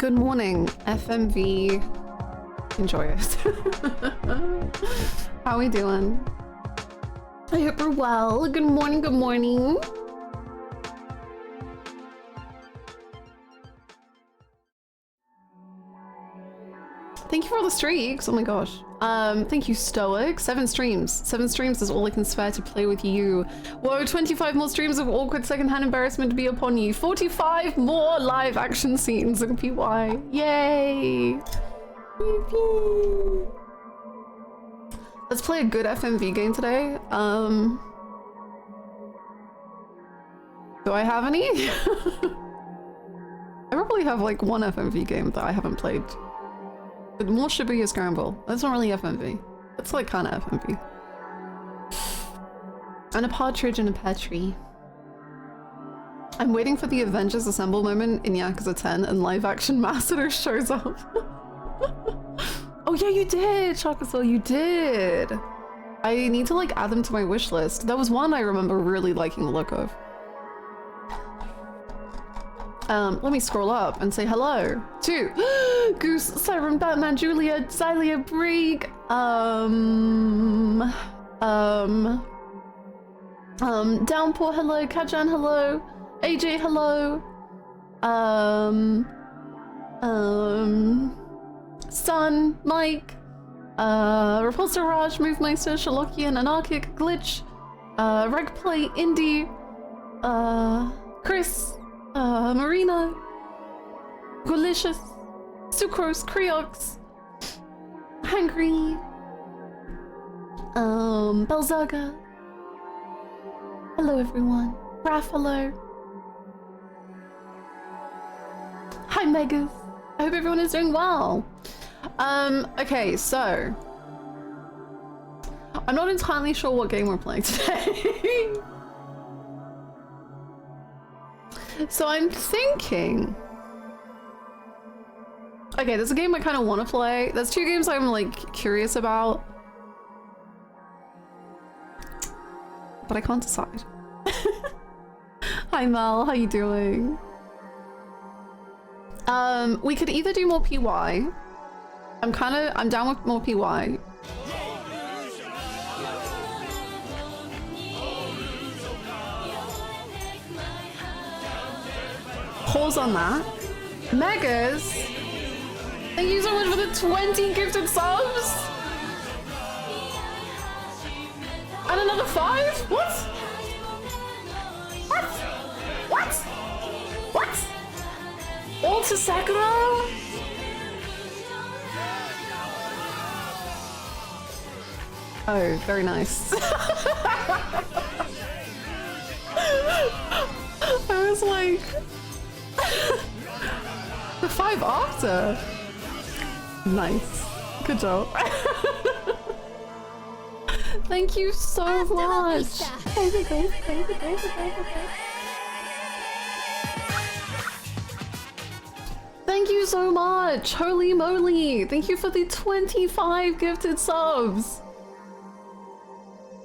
Good morning, FMV. Enjoy it. How are we doing? I hope we're well. Good morning, good morning. Thank you for all the streaks. Oh my gosh. Thank you, Stoic. 7 streams. 7 streams is all I can spare to play with you. Whoa, 25 more streams of awkward secondhand embarrassment to be upon you. 45 more live action scenes in PY. Yay! Yippee. Let's play a good FMV game today. Do I have any? I probably have like one FMV game that I haven't played. But more Shibuya Scramble. That's not really FMV. That's like kind of FMV. And a partridge in a pear tree. I'm waiting for the Avengers Assemble moment in Yakuza 10 and live action Masato shows up. Oh yeah, you did, Chakaso, you did. I need to like add them to my wish list. That was one I remember really liking the look of. Let me scroll up and say hello to Goose, Siren, Batman, Julia, Xylia, Brig, Downpour, hello, Kajan, hello, AJ, hello, Sun, Mike, Repulsor Raj, Movemeister, Sherlockian, Anarchic, Glitch, Regplay, Indie, Chris, Marina, Golicious, Sucrose, Creox, Hangry, Belzaga. Hello everyone. Raph, hello. Hi Megas. I hope everyone is doing well. Okay, so I'm not entirely sure what game we're playing today. So I'm thinking, okay, there's a game I kind of want to play. There's 2 games I'm like curious about, but I can't decide. Hi Mel, how you doing? We could either do more PY. I'm down with more PY. Pause on that. Megas, thank you so much for the 20 gifted subs. And another 5? What? What? What? What? All to Sakura? Oh, very nice. I was like, the 5 after. Nice. Good job. Thank you so much. Thank you so much. Holy moly. Thank you for the 25 gifted subs.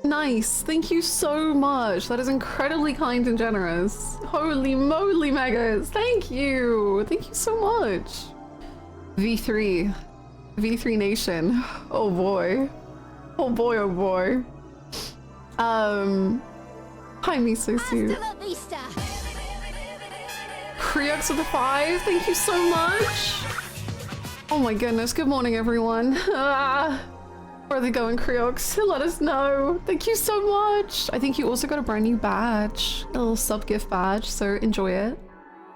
Nice. Thank you so much. That is incredibly kind and generous. Holy moly, Megas. Thank you. Thank you so much. V3. V3 Nation. Oh boy. Oh boy, oh boy. Hi, Miso Soup. Creox with the 5. Thank you so much. Oh my goodness. Good morning, everyone. Where are they going, Creox? Let us know. Thank you so much. I think you also got a brand new badge, a little sub gift badge, so enjoy it.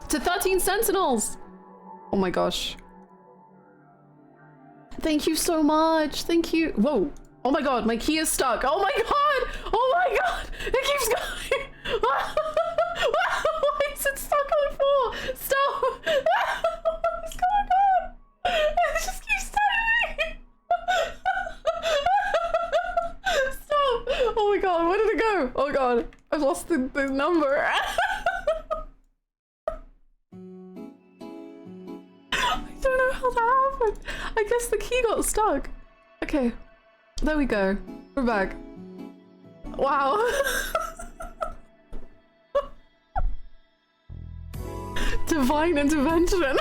To 13 Sentinels. Oh my gosh. Thank you so much. Thank you. Whoa. Oh my god, my key is stuck. Oh my god. Oh my god. It keeps going. Why is it stuck on the floor? Stop. What is going on? It just keeps turning. Stop! Oh my god, where did it go? Oh god, I've lost the number. I don't know how that happened. I guess the key got stuck. Okay, there we go. We're back. Wow. Divine intervention.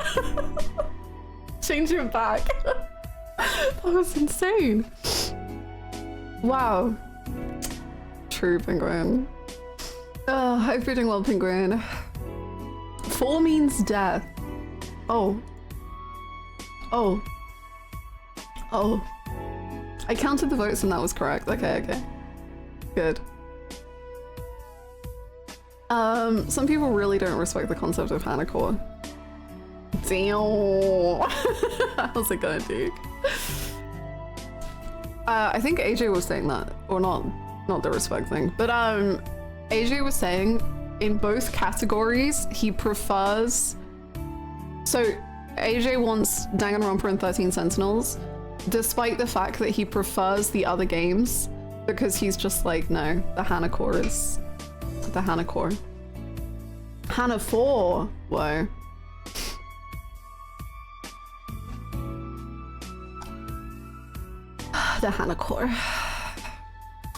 Change it back. That was insane. Wow. True, Penguin. Hope you're doing well, Penguin. 4 means death. Oh. Oh. Oh. I counted the votes and that was correct. Okay, okay. Good. Some people really don't respect the concept of Hannah core. Damn. How's it going, Duke? I think AJ was saying that, or not the respect thing, but AJ was saying in both categories he prefers. So AJ wants Danganronpa and 13 Sentinels, despite the fact that he prefers the other games, because he's just like, no, the Hannah core is the Hannah core. Hannah 4. Whoa. The Hannah core.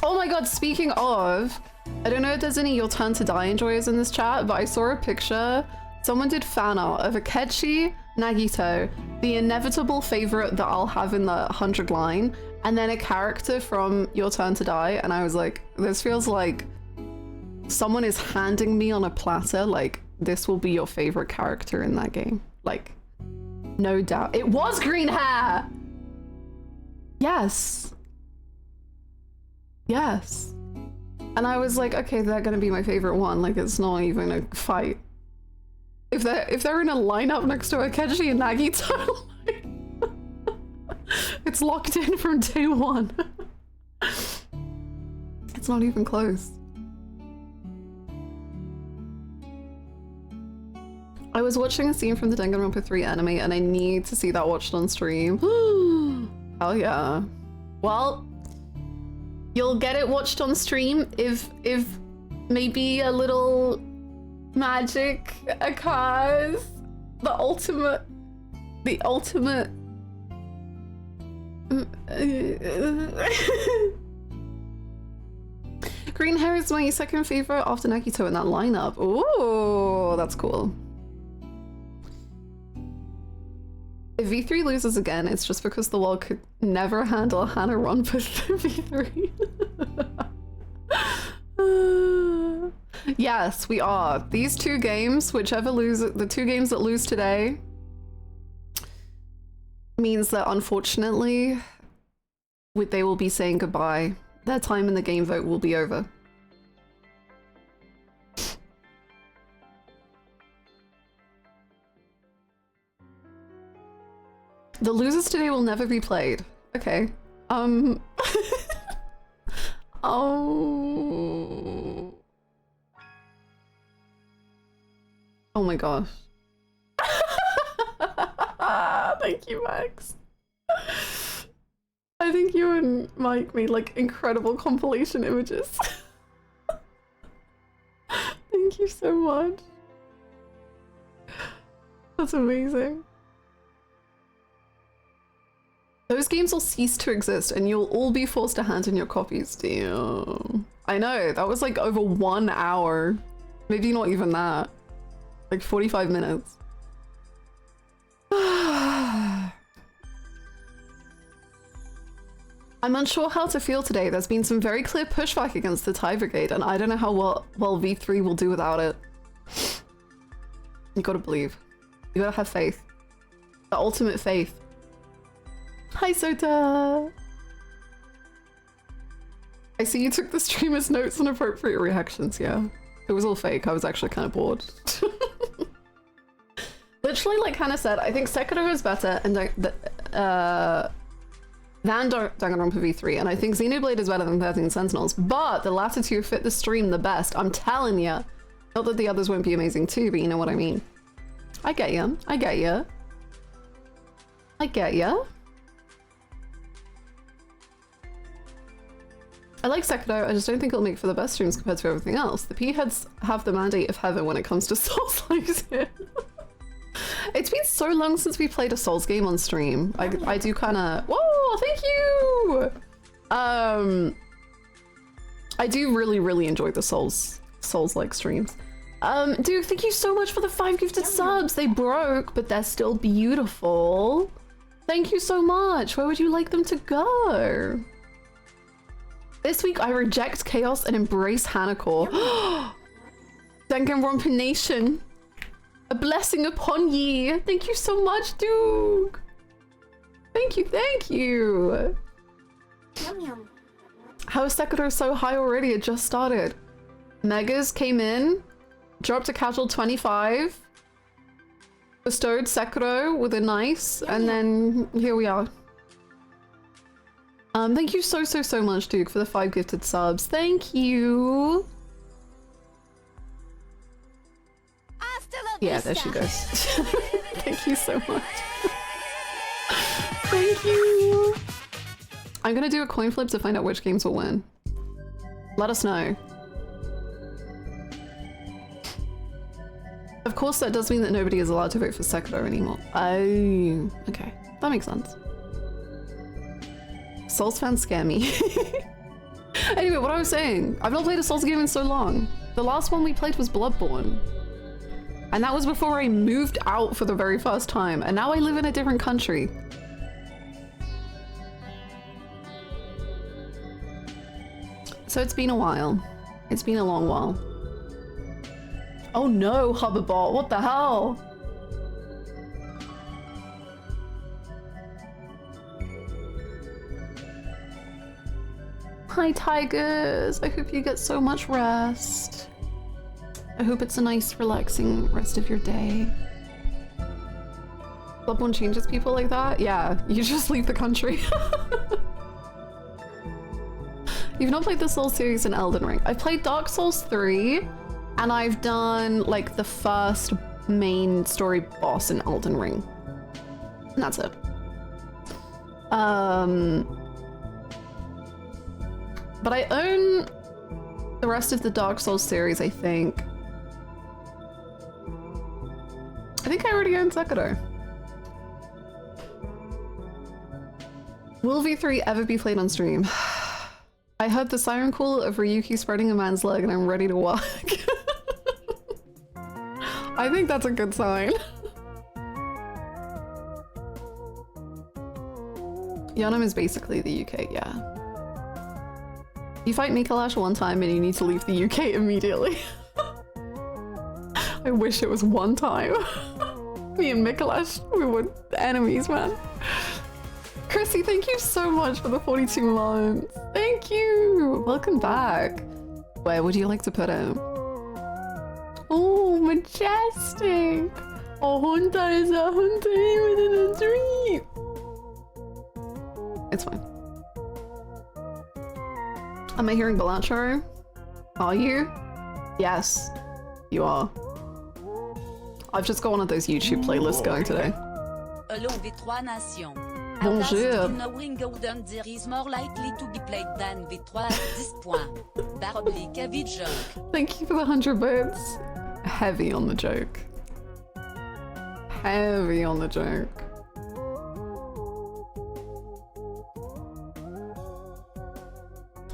Oh my god, speaking of, I don't know if there's any Your Turn to Die enjoyers in this chat, but I saw a picture. Someone did fan art of Akechi, Nagito, the inevitable favorite that I'll have in the 100 line, and then a character from Your Turn to Die, and I was like, this feels like someone is handing me on a platter, like, this will be your favorite character in that game. Like, no doubt. It was green hair! Yes. Yes. And I was like, okay, they're gonna be my favorite one. Like, it's not even a fight. If they're in a lineup next to Akechi and Nagito, it's locked in from day one. It's not even close. I was watching a scene from the Danganronpa 3 anime and I need to see that watched on stream. Hell yeah. Well, you'll get it watched on stream if maybe a little magic occurs. The ultimate green hair is my second favorite after Nagito in that lineup. Ooh, that's cool. If V3 loses again, it's just because the world could never handle Hannah run for V3. Yes, we are. These two games, whichever lose, the two games that lose today, means that unfortunately, they will be saying goodbye. Their time in the game vote will be over. The losers today will never be played. Okay. Oh. Oh my gosh. Thank you, Max. I think you and Mike made like incredible compilation images. Thank you so much. That's amazing. Those games will cease to exist and you'll all be forced to hand in your copies. Damn. I know, that was like over 1 hour. Maybe not even that. Like 45 minutes. I'm unsure how to feel today. There's been some very clear pushback against the Thai Brigade and I don't know how well V3 will do without it. You gotta believe. You gotta have faith. The ultimate faith. Hi, Sota! I see you took the streamer's notes on appropriate reactions, yeah. It was all fake, I was actually kind of bored. Literally, like Hannah said, I think Sekiro is better and than Danganronpa V3, and I think Xenoblade is better than 13 Sentinels, but the latter two fit the stream the best, I'm telling ya. Not that the others won't be amazing too, but you know what I mean. I get ya, I get ya. I get ya. I like Sekiro, I just don't think it'll make for the best streams compared to everything else. The P-heads have the mandate of heaven when it comes to Souls-likes here. It's been so long since we played a Souls game on stream. I do kind of... Whoa, thank you! I do really, really enjoy the Souls-like streams. Dude, thank you so much for the 5 gifted subs. They broke, but they're still beautiful. Thank you so much. Where would you like them to go? This week, I reject chaos and embrace Hanacore. Danganronpa Nation. A blessing upon ye. Thank you so much, Duke. Thank you, thank you. Yum yum. How is Sekiro so high already? It just started. Megas came in, dropped a casual 25, bestowed Sekiro with a nice, and then here we are. Thank you so much, Duke, for the 5 gifted subs. Thank you. Yeah, there she goes. Thank you so much. Thank you. I'm gonna do a coin flip to find out which games will win. Let us know. Of course, that does mean that nobody is allowed to vote for Sekiro anymore. Oh, okay. That makes sense. Souls fans scare me. Anyway, what I was saying, I've not played a Souls game in so long. The last one we played was Bloodborne. And that was before I moved out for the very first time. And now I live in a different country. So it's been a while. It's been a long while. Oh no, Hoverbot, what the hell? Hi Tigers, I hope you get so much rest. I hope it's a nice, relaxing rest of your day. Bloodborne changes people like that? Yeah, you just leave the country. You've not played the Souls series in Elden Ring. I've played Dark Souls 3, and I've done like the first main story boss in Elden Ring. And that's it. But I own the rest of the Dark Souls series, I think. I think I already own Sekiro. Will V3 ever be played on stream? I heard the siren call of Ryuki spreading a man's leg and I'm ready to walk. I think that's a good sign. Yonam is basically the UK, yeah. You fight Mikolash one time and you need to leave the UK immediately. I wish it was one time. Me and Mikolash, we were enemies, man. Chrissy, thank you so much for the 42 months. Thank you. Welcome back. Where would you like to put it? Oh, majestic. A hunter is a hunter even in a dream. It's fine. Am I hearing Balatro? Are you? Yes, you are. I've just got one of those YouTube playlists going today. Hello V3 Nation. Bonjour. Knowing Golden Deer is more likely to be played than V3 at this point. Baroblique heavy joke. Thank you for the 100 bits. Heavy on the joke. Heavy on the joke.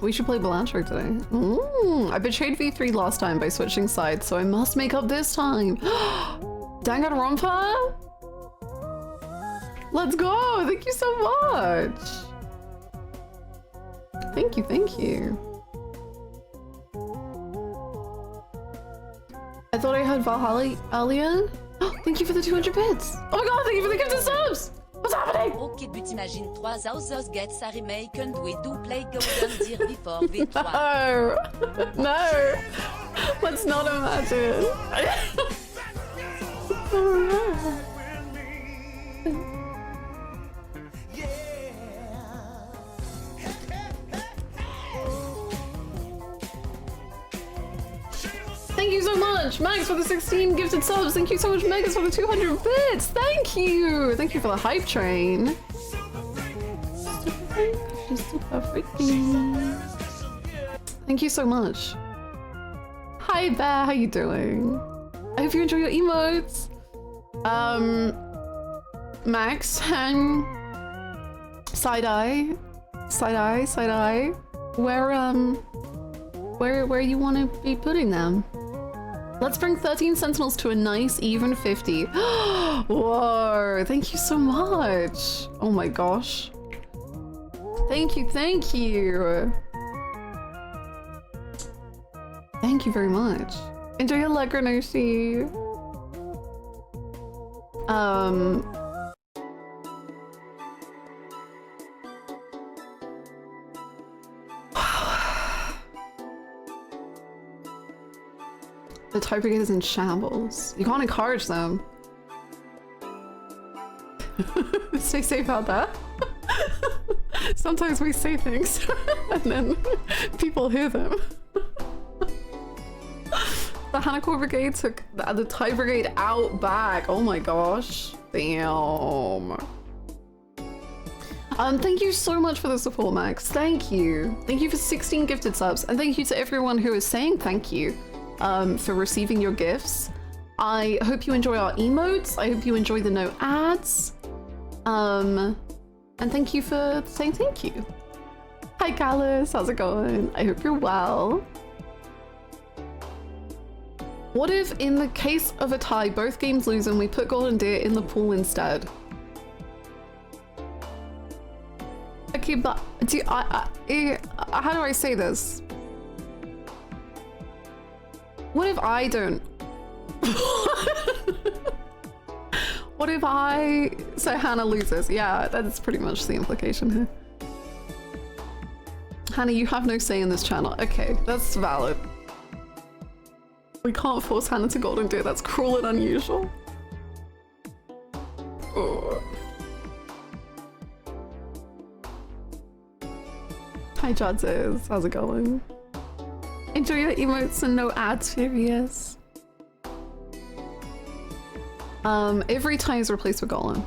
We should play Balatro today. I betrayed V3 last time by switching sides, so I must make up this time. Danganronpa? Let's go! Thank you so much! Thank you, thank you. I thought I had Valhalla earlier. Thank you for the 200 bits! Oh my god, thank you for the gifted subs! What's happening? Ok, but imagine 3 houses gets a remake and we do play Golden Deer before V3. No! No! Let's not imagine. Thank you so much, Max, for the 16 gifted subs. Thank you so much, Megas, for the 200 bits. Thank you. Thank you for the hype train. She's super freaky. Thank you so much. Hi, Bear. How you doing? I hope you enjoy your emotes. Max and side eye. Where you want to be putting them? Let's bring 13 sentinels to a nice even 50. Whoa, thank you so much. Oh my gosh. Thank you, thank you. Thank you very much. Enjoy your leg, Granoshi. The Thai brigade is in shambles. You can't encourage them. Stay safe out there. Sometimes we say things and then people hear them. The Hanako brigade took the Thai brigade out back. Oh my gosh. Damn. Thank you so much for the support, Max. Thank you. Thank you for 16 gifted subs. And thank you to everyone who is saying thank you for receiving your gifts. I hope you enjoy our emotes. I hope you enjoy the no ads. And thank you for saying thank you. Hi, Callus. How's it going? I hope you're well. What if, in the case of a tie, both games lose and we put Golden Deer in the pool instead? Okay, but how do I say this? What if I don't? What if so Hannah loses? Yeah, that's pretty much the implication here. Hannah, you have no say in this channel. Okay, that's valid. We can't force Hannah to Golden Deer. That's cruel and unusual. Oh. Hi, Jadzes. How's it going? Enjoy your emotes and no ads, Furious. Every tie is replaced with Golem.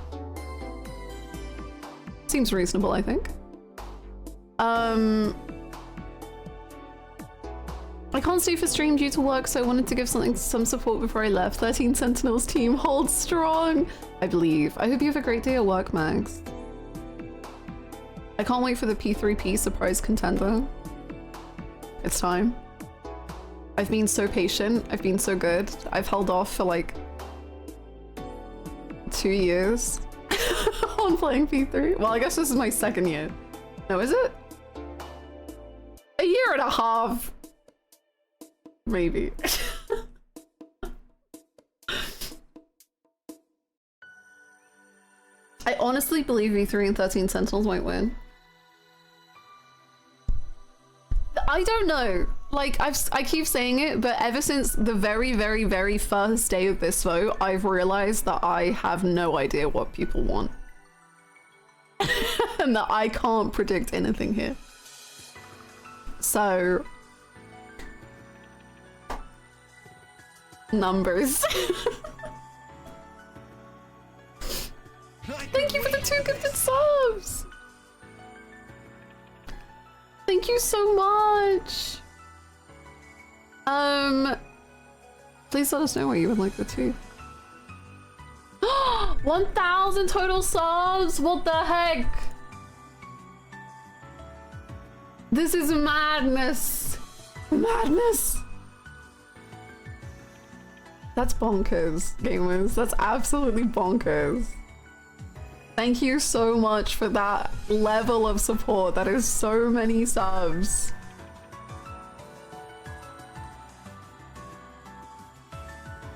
Seems reasonable, I think. I can't stay for stream due to work, so I wanted to give some support before I left. 13 Sentinels team, hold strong, I believe. I hope you have a great day at work, Max. I can't wait for the P3P surprise contender. It's time. I've been so patient. I've been so good. I've held off for like 2 years on playing P3. Well, I guess this is my second year. No, is it? A year and a half. Maybe. I honestly believe V3 and 13 Sentinels might win. I don't know. Like, I keep saying it, but ever since the very, very, very first day of this vote, I've realized that I have no idea what people want. And that I can't predict anything here. So... numbers. Thank you for the 2 gifted subs! Thank you so much! Please let us know why you would like the 2. 1,000 total subs! What the heck? This is madness! Madness! That's bonkers, gamers. That's absolutely bonkers. Thank you so much for that level of support. That is so many subs.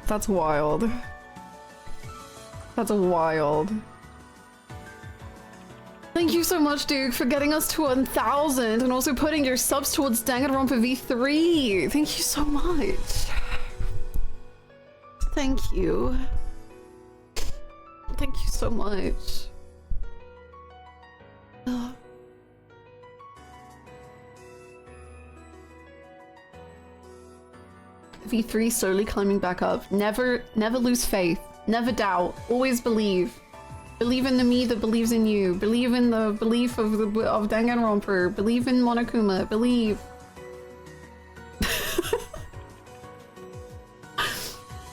That's wild. That's wild. Thank you so much, Duke, for getting us to 1,000 and also putting your subs towards Danganronpa V3. Thank you so much. Thank you. Thank you so much. V3 slowly climbing back up. Never lose faith. Never doubt. Always believe. Believe in the me that believes in you. Believe in the belief of Danganronpa. Believe in Monokuma. Believe.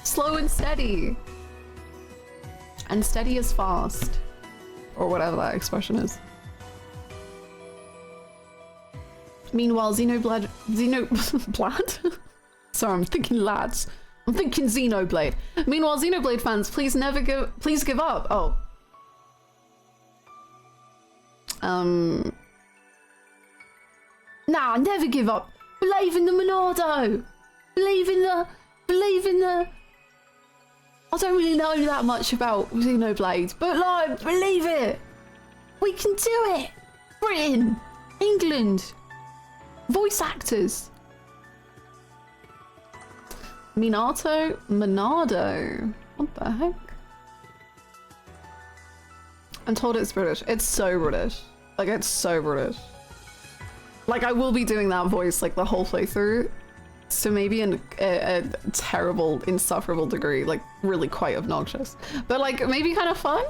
Slow and steady. And steady is fast. Or whatever that expression is. Meanwhile, Xenoblad... Sorry, I'm thinking lads. I'm thinking Xenoblade. Meanwhile, Xenoblade fans, please give up. Oh. Nah, never give up. Believe in the Monado. Believe in the... I don't really know that much about Xenoblade, but like, believe it. We can do it. Britain, England, voice actors. Monado? What the heck? I'm told it's British. It's so British. Like, it's so British. Like, I will be doing that voice like the whole playthrough. So maybe in a terrible, insufferable degree, like really quite obnoxious. But like, maybe kind of fun?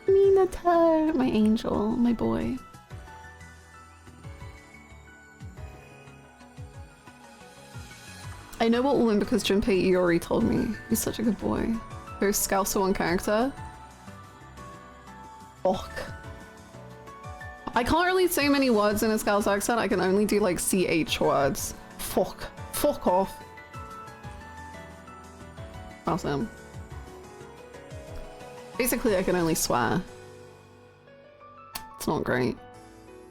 Minato, my angel, my boy. I know what will win because Junpei Iori told me. He's such a good boy. There's Scouser one character. Fuck. I can't really say many words in a Scouse accent. I can only do like CH words. Fuck. Fuck off. Awesome. Basically, I can only swear. It's not great.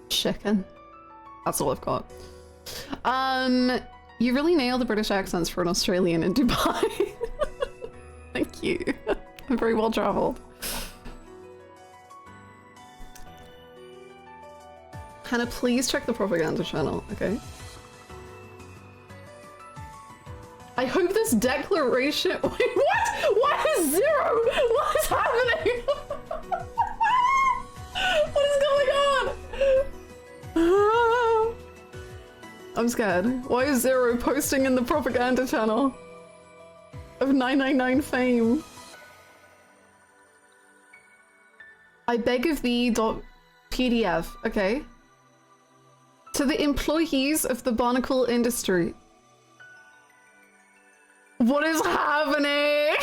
Chicken. That's all I've got. You really nailed the British accents for an Australian in Dubai. Thank you. I'm very well traveled. Hannah, please check the propaganda channel, okay? I hope this declaration- Wait, what? What is zero? What is happening? What is going on? I'm scared. Why is Zero posting in the propaganda channel of 999 fame? I beg of thee .pdf, okay? To the employees of the barnacle industry. What is happening?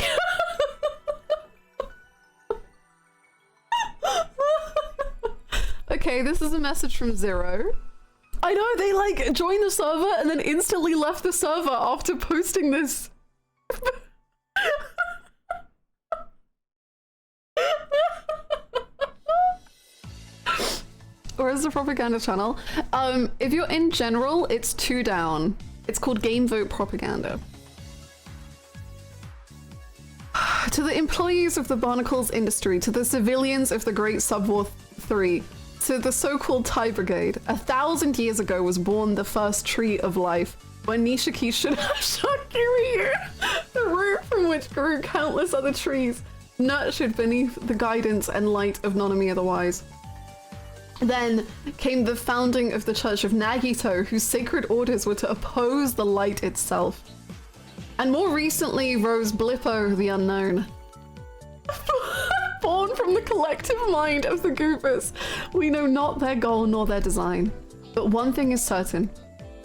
Okay, this is a message from Zero. I know, they like joined the server and then instantly left the server after posting this. Where's the propaganda channel? If you're in general, it's 2 down. It's called Game Vote Propaganda. To the employees of the barnacles industry, to the civilians of the Great Subwar 3, to the so-called Thai Brigade, 1,000 years ago was born the first tree of life, when Nishiki Shakiryu, the root from which grew countless other trees, nurtured beneath the guidance and light of Nanamiya the Wise. Then came the founding of the Church of Nagito, whose sacred orders were to oppose the light itself. And more recently rose Blippo the Unknown. Born from the collective mind of the Goopas, we know not their goal nor their design. But one thing is certain.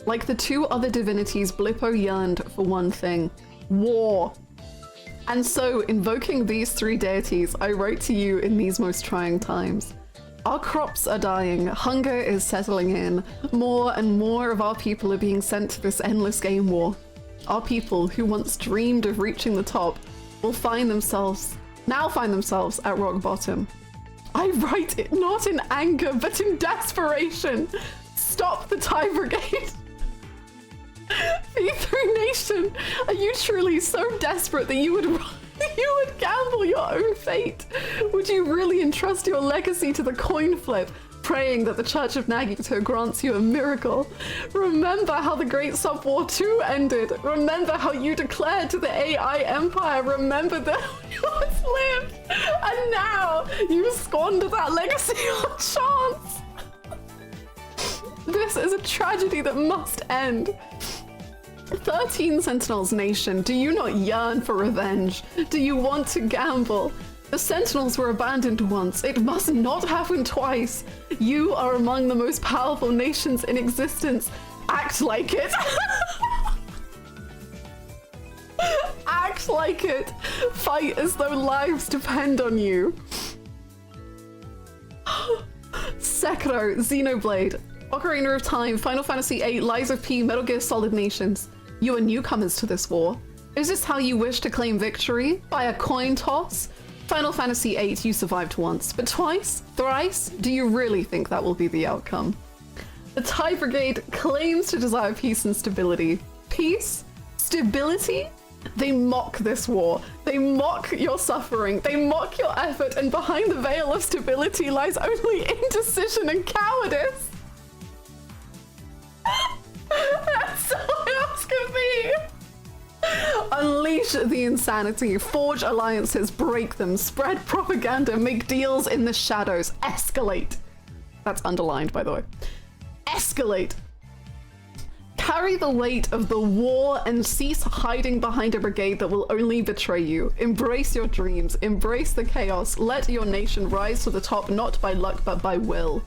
Like the 2 other divinities, Blippo yearned for one thing: war. And so, invoking these 3 deities, I wrote to you in these most trying times. Our crops are dying, hunger is settling in, more and more of our people are being sent to this endless game war. Our people, who once dreamed of reaching the top, will now find themselves at rock bottom. I write it not in anger, but in desperation. Stop the Thai Brigade. V3 Nation, are you truly so desperate that you would gamble your own fate? Would you really entrust your legacy to the coin flip, praying that the Church of Nagito grants you a miracle? Remember how the Great Subwar 2 ended. Remember how you declared to the AI Empire. Remember that you once lived. And now you squander that legacy on chance. This is a tragedy that must end. 13 Sentinels Nation, do you not yearn for revenge? Do you want to gamble? The Sentinels were abandoned once. It must not happen twice. You are among the most powerful nations in existence. Act like it. Act like it. Fight as though lives depend on you. Sekiro, Xenoblade. Ocarina of Time, Final Fantasy VIII, Lies of P, Metal Gear Solid Nations. You are newcomers to this war. Is this how you wish to claim victory? By a coin toss? Final Fantasy VIII, you survived once, but twice? Thrice? Do you really think that will be the outcome? The TIE Brigade claims to desire peace and stability. Peace? Stability? They mock this war. They mock your suffering. They mock your effort, and behind the veil of stability lies only indecision and cowardice. That's all I ask of thee. Unleash the insanity, forge alliances, break them, spread propaganda, make deals in the shadows, escalate. That's underlined, by the way. Escalate. Carry the weight of the war and cease hiding behind a brigade that will only betray you. Embrace your dreams, embrace the chaos, let your nation rise to the top, not by luck, but by will.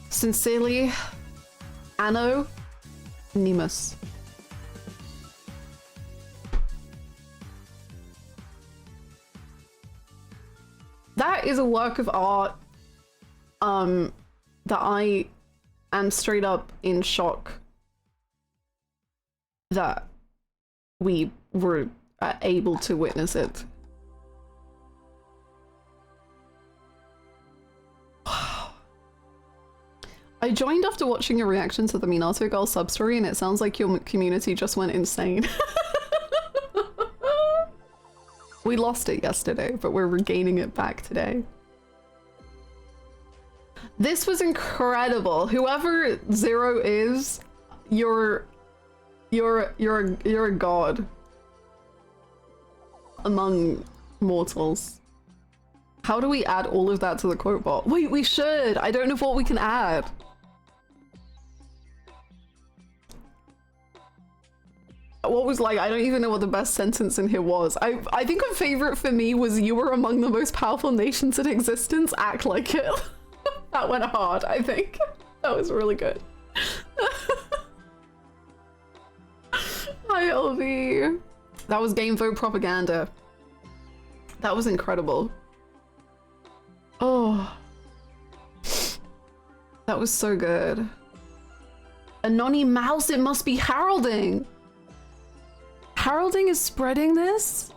Sincerely, Anno Nemus. That is a work of art that I am straight up in shock that we were able to witness it. I joined after watching your reaction to the Minato Girl sub-story, and it sounds like your community just went insane. We lost it yesterday, but we're regaining it back today. This was incredible. Whoever Zero is, you're a god among mortals. How do we add all of that to the quote bot? Wait, we should. I don't know what we can add. What was like, I don't even know what the best sentence in here was. I think a favorite for me was, you were among the most powerful nations in existence, act like it. That went hard, I think. That was really good. Hi, LV. That was Game Vote propaganda. That was incredible. Oh. That was so good. Anony Mouse, it must be heralding. Heralding is spreading this?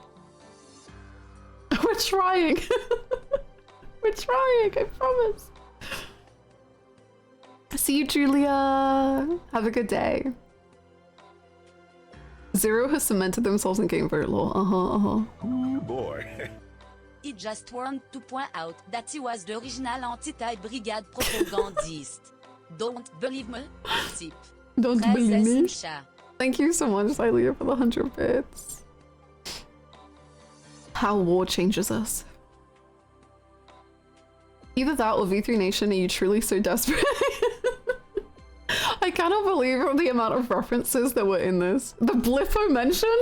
We're trying. We're trying, I promise. See you, Julia. Have a good day. Zero has cemented themselves in Game Vote lore. Oh boy. He just want to point out that he was the original anti-TIE Brigade propagandist. Don't believe me? Tip. Don't believe me? Chat. Thank you so much, Xylia, for the 100 bits. How war changes us. Either that or V3 Nation, are you truly so desperate? I cannot believe the amount of references that were in this. The Blippo mention?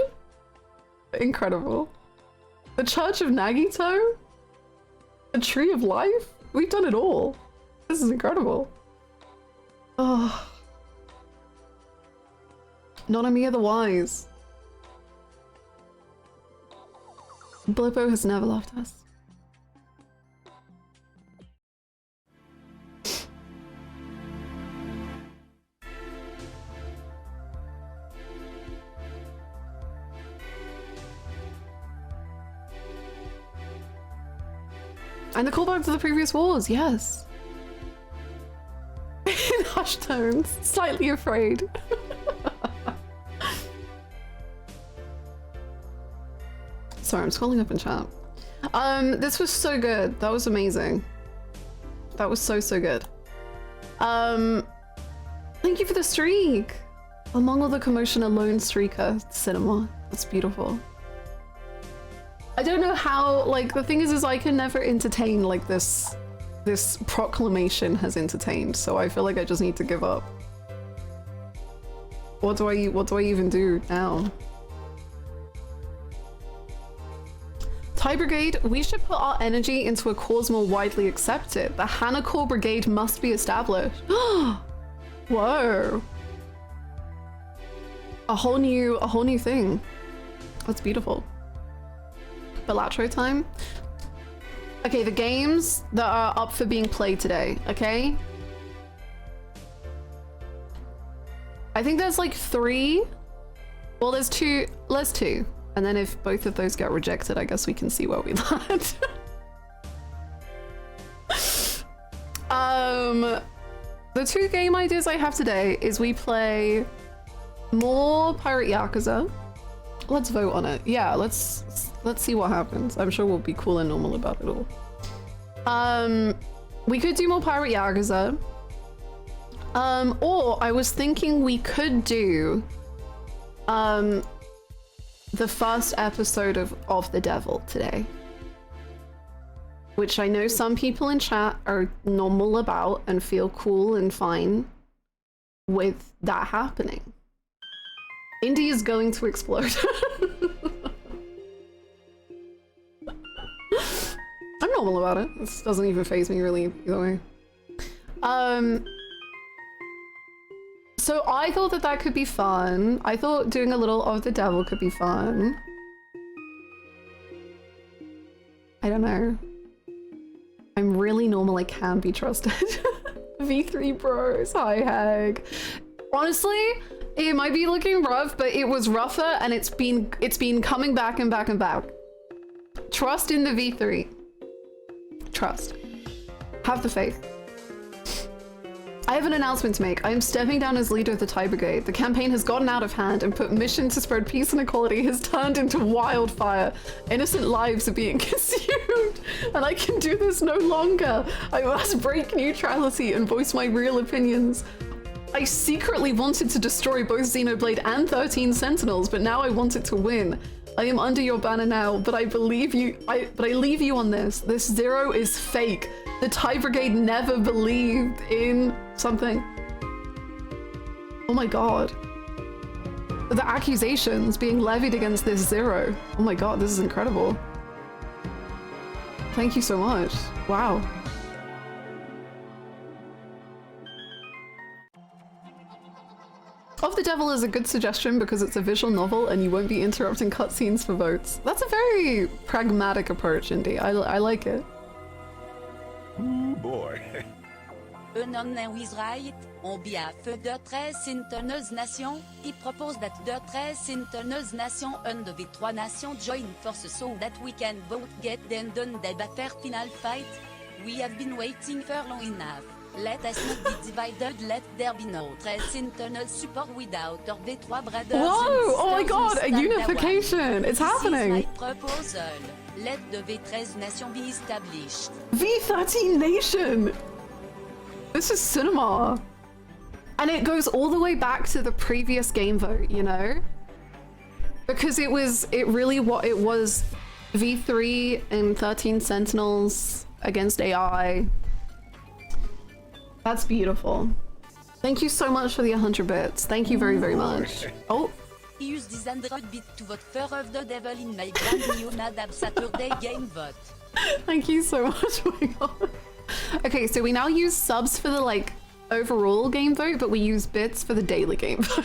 Incredible. The Church of Nagito? The Tree of Life? We've done it all. This is incredible. Oh. Nonomiya the Wise. Blippo has never left us. And the callback to the previous wars, yes. In hushed tones, slightly afraid. Sorry, I'm scrolling up in chat. This was so good. That was amazing. That was so good. Thank you for the streak. Among all the commotion, a lone streaker. Cinema. That's beautiful. I don't know how, like, the thing is I can never entertain like this proclamation has entertained, so I feel like I just need to give up. What do I even do now? TIE Brigade, we should put our energy into a cause more widely accepted. The Hannah Core Brigade must be established. Whoa. A whole new thing. That's beautiful. Belatro time. Okay, the games that are up for being played today, okay? I think there's like 3. Well, there's 2. There's 2. And then if both of those get rejected, I guess we can see where we land. The 2 game ideas I have today is we play more Pirate Yakuza. Let's vote on it. Yeah, let's see what happens. I'm sure we'll be cool and normal about it all. We could do more Pirate Yakuza. Or I was thinking we could do the first episode of The Devil today. Which I know some people in chat are normal about and feel cool and fine with that happening. Indy is going to explode. I'm normal about it. This doesn't even faze me really either way. So I thought that could be fun. I thought doing a little of The Devil could be fun. I don't know. I'm really normal, I can be trusted. V3 bros, hi Hag. Honestly, it might be looking rough, but it was rougher and it's been coming back and back and back. Trust in the V3. Trust. Have the faith. I have an announcement to make. I am stepping down as leader of the Thai Brigade. The campaign has gotten out of hand and put mission to spread peace and equality has turned into wildfire. Innocent lives are being consumed, and I can do this no longer. I must break neutrality and voice my real opinions. I secretly wanted to destroy both Xenoblade and 13 Sentinels, but now I want it to win. I am under your banner now, but I believe you. But I leave you on this. This Zero is fake. The Thai Brigade never believed in something. Oh my god. The accusations being levied against this Zero. Oh my god, this is incredible. Thank you so much. Wow. Of the Devil is a good suggestion because it's a visual novel and you won't be interrupting cutscenes for votes. That's a very pragmatic approach, Indy. I like it. Ooh, boy. Un homme Wisright, on behalf de 13 Sentinels Nation, he proposed that the 13 Sentinels Nation and the V3 Nation join forces so that we can both get them done the better final fight. We have been waiting for long enough. Let us not be divided, let there be no 13 Sentinel support without our V3 brothers. Whoa! Oh my god, a unification! It's happening! This is my proposal. Let the V13 Nation be established. V13 Nation! This is cinema. And it goes all the way back to the previous game vote, you know? Because it was V3 and 13 Sentinels against AI. That's beautiful. Thank you so much for the 100 bits. Thank you very, very much. Oh. Use this 100 bit to vote for of the devil in my brand new Nadab Saturday game vote. Thank you so much. Oh my god. Okay, so we now use subs for the like overall game vote, but we use bits for the daily game vote.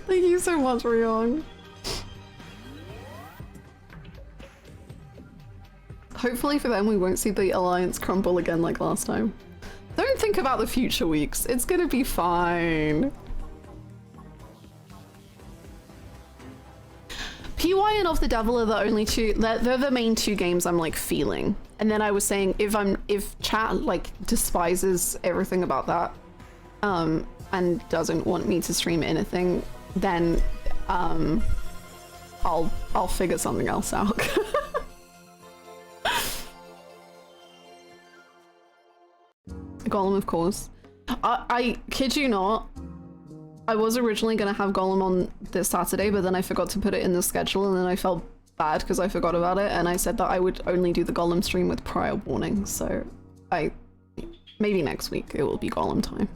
Thank you so much, Ryong. Hopefully for them we won't see the alliance crumble again like last time. Don't think about the future weeks. It's gonna be fine. PY and Of the Devil are the only two, they're the main 2 games I'm like feeling. And then I was saying if chat like despises everything about that and doesn't want me to stream anything, then I'll figure something else out. Golem, of course. I kid you not, I was originally gonna have Golem on this Saturday, but then I forgot to put it in the schedule, and then I felt bad because I forgot about it, and I said that I would only do the Golem stream with prior warning, so maybe next week it will be Golem time.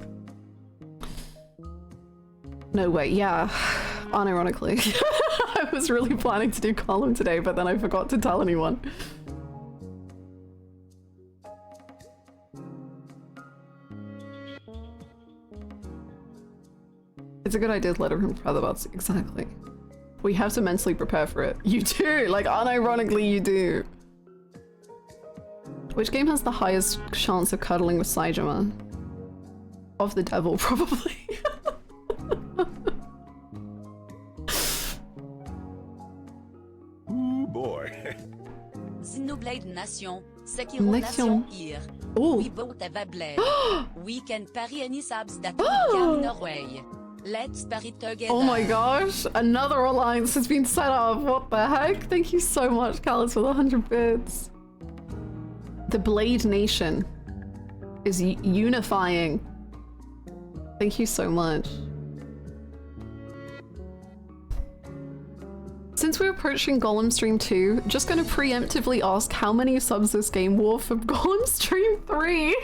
No way, yeah, unironically. I was really planning to do Golem today, but then I forgot to tell anyone. It's a good idea to let everyone prepare the bots. Exactly. We have to mentally prepare for it. You do! Like, unironically, you do. Which game has the highest chance of cuddling with Saijima? Of the devil, probably. Ooh, boy. Xenoblade Nation, Sekiro Nation here. Oh. We vote Blade. We can parry any subs that we can Norway. Let's parry together. Oh my gosh, another alliance has been set up. What the heck? Thank you so much, Callus, for the 100 bits. The Blade Nation is unifying. Thank you so much. Since we're approaching Golem Stream 2, just gonna preemptively ask how many subs this game wore for Golem Stream 3.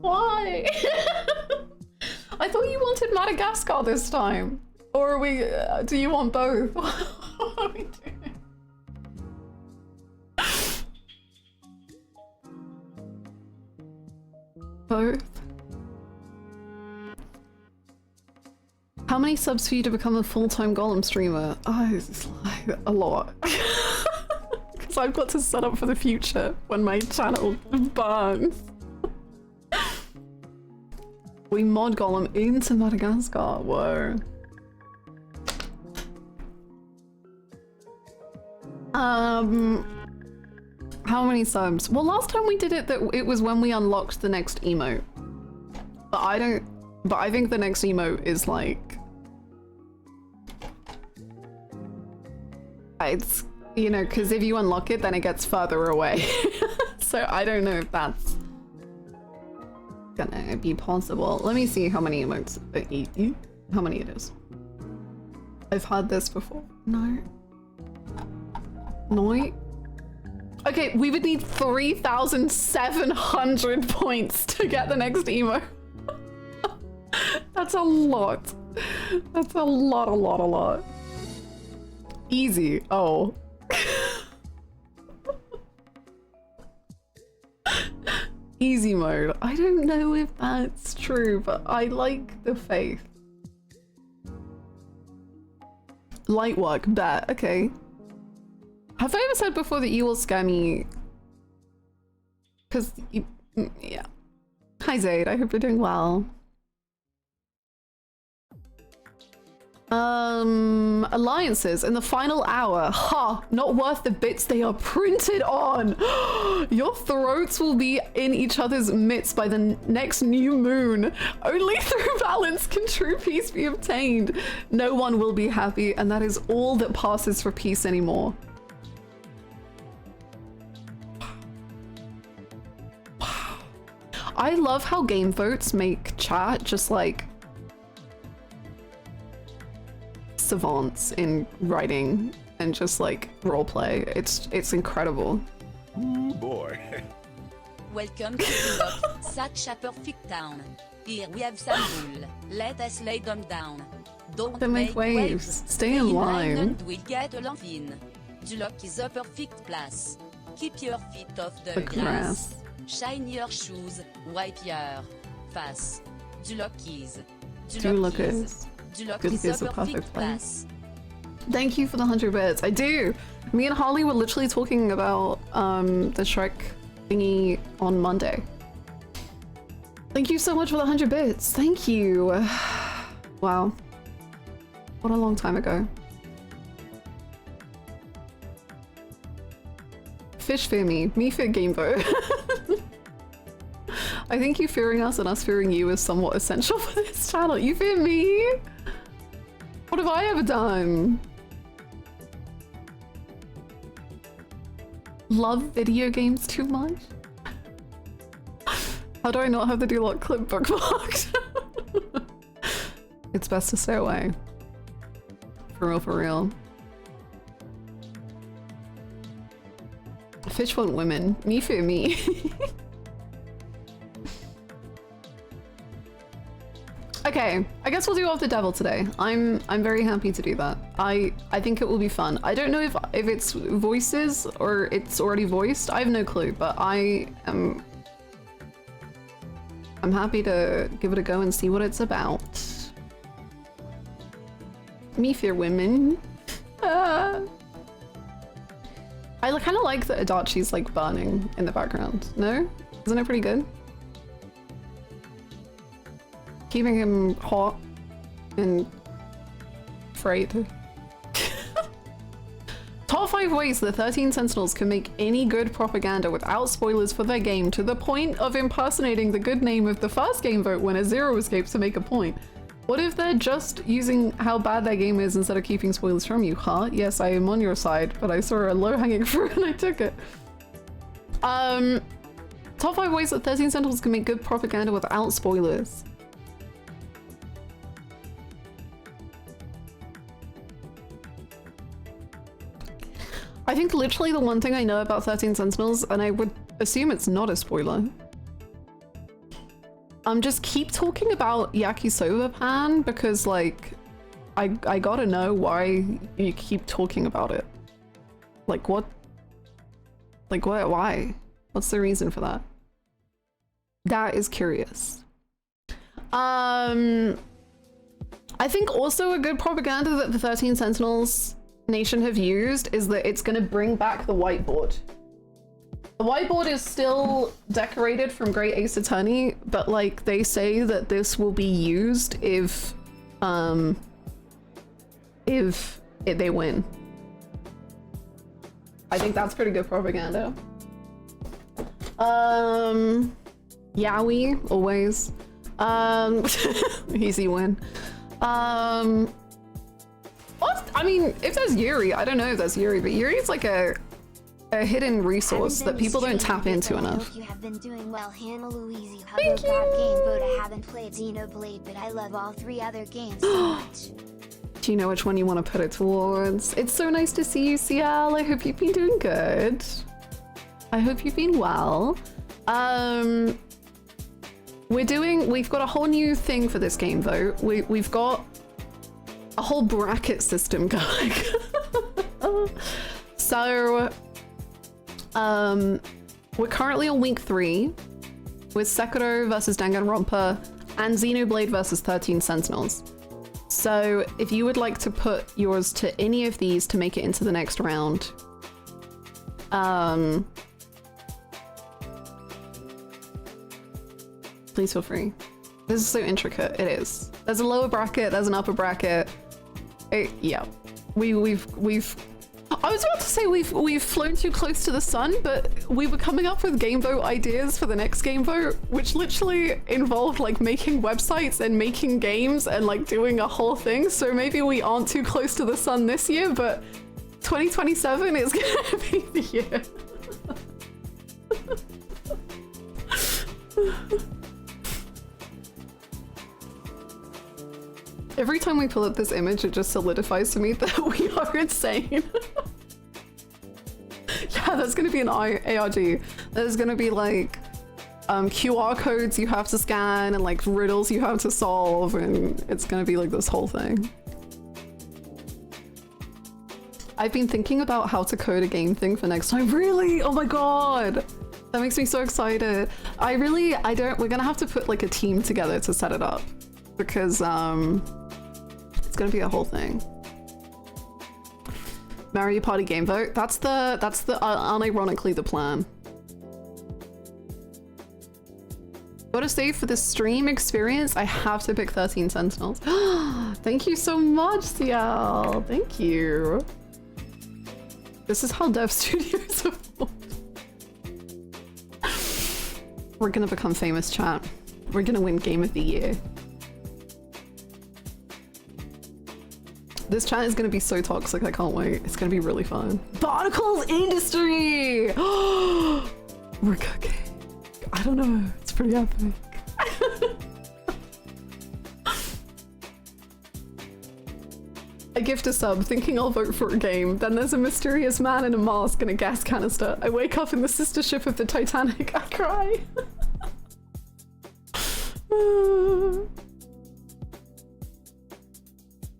Why? I thought you wanted Madagascar this time. Or are we, do you want both? What are we doing? Both? How many subs for you to become a full-time Golem streamer? Oh, it's like a lot. Because I've got to set up for the future when my channel burns. We mod Golem into Madagascar. Whoa. How many subs? Well, last time we did it, it was when we unlocked the next emote. But I think the next emote is like, it's, you know, because if you unlock it, then it gets further away. So I don't know if that's gonna be possible. Let me see how many emotes, how many it is. I've had this before. No. No. Okay, we would need 3,700 points to get the next emo. That's a lot. That's a lot. Easy. Oh. Easy mode. I don't know if that's true, but I like the faith. Light work, bet. Okay. Have I ever said before that you will scare me? Because, yeah. Hi Zaid, I hope you're doing well. Alliances in the final hour. Ha! Not worth the bits they are printed on! Your throats will be in each other's midst by the next new moon. Only through balance can true peace be obtained. No one will be happy, and that is all that passes for peace anymore. I love how game votes make chat just like savants in writing and just like roleplay. It's incredible. Ooh, boy. Welcome to Europe, such a perfect town. Here we have some bull. Let us lay them down. Don't make waves. Stay in line. And we'll get along fine. Duloc is a perfect place. Keep your feet off the grass. Shine your shoes, wipe your face. Duloc is. Duloc is a perfect place. Thank you for the 100 bits. I do. Me and Holly were literally talking about the Shrek thingy on Monday. Thank you so much for the 100 bits. Thank you. Wow. What a long time ago. Fish fear me fear Gamebo. I think you fearing us and us fearing you is somewhat essential for this channel. You fear me? What have I ever done? Love video games too much? How do I not have the Duloc clip bookmarked? It's best to stay away. For real, for real. Fish want women. Me fear me. Okay, I guess we'll do Of the Devil today. I'm very happy to do that. I think it will be fun. I don't know if it's voices or it's already voiced. I have no clue, but I'm happy to give it a go and see what it's about. Me fear women. I kind of like that Adachi's like burning in the background. No? Isn't it pretty good? Keeping him hot and afraid. Top 5 ways the 13 Sentinels can make any good propaganda without spoilers for their game to the point of impersonating the good name of the first game vote winner, Zero Escape, to make a point. What if they're just using how bad their game is instead of keeping spoilers from you, huh? Yes, I am on your side, but I saw a low-hanging fruit and I took it. Top 5 ways that 13 Sentinels can make good propaganda without spoilers. I think literally the one thing I know about 13 Sentinels, and I would assume it's not a spoiler, just keep talking about yakisoba pan because like I gotta know why you keep talking about it. Like what? Like what? Why? What's the reason for that? That is curious. I think also a good propaganda that the 13 Sentinels Nation have used is that it's gonna bring back the whiteboard. The whiteboard is still decorated from Great Ace Attorney, but like they say that this will be used if they win. I think that's pretty good propaganda. Yowie, always. Easy win. What? I mean, if there's Yuri, I don't know if there's Yuri, but Yuri's like a hidden resource that people don't tap into enough. You have been doing well, Hannah Louise. Thank you. Game, but I haven't played Xenoblade, but I love all 3 other games so much. Do you know which one you want to put it towards? It's so nice to see you, CL. I hope you've been doing good. I hope you've been well. We've got a whole new thing for this game though. We've got a whole bracket system going. So, we're currently on week 3 with Sekiro versus Danganronpa and Xenoblade versus 13 Sentinels. So if you would like to put yours to any of these to make it into the next round, please feel free. This is so intricate. It is. There's a lower bracket, there's an upper bracket. Yeah, we've I was about to say we've flown too close to the sun, but we were coming up with game vote ideas for the next game vote, which literally involved like making websites and making games and like doing a whole thing. So maybe we aren't too close to the sun this year, but 2027 is gonna be the year. Every time we pull up this image, it just solidifies to me that we are insane. Yeah, there's gonna be an ARG. There's gonna be like QR codes you have to scan and like riddles you have to solve, and it's gonna be like this whole thing. I've been thinking about how to code a game thing for next time. Really? Oh my god! That makes me so excited. We're gonna have to put like a team together to set it up because it's gonna be a whole thing. Mario Party game vote. That's unironically the plan. Gotta say, for the stream experience, I have to pick 13 Sentinels. Thank you so much, CL. Thank you. This is how dev studios evolve. We're gonna become famous, chat. We're gonna win Game of the Year. This chat is gonna be so toxic, I can't wait. It's gonna be really fun. Barnacles Industry! We're cooking. I don't know, it's pretty epic. I gift a sub, thinking I'll vote for a game. Then there's a mysterious man in a mask and a gas canister. I wake up in the sister ship of the Titanic. I cry.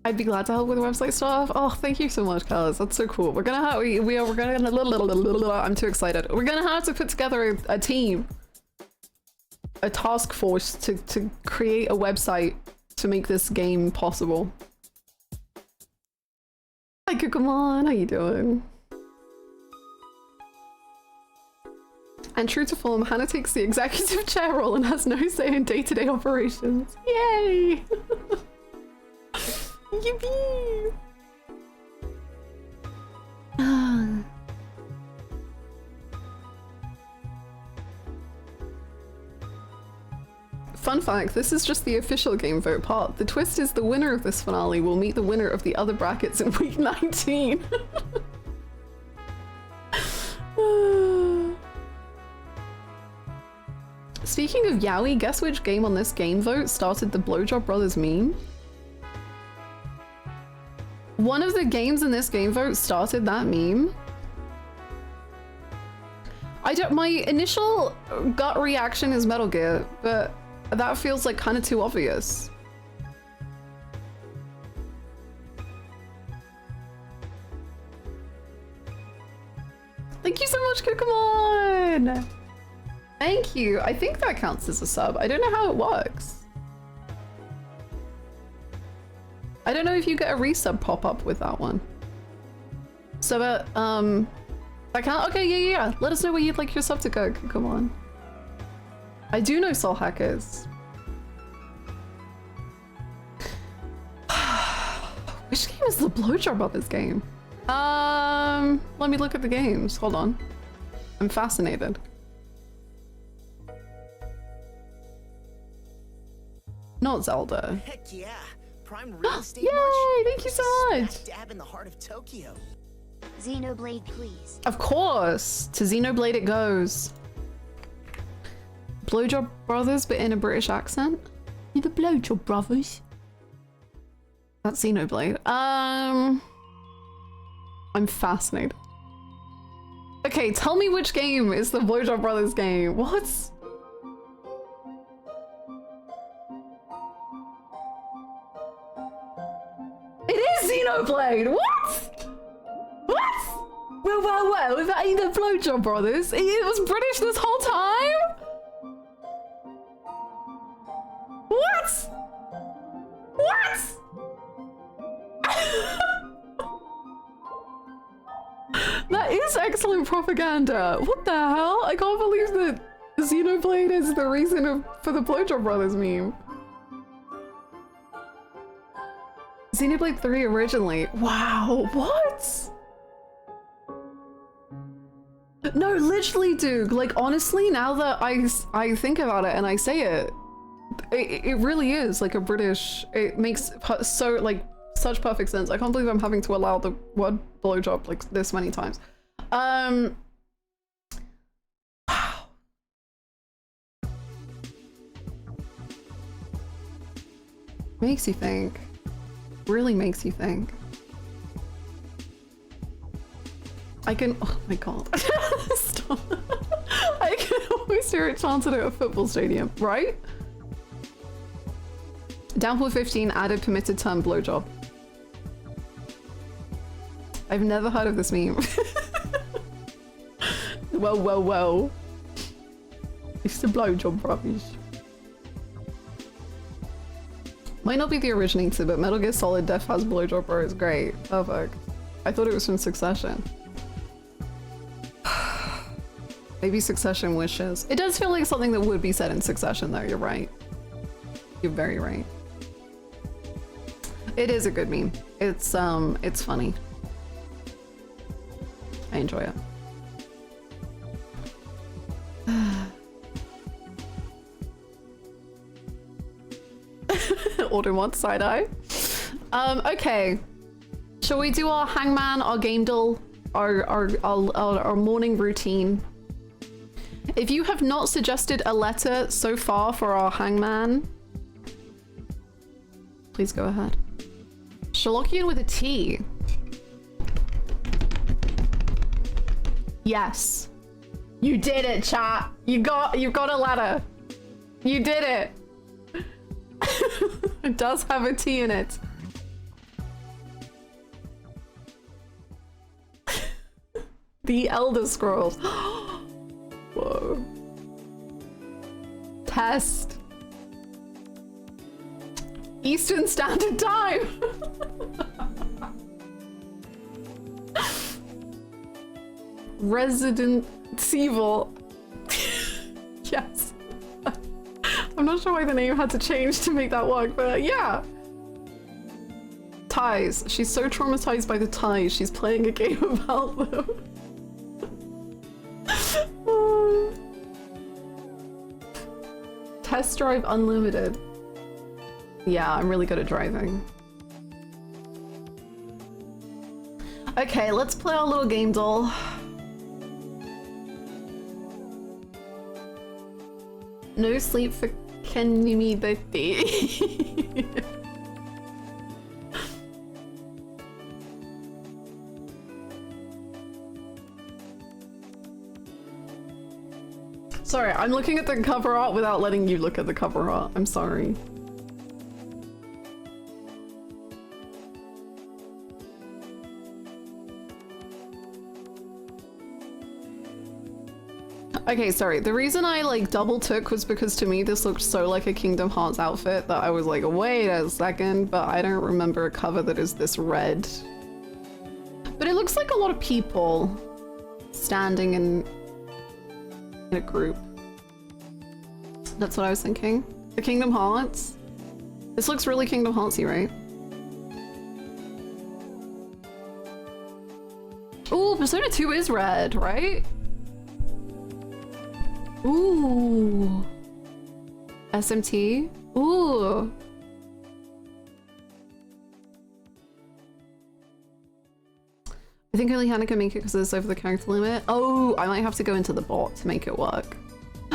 I'd be glad to help with the website stuff. Oh, thank you so much, Carlos. That's so cool. We're gonna have I'm too excited. We're gonna have to put together a team, a task force to create a website to make this game possible. Hi, Kukumon. How you doing? And true to form, Hannah takes the executive chair role and has no say in day-to-day operations. Yay! Yippee! Fun fact, this is just the official game vote part. The twist is the winner of this finale will meet the winner of the other brackets in week 19. Speaking of yaoi, guess which game on this game vote started the Blowjob Brothers meme? One of the games in this game vote started that meme. My initial gut reaction is Metal Gear, but that feels like kind of too obvious. Thank you so much, Kukumon! Thank you. I think that counts as a sub. I don't know how it works. I don't know if you get a resub pop-up with that one. So, that count? Okay, yeah. Let us know where you'd like your sub to go. Come on. I do know Soul Hackers. Which game is the Blowjob Brothers game? Let me look at the games. Hold on. I'm fascinated. Not Zelda. Heck yeah. Prime real estate. Yay! Thank you so much. Smack dab in the heart of Tokyo. Xenoblade, please. Of course. To Xenoblade it goes. Blowjob Brothers, but in a British accent. You're the Blowjob Brothers. That's Xenoblade. I'm fascinated. Okay, tell me which game is the Blowjob Brothers game. What? It is Xenoblade! What? What? Well, that ain't the Blowjob Brothers. It was British this whole time? What? What? That is excellent propaganda. What the hell? I can't believe that Xenoblade is the reason for the Blowjob Brothers meme. Xenoblade 3 originally. Wow, what? No, literally, dude. Like, honestly, now that I think about it and I say it, it really is like a British. It makes such perfect sense. I can't believe I'm having to allow the word blowjob like this many times. Wow. Makes you think. Really makes you think. I can, oh my god. Stop. I can always hear it chanted at a football stadium, right? Downpour 15 added permitted term blowjob. I've never heard of this meme. Well. It's the Blowjob Brothers. Might not be the originator, but Metal Gear Solid Def has Blowjob Bro is great. Perfect. I thought it was from Succession. Maybe Succession wishes. It does feel like something that would be said in Succession though, you're right. You're very right. It is a good meme. It's funny. I enjoy it. Automod side-eye. Okay. Shall we do our hangman, our game duel, our morning routine? If you have not suggested a letter so far for our hangman, please go ahead. Sherlockian with a T. Yes. You did it, chat. You got a letter. You did it. It does have a T in it. The Elder Scrolls. Whoa. Test. Eastern Standard Time. Resident Evil. I'm not sure why the name had to change to make that work, but yeah. Ties. She's so traumatized by the ties, she's playing a game about them. Test drive unlimited. Yeah, I'm really good at driving. Okay, let's play our little game doll. No sleep for Kenimi birthday. Sorry, I'm looking at the cover art without letting you look at the cover art. I'm sorry. Okay, sorry. The reason I like double took was because to me this looked so like a Kingdom Hearts outfit that I was like, wait a second, but I don't remember a cover that is this red. But it looks like a lot of people standing in a group. That's what I was thinking. The Kingdom Hearts. This looks really Kingdom Heartsy, right? Ooh, Persona 2 is red, right? Ooh. SMT? Ooh. I think only Hannah can make it because it's over the character limit. Oh, I might have to go into the bot to make it work.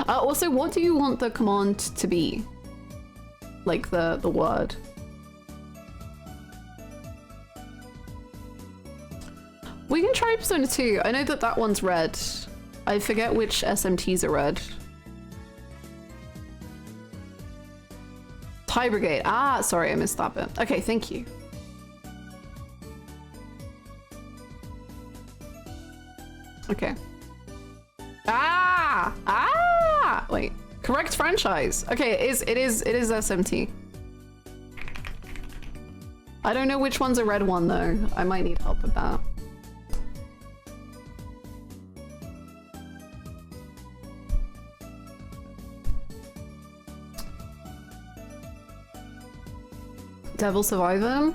Also, what do you want the command to be? Like the word. We can try Persona 2. I know that that one's red. I forget which SMTs are red. Tie Brigade. Ah, sorry, I missed that bit. Okay, thank you. Okay. Ah! Ah! Wait. Correct franchise. Okay, it is SMT. I don't know which one's a red one though. I might need help with that. Devil Survivor?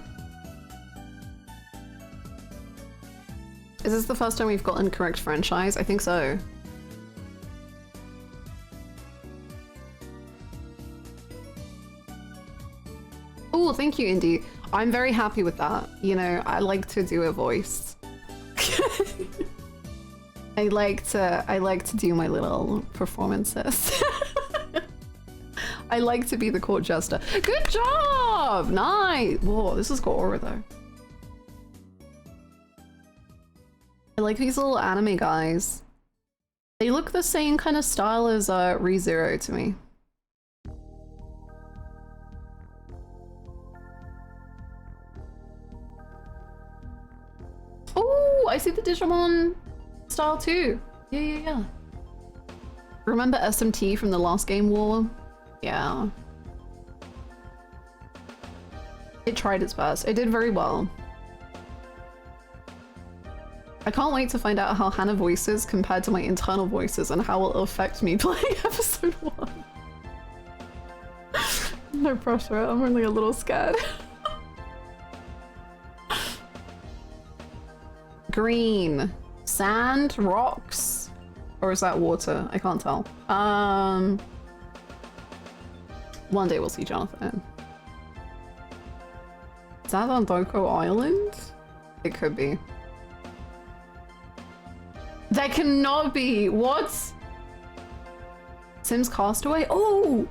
Is this the first time we've gotten correct franchise? I think so. Oh, thank you, Indy. I'm very happy with that. You know, I like to do a voice. I like to do my little performances. I like to be the court jester. Good job! Nice! Whoa, this has got aura though. I like these little anime guys. They look the same kind of style as ReZero to me. Oh, I see the Digimon style too. Yeah. Remember SMT from the last Game War? Yeah. It tried its best. It did very well. I can't wait to find out how Hannah voices compared to my internal voices and how it'll affect me playing episode 1. No pressure, I'm only a little scared. Green. Sand? Rocks? Or is that water? I can't tell. One day we'll see Jonathan. Is that on Doko Island? It could be. That cannot be! What? Sims Castaway? Oh!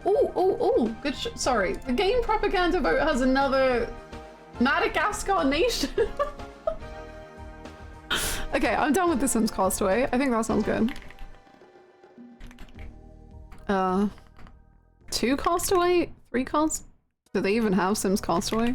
Good sorry. The game propaganda vote has another Madagascar nation. Okay, I'm done with the Sims Castaway. I think that sounds good. 2 Castaway? 3 Cast? Do they even have Sims Castaway?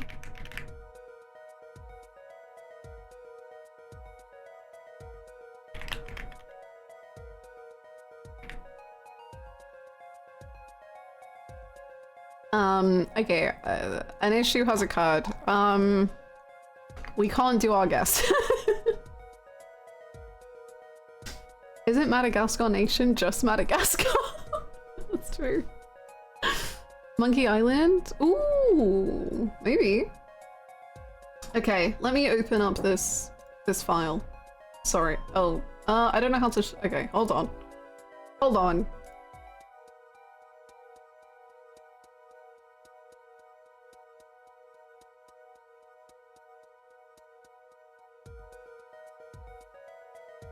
Okay, an issue has occurred. We can't do our guess. Isn't Madagascar nation just Madagascar? That's true. Monkey Island? Ooh, maybe. Okay, let me open up this file. Sorry. Oh, I don't know how to. Okay, hold on. Hold on.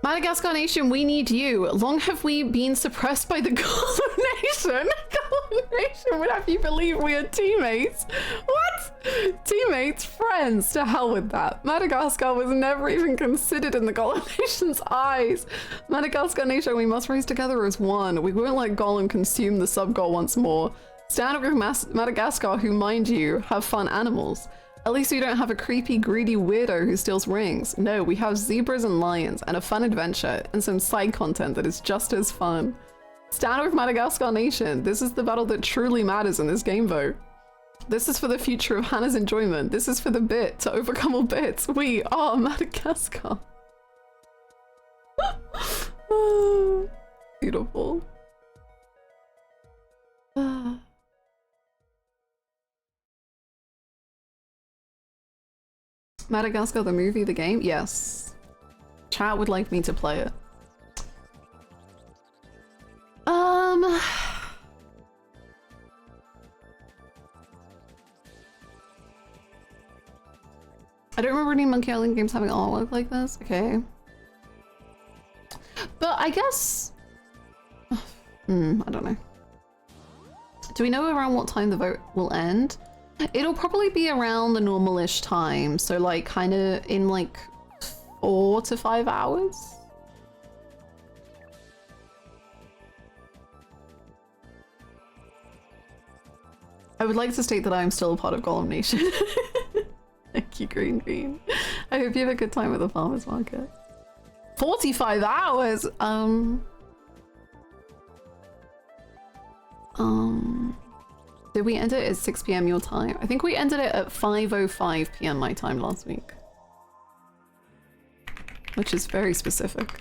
Madagascar Nation, we need you. Long have we been suppressed by the Golem Nation? Golem Nation would have you believe we are teammates. What? Teammates? Friends? To hell with that. Madagascar was never even considered in the Golem Nation's eyes. Madagascar Nation, we must rise together as one. We won't let Golem consume the sub-goal once more. Stand with Madagascar, who, mind you, have fun animals. At least we don't have a creepy, greedy weirdo who steals rings. No, we have zebras and lions, and a fun adventure, and some side content that is just as fun. Stand with Madagascar Nation. This is the battle that truly matters in this game vote. This is for the future of Hannah's enjoyment. This is for the bit, to overcome all bits. We are Madagascar. Beautiful. Madagascar the movie, the game? Yes. Chat would like me to play it. I don't remember any Monkey Island games having artwork like this. Okay. But I guess... I don't know. Do we know around what time the vote will end? It'll probably be around the normal-ish time, so like kind of in like 4 to 5 hours. I would like to state that I am still a part of Golem Nation. Thank you, Green Green. I hope you have a good time at the farmer's market. 45 hours? Did we end it at 6 PM your time? I think we ended it at 5:05 PM my time last week. Which is very specific.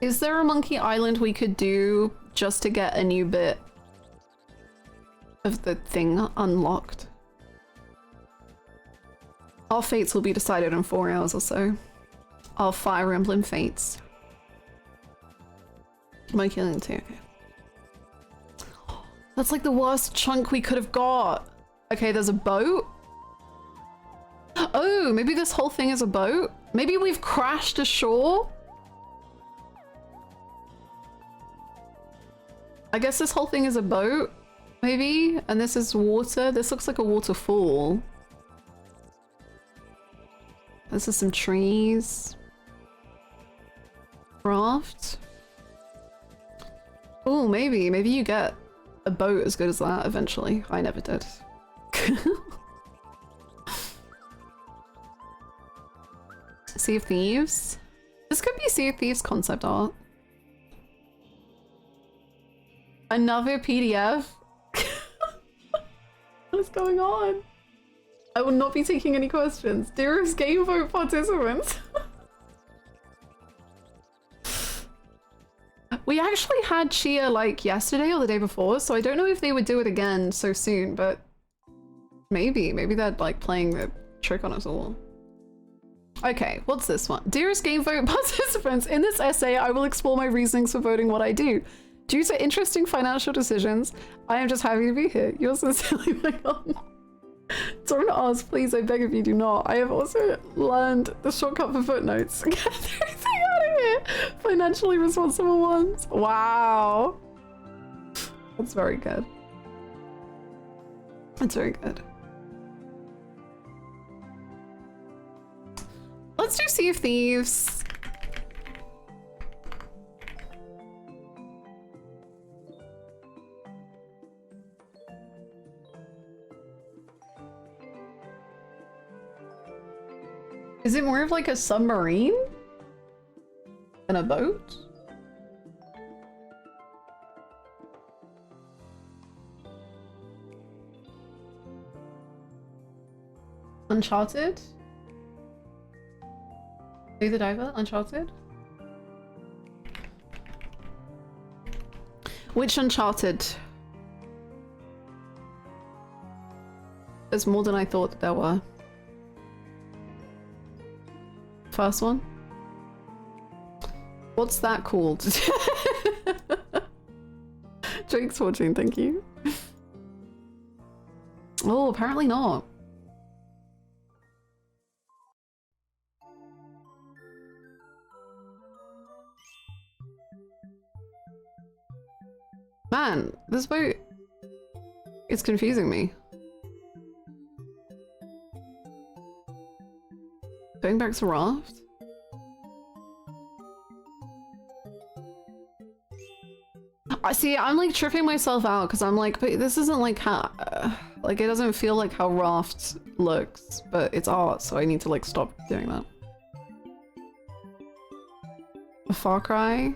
Is there a Monkey Island we could do just to get a new bit of the thing unlocked? Our fates will be decided in 4 hours or so. Our Fire Emblem fates. Monkey Island 2, okay. That's like the worst chunk we could have got. Okay, there's a boat. Oh, maybe this whole thing is a boat? Maybe we've crashed ashore? I guess this whole thing is a boat, maybe? And this is water. This looks like a waterfall. This is some trees. Raft. Oh, maybe you get a boat as good as that eventually. I never did. Sea of Thieves? This could be Sea of Thieves concept art. Another PDF? What is going on? I will not be taking any questions. Dearest Game Vote participants. We actually had Chia like yesterday or the day before, so I don't know if they would do it again so soon, but maybe they're like playing the trick on us all. Okay, what's this one? Dearest Game Vote participants, in this essay I will explore my reasonings for voting what I do. Due to interesting financial decisions, I am just happy to be here. Yours sincerely, my mom. Don't ask, please, I beg of you, do not. I have also learned the shortcut for footnotes. Get everything out of here! Financially responsible ones. Wow. That's very good. That's very good. Let's do Sea of Thieves. Is it more of like a submarine than a boat? Uncharted? Are you the diver? Uncharted? Which Uncharted? There's more than I thought there were. First one? What's that called? Jake's watching, thank you. Oh, apparently not. Man, this boat is confusing me. Going back to Raft? I see, I'm like tripping myself out because I'm like, but this isn't like how, like it doesn't feel like how Raft looks, but it's art, so I need to like stop doing that. A Far Cry?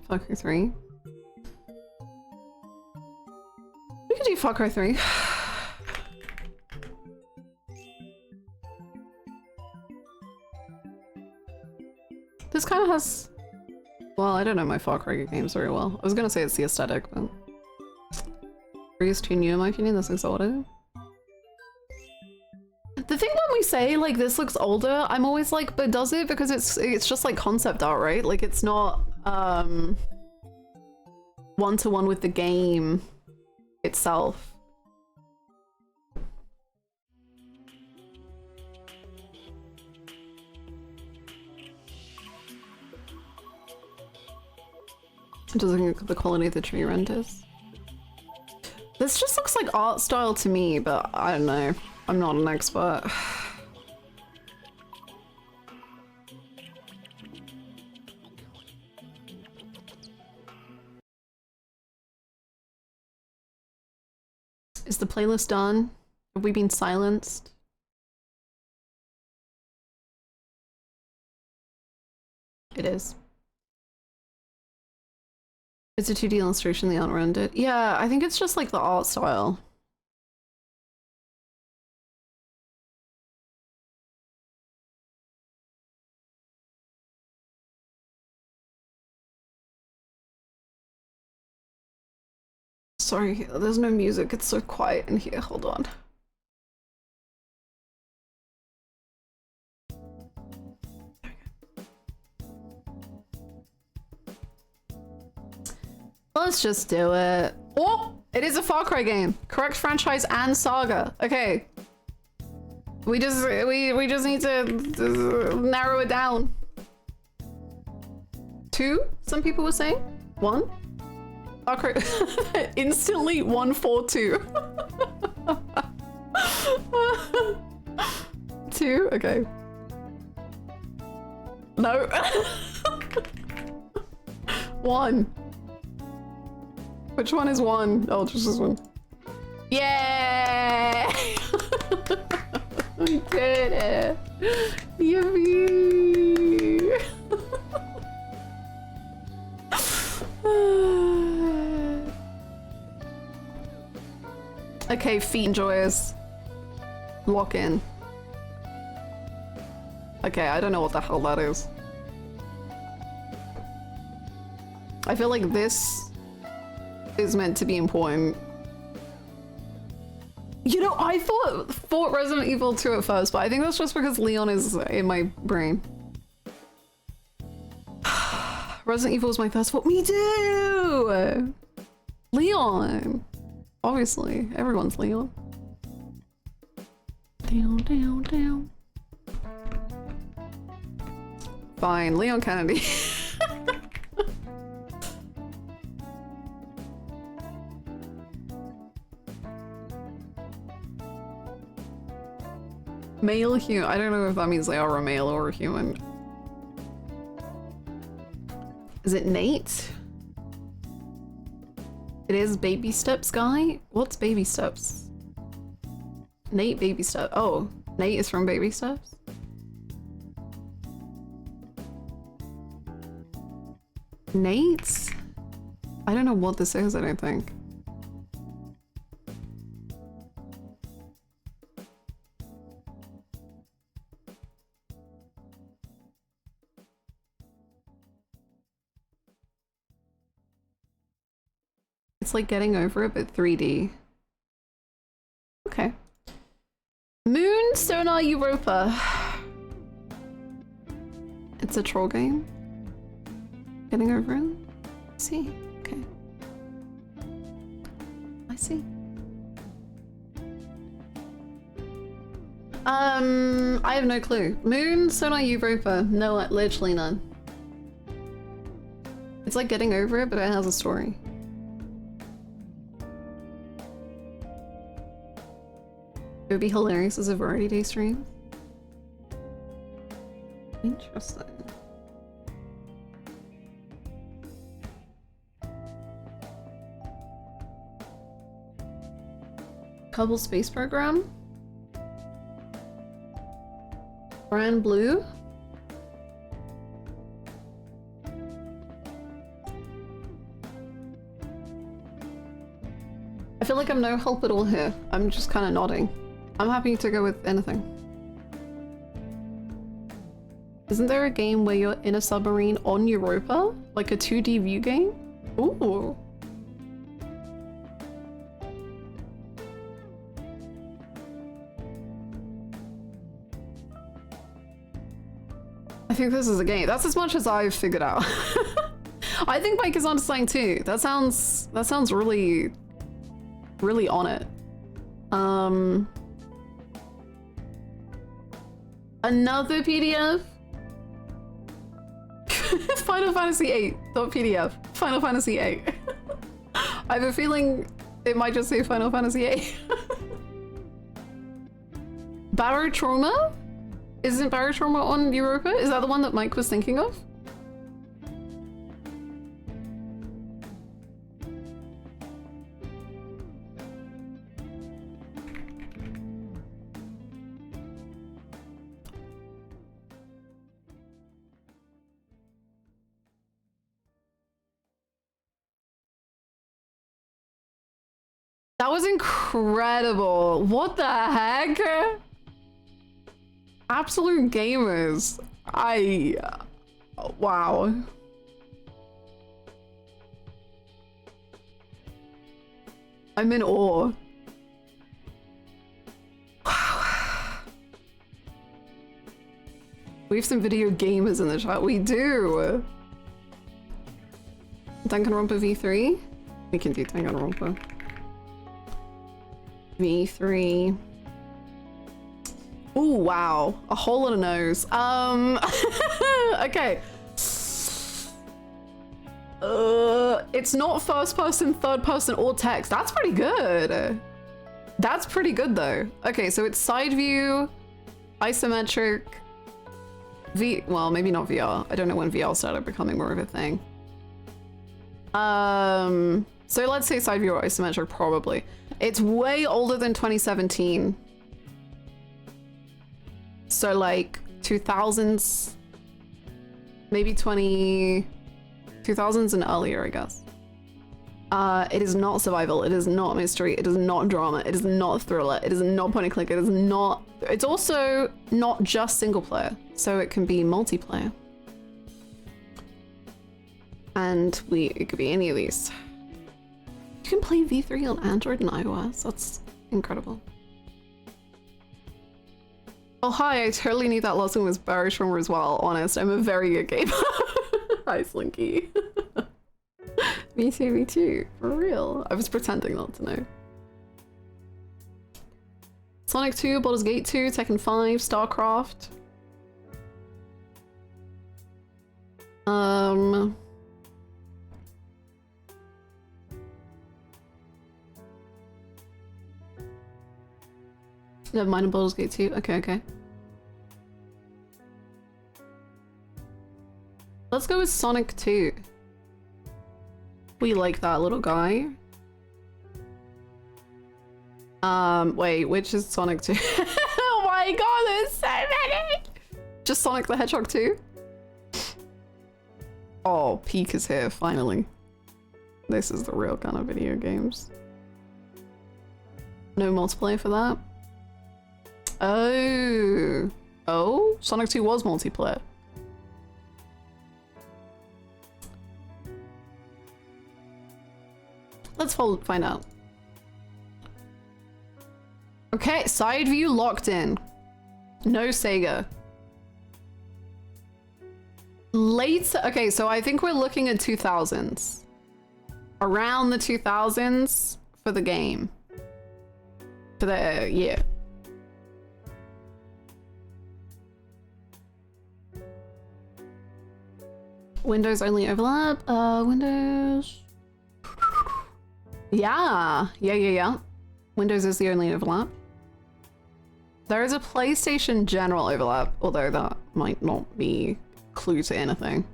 Far Cry 3? We could do Far Cry 3. This kind of has... Well, I don't know my Far Cry games very well. I was gonna say it's the aesthetic, but... 3 is too new in my opinion, this looks older. The thing when we say, like, this looks older, I'm always like, but does it? Because it's just like concept art, right? Like, it's not, one-to-one with the game itself. It doesn't look at the quality of the tree renders. This just looks like art style to me, but I don't know. I'm not an expert. Is the playlist done? Have we been silenced? It is. It's a 2D illustration, the art rendered. Yeah, I think it's just like the art style. Sorry, there's no music. It's so quiet in here. Hold on. Let's just do it. Oh, it is a Far Cry game. Correct franchise and saga. Okay. We just need to narrow it down. 2, some people were saying. 1. Far Cry instantly 142. 2, okay. No. 1. Which one is 1? Oh, just this one. Yay! We did it! Yippee! Okay, feet enjoyers. Lock in. Okay, I don't know what the hell that is. I feel like this is meant to be important. You know, I thought Resident Evil 2 at first, but I think that's just because Leon is in my brain. Resident Evil was my first thought. Me too! Leon! Obviously, everyone's Leon. Down, down, down. Fine, Leon Kennedy. Male human. I don't know if that means they are a male or a human. Is it Nate? It is Baby Steps guy? What's Baby Steps? Nate Baby Steps. Oh, Nate is from Baby Steps? Nate? I don't know what this is, I don't think. It's like getting over it, but 3D. Okay. Moon Sonar Europa. It's a troll game. Getting over it? I see. Okay. I see. I have no clue. Moon Sonar Europa. No, literally none. It's like getting over it, but it has a story. It would be hilarious as a variety day stream. Interesting. Hubble Space Program. Brand Blue. I feel like I'm no help at all here. I'm just kind of nodding. I'm happy to go with anything. Isn't there a game where you're in a submarine on Europa? Like a 2D view game? Ooh. I think this is a game. That's as much as I've figured out. I think Mike is onto something too. That sounds really, really on it. Another PDF? Final Fantasy VIII.pdf. Final Fantasy VIII. I have a feeling it might just say Final Fantasy VIII. Barotrauma? Isn't Barotrauma on Europa? Is that the one that Mike was thinking of? That was incredible. What the heck? Absolute gamers. Wow. I'm in awe. Wow. We have some video gamers in the chat. We do. Danganronpa V3? We can do Danganronpa. V3. Oh wow, a whole lot of no's. Okay. It's not first person, third person, or text. That's pretty good. That's pretty good though. Okay, so it's side view, isometric, well, maybe not VR. I don't know when VR started becoming more of a thing. So let's say side view or isometric, probably. It's way older than 2017. So like 2000s, maybe 2000s and earlier, I guess. It is not survival, it is not mystery, it is not drama, it is not thriller, it is not point and click, it is not... It's also not just single player, so it can be multiplayer. And it could be any of these. You can play V3 on Android and iOS, that's incredible. Oh hi, I totally knew that last one was Barotrauma as well, honest, I'm a very good gamer. Hi Slinky. Me too, me too, for real. I was pretending not to know. Sonic 2, Baldur's Gate 2, Tekken 5, StarCraft. Never mind, Baldur's Gate 2. Okay. Let's go with Sonic 2. We like that little guy. Wait, which is Sonic 2? Oh my god, there's so many! Just Sonic the Hedgehog 2? Oh, Peak is here, finally. This is the real kind of video games. No multiplayer for that? Oh, Sonic 2 was multiplayer. Let's find out. Okay, side view locked in. No Sega. Later, okay, so I think we're looking at 2000s. Around the 2000s for the game. For the year. Windows only overlap. Windows. Yeah. Windows is the only overlap. There is a PlayStation general overlap, although that might not be clue to anything.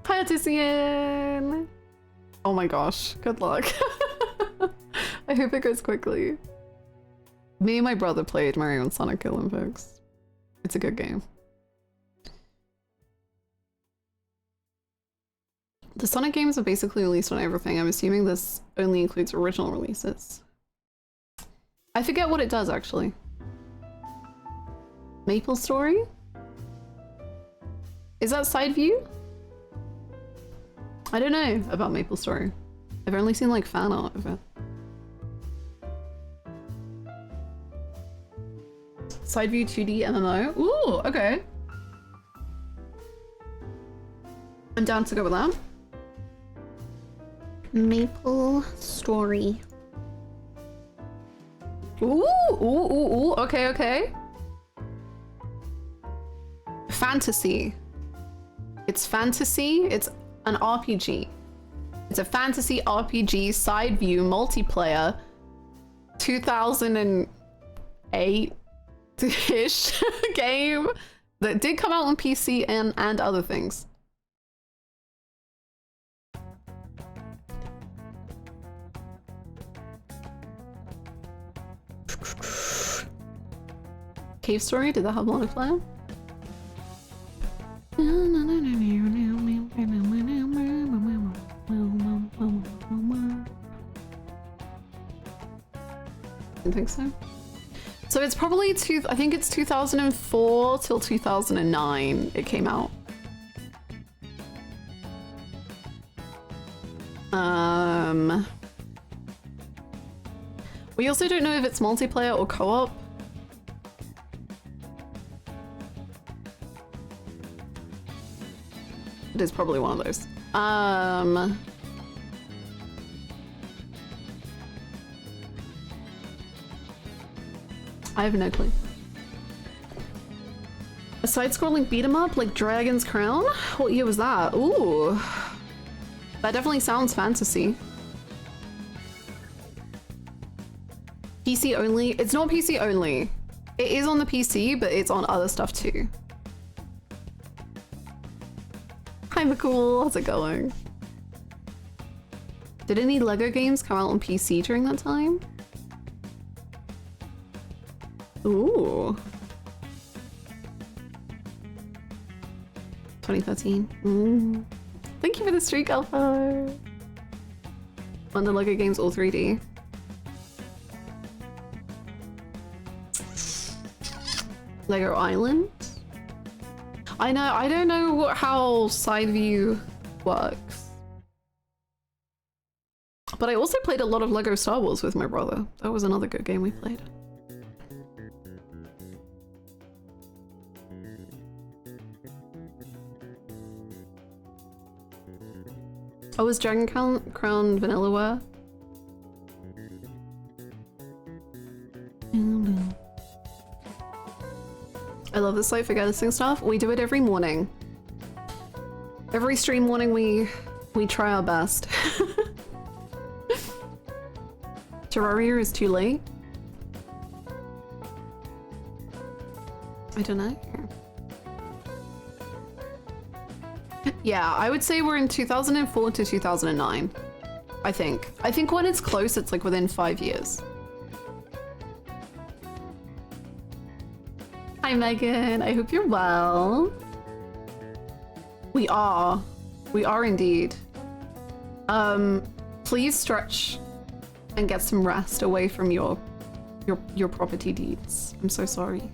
Hi, Artisan! Oh my gosh, good luck. I hope it goes quickly. Me and my brother played Mario and Sonic Olympics. It's a good game. The Sonic games are basically released on everything. I'm assuming this only includes original releases. I forget what it does, actually. Maple Story? Is that side view? I don't know about Maple Story. I've only seen like fan art of it. Side view 2D MMO? Ooh, okay. I'm down to go with that. Maple Story. Ooh, okay. Fantasy. It's fantasy, it's an RPG. It's a fantasy RPG side view multiplayer 2008-ish game that did come out on PC and other things. Cave Story, did that have multiplayer? I think so. So it's probably I think it's 2004 till 2009 it came out. We also don't know if it's multiplayer or co-op. It is probably one of those. I have no clue. A side-scrolling beat-em-up like Dragon's Crown? What year was that? Ooh. That definitely sounds fantasy. PC only? It's not PC only. It is on the PC, but it's on other stuff too. Hi McCool, how's it going? Did any LEGO games come out on PC during that time? Ooh. 2013. Thank you for the streak, Alpha. On the LEGO games, all 3D. Lego Island? I know, I don't know how side view works. But I also played a lot of Lego Star Wars with my brother. That was another good game we played. Oh, was Dragon Crown Vanillaware? I love this site for guessing stuff. We do it every morning. Every stream morning we try our best. Terraria is too late. I don't know. Yeah, I would say we're in 2004 to 2009. I think. I think when it's close, it's like within 5 years. Hi Megan, I hope you're well. We are indeed. Please stretch and get some rest away from your property deeds. I'm so sorry.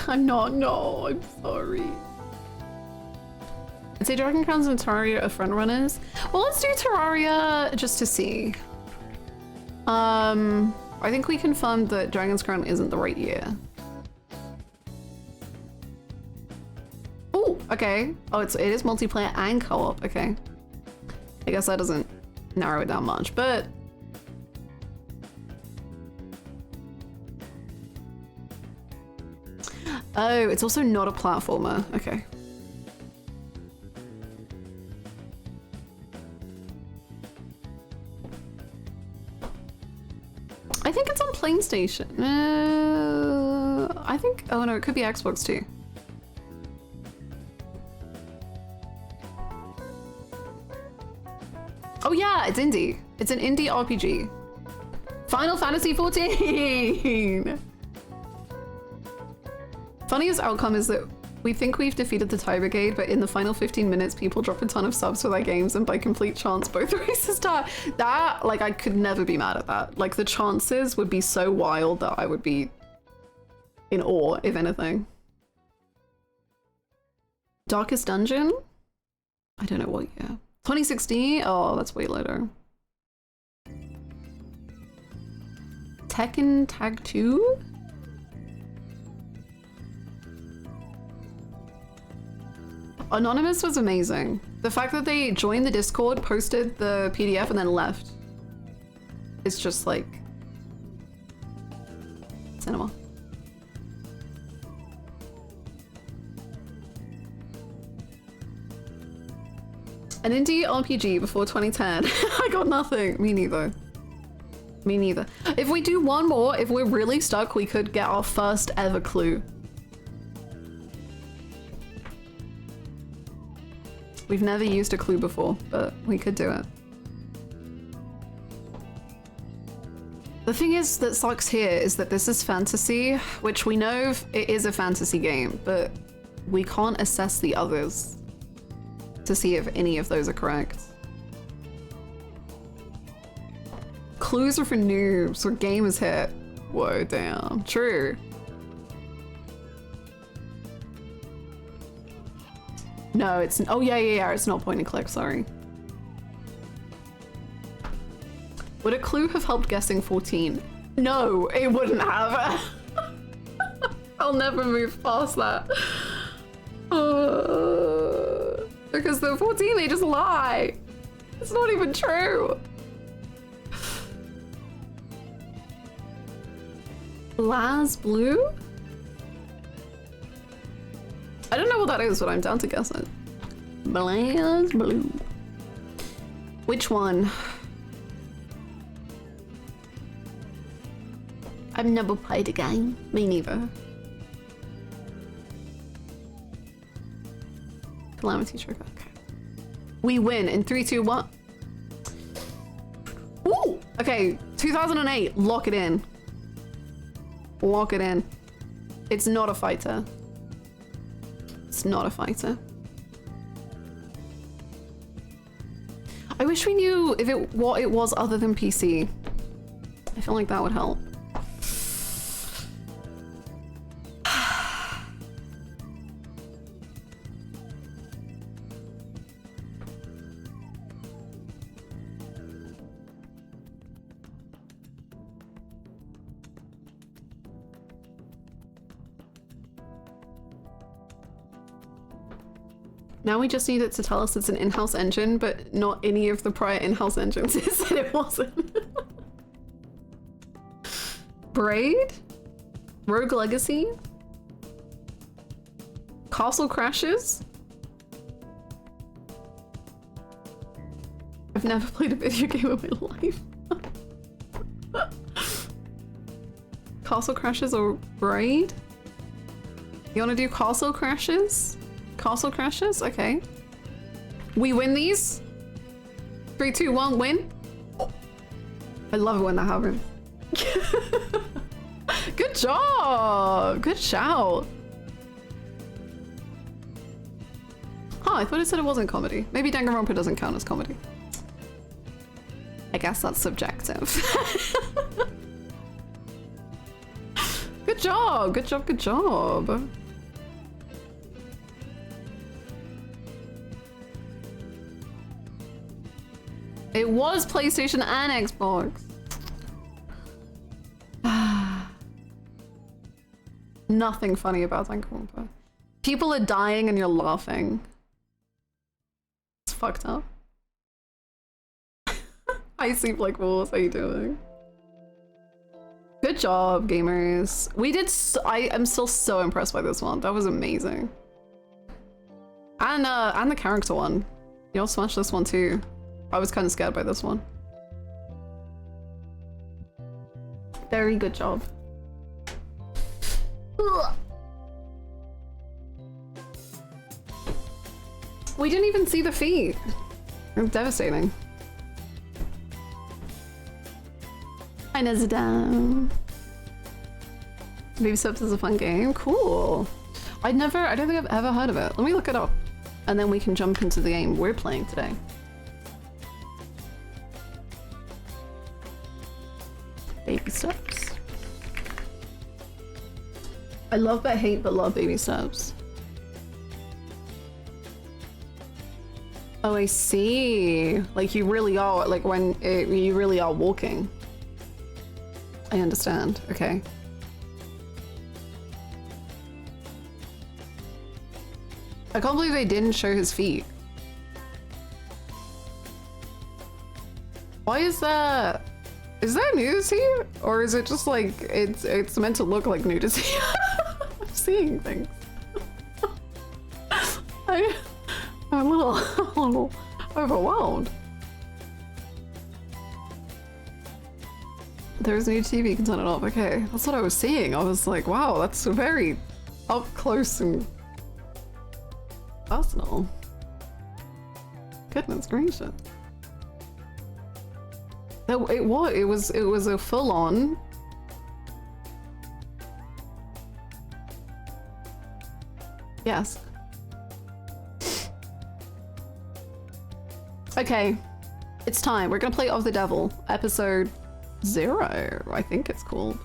I'm not. No, I'm sorry. I'd say Dragon Crowns and Terraria are front runners. Well, let's do Terraria just to see. I think we confirmed that Dragon's Crown isn't the right year. Oh, okay. Oh, it is multiplayer and co-op. Okay. I guess that doesn't narrow it down much, but oh, it's also not a platformer. Okay. I think it's on PlayStation. I think, oh no, it could be Xbox too. Oh yeah, it's indie. It's an indie RPG. Final Fantasy 14! Funniest outcome is that we think we've defeated the Tie Brigade, but in the final 15 minutes, people drop a ton of subs for their games, and by complete chance, both races die. That, like, I could never be mad at that. Like, the chances would be so wild that I would be in awe, if anything. Darkest Dungeon? I don't know what year. 2016? Oh, that's way later. Tekken Tag 2? Anonymous was amazing. The fact that they joined the Discord, posted the PDF, and then left. It's just like cinema. An indie RPG before 2010. I got nothing. Me neither. Me neither. If we do one more, if we're really stuck, we could get our first ever clue. We've never used a clue before, but we could do it. The thing is that sucks here is that this is fantasy, which we know it is a fantasy game, but we can't assess the others to see if any of those are correct. Clues are for noobs, or gamers hit. Whoa, damn. True. No, it's, oh yeah, it's not point and click, sorry. Would a clue have helped guessing 14? No, it wouldn't have. I'll never move past that. Because the 14, they just lie. It's not even true. Blaz Blue? I don't know what that is, but I'm down to guess it. Blaz Blue. Which one? I've never played a game. Me neither. Calamity Trigger. Okay. We win in 3, 2, 1. Ooh! Okay, 2008. Lock it in. Lock it in. It's not a fighter. It's not a fighter. I wish we knew if what it was other than PC. I feel like that would help. Now we just need it to tell us it's an in-house engine, but not any of the prior in-house engines said it wasn't. Braid? Rogue Legacy? Castle Crashes? I've never played a video game in my life. Castle Crashes or Braid? You wanna do Castle Crashes? Castle Crashes? Okay. We win these? 3, 2, 1, win? I love it when that happens. Good job! Good shout. Oh, I thought it said it wasn't comedy. Maybe Danganronpa doesn't count as comedy. I guess that's subjective. Good good job. Good job, good job. It was PlayStation and Xbox. Nothing funny about Danganronpa. People are dying and you're laughing. It's fucked up. I sleep like wolves. How you doing? Good job, gamers. We did. I am still so impressed by this one. That was amazing. And the character one. Y'all smashed this one too. I was kind of scared by this one. Very good job. Ugh. We didn't even see the feet. It's devastating. Hi Nezadam. Baby Steps is a fun game. Cool. I don't think I've ever heard of it. Let me look it up. And then we can jump into the game we're playing today. Baby Steps. I love but hate but love Baby Steps. Oh, I see. Like you really are, like you really are walking. I understand. Okay. I can't believe they didn't show his feet. Why is that? Is that nudity? Or is it just like it's meant to look like nudity? I'm seeing things. I'm a little overwhelmed. There's new TV, you can turn it off. Okay, that's what I was seeing. I was like, wow, that's very up close and personal. Goodness gracious. It was a full on. Yes. Okay, it's time. We're gonna play Of the Devil, episode 0, I think it's called.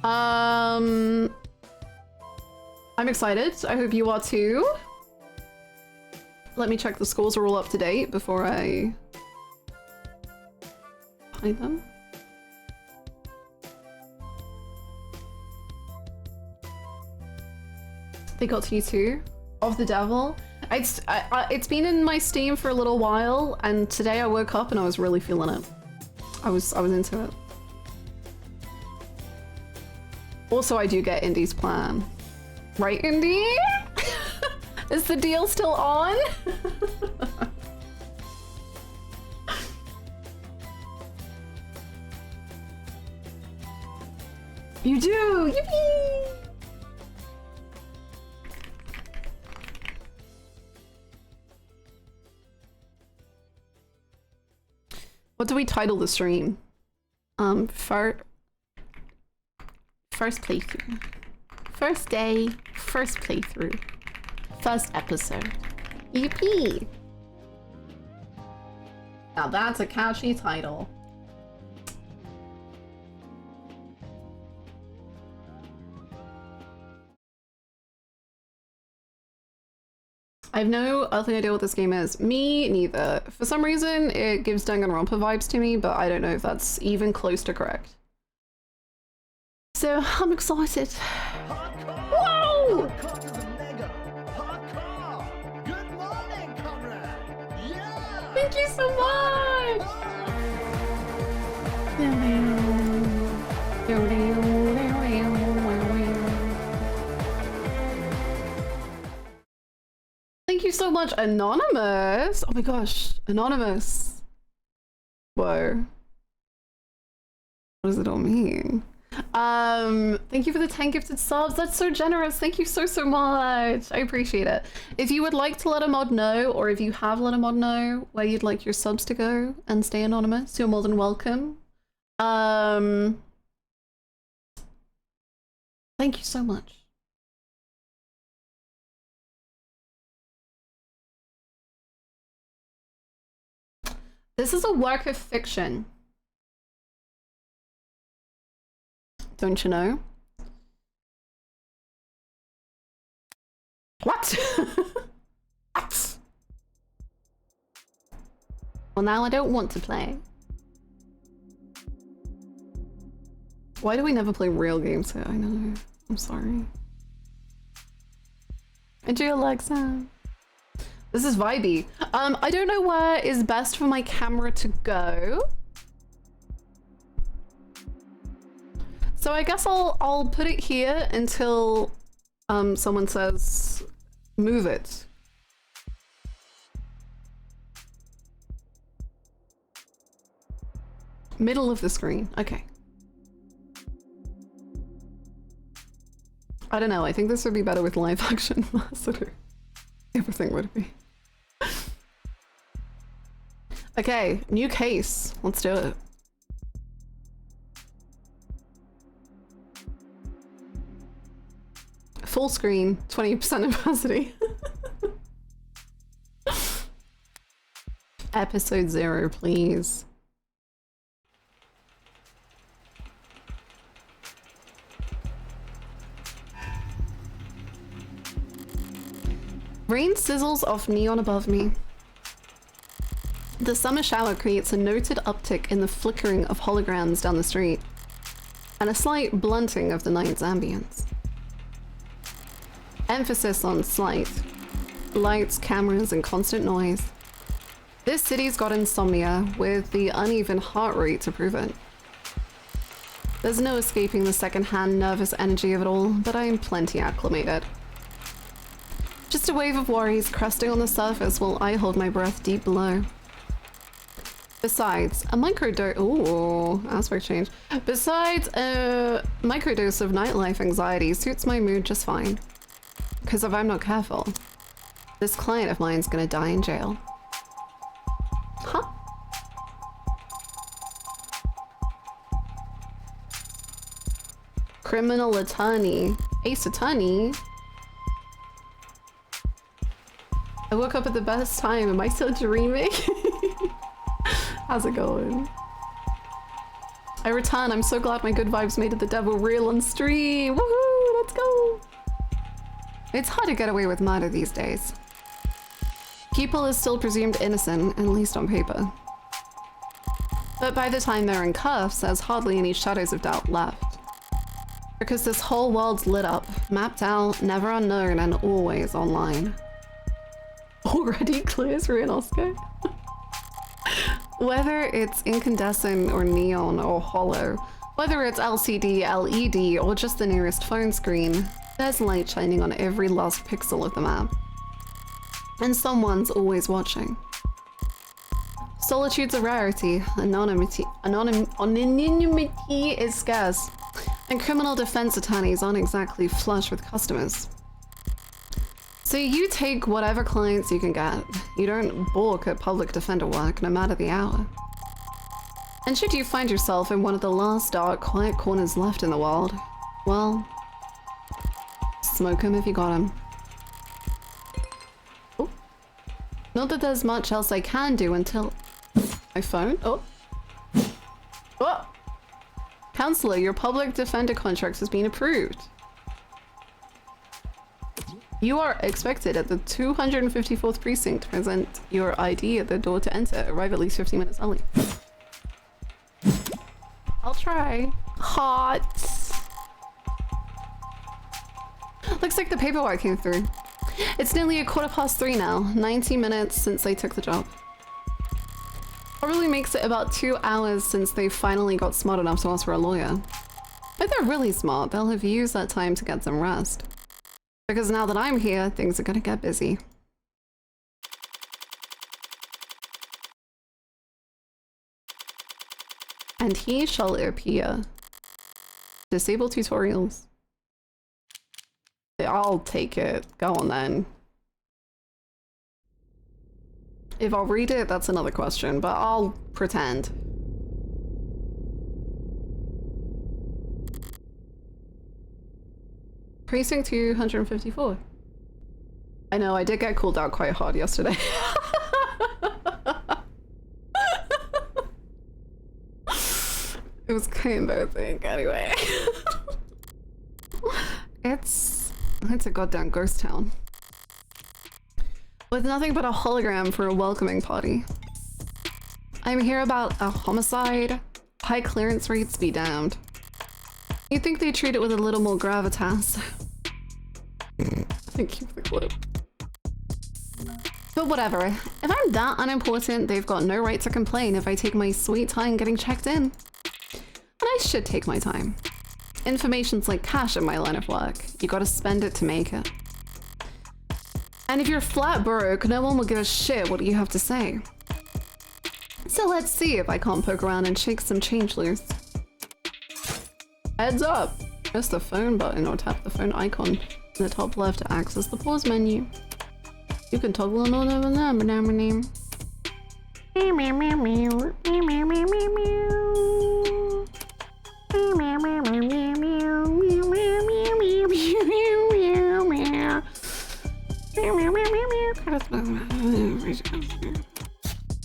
I'm excited. I hope you are too. Let me check the scores are all up to date before I hide them. They got to you too. Of the Devil. It's been in my Steam for a little while, and today I woke up and I was really feeling it. I was into it. Also, I do get Indy's plan. Right, Indy? Is the deal still on? You do! Yippee! What do we title the stream? First playthrough. First day, first playthrough. First episode. Yippee! Now that's a catchy title. I have no earthly idea what this game is. Me neither. For some reason, it gives Danganronpa vibes to me, but I don't know if that's even close to correct. So, I'm excited. Whoa! Thank you so much! Thank you so much, Anonymous! Oh my gosh, Anonymous. Whoa. What does it all mean? Thank you for the 10 gifted subs. That's so generous. Thank you so much. I appreciate it. If you would like to let a mod know, or if you have let a mod know where you'd like your subs to go and stay anonymous, you're more than welcome. Thank you so much. This is a work of fiction. Don't you know? What? What? Well, now I don't want to play. Why do we never play real games here? I know. I'm sorry. Enjoy Alexa. This is vibey. I don't know where is best for my camera to go. So I guess I'll put it here until someone says move it. Middle of the screen. Okay. I don't know. I think this would be better with live action. Everything would be. Okay, new case. Let's do it. Full screen, 20% opacity. Episode 0, please. Rain sizzles off neon above me. The summer shower creates a noted uptick in the flickering of holograms down the street, and a slight blunting of the night's ambience. Emphasis on slight. Lights, cameras, and constant noise. This city's got insomnia, with the uneven heart rate to prove it. There's no escaping the second-hand nervous energy of it all, but I'm plenty acclimated. Just a wave of worries cresting on the surface while I hold my breath deep below. Besides, a microdose— ooh, aspect change. Besides, a microdose of nightlife anxiety suits my mood just fine. Because if I'm not careful, this client of mine's gonna die in jail. Huh? Criminal attorney. Ace attorney? I woke up at the best time. Am I still dreaming? How's it going? I return. I'm so glad my good vibes made it the devil real on stream. Woohoo! Let's go! It's hard to get away with murder these days. People are still presumed innocent, at least on paper. But by the time they're in cuffs, there's hardly any shadows of doubt left. Because this whole world's lit up, mapped out, never unknown, and always online. Already clears for an Oscar? Whether it's incandescent or neon or hollow, whether it's LCD, LED, or just the nearest phone screen, there's light shining on every last pixel of the map. And someone's always watching. Solitude's a rarity, anonymity is scarce, and criminal defense attorneys aren't exactly flush with customers. So you take whatever clients you can get. You don't balk at public defender work, no matter the hour. And should you find yourself in one of the last dark, quiet corners left in the world, well, smoke 'em if you got 'em. Oh. Not that there's much else I can do until... My phone? Oh. Oh! Counselor, your public defender contract has been approved. You are expected at the 254th precinct to present your ID at the door to enter. Arrive at least 15 minutes early. I'll try. Hot. Looks like the paperwork came through. It's nearly 3:15 now. 90 minutes since they took the job. Probably makes it about 2 hours since they finally got smart enough to ask for a lawyer. If they're really smart, they'll have used that time to get some rest. Because now that I'm here, things are gonna get busy. And he shall appear. Disable tutorials. I'll take it. Go on then. If I'll read it, that's another question, but I'll pretend. Precinct 254. I know, I did get called out quite hard yesterday. It was kind of embarrassing, anyway. It's a goddamn ghost town. with nothing but a hologram for a welcoming party. I'm here about a homicide. High clearance rates be damned. You'd think they'd treat it with a little more gravitas. Thank you for the clip. But whatever. If I'm that unimportant, they've got no right to complain if I take my sweet time getting checked in. And I should take my time. Information's like cash in my line of work. You gotta spend it to make it. And if you're flat broke, no one will give a shit what you have to say. So let's see if I can't poke around and shake some change loose. Heads up! Press the phone button or tap the phone icon in the top left to access the pause menu. You can toggle on all over them.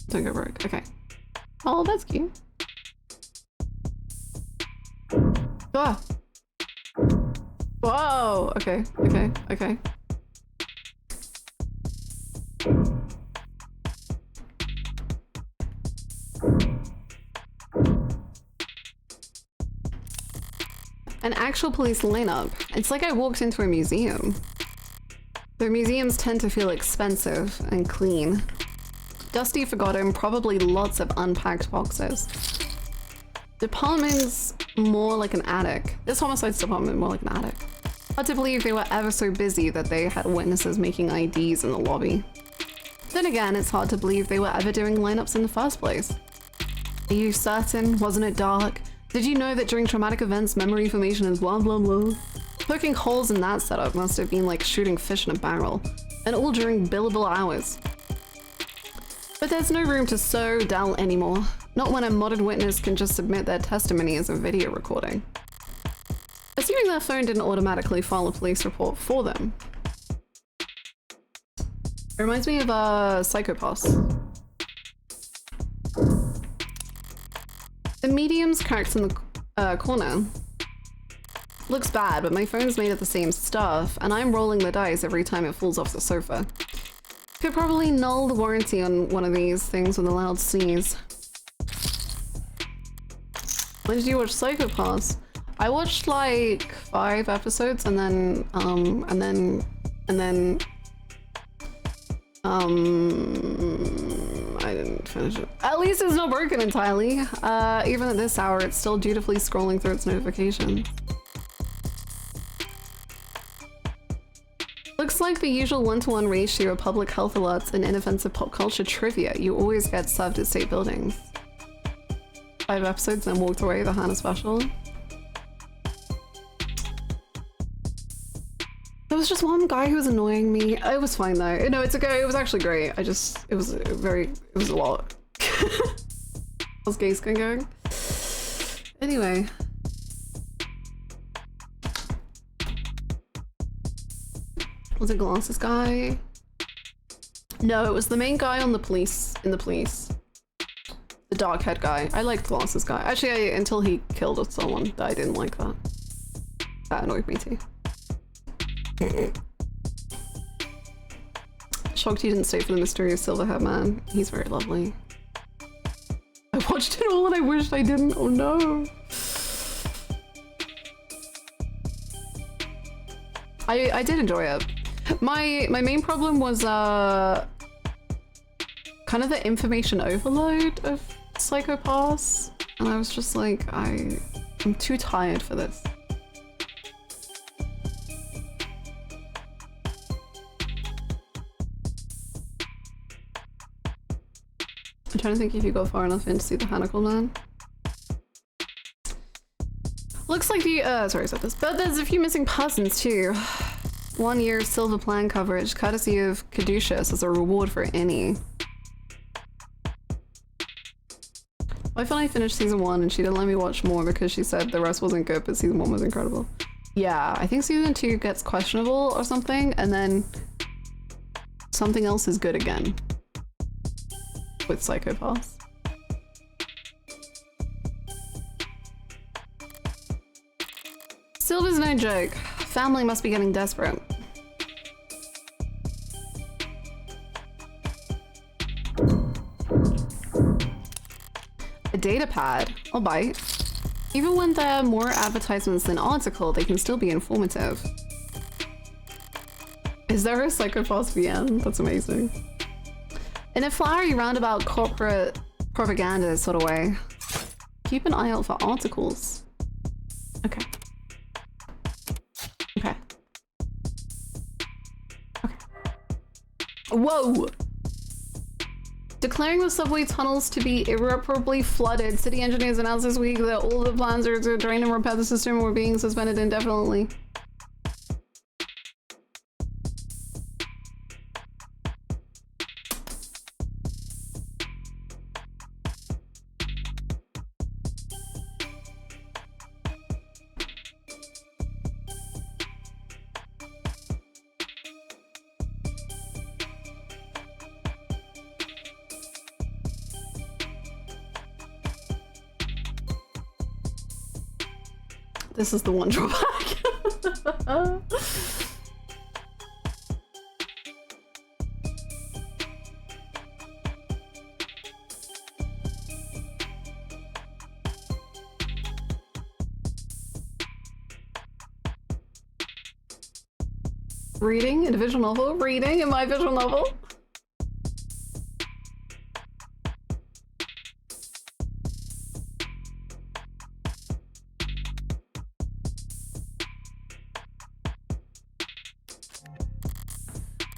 Don't go broke. Okay. Oh, that's cute. Ah. Whoa. Okay. Okay. Okay. An actual police lineup. It's like I walked into a museum. Their museums tend to feel expensive and clean. Dusty, forgotten, probably lots of unpacked boxes. Department's more like an attic. This homicide's department more like an attic. Hard to believe they were ever so busy that they had witnesses making IDs in the lobby. Then again, it's hard to believe they were ever doing lineups in the first place. Are you certain? Wasn't it dark? Did you know that during traumatic events, memory formation is blah blah blah? Poking holes in that setup must have been like shooting fish in a barrel, and all during billable hours. But there's no room to so dull anymore. Not when a modern witness can just submit their testimony as a video recording. Assuming their phone didn't automatically file a police report for them. It reminds me of Psychopaths. The medium's cracked in the corner. Looks bad, but my phone's made of the same stuff, and I'm rolling the dice every time it falls off the sofa. Could probably null the warranty on one of these things with a loud sneeze. When did you watch Psychopaths? I watched like 5 episodes and then I didn't finish it. At least it's not broken entirely. Even at this hour, it's still dutifully scrolling through its notifications. Looks like the usual 1-to-1 ratio of public health alerts and inoffensive pop culture trivia you always get served at state buildings. 5 episodes and walked away, the Hannah special. There was just one guy who was annoying me. It was fine though. No, it's okay. It was actually great. It was a lot. How's gay skin going? Anyway. Was it Glasses guy? No, it was the main guy on the police, in the police. The dark head guy. I liked Glasses guy. Actually, until he killed someone, I didn't like that. That annoyed me too. Shocked he didn't stay for the mysterious silver haired man. He's very lovely. I watched it all and I wished I didn't. Oh no. I did enjoy it. My main problem was kind of the information overload of Psychopaths, and I was just like, I'm too tired for this. I'm trying to think if you go far enough in to see the Hanacle man. Looks like the sorry I said this, but there's a few missing persons too. 1 year silver plan coverage, courtesy of Caduceus as a reward for any. Why can't I finish season 1 and she didn't let me watch more because she said the rest wasn't good, but season 1 was incredible. Yeah, I think season 2 gets questionable or something, and then something else is good again. With Psychopaths. Silver's no joke. Family must be getting desperate. A data pad. I'll bite. Even when there are more advertisements than article, they can still be informative. Is there a psychopath VN? That's amazing. In a flowery roundabout corporate propaganda sort of way. Keep an eye out for articles. Okay. Okay. Okay. Whoa! Declaring the subway tunnels to be irreparably flooded, city engineers announced this week that all the plans are to drain and repair the system were being suspended indefinitely. This is the one drawback. Reading a visual novel? Reading in my visual novel?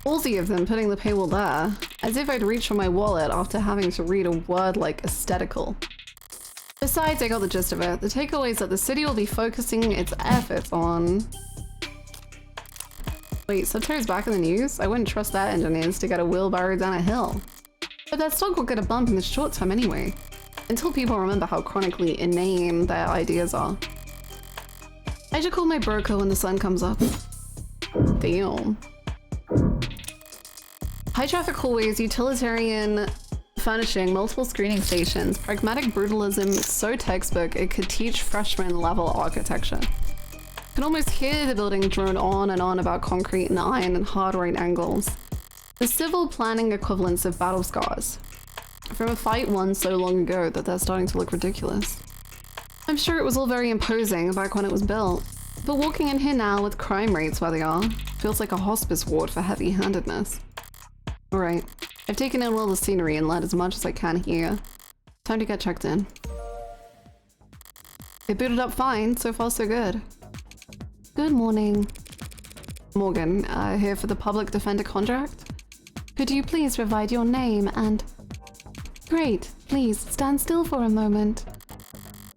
Ballsy of them putting the paywall there, as if I'd reach for my wallet after having to read a word like aesthetical. Besides, I got the gist of it. The takeaway is that the city will be focusing its efforts on... Wait, Subterra's back in the news? I wouldn't trust that engineers to get a wheelbarrow down a hill. But that stock will get a bump in the short term anyway. Until people remember how chronically inane their ideas are. I should call my broker when the sun comes up. Damn. High traffic hallways, utilitarian furnishing, multiple screening stations, pragmatic brutalism so textbook it could teach freshman level architecture. Can almost hear the building drone on and on about concrete and iron and hard right angles. The civil planning equivalents of battle scars. From a fight won so long ago that they're starting to look ridiculous. I'm sure it was all very imposing back when it was built, but walking in here now with crime rates where they are, feels like a hospice ward for heavy-handedness. Alright, I've taken in all the scenery and let as much as I can here. Time to get checked in. It booted up fine, so far so good. Good morning. Morgan, here for the public defender contract? Could you please provide your name and... Great, please stand still for a moment.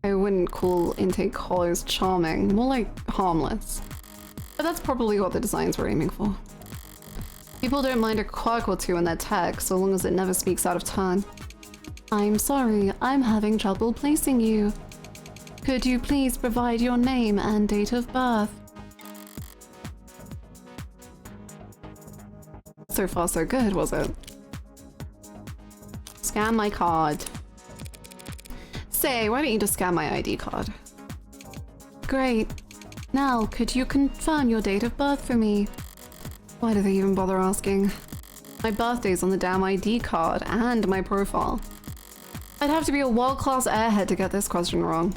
I wouldn't call intake hollows charming, more like harmless. But that's probably what the designs were aiming for. People don't mind a quirk or two in their tech, so long as it never speaks out of turn. I'm sorry, I'm having trouble placing you. Could you please provide your name and date of birth? So far so good, was it? Scan my card. Say, why don't you just scan my ID card? Great. Now, could you confirm your date of birth for me? Why do they even bother asking? My birthday's on the damn ID card and my profile. I'd have to be a world-class airhead to get this question wrong.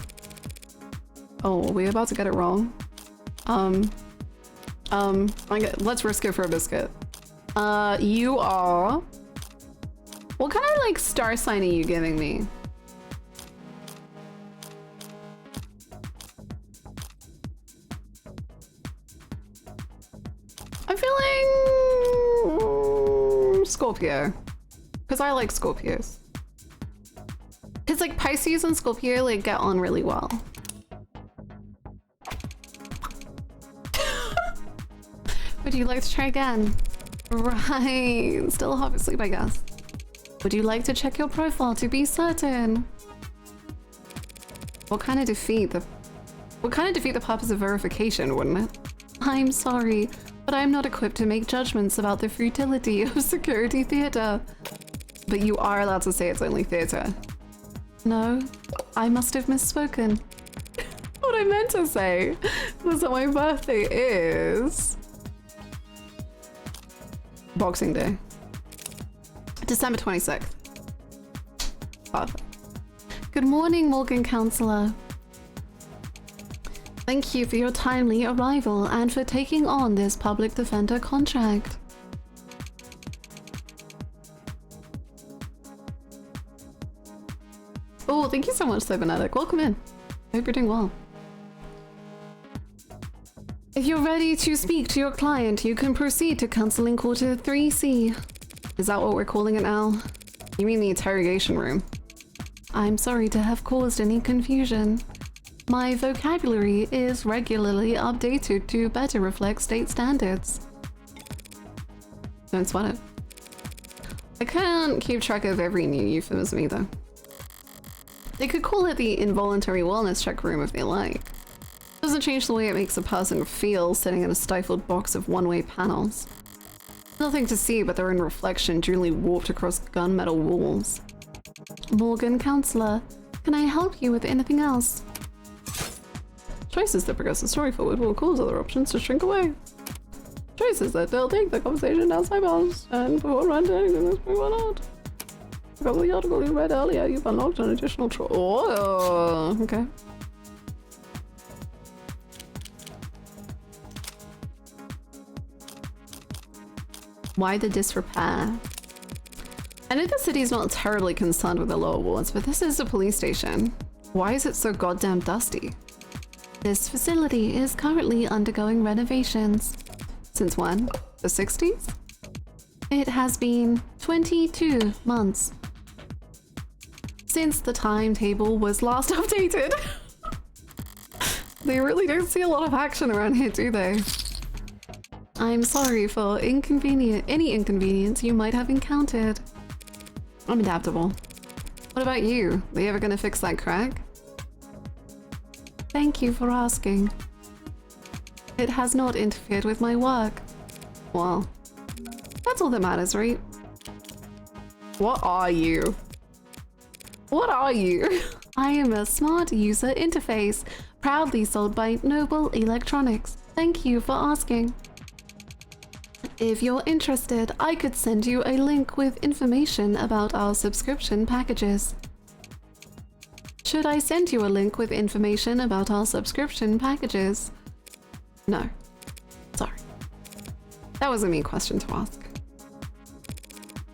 Oh, are we about to get it wrong? Let's risk it for a biscuit. You are... What kind of, like, star sign are you giving me? I'm feeling... Scorpio. Because I like Scorpios. Because, like, Pisces and Scorpio, like, get on really well. Would you like to try again? Right. Still half asleep, I guess. Would you like to check your profile to be certain? What kind of defeat the purpose of verification, wouldn't it? I'm sorry, but I'm not equipped to make judgments about the futility of security theater. But you are allowed to say it's only theater. No, I must have misspoken. What I meant to say was that my birthday is... Boxing Day. December 26th. Perfect. Good morning, Morgan Counselor. Thank you for your timely arrival and for taking on this public defender contract. Oh, thank you so much, Cybernetic. Welcome in. Hope you're doing well. If you're ready to speak to your client, you can proceed to counseling quarter 3C. Is that what we're calling it now? You mean the interrogation room? I'm sorry to have caused any confusion. My vocabulary is regularly updated to better reflect state standards. Don't sweat it. I can't keep track of every new euphemism either. They could call it the involuntary wellness check room if they like. Doesn't change the way it makes a person feel sitting in a stifled box of one-way panels. Nothing to see but their own reflection duly warped across gunmetal walls. Morgan Counselor, can I help you with anything else? Choices that progress the story forward will cause other options to shrink away. Choices that they'll take the conversation down sidebars and before run to anything that's going on. Because of the article you read earlier, you've unlocked an additional oh, okay. Why the disrepair? I know the city's not terribly concerned with the lower wards, but this is a police station. Why is it so goddamn dusty? This facility is currently undergoing renovations. Since when? The 60s? It has been 22 months since the timetable was last updated. They really don't see a lot of action around here, do they? I'm sorry for any inconvenience you might have encountered. I'm adaptable. What about you? Are you ever gonna fix that crack? Thank you for asking. It has not interfered with my work. Well, that's all that matters, right? What are you? What are you? I am a smart user interface, proudly sold by Noble Electronics. Thank you for asking. If you're interested, I could send you a link with information about our subscription packages. Should I send you a link with information about our subscription packages? No. Sorry. That was a mean question to ask.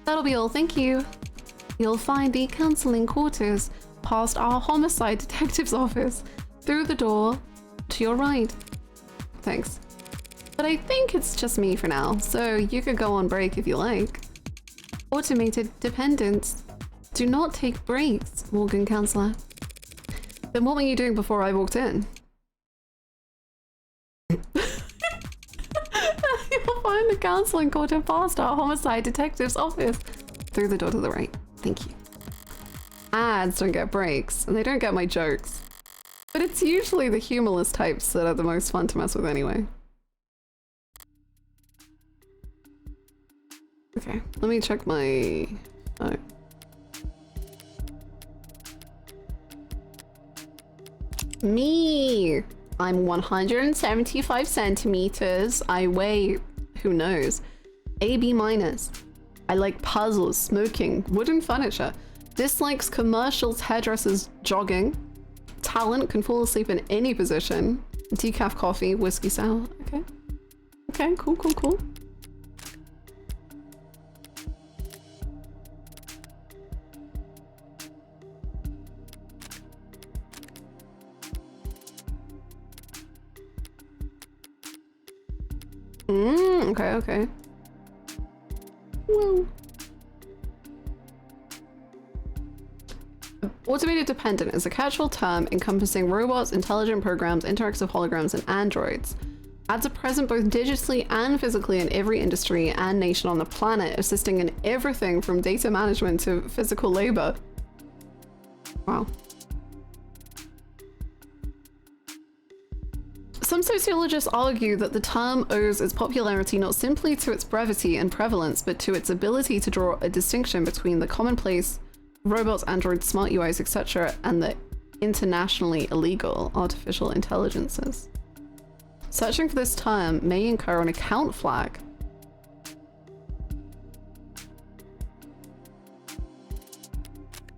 That'll be all, thank you. You'll find the counseling quarters past our homicide detective's office through the door to your right. Thanks. But I think it's just me for now, so you could go on break if you like. Automated dependents do not take breaks, Morgan Counselor. Then what were you doing before I walked in? You'll find the counseling quarter past our homicide detective's office through the door to the right. Thank you. Ads don't get breaks, and they don't get my jokes. But it's usually the humorless types that are the most fun to mess with anyway. Okay, let me check my... Oh. Me! I'm 175 centimeters. I weigh... who knows? AB minus. I like puzzles, smoking, wooden furniture. Dislikes commercials, hairdressers, jogging. Talent, can fall asleep in any position. Decaf coffee, whiskey sour. Okay. Okay, cool, cool, cool. Okay, okay. Whoa. Automated dependent is a catch-all term encompassing robots, intelligent programs, interactive holograms, and androids. Ads are present both digitally and physically in every industry and nation on the planet, assisting in everything from data management to physical labor. Wow. Some sociologists argue that the term owes its popularity not simply to its brevity and prevalence, but to its ability to draw a distinction between the commonplace robots, androids, smart UIs, etc., and the internationally illegal artificial intelligences. Searching for this term may incur an account flag.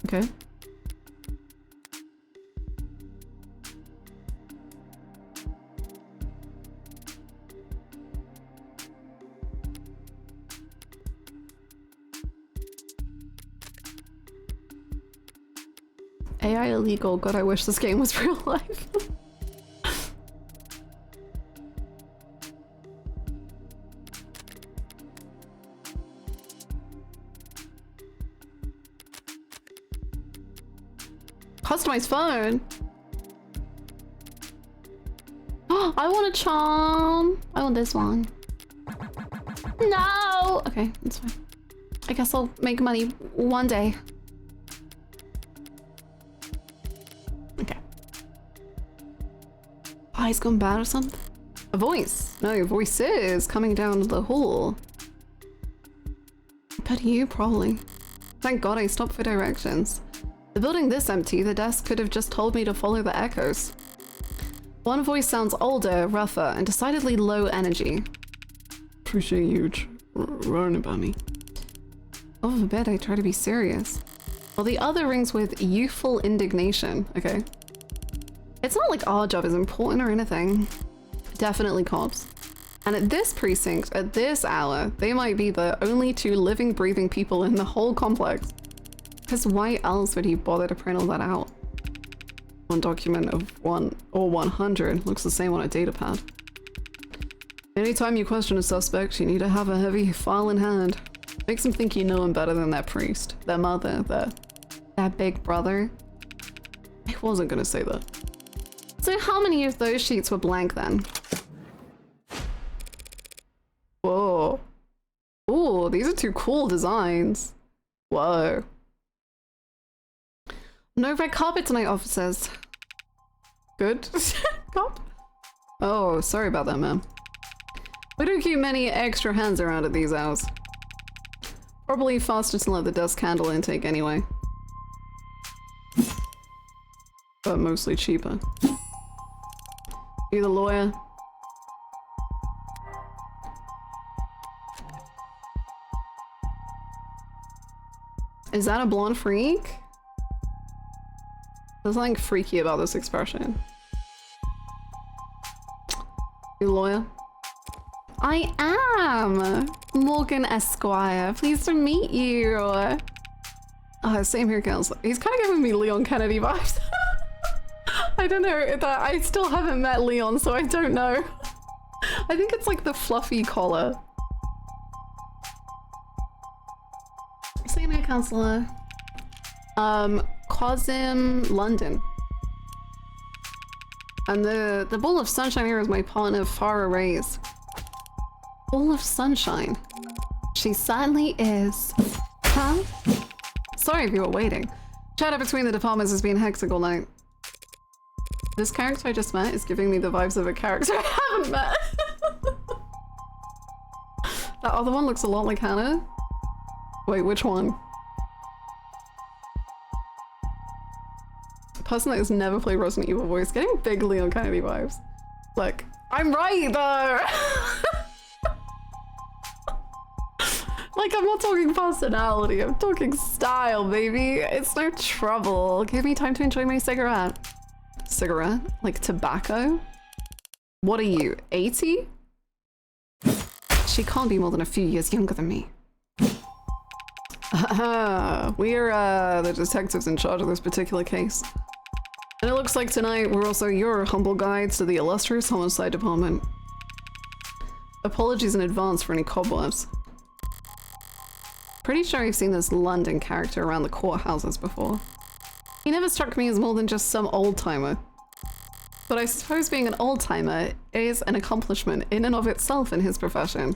Okay. AI illegal. God, I wish this game was real life. Customized phone. Oh, I want a charm. I want this one. No. Okay, that's fine. I guess I'll make money one day. Okay. Eyes gone bad or something? A voice. No, your voice is coming down the hall. But you probably. Thank God I stopped for directions. The building this empty, the desk could have just told me to follow the echoes. One voice sounds older, rougher, and decidedly low energy. Appreciate you running about me. Over bed, I try to be serious. While the other rings with youthful indignation. Okay. It's not like our job is important or anything. Definitely cops. And at this precinct, at this hour, they might be the only two living, breathing people in the whole complex. Because why else would he bother to print all that out? One document of 1 or 100 looks the same on a data pad. Anytime you question a suspect, you need to have a heavy file in hand. Makes them think you know him better than that priest, their mother, that big brother. I wasn't gonna say that. So how many of those sheets were blank then? Whoa. Ooh, these are two cool designs. Whoa. No red carpet tonight, officers. Good. Cop? Oh, sorry about that, ma'am. We don't keep many extra hands around at these hours. Probably faster to let the desk handle intake anyway. But mostly cheaper. You the lawyer? Is that a blonde freak? There's something freaky about this expression. You lawyer? I am! Morgan Esquire. Pleased to meet you. Same here, counselor. He's kind of giving me Leon Kennedy vibes. I don't know. I still haven't met Leon, so I don't know. I think it's like the fluffy collar. Same here, counselor. Cosm London. And the ball of sunshine here is my partner, Farah Reyes. Ball of sunshine. She certainly is. Huh? Sorry if you were waiting. Chatter between the departments has been hectic all night. This character I just met is giving me the vibes of a character I haven't met. That other one looks a lot like Hannah. Wait, which one? The person that has never played Resident Evil voice, getting big Leon Kennedy vibes. Like, I'm right though! Like, I'm not talking personality, I'm talking style, baby. It's no trouble. Give me time to enjoy my cigarette. Cigarette? Like tobacco? What are you, 80? She can't be more than a few years younger than me. We're the detectives in charge of this particular case. And it looks like tonight we're also your humble guides to the illustrious homicide department. Apologies in advance for any cobwebs. Pretty sure I've seen this London character around the courthouses before. He never struck me as more than just some old-timer. But I suppose being an old-timer is an accomplishment in and of itself in his profession.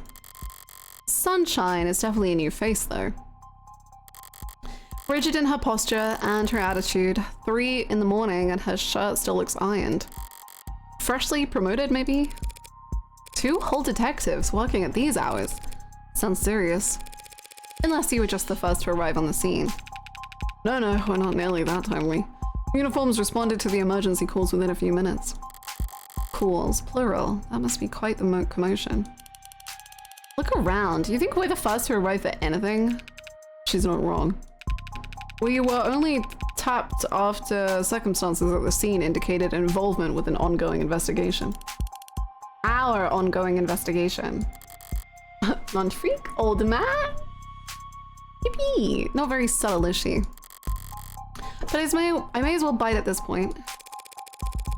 Sunshine is definitely a new face though. Rigid in her posture and her attitude, 3 in the morning and her shirt still looks ironed. Freshly promoted maybe? 2 whole detectives working at these hours. Sounds serious. Unless you were just the first to arrive on the scene. No, we're not nearly that timely. Uniforms responded to the emergency calls within a few minutes. Calls, plural. That must be quite the commotion. Look around. Do you think we're the first to arrive at anything? She's not wrong. We were only tapped after circumstances at the scene indicated involvement with an ongoing investigation. Our ongoing investigation. Lunch freak? Old man? Yippee! Not very subtle, is she? But I may as well bite at this point.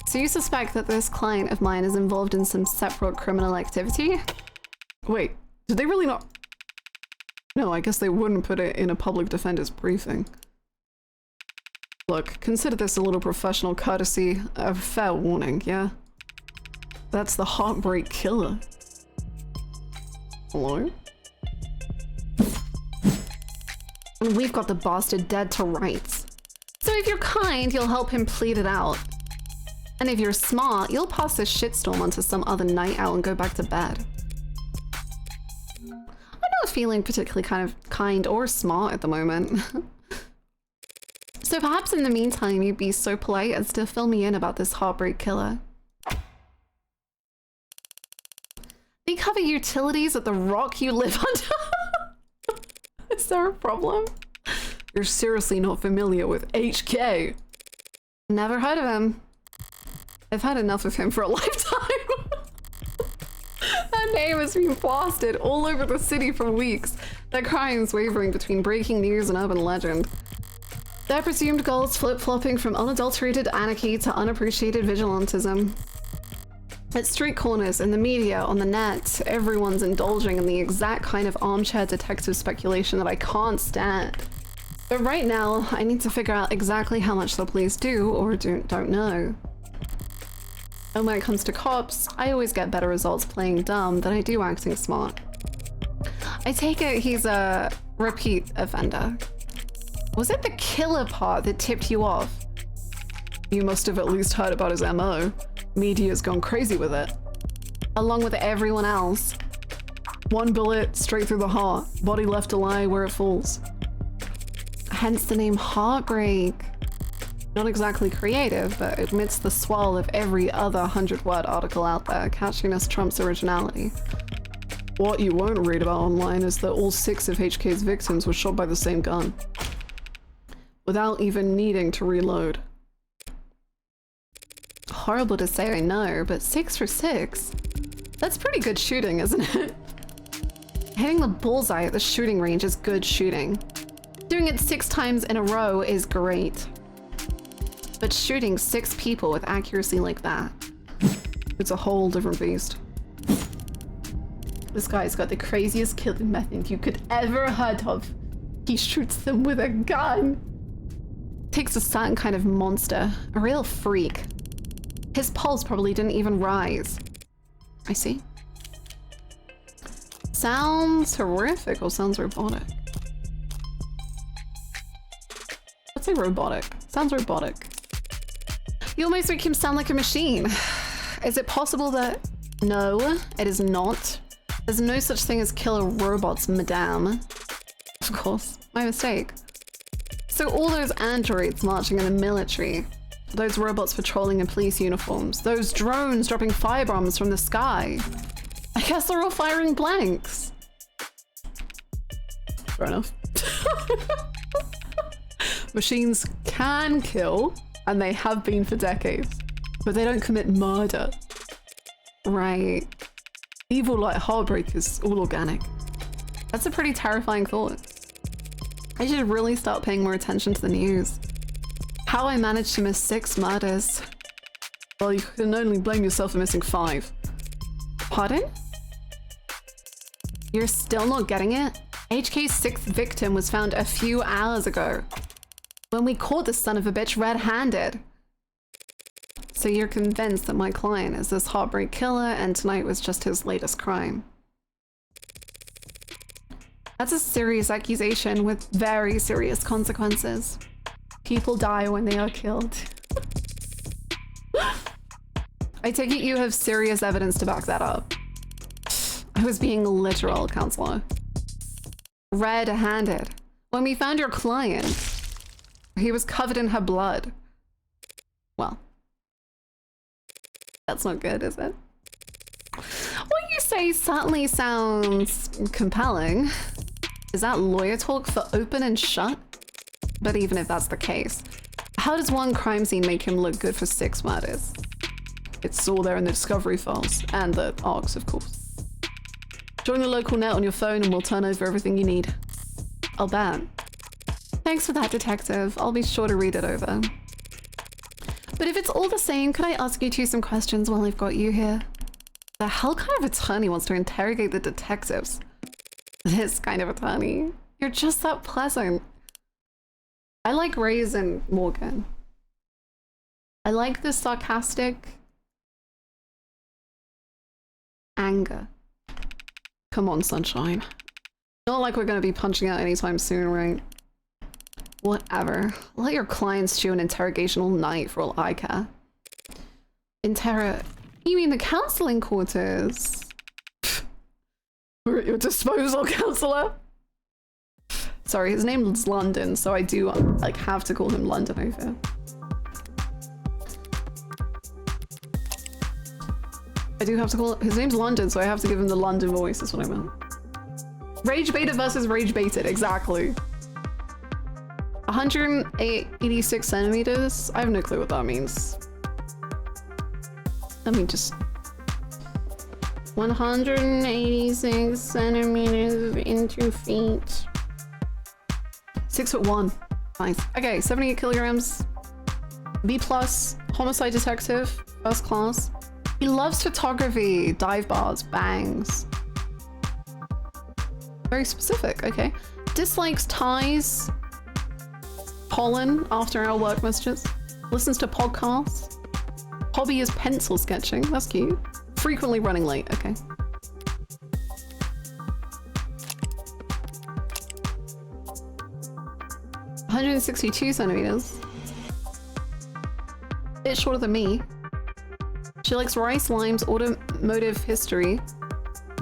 So you suspect that this client of mine is involved in some separate criminal activity? Wait, did they really not? No, I guess they wouldn't put it in a public defender's briefing. Look, consider this a little professional courtesy, a fair warning, yeah? That's the heartbreak killer. Hello? And we've got the bastard dead to rights. So if you're kind, you'll help him plead it out. And if you're smart, you'll pass this shitstorm onto some other night out and go back to bed. I'm not feeling particularly kind or smart at the moment. So perhaps in the meantime, you'd be so polite as to fill me in about this heartbreak killer. They cover utilities at the rock you live under? Is there a problem? You're seriously not familiar with HK? Never heard of him. I've had enough of him for a lifetime. That name has been plastered all over the city for weeks. Their crimes wavering between breaking news and urban legend. Their presumed goals flip-flopping from unadulterated anarchy to unappreciated vigilantism. At street corners, in the media, on the net, everyone's indulging in the exact kind of armchair detective speculation that I can't stand. But right now, I need to figure out exactly how much the police do or don't know. And when it comes to cops, I always get better results playing dumb than I do acting smart. I take it he's a repeat offender. Was it the killer part that tipped you off? You must have at least heard about his MO. Media's gone crazy with it. Along with everyone else. One bullet straight through the heart, body left to lie where it falls. Hence the name Heartbreak. Not exactly creative, but amidst the swirl of every other 100-word article out there, catchiness trumps originality. What you won't read about online is that all 6 of HK's victims were shot by the same gun. Without even needing to reload. Horrible to say, I know, but 6 for 6? That's pretty good shooting, isn't it? Hitting the bullseye at the shooting range is good shooting. Doing it 6 times in a row is great. But shooting 6 people with accuracy like that, it's a whole different beast. This guy's got the craziest killing method you could ever heard of. He shoots them with a gun. Takes a certain kind of monster, a real freak. His pulse probably didn't even rise. I see. Sounds horrific or sounds robotic? Let's say robotic. Sounds robotic. You almost make him sound like a machine. Is it possible that... No, it is not. There's no such thing as killer robots, madame. Of course, my mistake. So all those androids marching in the military, those robots patrolling in police uniforms, those drones dropping firebombs from the sky, I guess they're all firing blanks. Fair enough. Machines can kill, and they have been for decades, but they don't commit murder. Right. Evil like Heartbreak is all organic. That's a pretty terrifying thought. I should really start paying more attention to the news. How I managed to miss 6 murders. Well, you can only blame yourself for missing 5. Pardon? You're still not getting it? HK's 6th victim was found a few hours ago. When we caught this son of a bitch red-handed. So you're convinced that my client is this heartbreak killer and tonight was just his latest crime. That's a serious accusation with very serious consequences. People die when they are killed. I take it you have serious evidence to back that up. I was being literal, counselor. Red-handed. When we found your client, he was covered in her blood. Well, that's not good, is it? What you say certainly sounds compelling. Is that lawyer talk for open and shut? But even if that's the case, how does one crime scene make him look good for 6 murders? It's all there in the discovery files, and the ARCs, of course. Join the local net on your phone and we'll turn over everything you need. I'll bet. Thanks for that, detective. I'll be sure to read it over. But if it's all the same, could I ask you two some questions while I've got you here? The hell kind of attorney wants to interrogate the detectives? This kind of attorney. You're just that pleasant. I like Ray's and Morgan. I like the sarcastic anger. Come on, sunshine. Not like we're gonna be punching out anytime soon, right? Whatever. Let your clients chew an interrogation all night for all I care. You mean the counseling quarters? We're at your disposal, counselor. Sorry, his name's London, so I do like have to call him London over. I do have to call his name's London, so I have to give him the London voice. That's what I meant. Rage baited versus rage baited, exactly. 186 centimeters. I have no clue what that means. Let me just 186 centimeters into feet. 6'1". Nice. Okay, 78 kilograms. B+, homicide detective, first class. He loves photography, dive bars, bangs. Very specific, okay. Dislikes ties, pollen after our work messages. Listens to podcasts. Hobby is pencil sketching, that's cute. Frequently running late, okay. "162 centimeters. Bit shorter than me. She likes rice, limes, automotive history.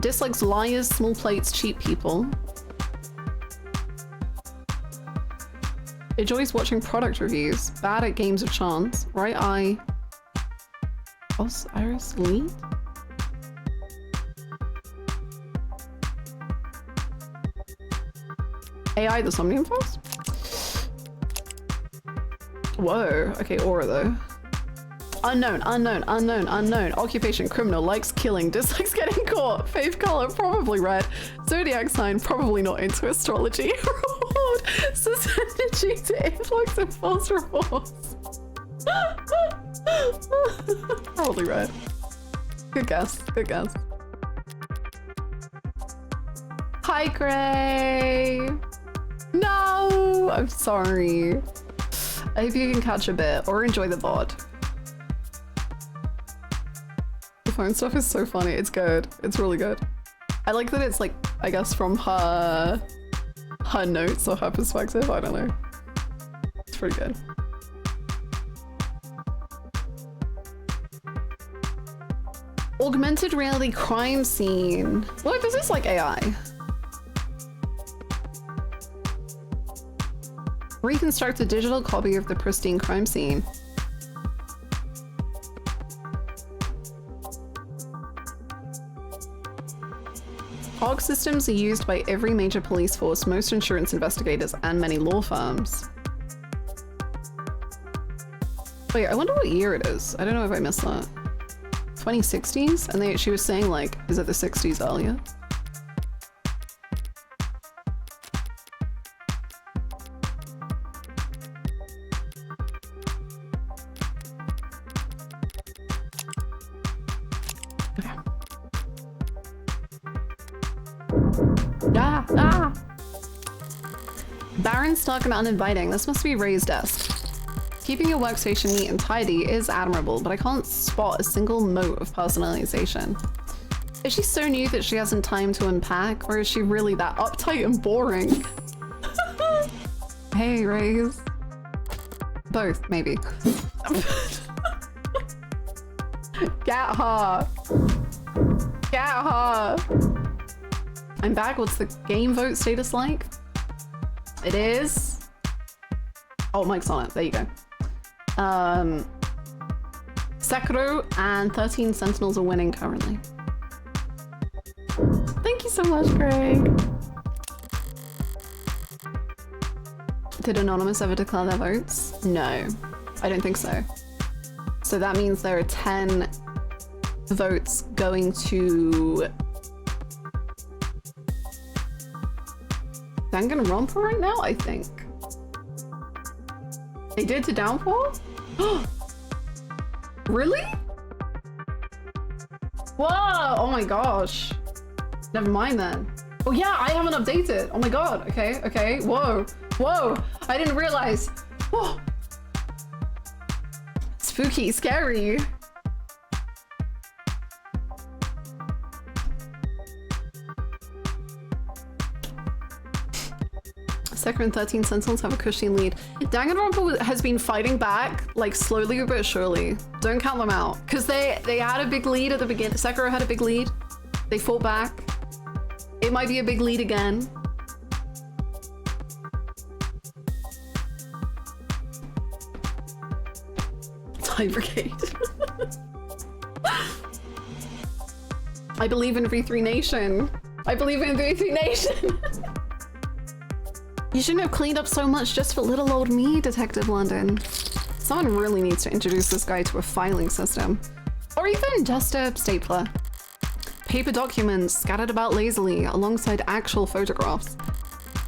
Dislikes liars, small plates, cheap people. Enjoys watching product reviews. Bad at games of chance. Right eye. Iris Lee? AI the Somnium Force? Whoa. Okay, aura though. Unknown, unknown, unknown, unknown. Occupation, criminal, likes killing, dislikes getting caught. Faith color, probably red. Zodiac sign, probably not into astrology. Reward, susceptibility to influx of false reports. Probably red. Good guess, good guess. Hi, Gray. No, I'm sorry. I hope you can catch a bit or enjoy the VOD. The phone stuff is so funny. It's good. It's really good. I like that it's like, I guess from her notes or her perspective. I don't know. It's pretty good. Augmented reality crime scene. What is this like AI? Reconstruct a digital copy of the pristine crime scene. HOG systems are used by every major police force, most insurance investigators, and many law firms. Wait, I wonder what year it is. I don't know if I missed that. 2060s? And she was saying like, is it the 60s earlier? Barren, stark, and uninviting. This must be Ray's desk. Keeping your workstation neat and tidy is admirable, but I can't spot a single mote of personalization. Is she so new that she hasn't time to unpack, or is she really that uptight and boring? Hey, Rays. Both, maybe. Get her. Get her. I'm back. What's the game vote status like? It is. Oh, Mike's on it. There you go. Sekiro and 13 Sentinels are winning currently. Thank you so much, Greg. Did Anonymous ever declare their votes? No, I don't think so. So that means there are 10 votes going to Danganronpa right now, I think. They did to Downfall? Really? Whoa! Oh my gosh. Never mind then. Oh yeah, I haven't updated. Oh my god. Okay, okay. Whoa. Whoa. I didn't realize. Whoa. Spooky, scary. Second and 13 Sentinels have a cushy lead. Danganronpa has been fighting back, like slowly but surely. Don't count them out. Because they had a big lead at the beginning. Sekiro had a big lead. They fought back. It might be a big lead again. Tie Brigade. I believe in V3 Nation. I believe in V3 Nation. You shouldn't have cleaned up so much just for little old me, Detective London. Someone really needs to introduce this guy to a filing system. Or even just a stapler. Paper documents scattered about lazily alongside actual photographs.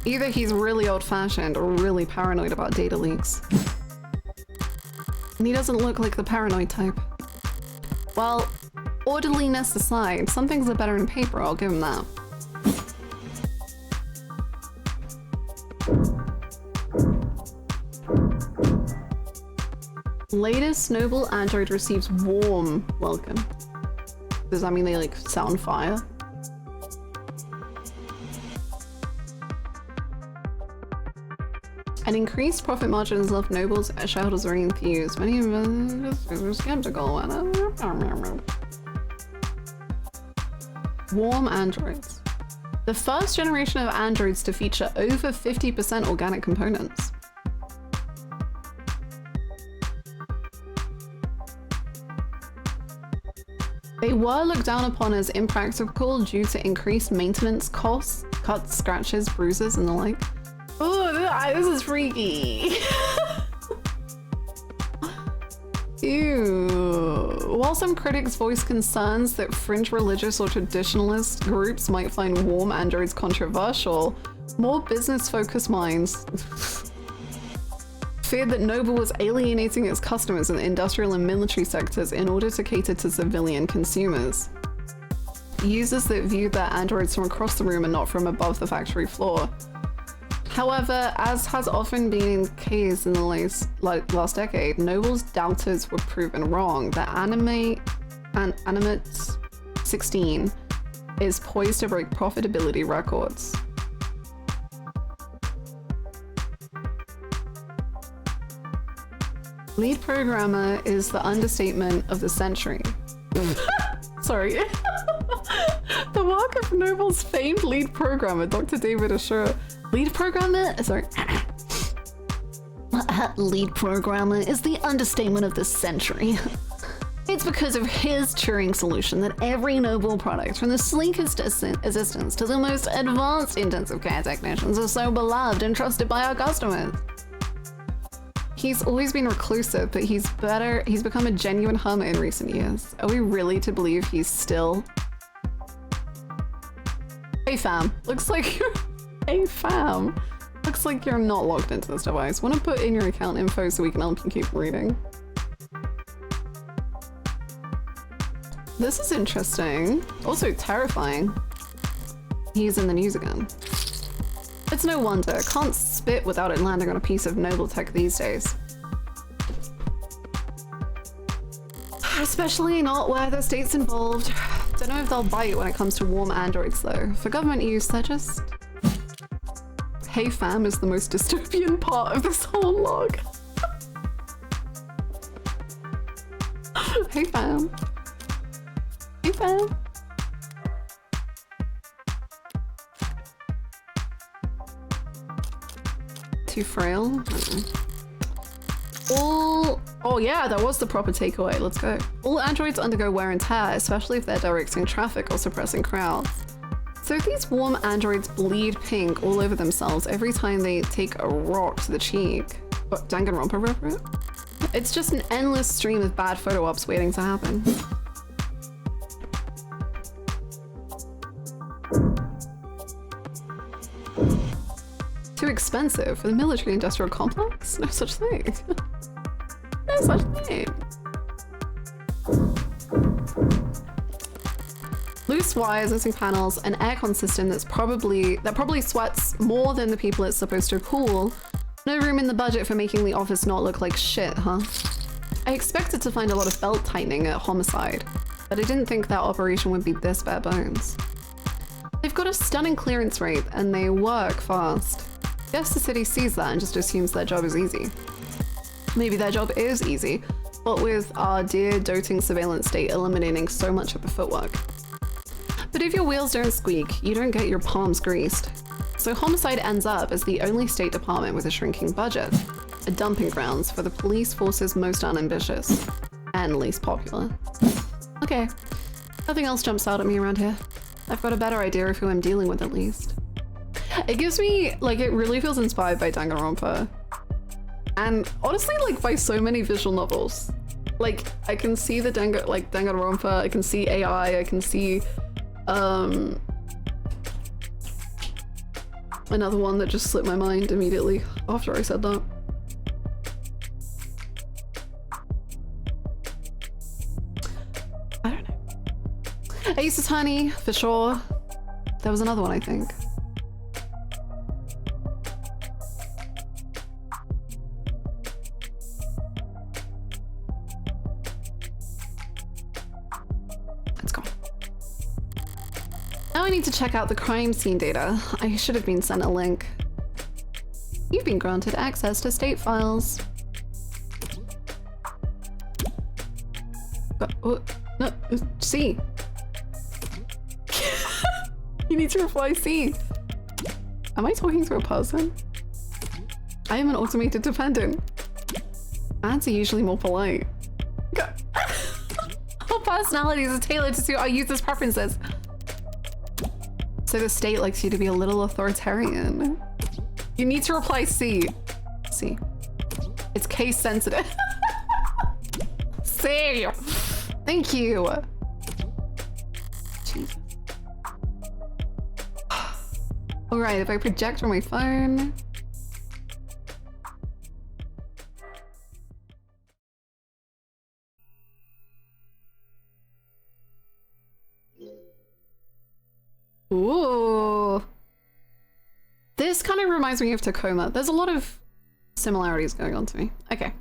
Either he's really old-fashioned or really paranoid about data leaks. And he doesn't look like the paranoid type. Well, orderliness aside, some things are better in paper, I'll give him that. Latest noble android receives warm welcome. Does that mean they like set on fire? An increased profit margins left nobles shareholders very enthused. Many investors were skeptical. Warm androids. The first generation of androids to feature over 50% organic components. They were looked down upon as impractical due to increased maintenance costs, cuts, scratches, bruises, and the like. Oh, this is freaky. Ew. While some critics voice concerns that fringe religious or traditionalist groups might find warm androids controversial, more business-focused minds feared that Noble was alienating its customers in the industrial and military sectors in order to cater to civilian consumers. Users that viewed their androids from across the room and not from above the factory floor. However, as has often been the case in the last decade, Noble's doubters were proven wrong. The Animate 16 is poised to break profitability records. Lead programmer is the understatement of the century. Sorry. The work of Noble's famed lead programmer, Dr. David Ashura. Lead programmer? Sorry. Lead programmer is the understatement of the century. It's because of his Turing solution that every Noble product, from the sleekest assistants to the most advanced intensive care technicians, are so beloved and trusted by our customers. He's always been reclusive, but he's become a genuine hermit in recent years. Are we really to believe he's still... Hey fam, looks like you're... Hey fam, looks like you're not logged into this device. Want to put in your account info so we can help you keep reading? This is interesting. Also terrifying. He's in the news again. It's no wonder. Can't spit without it landing on a piece of noble tech these days. Especially not where the state's involved. Don't know if they'll bite when it comes to warm androids though. For government use, they're just... Hey fam is the most dystopian part of this whole log. Hey fam. Hey fam. Too frail? Oh yeah, that was the proper takeaway. Let's go. All androids undergo wear and tear, especially if they're directing traffic or suppressing crowds. So if these warm androids bleed pink all over themselves every time they take a rock to the cheek, what, Danganronpa reference? It's just an endless stream of bad photo ops waiting to happen. To too expensive for the military-industrial complex? No such thing. No such thing. Loose wires, missing panels, an aircon system that probably sweats more than the people it's supposed to cool. No room in the budget for making the office not look like shit, huh? I expected to find a lot of belt tightening at Homicide, but I didn't think that operation would be this bare bones. They've got a stunning clearance rate and they work fast. Guess the city sees that and just assumes their job is easy. Maybe their job is easy, but with our dear doting surveillance state eliminating so much of the footwork. But if your wheels don't squeak, you don't get your palms greased. So Homicide ends up as the only state department with a shrinking budget, a dumping grounds for the police force's most unambitious and least popular. Okay, nothing else jumps out at me around here. I've got a better idea of who I'm dealing with at least. It gives me, like, it really feels inspired by Danganronpa. And honestly, like, by so many visual novels. Like, I can see the Danganronpa, I can see AI, I can see, another one that just slipped my mind immediately after I said that. I don't know. Ace Attorney, for sure. There was another one, I think. It's gone. Now I need to check out the crime scene data. I should have been sent a link. You've been granted access to state files. Oh, no, C. You need to reply C. Am I talking to a person? I am an automated dependent. Ads are usually more polite. All personalities are tailored to suit our users' preferences. So the state likes you to be a little authoritarian. You need to reply C. C. It's case sensitive. C. Thank you. Jesus. All right, if I project on my phone. Ooh. This kind of reminds me of Tacoma. There's a lot of similarities going on to me. Okay.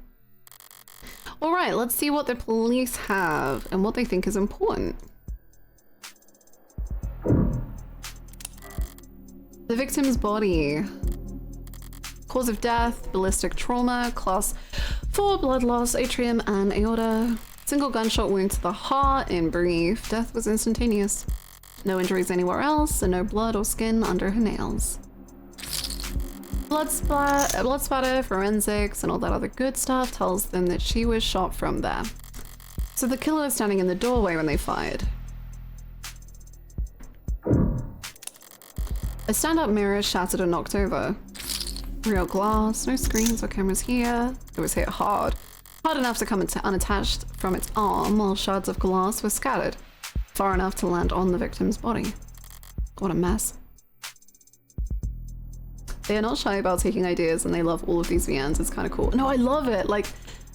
All right, let's see what the police have and what they think is important. The victim's body. Cause of death, ballistic trauma, class 4 blood loss, atrium and aorta. Single gunshot wound to the heart. In brief, death was instantaneous. No injuries anywhere else, and no blood or skin under her nails. Blood spatter, forensics, and all that other good stuff tells them that she was shot from there. So the killer was standing in the doorway when they fired. A stand-up mirror shattered and knocked over. Real glass, no screens or cameras here. It was hit hard. Hard enough to come unattached from its arm, while shards of glass were scattered. Far enough to land on the victim's body. What a mess. They are not shy about taking ideas and they love all of these VNs. It's kind of cool. No, I love it. Like,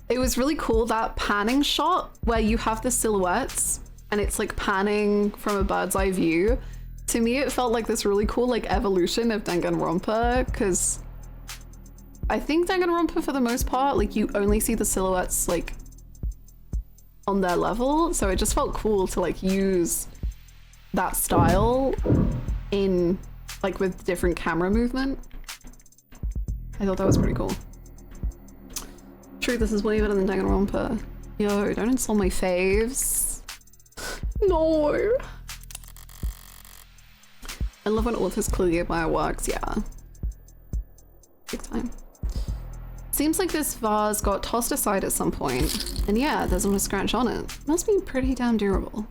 it was really cool, that panning shot where you have the silhouettes and it's like panning from a bird's eye view. To me, it felt like this really cool like evolution of Danganronpa, because I think Danganronpa for the most part, like you only see the silhouettes like on their level. So it just felt cool to like use that style in like with different camera movement. I thought that was pretty cool. True, this is way better than Danganronpa. Yo, don't install my faves. No. I love when authors clearly admire works, yeah. Big time. Seems like this vase got tossed aside at some point. And yeah, there's not a scratch on it. Must be pretty damn durable.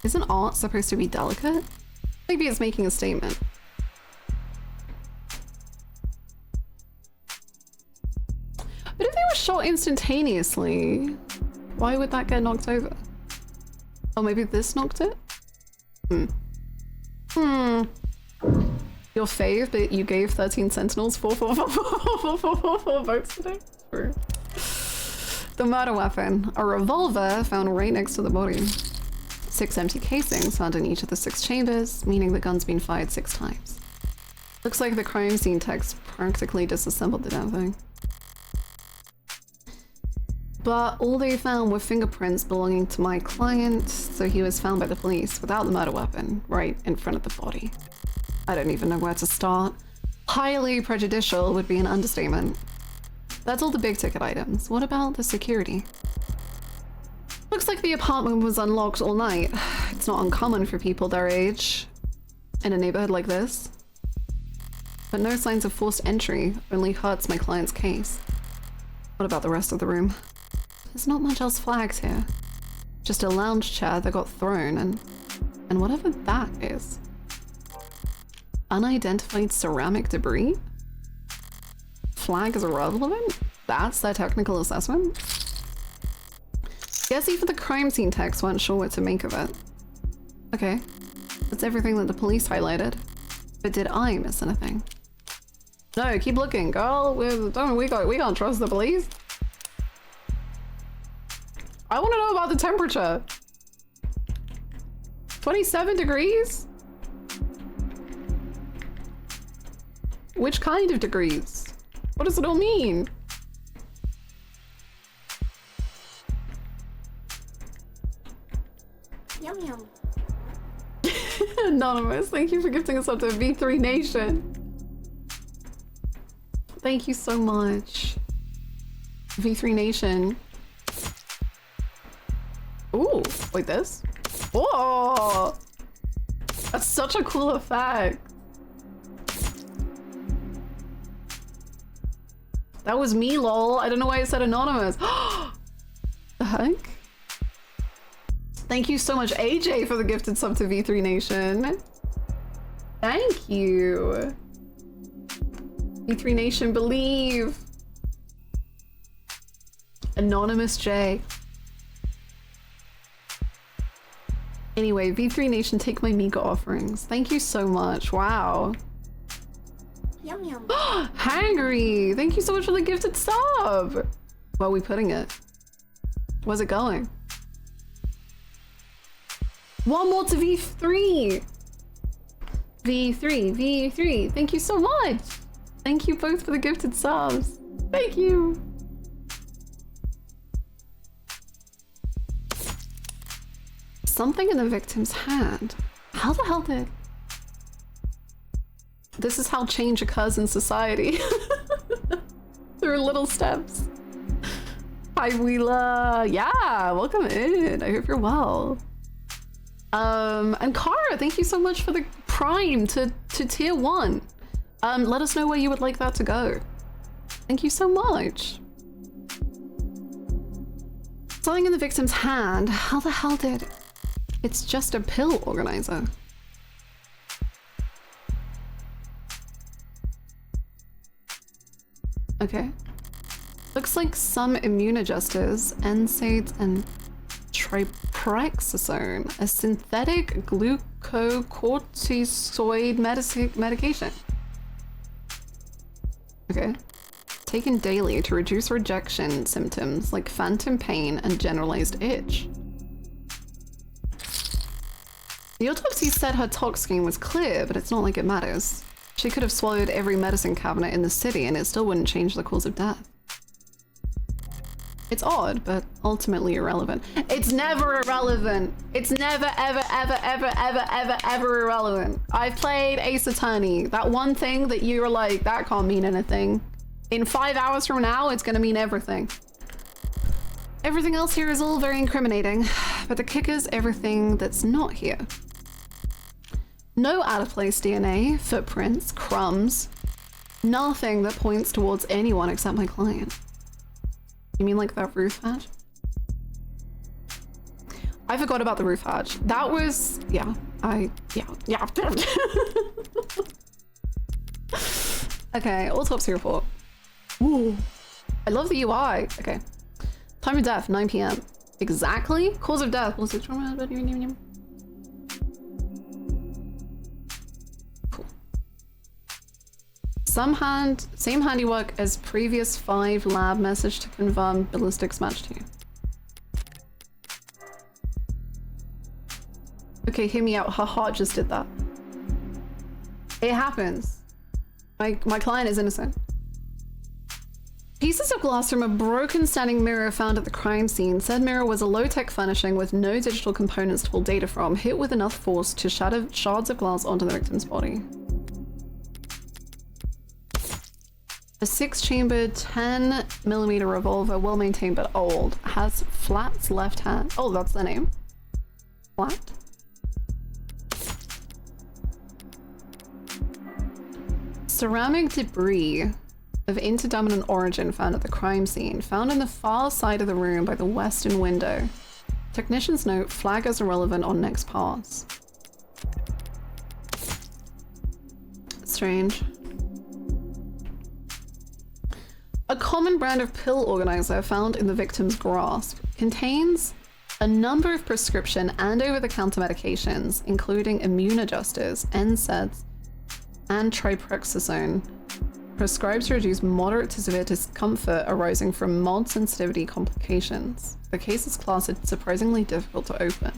Isn't art supposed to be delicate? Maybe it's making a statement. But if they were shot instantaneously, why would that get knocked over? Oh, maybe this knocked it? Your your fave, but you gave 13 Sentinels 4 votes today. True. The murder weapon, a revolver found right next to the body. 6 empty casings found in each of the 6 chambers, meaning the gun's been fired 6 times. Looks like the crime scene techs practically disassembled the damn thing. But all they found were fingerprints belonging to my client, so he was found by the police without the murder weapon, right in front of the body. I don't even know where to start. Highly prejudicial would be an understatement. That's all the big ticket items. What about the security? Looks like the apartment was unlocked all night. It's not uncommon for people their age in a neighborhood like this. But no signs of forced entry, only hurts my client's case. What about the rest of the room? There's not much else flagged here. Just a lounge chair that got thrown and whatever that is. Unidentified ceramic debris? Flag is irrelevant? That's their technical assessment? Guess even the crime scene techs weren't sure what to make of it. Okay, that's everything that the police highlighted. But did I miss anything? No, keep looking, girl. We can't trust the police. I want to know about the temperature. 27 degrees? Which kind of degrees? What does it all mean? Yum yum. Anonymous, thank you for gifting us up to V3 Nation. Thank you so much. V3 Nation. Ooh, wait, this? Whoa! That's such a cool effect. That was me, lol. I don't know why it said anonymous. The heck? Thank you so much, AJ, for the gifted sub to V3 Nation. Thank you. V3 Nation, believe. Anonymous J. Anyway, V3 Nation, take my Mika offerings. Thank you so much. Wow. Yum yum. Hangry! Thank you so much for the gifted sub! Where are we putting it? Where's it going? One more to V3! V3. Thank you so much! Thank you both for the gifted subs. Thank you! Something in the victim's hand. How the hell did... This is how change occurs in society. Through little steps. Hi, Wheeler. Yeah, welcome in. I hope you're well. And Kara, thank you so much for the prime to tier 1. Let us know where you would like that to go. Thank you so much. Something in the victim's hand. How the hell did... It's just a pill organizer. Okay. Looks like some immune adjusters, NSAIDs, and triprexazone, a synthetic glucocorticoid medication. Okay. Taken daily to reduce rejection symptoms like phantom pain and generalized itch. The autopsy said her tox screen was clear, but it's not like it matters. She could have swallowed every medicine cabinet in the city and it still wouldn't change the cause of death. It's odd, but ultimately irrelevant. It's never irrelevant. It's never, ever, ever, ever, ever, ever, ever irrelevant. I've played Ace Attorney. That one thing that you're like, that can't mean anything. In 5 hours from now, it's gonna mean everything. Everything else here is all very incriminating, but the kicker's everything that's not here. No out-of-place DNA, footprints, crumbs, nothing that points towards anyone except my client. You mean like that roof hatch? I forgot about the roof hatch. That was, yeah. Okay, autopsy report. Ooh, I love the UI. Okay. Time of death, 9 p.m. Exactly? Cause of death. Was it trauma? Cool. Same handiwork as previous 5 lab message to confirm ballistics match to you. Okay, hear me out. Her heart just did that. It happens. My client is innocent. Pieces of glass from a broken standing mirror found at the crime scene. Said mirror was a low-tech furnishing with no digital components to pull data from, hit with enough force to shatter shards of glass onto the victim's body. A 6-chambered 10mm revolver, well maintained but old, has Flat's left hand. Oh, that's the name. Flat? Ceramic debris of interdominant origin found at the crime scene, found on the far side of the room by the western window. Technicians note, flag as irrelevant on next pass. Strange. A common brand of pill organizer found in the victim's grasp contains a number of prescription and over-the-counter medications, including immune adjusters, NSAIDs, and triprexazone, prescribed to reduce moderate to severe discomfort arising from mild sensitivity complications. The case is classed as surprisingly difficult to open.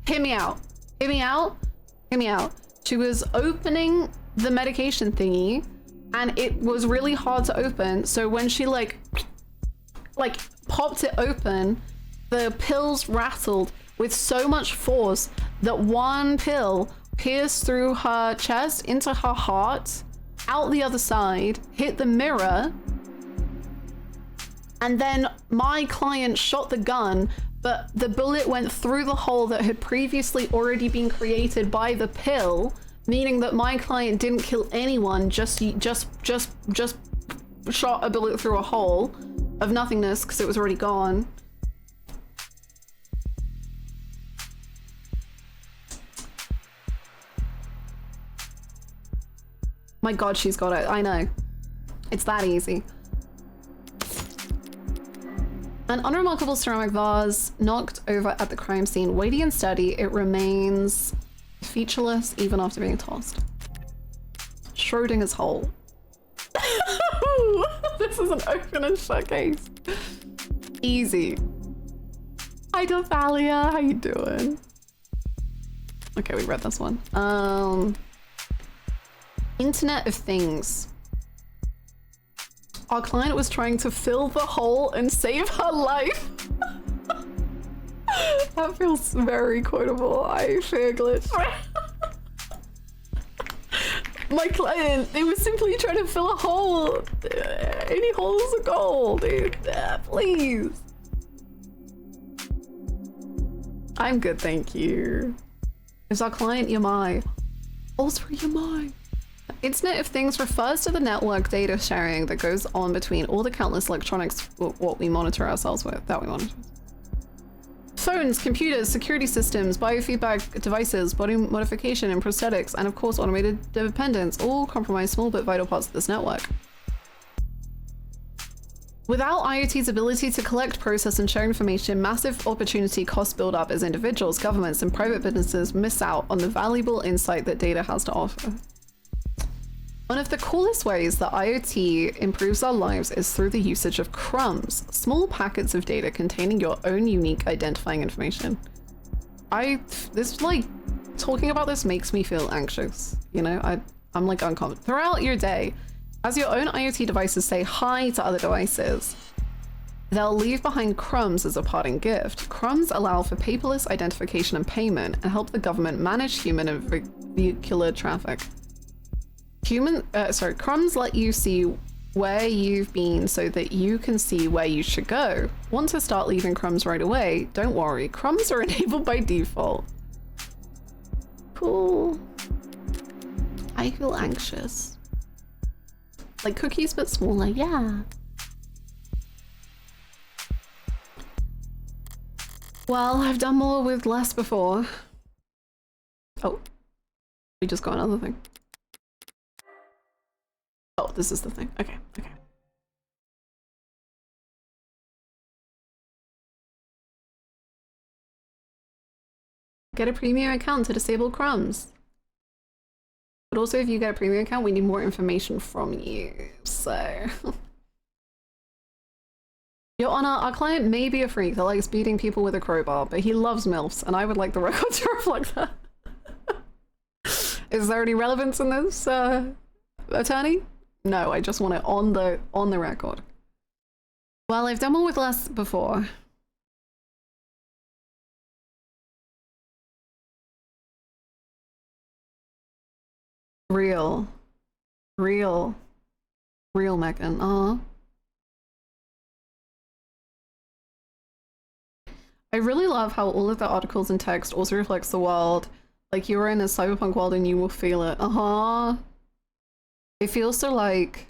Hear me out. Hear me out. Hear me out. She was opening the medication thingy and it was really hard to open. So when she like popped it open, the pills rattled with so much force that one pill pierced through her chest into her heart, out the other side, hit the mirror, and then my client shot the gun, but the bullet went through the hole that had previously already been created by the pill, meaning that my client didn't kill anyone, just shot a bullet through a hole of nothingness because it was already gone. My god, she's got it. I know. It's that easy. An unremarkable ceramic vase knocked over at the crime scene. Weighty and steady, it remains featureless even after being tossed. Schrodinger's hole. This is an open and shut case. Easy. Hi, Dothalia. How you doing? Okay, we read this one. Internet of Things. Our client was trying to fill the hole and save her life. That feels very quotable. I fear glitch. My client, they were simply trying to fill a hole. Any holes are gold. Please. I'm good, thank you. Is our client Yamai? Also Yamai. Internet of Things refers to the network data sharing that goes on between all the countless electronics what we monitor ourselves with, that we monitor. Phones, computers, security systems, biofeedback devices, body modification and prosthetics, and of course automated dependents all comprise small but vital parts of this network. Without IoT's ability to collect, process, and share information, massive opportunity costs build up as individuals, governments, and private businesses miss out on the valuable insight that data has to offer. One of the coolest ways that IoT improves our lives is through the usage of crumbs, small packets of data containing your own unique identifying information. Talking about this makes me feel anxious, you know? I'm like uncomfortable. Throughout your day, as your own IoT devices say hi to other devices, they'll leave behind crumbs as a parting gift. Crumbs allow for paperless identification and payment and help the government manage human and vehicular traffic. Crumbs let you see where you've been so that you can see where you should go. Want to start leaving crumbs right away? Don't worry, crumbs are enabled by default. Cool. I feel anxious. Like cookies, but smaller, yeah. Well, I've done more with less before. Oh, we just got another thing. Oh, this is the thing. Okay, okay. Get a premium account to disable crumbs. But also, if you get a premium account, we need more information from you. So, Your Honor, our client may be a freak that likes beating people with a crowbar, but he loves MILFs, and I would like the record to reflect that. Is there any relevance in this, attorney? No, I just want it on the record. Well, I've done one with less before. Real, Megan. I really love how all of the articles and text also reflects the world. Like, you're in a cyberpunk world and you will feel it. It feels so like...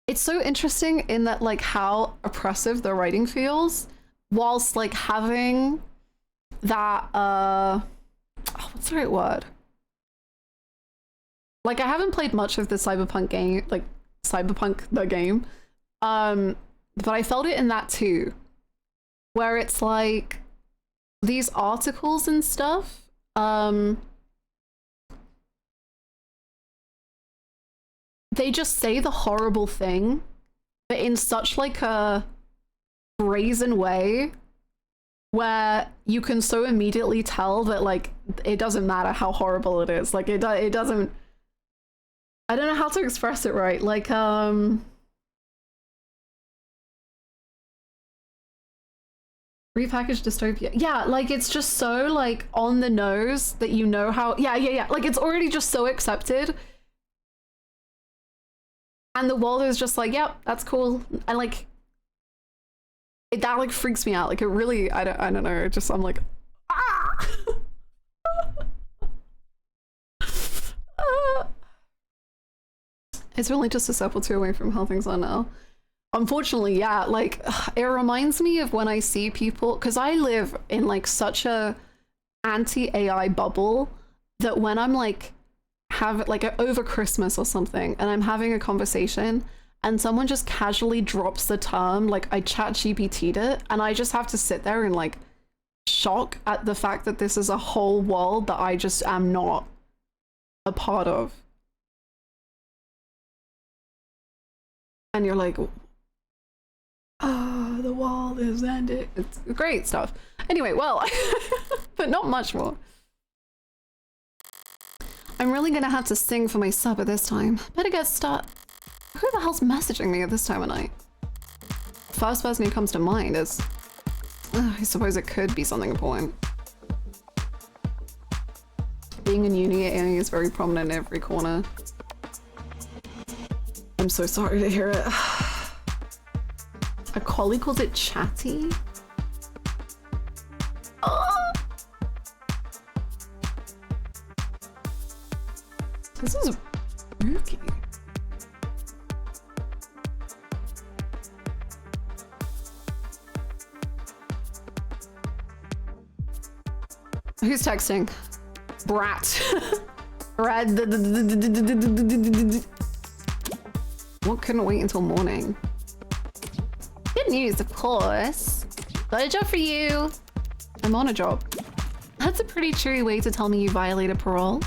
It's so interesting in that, like, how oppressive the writing feels, whilst, like, having that, what's the right word? Like, I haven't played much of the cyberpunk game, like, Cyberpunk the game, but I felt it in that too, where it's like, these articles and stuff, they just say the horrible thing, but in such like a brazen way where you can so immediately tell that like it doesn't matter how horrible it is. Like it doesn't. I don't know how to express it right. Like repackaged dystopia. Yeah, like it's just so like on the nose that you know how. Yeah. Like it's already just so accepted. And the world is just like, yep, that's cool. And like, that like freaks me out. Like it really, I don't know. Just, I'm like, ah! It's really just a step or two away from how things are now. Unfortunately, yeah, like it reminds me of when I see people, because I live in like such a anti-AI bubble that when I'm like, have like over Christmas or something and I'm having a conversation and someone just casually drops the term like I chat GPT'd it, and I just have to sit there in like shock at the fact that this is a whole world that I just am not a part of. And you're like, oh, the world is ended. It's great stuff. Anyway, well, but not much more. I'm really gonna have to sing for my supper this time. Better get started. Who the hell's messaging me at this time of night? First person who comes to mind is... I suppose it could be something important. Being in uni is very prominent in every corner. I'm so sorry to hear it. A colleague calls it chatty? This is spooky. Who's texting? Brat. Brat. What, couldn't wait until morning? Good news, of course. Got a job for you. I'm on a job. That's a pretty cheery way to tell me you violated parole.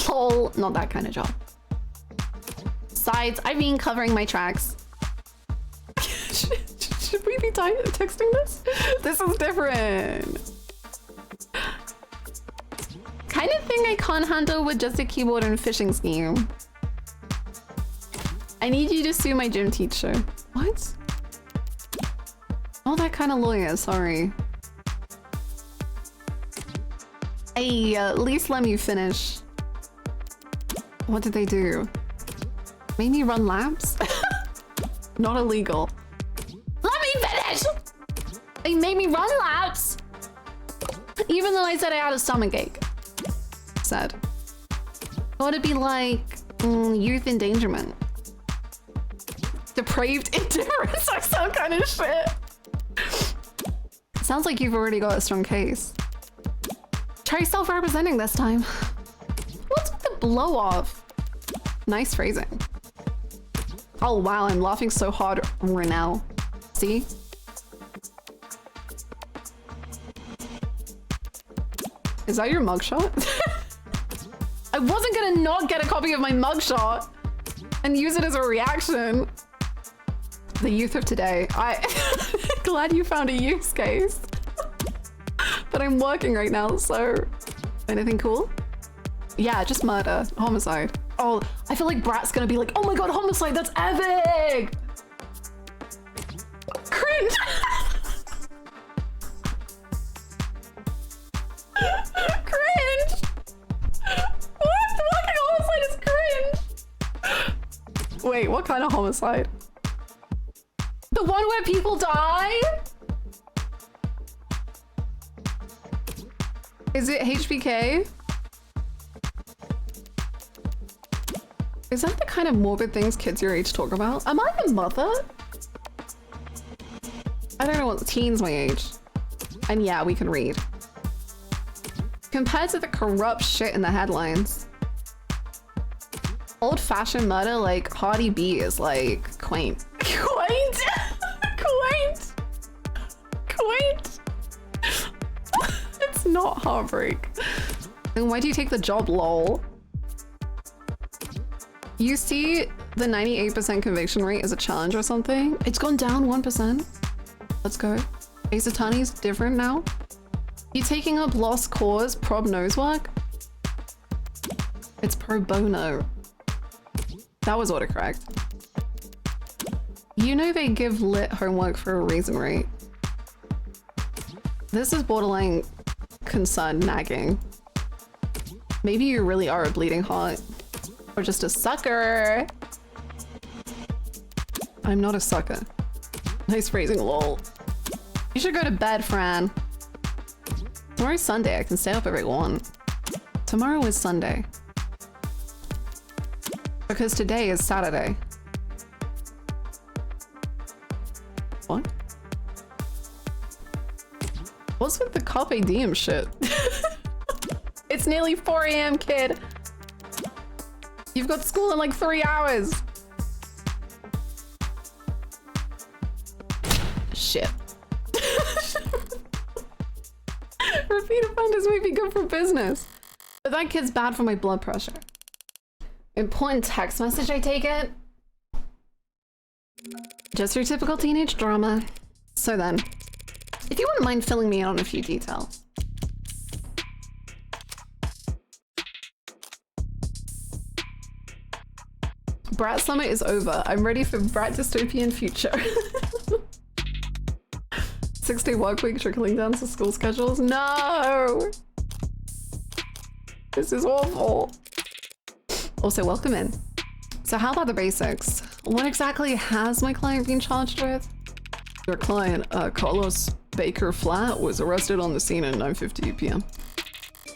Lol, not that kind of job. Besides, I've been covering my tracks. Should we be texting this? This is different. Kind of thing I can't handle with just a keyboard and phishing scheme. I need you to sue my gym teacher. What? Oh, that kind of lawyer, sorry. Hey, at least let me finish. What did they do? Made me run laps? Not illegal. Let me finish! They made me run laps! Even though I said I had a stomachache. Said. What would it be like youth endangerment? Depraved indifference or some kind of shit. Sounds like you've already got a strong case. Try self-representing this time. What's with the blow-off? Nice phrasing. Oh wow, I'm laughing so hard right now. See? Is that your mugshot? I wasn't gonna not get a copy of my mugshot and use it as a reaction. The youth of today. Glad you found a use case. But I'm working right now, so anything cool? Yeah, just murder, homicide. Oh, I feel like Brat's gonna be like, oh my god, homicide, that's epic! Cringe! Cringe! What? Fucking homicide is cringe! Wait, what kind of homicide? The one where people die? Is it HBK? Is that the kind of morbid things kids your age talk about? Am I a mother? I don't know what teens my age. And yeah, we can read. Compared to the corrupt shit in the headlines. Old-fashioned murder like Cardi B is like quaint. Quaint? Quaint? Quaint? It's not heartbreak. And why do you take the job, lol? You see the 98% conviction rate as a challenge or something? It's gone down 1%. Let's go. Ace Attorney's different now. You taking up lost cause prob nose work? It's pro bono. That was autocorrect. You know they give lit homework for a reason, right? This is borderline concern nagging. Maybe you really are a bleeding heart. Or just a sucker. I'm not a sucker. Nice phrasing, lol. You should go to bed, Fran. Tomorrow's Sunday. I can stay up if I want. Tomorrow is Sunday. Because today is Saturday. What? What's with the Carpe Diem shit? It's nearly 4 AM, kid. You've got school in like 3 hours. Shit. Repeat offenders may be good for business. But that kid's bad for my blood pressure. Important text message, I take it? Just your typical teenage drama. So then, if you wouldn't mind filling me in on a few details. Brat Summit is over. I'm ready for Brat dystopian future. 6-day work week trickling down to school schedules. No! This is awful. Also, welcome in. So how about the basics? What exactly has my client been charged with? Your client, Carlos Baker Flat, was arrested on the scene at 9:50 p.m.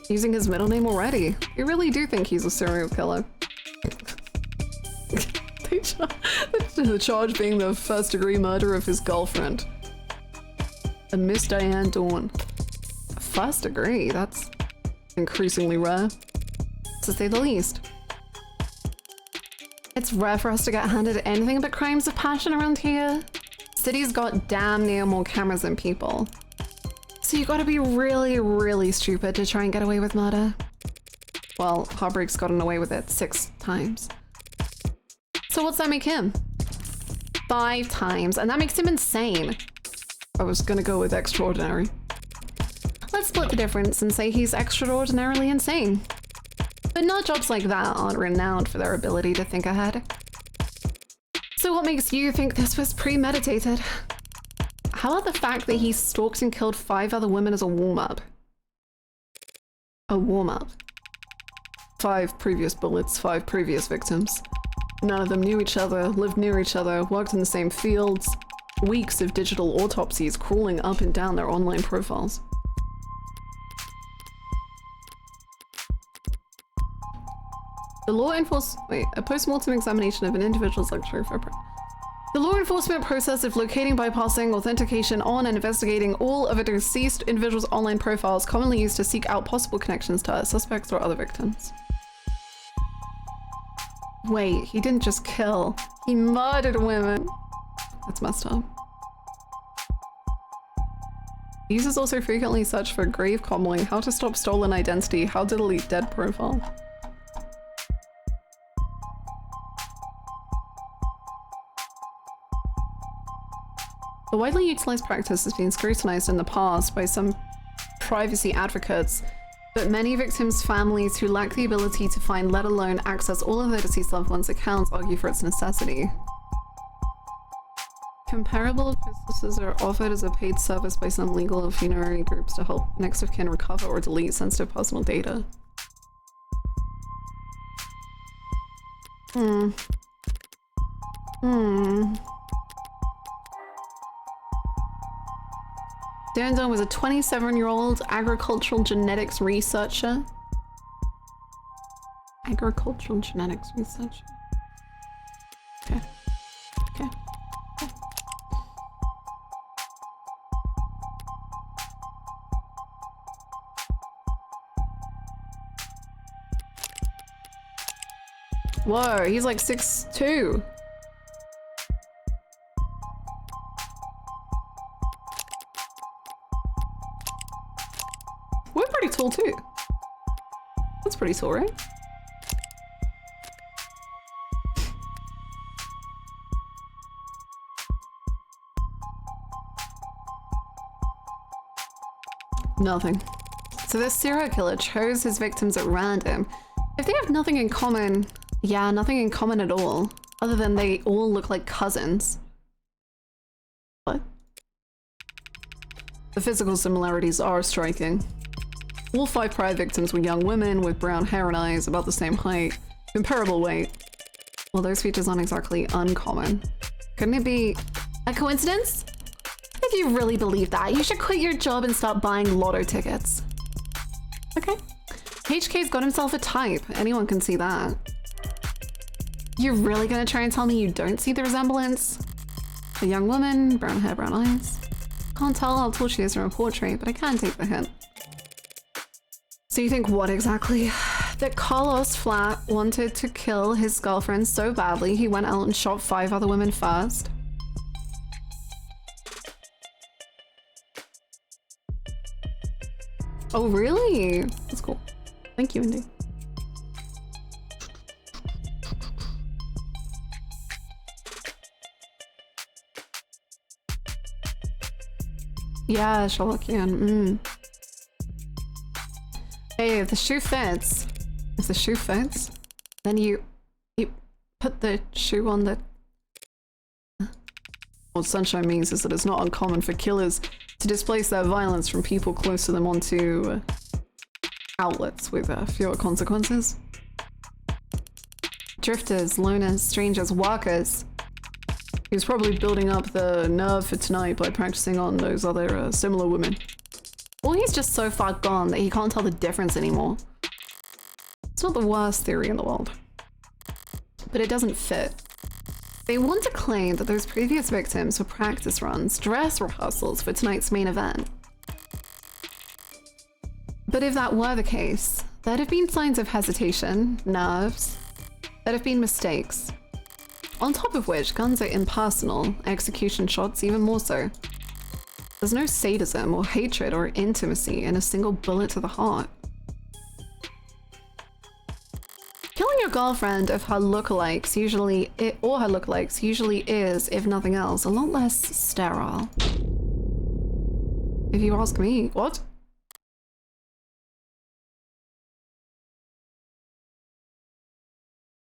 Using his middle name already. You really do think he's a serial killer. The charge being the first-degree murder of his girlfriend. A Miss Diane Dawn. First degree? That's increasingly rare, to say the least. It's rare for us to get handed anything but crimes of passion around here. City's got damn near more cameras than people. So you gotta be really, really stupid to try and get away with murder. Well, Heartbreak's gotten away with it 6 times. So what's that make him? 5 times, and that makes him insane. I was gonna go with extraordinary. Let's split the difference and say he's extraordinarily insane. But nut jobs like that aren't renowned for their ability to think ahead. So what makes you think this was premeditated? How about the fact that he stalked and killed 5 other women as a warm-up? A warm-up. 5 previous bullets, 5 previous victims. None of them knew each other, lived near each other, worked in the same fields. Weeks of digital autopsies crawling up and down their online profiles. A post-mortem examination of an individual's luxury for the law enforcement process of locating, bypassing, authentication on and investigating all of a deceased individual's online profiles commonly used to seek out possible connections to suspects or other victims. Wait, he didn't just kill, he murdered women. That's messed up. Users also frequently search for grave cobbling, how to stop stolen identity, how to delete dead profile. The widely utilized practice has been scrutinized in the past by some privacy advocates, but many victims' families who lack the ability to find, let alone access all of their deceased loved ones' accounts argue for its necessity. Comparable businesses are offered as a paid service by some legal or funerary groups to help next of kin recover or delete sensitive personal data. Dandon was a 27-year-old agricultural genetics researcher. Agricultural genetics researcher. Okay. Okay. Whoa, he's like 6'2". We're pretty tall too. That's pretty tall, right? Nothing. So this serial killer chose his victims at random. If they have nothing in common, yeah, nothing in common at all, other than they all look like cousins. What? The physical similarities are striking. All 5 prior victims were young women with brown hair and eyes, about the same height, comparable weight. Well, those features aren't exactly uncommon. Couldn't it be a coincidence? If you really believe that, you should quit your job and start buying lotto tickets. Okay. HK's got himself a type. Anyone can see that. You're really gonna try and tell me you don't see the resemblance? A young woman, brown hair, brown eyes. Can't tell how tall she is from a portrait, but I can take the hint. So you think what exactly? That Carlos Flat wanted to kill his girlfriend so badly he went out and shot 5 other women first? Oh really? That's cool. Thank you, Indy. Yeah, Sherlockian. Hey, if the shoe fits, then you put the shoe on the... What Sunshine means is that it's not uncommon for killers to displace their violence from people close to them onto outlets with fewer consequences. Drifters, loners, strangers, workers. He was probably building up the nerve for tonight by practicing on those other similar women. Or he's just so far gone that he can't tell the difference anymore. It's not the worst theory in the world, but it doesn't fit. They want to claim that those previous victims were practice runs, dress rehearsals for tonight's main event. But if that were the case, there'd have been signs of hesitation, nerves, there'd have been mistakes. On top of which, guns are impersonal, execution shots even more so. There's no sadism or hatred or intimacy in a single bullet to the heart. Killing your girlfriend of her lookalikes usually is, if nothing else, a lot less sterile. If you ask me. What?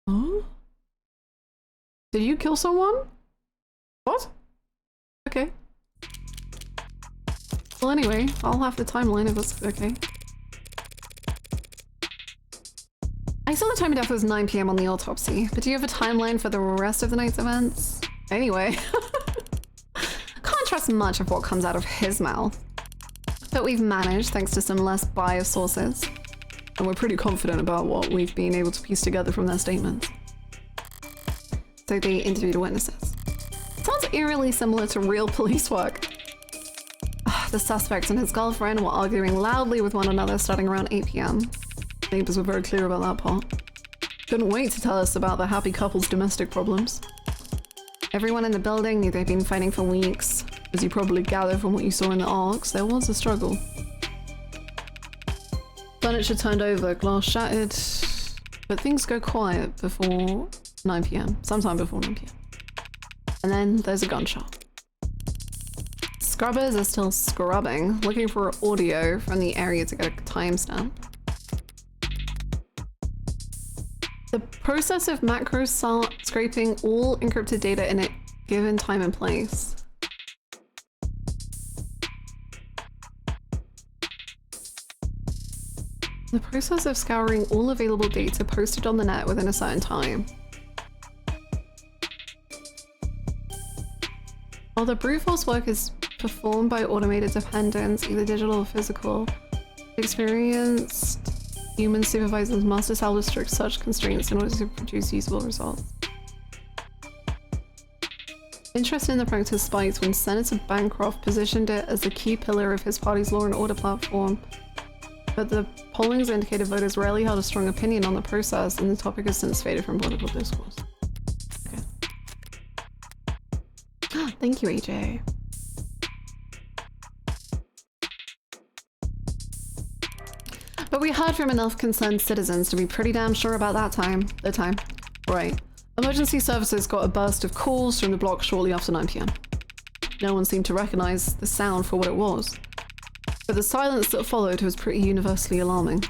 Huh? Did you kill someone? What? Okay. Well, anyway, I'll have the timeline if it's okay. I saw the time of death was 9 PM on the autopsy, but do you have a timeline for the rest of the night's events? Anyway. Can't trust much of what comes out of his mouth. But we've managed thanks to some less biased sources. And we're pretty confident about what we've been able to piece together from their statements. So they interviewed witnesses. Sounds eerily similar to real police work. The suspect and his girlfriend were arguing loudly with one another starting around 8 PM. Neighbors were very clear about that part. Couldn't wait to tell us about the happy couple's domestic problems. Everyone in the building knew they'd been fighting for weeks. As you probably gather from what you saw in the arcs, there was a struggle. Furniture turned over, glass shattered, but things go quiet before 9 PM, sometime before 9 PM. And then there's a gunshot. scrubbers are still scrubbing, looking for audio from the area to get a timestamp. The process of macro scraping all encrypted data in a given time and place. The process of scouring all available data posted on the net within a certain time. While the brute force work is performed by automated dependents, either digital or physical, experienced human supervisors must establish strict such constraints in order to produce usable results. Interest in the practice spiked when Senator Bancroft positioned it as a key pillar of his party's law and order platform, but the pollings indicated voters rarely held a strong opinion on the process, and the topic has since faded from political discourse. Okay. Thank you, AJ. But we heard from enough concerned citizens to be pretty damn sure about that time. Right. Emergency services got a burst of calls from the block shortly after 9 PM. No one seemed to recognize the sound for what it was, but the silence that followed was pretty universally alarming.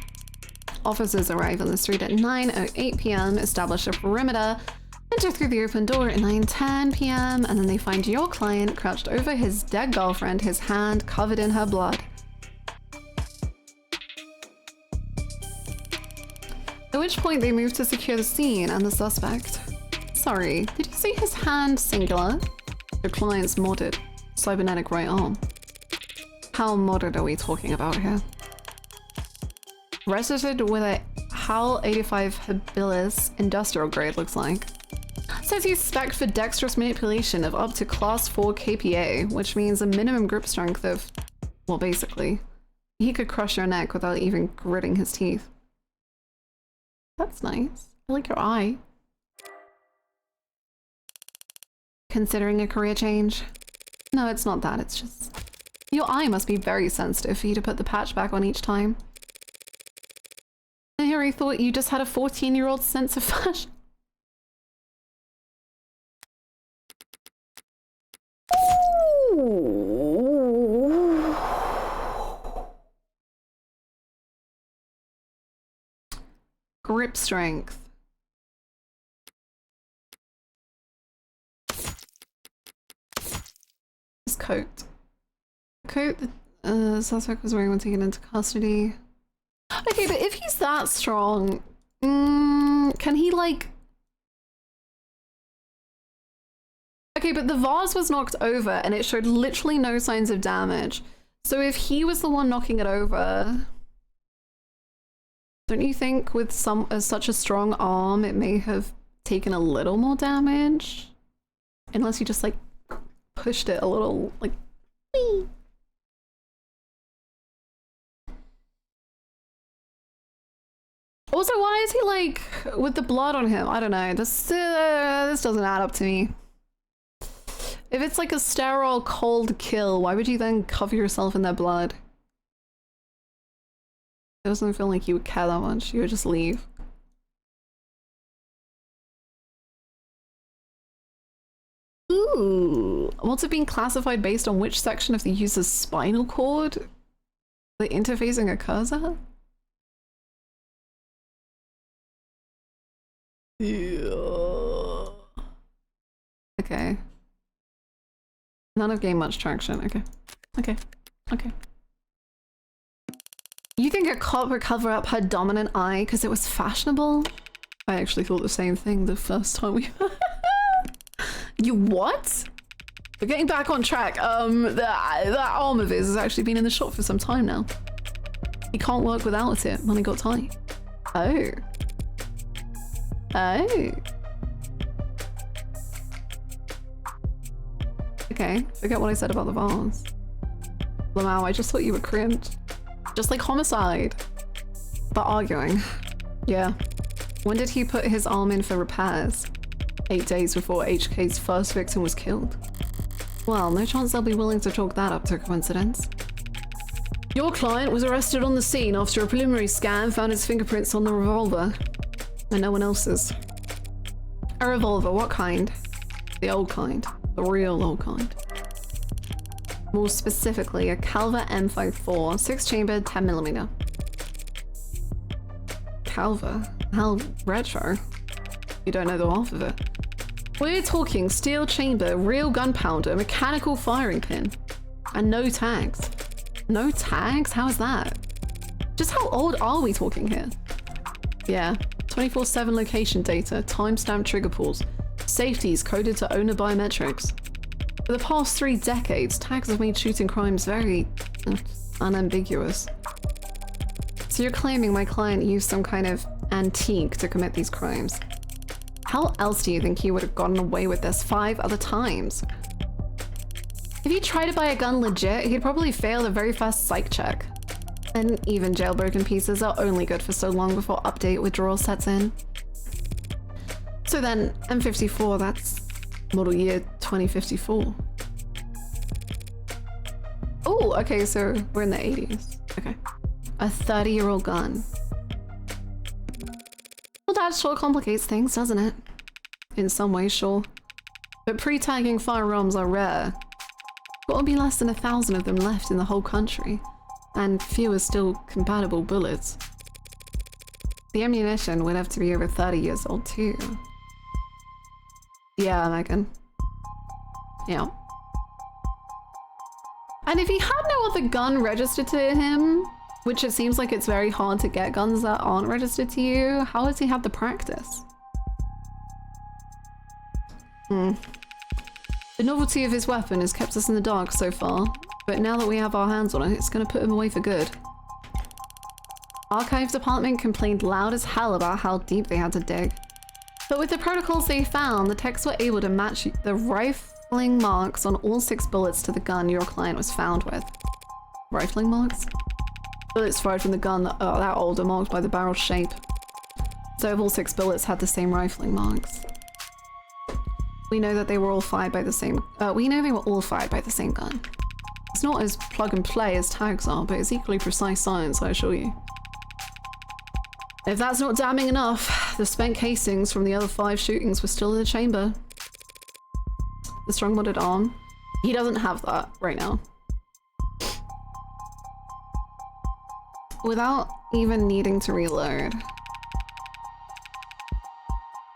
Officers arrive on the street at 9:08 PM, establish a perimeter, enter through the open door at 9:10 PM, and then they find your client crouched over his dead girlfriend, his hand covered in her blood. At which point they move to secure the scene and the suspect. Sorry, did you say his hand singular? Your client's modded. Cybernetic right arm. How modded are we talking about here? Registered with a HAL 85 habilis industrial grade, looks like. Says he's spec'd for dexterous manipulation of up to class 4 KPA, which means a minimum grip strength of, well, basically, he could crush your neck without even gritting his teeth. That's nice. I like your eye. Considering a career change? No, it's not that, it's just... Your eye must be very sensitive for you to put the patch back on each time. I hear I thought you just had a 14-year-old sense of fashion. Ooh. Grip strength. His coat. The coat the suspect was wearing when taken into custody. Okay, but if he's that strong, can he like... Okay, but the vase was knocked over and it showed literally no signs of damage. So if he was the one knocking it over, don't you think with such a strong arm it may have taken a little more damage? Unless he just like pushed it a little, like, whee. Also, why is he like with the blood on him? I don't know. This doesn't add up to me. If it's like a sterile cold kill, why would you then cover yourself in their blood? It doesn't feel like you would care that much. You would just leave. Ooh. What's it being classified based on which section of the user's spinal cord the interfacing occurs at? Yeah. Okay. None have gained much traction. Okay. Okay. Okay. You think a cop would cover up her dominant eye because it was fashionable? I actually thought the same thing the first time we... You what? We're getting back on track. That arm of his has actually been in the shop for some time now. He can't work without it when he got tight. Oh. Oh. Okay, forget what I said about the vase. Lamau, I just thought you were crimped. Just like homicide. But arguing. Yeah. When did he put his arm in for repairs? 8 days before HK's first victim was killed. Well, no chance they'll be willing to chalk that up to a coincidence. Your client was arrested on the scene after a preliminary scan found his fingerprints on the revolver. And no one else's. A revolver, what kind? The old kind. The real old kind. More specifically, a Calva M54, 6-chamber, 10mm. Calva? How retro? You don't know the half of it. We're talking steel chamber, real gunpowder, mechanical firing pin, and no tags. No tags? How is that? Just how old are we talking here? Yeah, 24/7 location data, timestamp trigger pulls, safeties coded to owner biometrics. For the past 3 decades, tags have made shooting crimes very unambiguous. So you're claiming my client used some kind of antique to commit these crimes. How else do you think he would have gotten away with this 5 other times? If he tried to buy a gun legit, he'd probably fail the very first psych check. And even jailbroken pieces are only good for so long before update withdrawal sets in. So then, M54, that's model year 2054. Oh, okay, so we're in the 80s. Okay. A 30-year-old gun. Well, that sure complicates things, doesn't it? In some ways, sure. But pre-tagging firearms are rare. But will be less than 1,000 of them left in the whole country, and fewer still compatible bullets. The ammunition would have to be over 30 years old too. Yeah, Megan. Yeah. And if he had no other gun registered to him, which it seems like it's very hard to get guns that aren't registered to you, how does he have the practice? The novelty of his weapon has kept us in the dark so far, but now that we have our hands on it, it's gonna put him away for good. Archives department complained loud as hell about how deep they had to dig. But with the protocols they found, the techs were able to match the rifling marks on all 6 bullets to the gun your client was found with. Rifling marks? Bullets fired from the gun that old are marked by the barrel shape. So if all 6 bullets had the same rifling marks. We know that they were all fired by the same gun. It's not as plug and play as tags are, but it's equally precise science, I assure you. If that's not damning enough, the spent casings from the other 5 shootings were still in the chamber. The strong modded arm, he doesn't have that right now. Without even needing to reload.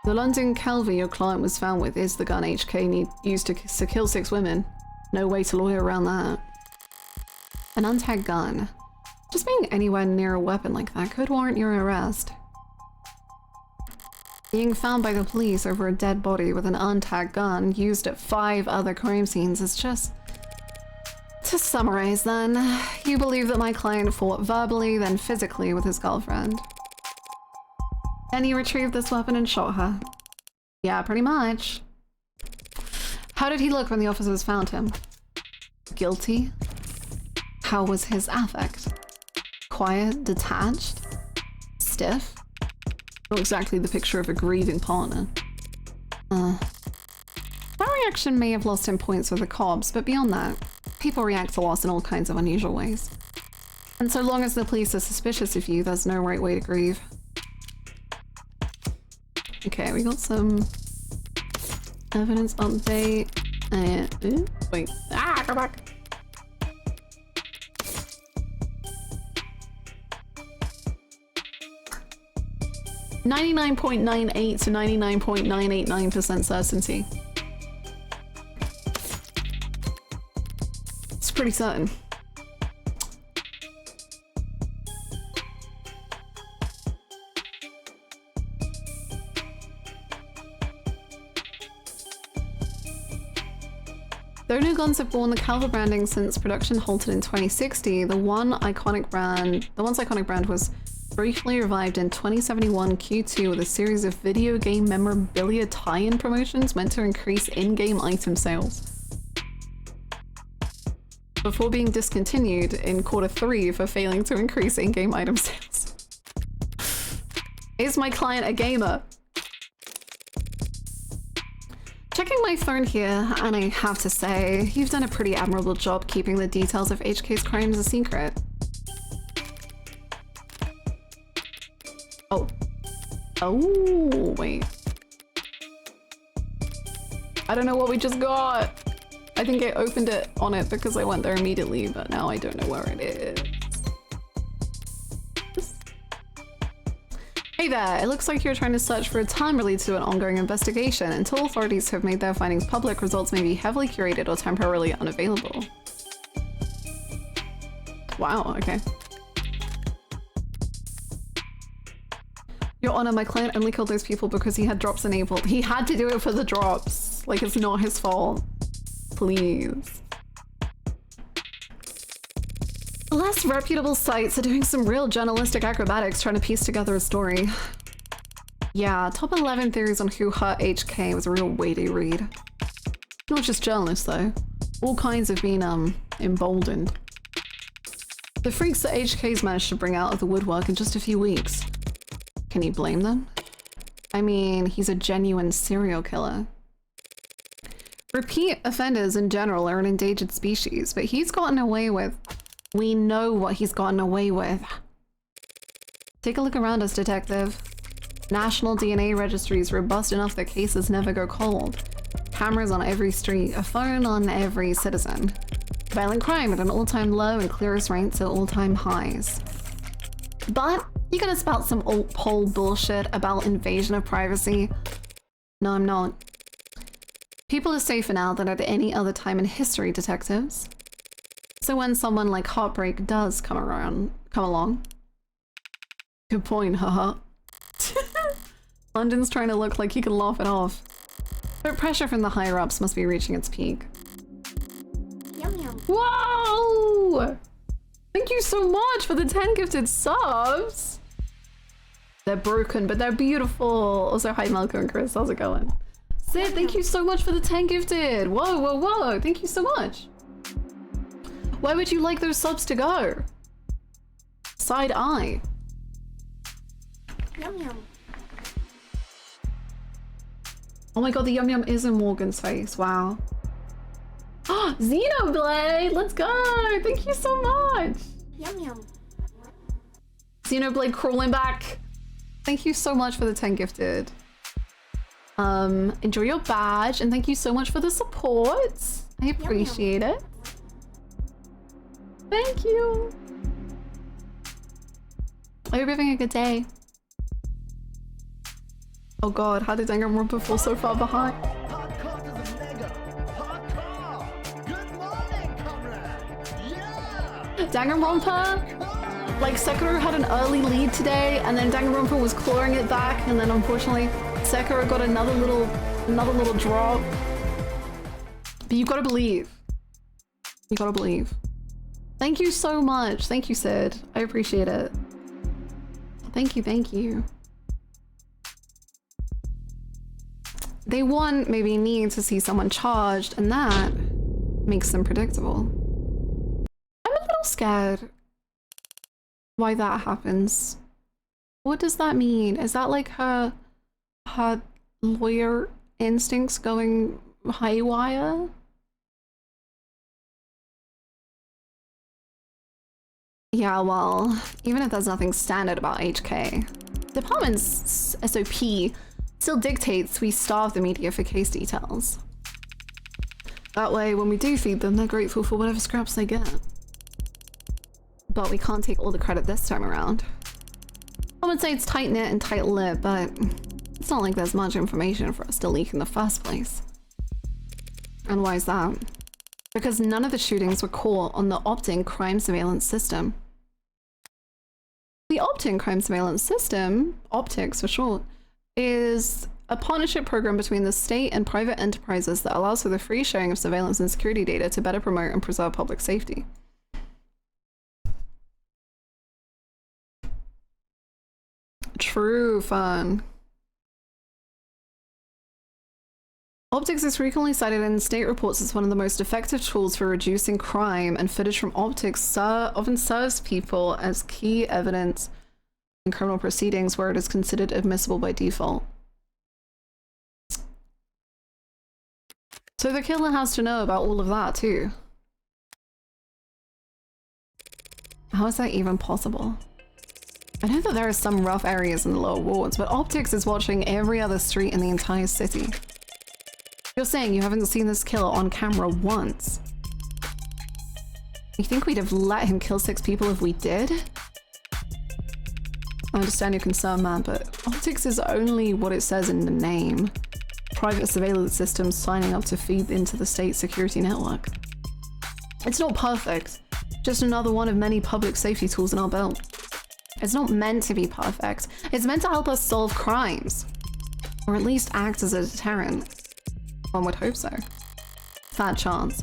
The London Calvi your client was found with is the gun HK used to kill 6 women. No way to lawyer around that. An untagged gun. Just being anywhere near a weapon like that could warrant your arrest. Being found by the police over a dead body with an untagged gun used at 5 other crime scenes is just... To summarize then, you believe that my client fought verbally, then physically with his girlfriend. Then he retrieved this weapon and shot her. Yeah, pretty much. How did he look when the officers found him? Guilty? How was his affect? Quiet? Detached? Stiff? Not exactly the picture of a grieving partner. That reaction may have lost him points with the cops, but beyond that, people react to loss in all kinds of unusual ways. And so long as the police are suspicious of you, there's no right way to grieve. Okay, we got some evidence update and wait, go back. .989 to 99.989% certainty. It's pretty certain. Though no guns have borne the Calva branding since production halted in 2060, the once iconic brand was briefly revived in 2071 Q2 with a series of video game memorabilia tie-in promotions meant to increase in-game item sales, before being discontinued in Q3 for failing to increase in-game item sales. Is my client a gamer? Checking my phone here, and I have to say, you've done a pretty admirable job keeping the details of HK's crimes a secret. Oh, wait. I don't know what we just got. I think I opened it on it because I went there immediately, but now I don't know where it is. Hey there, it looks like you're trying to search for a time related to an ongoing investigation. Until authorities have made their findings public, results may be heavily curated or temporarily unavailable. Wow, okay. Your Honor, my client only killed those people because he had drops enabled. He had to do it for the drops. Like, it's not his fault. Please. Less reputable sites are doing some real journalistic acrobatics trying to piece together a story. Yeah, top 11 theories on who hurt HK was a real weighty read. Not just journalists though. All kinds have been emboldened. The freaks that HK's managed to bring out of the woodwork in just a few weeks. Can you blame them? I mean, he's a genuine serial killer. Repeat offenders in general are an endangered species, but he's gotten away with... We know what he's gotten away with. Take a look around us, detective. National DNA registry is robust enough that cases never go cold. Cameras on every street, a phone on every citizen. Violent crime at an all-time low and clearance rates at all-time highs. But you're gonna spout some old poll bullshit about invasion of privacy? No, I'm not. People are safer now than at any other time in history, detectives. So when someone like Heartbreak does come along. Good point, haha. London's trying to look like he can laugh it off. But pressure from the higher-ups must be reaching its peak. Yum yum. Whoa! Thank you so much for the 10 gifted subs! They're broken, but they're beautiful! Also, hi Malcolm and Chris, how's it going? Sid, thank you so much for the 10 gifted! Whoa, whoa, whoa! Thank you so much! Where would you like those subs to go? Side eye. Yum yum. Oh my god, the yum yum is in Morgan's face. Wow. Xenoblade! Let's go! Thank you so much! Yum yum. Xenoblade crawling back. Thank you so much for the 10 gifted. Enjoy your badge and thank you so much for the support. I appreciate it. Thank you. I hope you're having a good day. Oh god, how did Danganronpa fall so far behind? Danganronpa, like Sekiro had an early lead today, and then Danganronpa was clawing it back, and then unfortunately Sekiro got another little drop. But you gotta believe. You gotta believe. Thank you so much. Thank you, Sid. I appreciate it. Thank you, thank you. They maybe need to see someone charged, and that makes them predictable. I'm a little scared why that happens. What does that mean? Is that like her lawyer instincts going haywire? Yeah, well, even if there's nothing standard about HK, department's SOP still dictates we starve the media for case details. That way, when we do feed them, they're grateful for whatever scraps they get. But we can't take all the credit this time around. I would say it's tight-knit and tight-lipped, but it's not like there's much information for us to leak in the first place. And why is that? Because none of the shootings were caught on the opt-in crime surveillance system. The opt-in crime surveillance system, optics for short, is a partnership program between the state and private enterprises that allows for the free sharing of surveillance and security data to better promote and preserve public safety. True fun. Optics is frequently cited in state reports as one of the most effective tools for reducing crime, and footage from optics often serves people as key evidence in criminal proceedings where it is considered admissible by default. So the killer has to know about all of that too. How is that even possible? I know that there are some rough areas in the lower wards, but optics is watching every other street in the entire city. You're saying you haven't seen this killer on camera once. You think we'd have let him kill 6 people if we did? I understand your concern, man, but optics is only what it says in the name. Private surveillance systems signing up to feed into the state security network. It's not perfect, just another one of many public safety tools in our belt. It's not meant to be perfect. It's meant to help us solve crimes. Or at least act as a deterrent. One would hope so. Fat chance.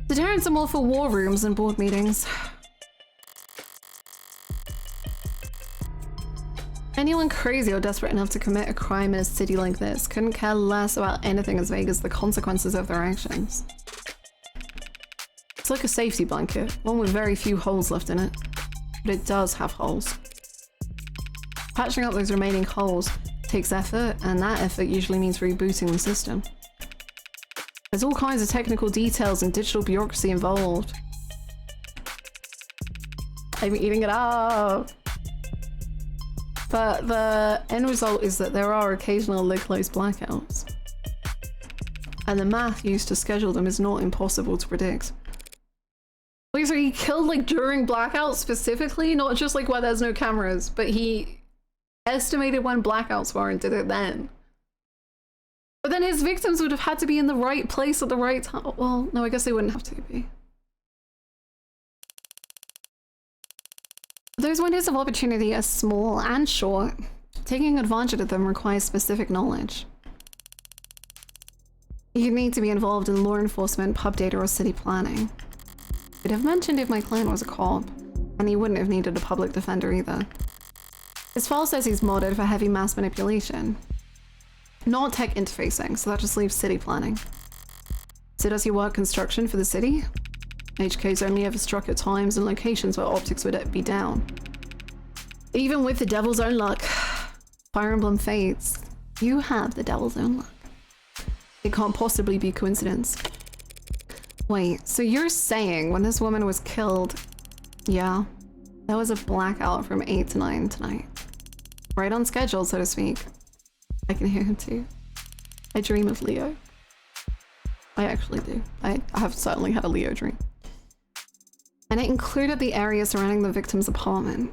Deterrents are more for war rooms and board meetings. Anyone crazy or desperate enough to commit a crime in a city like this couldn't care less about anything as vague as the consequences of their actions. It's like a safety blanket, one with very few holes left in it. But it does have holes. Patching up those remaining holes takes effort, and that effort usually means rebooting the system. There's all kinds of technical details and digital bureaucracy involved. I'm eating it up! But the end result is that there are occasional lid-closed blackouts. And the math used to schedule them is not impossible to predict. Wait, so he killed like during blackouts specifically? Not just like where there's no cameras, but he estimated when blackouts were and did it then. But then his victims would have had to be in the right place at the right time. Well, no, I guess they wouldn't have to be. Those windows of opportunity are small and short. Taking advantage of them requires specific knowledge. You'd need to be involved in law enforcement, pub data, or city planning. I'd have mentioned if my client was a cop, and he wouldn't have needed a public defender either. His file says he's modded for heavy mass manipulation. Not tech interfacing, so that just leaves city planning. So does he work construction for the city? HK's only ever struck at times and locations where optics would be down. Even with the devil's own luck, Fire Emblem Fates, you have the devil's own luck. It can't possibly be coincidence. Wait, so you're saying when this woman was killed, yeah, there was a blackout from 8 to 9 tonight. Right on schedule, so to speak. I can hear him too. I dream of Leo. I actually do. I have certainly had a Leo dream. And it included the area surrounding the victim's apartment.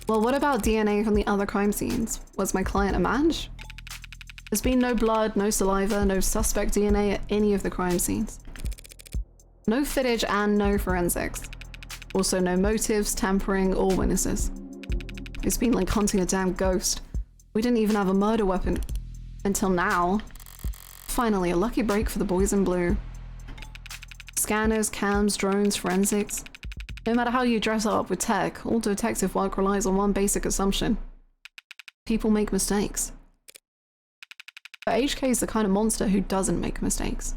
Well, what about DNA from the other crime scenes? Was my client a match? There's been no blood, no saliva, no suspect DNA at any of the crime scenes. No footage and no forensics. Also no motives, tampering, or witnesses. It's been like hunting a damn ghost. We didn't even have a murder weapon. Until now. Finally, a lucky break for the boys in blue. Scanners, cams, drones, forensics. No matter how you dress up with tech, all detective work relies on one basic assumption. People make mistakes. But HK is the kind of monster who doesn't make mistakes.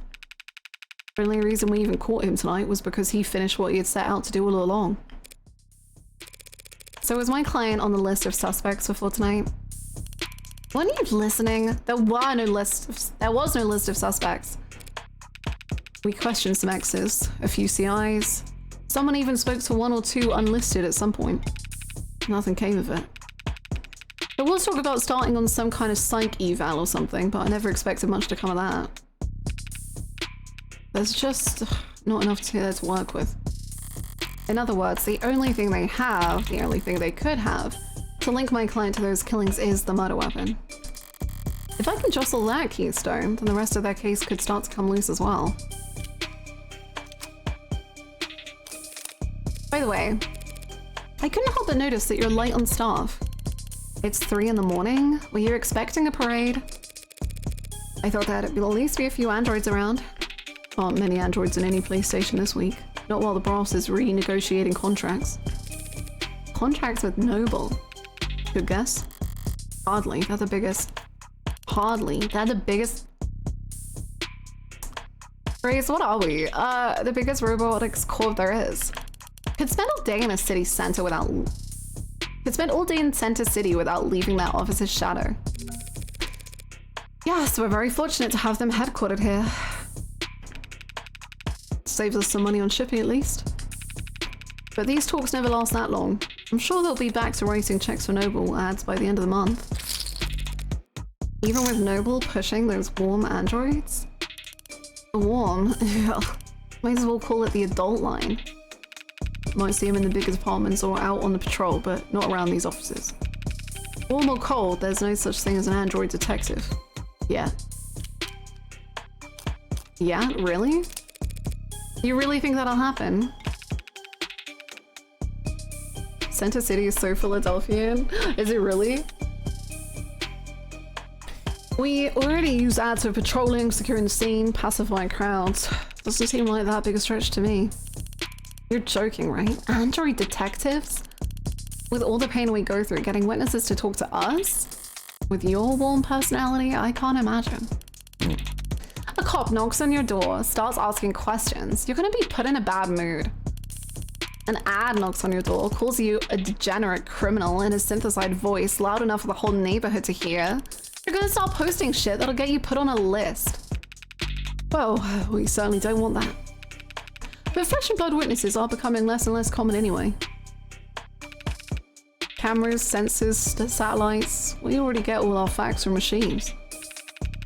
The only reason we even caught him tonight was because he finished what he had set out to do all along. So was my client on the list of suspects before tonight? Weren't you listening? There was no list of suspects. We questioned some X's, a few CIs. Someone even spoke to 1 or 2 unlisted at some point. Nothing came of it. There was talk about starting on some kind of psych eval or something, but I never expected much to come of that. There's just not enough to work with. In other words, the only thing they have, the only thing they could have, to link my client to those killings is the murder weapon. If I can jostle that keystone, then the rest of their case could start to come loose as well. By the way, I couldn't help but notice that you're light on staff. It's 3 in the morning? Were you expecting a parade? I thought there'd at least be a few androids around. Aren't many androids in any PlayStation this week. Not while the boss is renegotiating contracts. Contracts with Noble. Good guess? Hardly. They're the biggest. Hardly. They're the biggest. Grace, what are we? The biggest robotics corp there is. Could spend all day in a city center without. Could spend all day in Center City without leaving their office's shadow. Yes, we're very fortunate to have them headquartered here. Saves us some money on shipping at least. But these talks never last that long. I'm sure they'll be back to writing checks for Noble ads by the end of the month. Even with Noble pushing those warm androids? Warm? Ugh. Might as well call it the adult line. Might see him in the bigger departments or out on the patrol, but not around these offices. Warm or cold, there's no such thing as an android detective. Yeah. Yeah, really? You really think that'll happen? Center City is so Philadelphian. Is it really? We already use ads for patrolling, securing the scene, pacifying crowds. Doesn't seem like that big a stretch to me. You're joking, right? Android detectives? With all the pain we go through, getting witnesses to talk to us? With your warm personality, I can't imagine. A cop knocks on your door, starts asking questions. You're gonna be put in a bad mood. An ad knocks on your door, calls you a degenerate criminal in a synthesized voice loud enough for the whole neighborhood to hear. You're gonna start posting shit that'll get you put on a list. Well, we certainly don't want that. But flesh and blood witnesses are becoming less and less common anyway. Cameras, sensors, satellites, we already get all our facts from machines.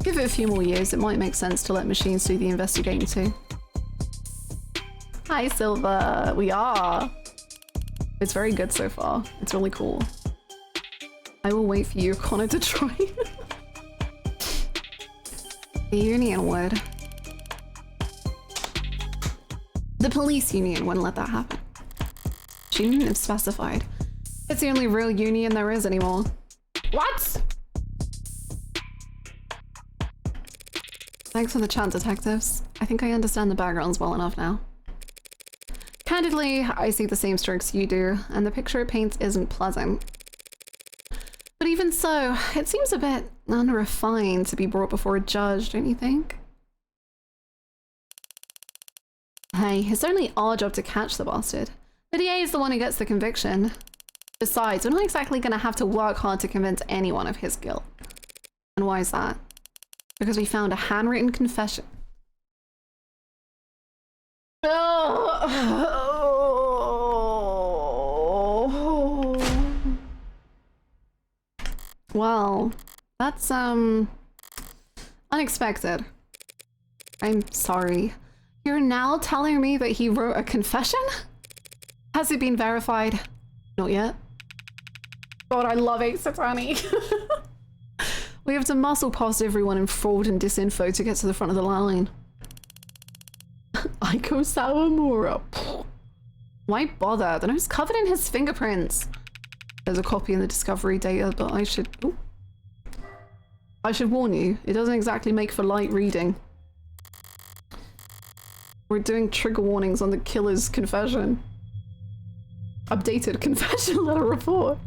Give it a few more years, it might make sense to let machines do the investigating too. Hi Silver, we are. It's very good so far. It's really cool. I will wait for you, Connor, to try. The union would. The police union wouldn't let that happen. She didn't have specified. It's the only real union there is anymore. What? Thanks for the chat, detectives. I think I understand the backgrounds well enough now. Candidly, I see the same strokes you do, and the picture it paints isn't pleasant. But even so, it seems a bit unrefined to be brought before a judge, don't you think? Hey, it's only our job to catch the bastard. The DA is the one who gets the conviction. Besides, we're not exactly gonna have to work hard to convince anyone of his guilt. And why is that? Because we found a handwritten confession. Well, that's unexpected. I'm sorry. You're now telling me that he wrote a confession? Has it been verified? Not yet. God, I love Ace Attorney. We have to muscle past everyone in fraud and disinfo to get to the front of the line. Aiko Sawamura. Why bother? The note's covered in his fingerprints. There's a copy in the discovery data, but I should warn you, it doesn't exactly make for light reading. We're doing trigger warnings on the killer's confession. Updated confession letter report.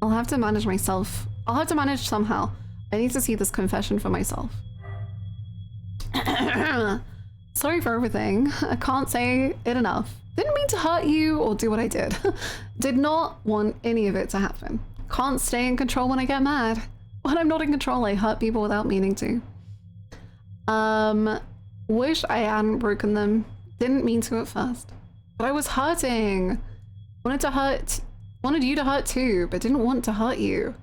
I'll have to manage myself. I'll have to manage somehow. I need to see this confession for myself. Sorry for everything. I can't say it enough. Didn't mean to hurt you or do what I did. Did not want any of it to happen. Can't stay in control when I get mad. When I'm not in control, I hurt people without meaning to. Wish I hadn't broken them. Didn't mean to at first. But I was hurting. Wanted you to hurt too, but didn't want to hurt you.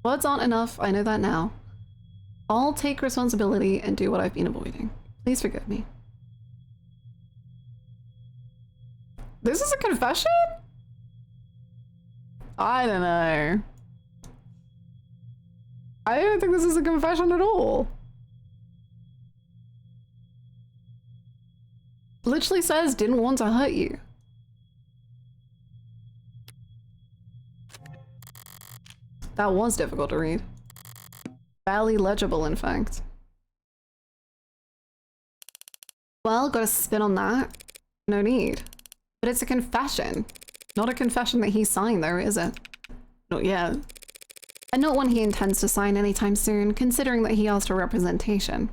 Words aren't enough, I know that now. I'll take responsibility and do what I've been avoiding. Please forgive me. This is a confession? I don't know. I don't think this is a confession at all. Literally says didn't want to hurt you. That was difficult to read. Barely legible, in fact. Well, got a spin on that. No need. But it's a confession. Not a confession that he signed though, is it? Not yet. And not one he intends to sign anytime soon, considering that he asked for representation.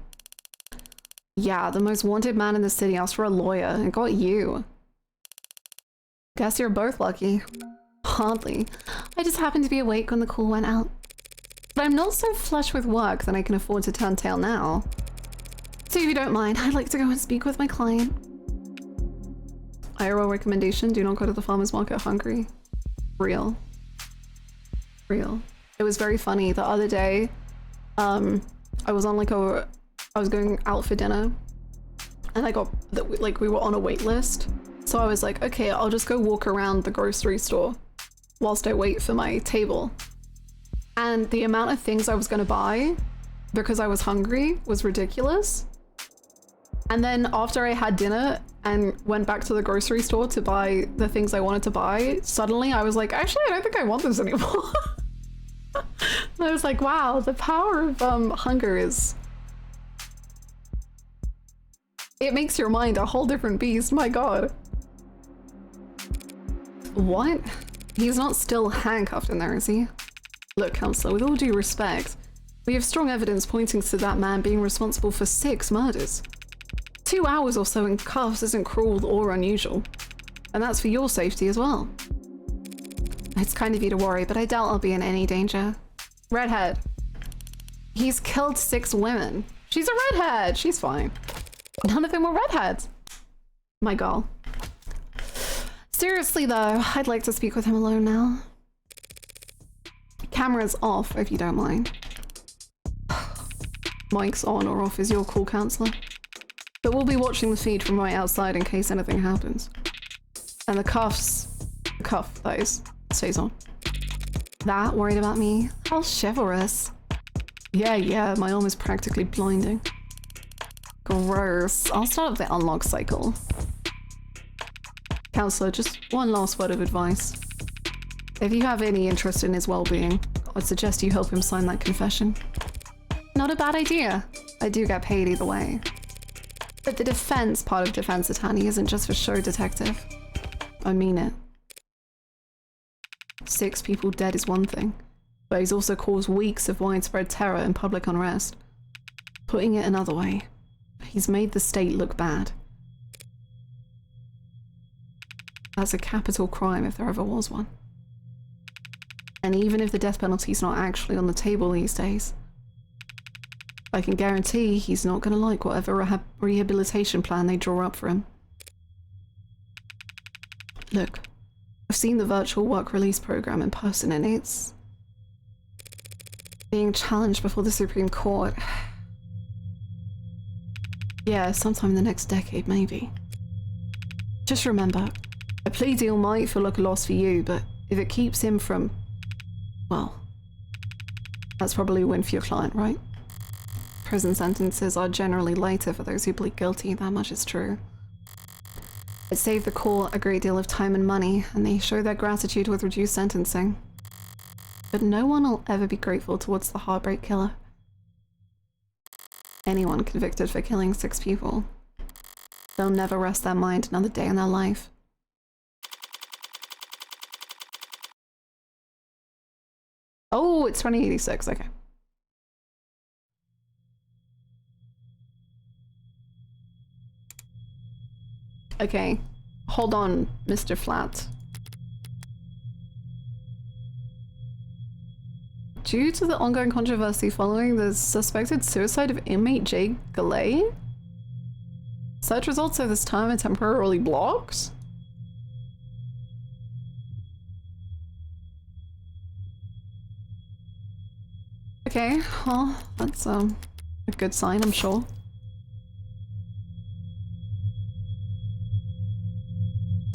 Yeah, the most wanted man in the city asked for a lawyer and got you. Guess you're both lucky. Hardly. I just happened to be awake when the call went out. But I'm not so flush with work that I can afford to turn tail now. So if you don't mind, I'd like to go and speak with my client. IRL recommendation, do not go to the farmer's market hungry. Real. Real. It was very funny. The other day, I was on like I was going out for dinner, and I got that like we were on a wait list. So I was like, okay, I'll just go walk around the grocery store whilst I wait for my table. And the amount of things I was gonna buy because I was hungry was ridiculous. And then after I had dinner and went back to the grocery store to buy the things I wanted to buy, suddenly I was like, actually, I don't think I want this anymore. I was like, wow, the power of hunger is... It makes your mind a whole different beast, my god. What? He's not still handcuffed in there, is he? Look, Counselor, with all due respect, we have strong evidence pointing to that man being responsible for 6 murders. 2 hours or so in cuffs isn't cruel or unusual. And that's for your safety as well. It's kind of you to worry, but I doubt I'll be in any danger. Redhead. He's killed 6 women. She's a redhead. She's fine. None of them were redheads. My girl. Seriously though, I'd like to speak with him alone now. Camera's off, if you don't mind. Mic's on or off is your call, Counselor. But we'll be watching the feed from right outside in case anything happens. And the cuff, that is, stays on. That worried about me? How chivalrous. Yeah, my arm is practically blinding. Gross. I'll start the unlock cycle. Counselor, just one last word of advice. If you have any interest in his well-being, I'd suggest you help him sign that confession. Not a bad idea. I do get paid either way. But the defense part of defense attorney isn't just for show detective. I mean it. 6 people dead is one thing, but he's also caused weeks of widespread terror and public unrest. Putting it another way, he's made the state look bad. That's a capital crime if there ever was one. And even if the death penalty's not actually on the table these days, I can guarantee he's not going to like whatever rehabilitation plan they draw up for him. Look, I've seen the virtual work release program in person and it's being challenged before the Supreme Court. Yeah, sometime in the next decade, maybe. Just remember, a plea deal might feel like a loss for you, but if it keeps him from, well, that's probably a win for your client, right? Prison sentences are generally lighter for those who plead guilty, that much is true. It saved the court a great deal of time and money, and they show their gratitude with reduced sentencing. But no one will ever be grateful towards the heartbreak killer. Anyone convicted for killing 6 people, they'll never rest their mind another day in their life. Oh, it's 2086, okay. Okay, hold on, Mr. Flat. Due to the ongoing controversy following the suspected suicide of inmate Jay Galay, search results of this time are temporarily blocked? Okay, well, that's a good sign, I'm sure.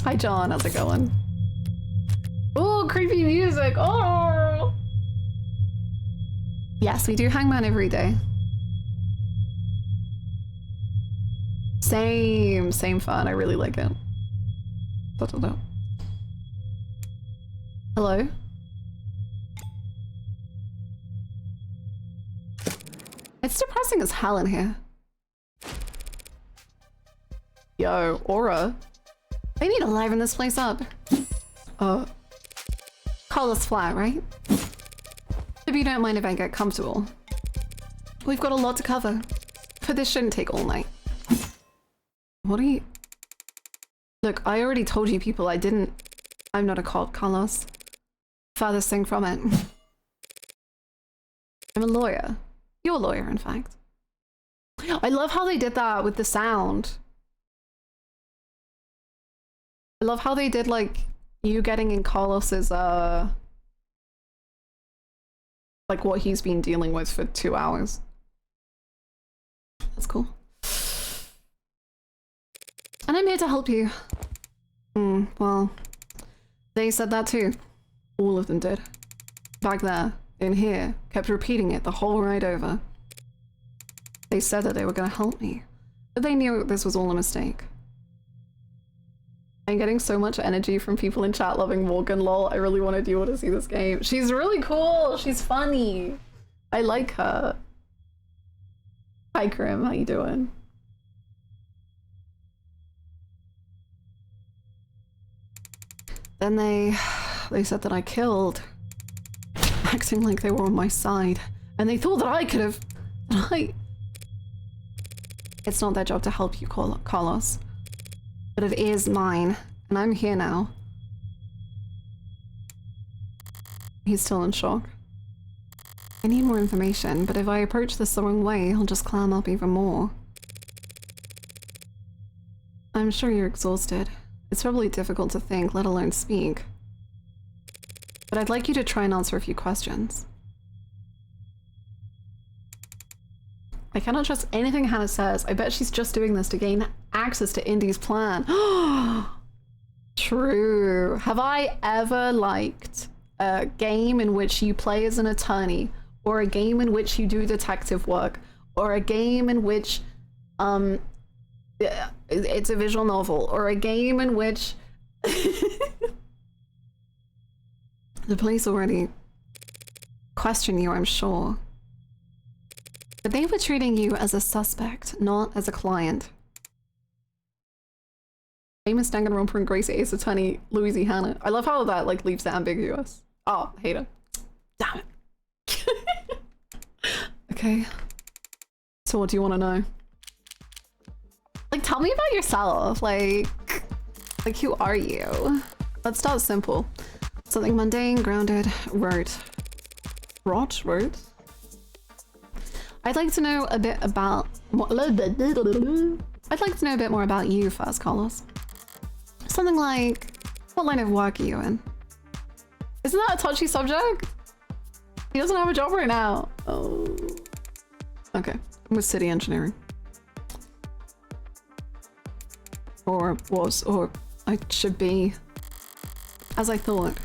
Hi John, how's it going? Oh, creepy music! Oh! Yes, we do Hangman every day. Same fun, I really like it. Hello? It's depressing as hell in here. Yo, Aura. I need to liven this place up. Call us flat, right? If you don't mind if I get comfortable. We've got a lot to cover, but this shouldn't take all night. What are you... Look, I already told you people I'm not a cop, Carlos. Farthest thing from it. I'm a lawyer. You're a lawyer, in fact. I love how they did that with the sound. I love how they did, like, you getting in Carlos's, like what he's been dealing with for 2 hours. That's cool. And I'm here to help you. Well, they said that too. All of them did. Back there, in here, kept repeating it the whole ride over. They said that they were gonna help me, but they knew this was all a mistake. I'm getting so much energy from people in chat loving Morgan, lol. I really wanted you all to see this game. She's really cool. She's funny. I like her. Hi, Krim. How you doing? Then they said that I killed, acting like they were on my side, and they thought that I could have. It's not their job to help you, Carlos, but it is mine, and I'm here now. He's still in shock. I need more information, but if I approach this the wrong way, he'll just clam up even more. I'm sure you're exhausted. It's probably difficult to think, let alone speak. But I'd like you to try and answer a few questions. I cannot trust anything Hannah says. I bet she's just doing this to gain access to Indy's plan. True. Have I ever liked a game in which you play as an attorney, or a game in which you do detective work, or a game in which it's a visual novel, or a game in which the police already question you, I'm sure. But they were treating you as a suspect, not as a client. Famous Danganronpa and Gracie Ace attorney louiseyhannah. I love how that like leaves it ambiguous. Oh, hate it. Damn it. Okay. So what do you want to know? Like, tell me about yourself. Like who are you? Let's start simple. Something mundane, grounded, wrote. I'd like to know a bit about I'd like to know a bit more about you first, Carlos. Something like, what line of work are you in? Isn't that a touchy subject? He doesn't have a job right now. Oh. Okay, I'm with city engineering. Or was, or I should be. As I thought.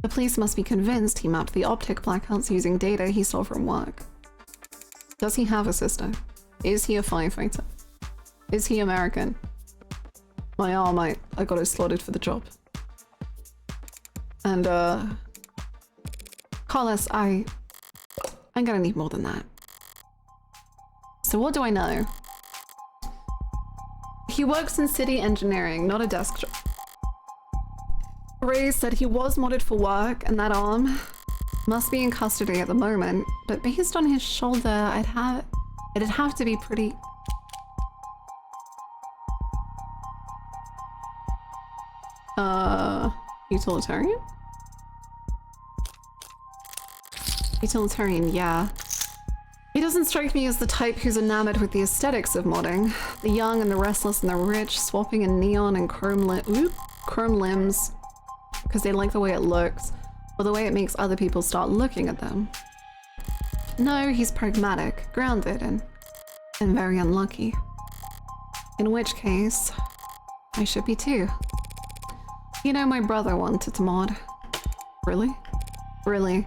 The police must be convinced he mapped the optic blackouts using data he saw from work. Does he have a sister? Is he a firefighter? Is he American? My arm, I got it slotted for the job. And Carlos, I'm gonna need more than that. So what do I know? He works in city engineering, not a desk job. Ray said he was modded for work, and that arm must be in custody at the moment, but based on his shoulder, it'd have to be pretty... Utilitarian? Utilitarian, yeah. He doesn't strike me as the type who's enamored with the aesthetics of modding. The young and the restless and the rich, swapping in neon and chrome limbs, because they like the way it looks, or the way it makes other people start looking at them. No, he's pragmatic, grounded, and very unlucky. In which case, I should be too. You know, my brother wanted to mod. Really? Really?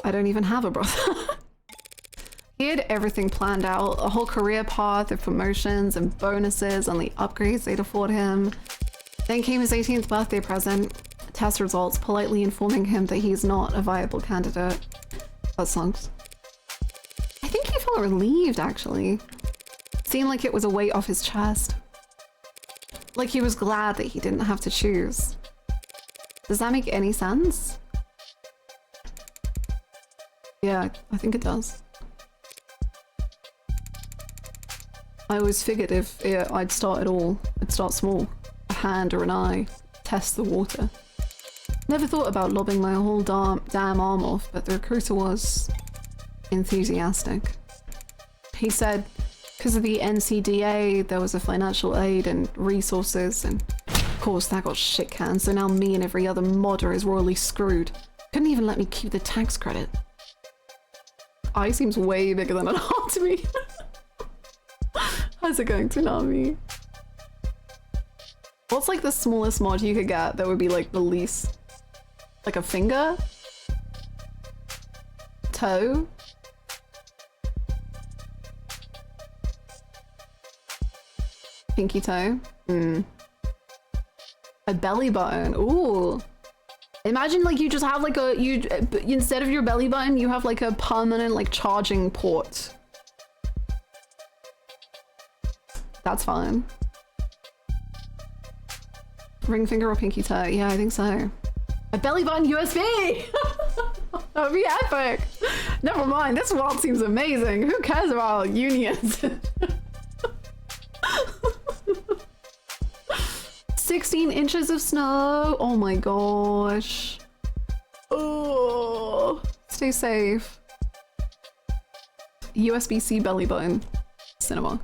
I don't even have a brother. He had everything planned out, a whole career path of promotions and bonuses and the upgrades they'd afford him. Then came his 18th birthday present, test results politely informing him that he's not a viable candidate. That sucks. I think he felt relieved, actually. Seemed like it was a weight off his chest. Like he was glad that he didn't have to choose. Does that make any sense? Yeah, I think it does. I always figured if I'd start at all, I'd start small. A hand or an eye, test the water. Never thought about lobbing my whole damn arm off, but the recruiter was enthusiastic. He said because of the NCDA there was a financial aid and resources, and of course that got shit canned, so now me and every other modder is royally screwed. Couldn't even let me keep the tax credit. eye seems way bigger than an heart to me. How's it going, Tsunami? What's like the smallest mod you could get that would be like the least? Like a finger? Toe? Pinky toe? A belly button. Ooh. Imagine like you just have like instead of your belly button, you have like a permanent like charging port. That's fine. Ring finger or pinky toe? Yeah, I think so. A belly button USB! That would be epic! Never mind, this world seems amazing. Who cares about unions? 16 inches of snow! Oh my gosh. Oh, stay safe. USB-C belly button. Cinema.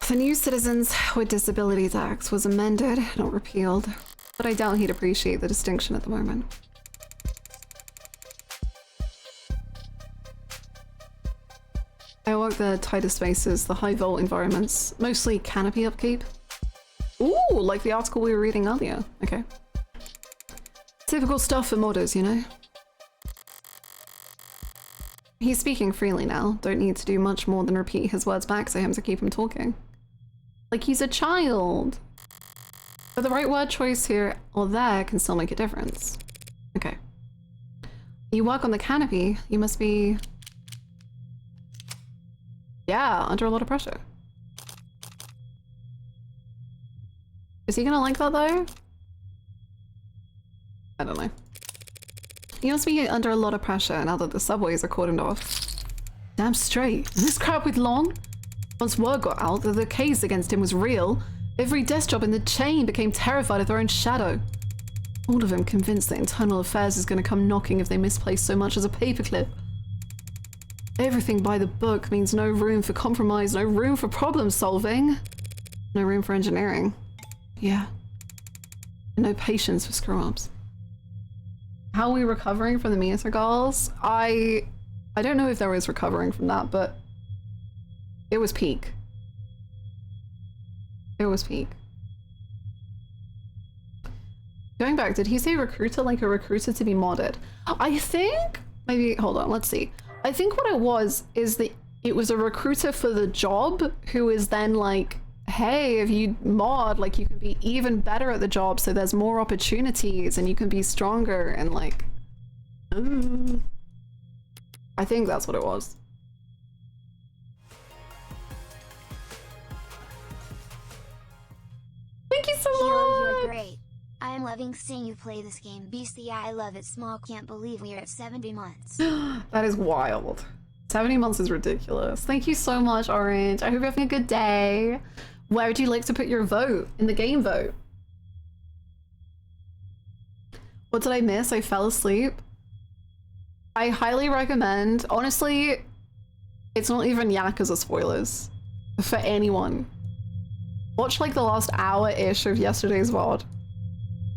The new Citizens with Disabilities Act was amended, not repealed, but I doubt he'd appreciate the distinction at the moment. I work the tighter spaces, the high volt environments, mostly canopy upkeep. Ooh, like the article we were reading earlier. Okay. Typical stuff for modders, you know? He's speaking freely now. Don't need to do much more than repeat his words back to him to keep him talking. Like he's a child. But the right word choice here or there can still make a difference. Okay. You work on the canopy, you must be... Yeah, under a lot of pressure. Is he gonna like that though? I don't know. You must be under a lot of pressure now that the subways are cordoned off. Damn straight. This crap with Long? Once word got out that the case against him was real, every desk job in the chain became terrified of their own shadow. All of them convinced that internal affairs is going to come knocking if they misplace so much as a paperclip. Everything by the book means no room for compromise, no room for problem solving, no room for engineering. Yeah. And no patience for screw-ups. How are we recovering from the meter girls? I don't know if there was recovering from that, but it was peak. It was peak. Going back, did he say recruiter like a recruiter to be modded? I think, maybe, hold on, let's see. I think what it was is that it was a recruiter for the job who is then like, hey, if you mod, like you can be even better at the job so there's more opportunities and you can be stronger and like, I think that's what it was. Thank you so Hero, you're much! great. I am loving seeing you play this game. Beastie, I love it. Small, can't believe we're at 70 months. That is wild. 70 months is ridiculous. Thank you so much, Orange. I hope you're having a good day. Where would you like to put your vote in the game vote? What did I miss? I fell asleep. I highly recommend, honestly, it's not even Yakuza spoilers for anyone. Watch like the last hour-ish of yesterday's VOD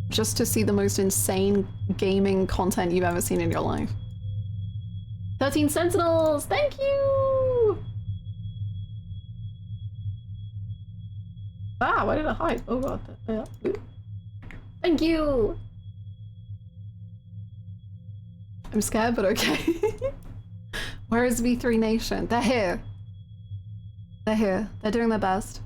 just to see the most insane gaming content you've ever seen in your life. 13 Sentinels, thank you! Ah, why did I hide? Oh god. Yeah. Thank you! I'm scared, but okay. Where is V3 Nation? They're here. They're here. They're doing their best.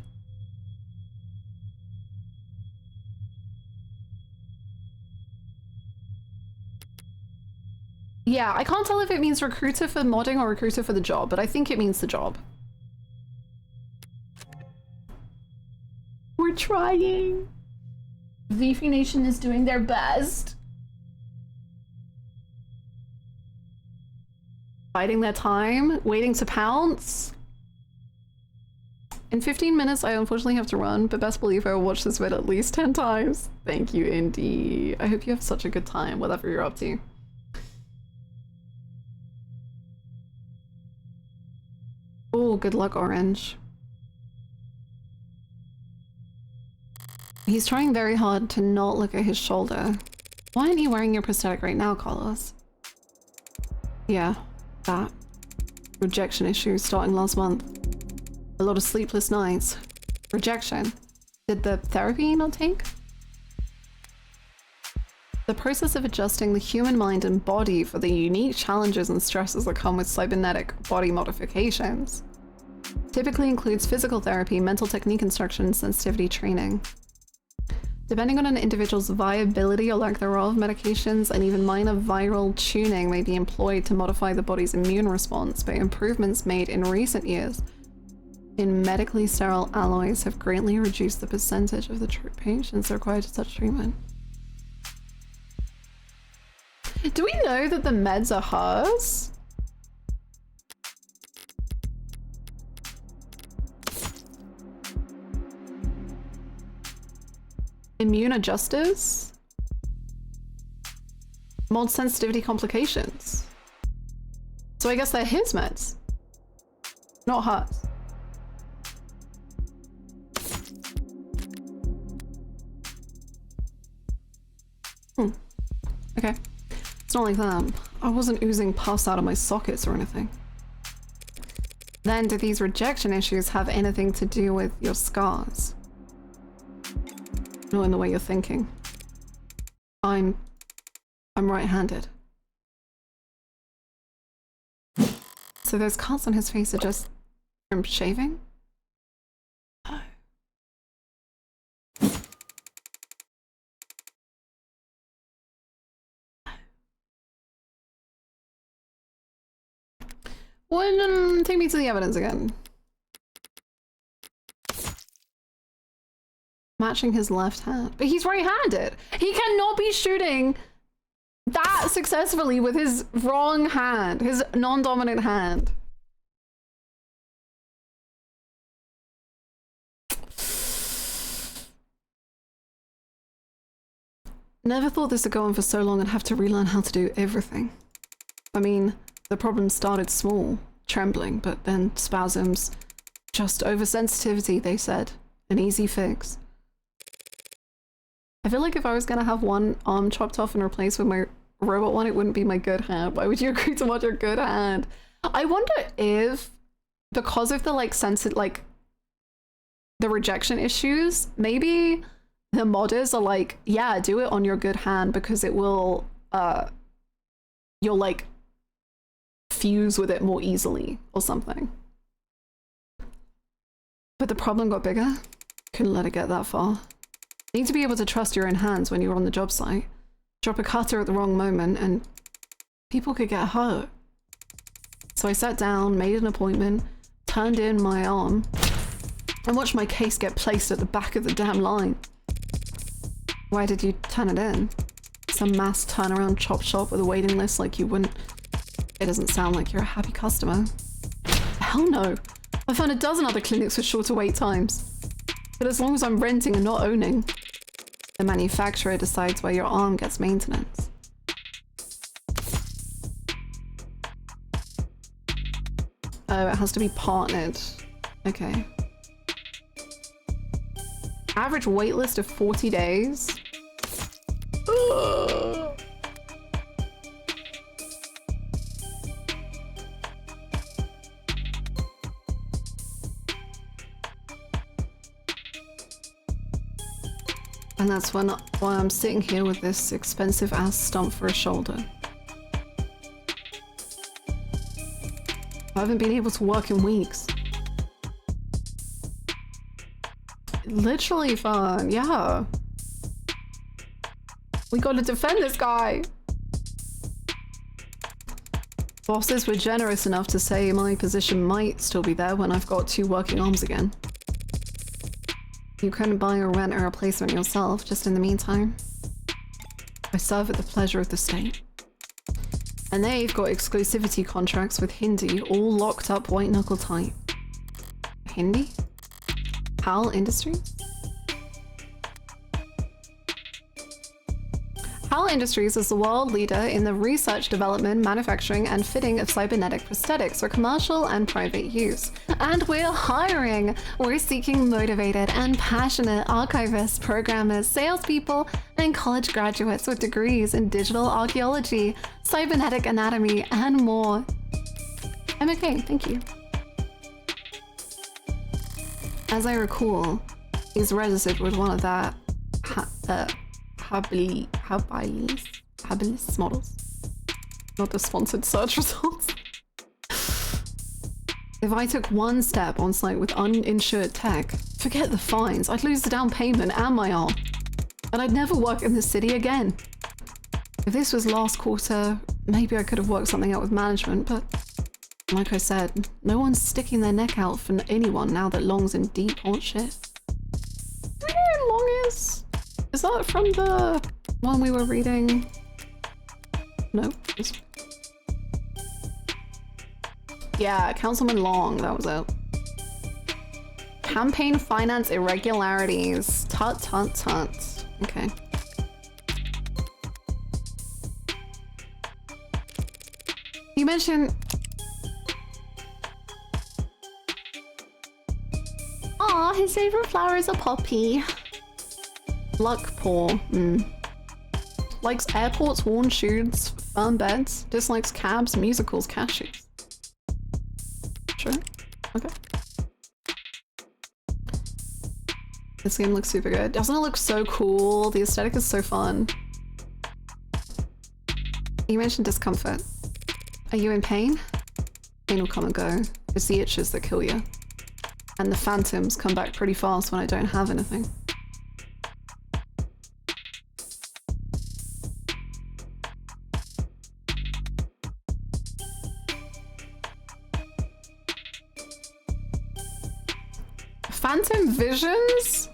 Yeah, I can't tell if it means recruiter for modding or recruiter for the job, but I think it means the job. We're trying. V3 Nation is doing their best. Biding their time, waiting to pounce. In 15 minutes, I unfortunately have to run, but best believe I will watch this vid at least 10 times. Thank you, Indy. I hope you have such a good time, whatever you're up to. Oh, good luck, Orange. He's trying very hard to not look at his shoulder. Why aren't you wearing your prosthetic right now, Carlos? Yeah, that. Rejection issues starting last month. A lot of sleepless nights. Rejection. Did the therapy not take? The process of adjusting the human mind and body for the unique challenges and stresses that come with cybernetic body modifications typically includes physical therapy, mental technique instruction, and sensitivity training. Depending on an individual's viability or lack thereof, medications and even minor viral tuning may be employed to modify the body's immune response, but improvements made in recent years in medically sterile alloys have greatly reduced the percentage of the patients required to such treatment. Do we know that the meds are hers? Immune adjusters? Mod sensitivity complications. So I guess they're his meds, not hers. Okay. It's not like that. I wasn't oozing pus out of my sockets or anything. Then, do these rejection issues have anything to do with your scars? Not in the way you're thinking. I'm right-handed. So those cuts on his face are just from shaving? Oh. Well, take me to the evidence again. Matching his left hand. But he's right-handed. He cannot be shooting that successfully with his wrong hand, his non-dominant hand. Never thought this would go on for so long and have to relearn how to do everything. I mean, the problem started small, trembling, but then spasms. Just oversensitivity, they said. An easy fix. I feel like if I was gonna have one arm chopped off and replaced with my robot one, it wouldn't be my good hand. Why would you agree to watch your good hand? I wonder if, because of the the rejection issues, maybe the modders are like, yeah, do it on your good hand because it will, you'll like fuse with it more easily or something. But the problem got bigger. Couldn't let it get that far. You need to be able to trust your own hands when you're on the job site. Drop a cutter at the wrong moment and people could get hurt. So I sat down, made an appointment, turned in my arm, and watched my case get placed at the back of the damn line. Why did you turn it in? Some mass turnaround chop shop with a waiting list like you wouldn't. It doesn't sound like you're a happy customer. Hell no. I found a dozen other clinics with shorter wait times. But as long as I'm renting and not owning, the manufacturer decides where your arm gets maintenance. Oh, it has to be partnered. Okay. Average wait list of 40 days. Ugh. And that's why I'm sitting here with this expensive ass stump for a shoulder. I haven't been able to work in weeks. Literally fun, yeah. We gotta defend this guy. Bosses were generous enough to say my position might still be there when I've got 2 working arms again. You couldn't buy or rent a replacement yourself, just in the meantime. I serve at the pleasure of the state. And they've got exclusivity contracts with Hindi, all locked up white knuckle tight. Hindi? HAL Industries? HAL Industries is the world leader in the research, development, manufacturing, and fitting of cybernetic prosthetics for commercial and private use. And we're hiring! We're seeking motivated and passionate archivists, programmers, salespeople, and college graduates with degrees in digital archaeology, cybernetic anatomy, and more. I'm okay, thank you. As I recall, he's registered with one of that habilis models. Not the sponsored search results. If I took one step on site with uninsured tech, forget the fines, I'd lose the down payment and my arm. And I'd never work in the city again. If this was last quarter, maybe I could have worked something out with management, but like I said, no one's sticking their neck out for anyone now that Long's in deep hot shit. Do you know who Long is? Is that from the one we were reading? No. Yeah, Councilman Long, that was it. Campaign finance irregularities. Tut tut tut. Okay. You mentioned... Aw, his favorite flower is a poppy. Luck poor. Likes airports, worn shoes, firm beds. Dislikes cabs, musicals, cashews. Sure. Okay. This game looks super good. Doesn't it look so cool? The aesthetic is so fun. You mentioned discomfort. Are you in pain? Pain will come and go. It's the itches that kill you. And the phantoms come back pretty fast when I don't have anything. Phantom visions?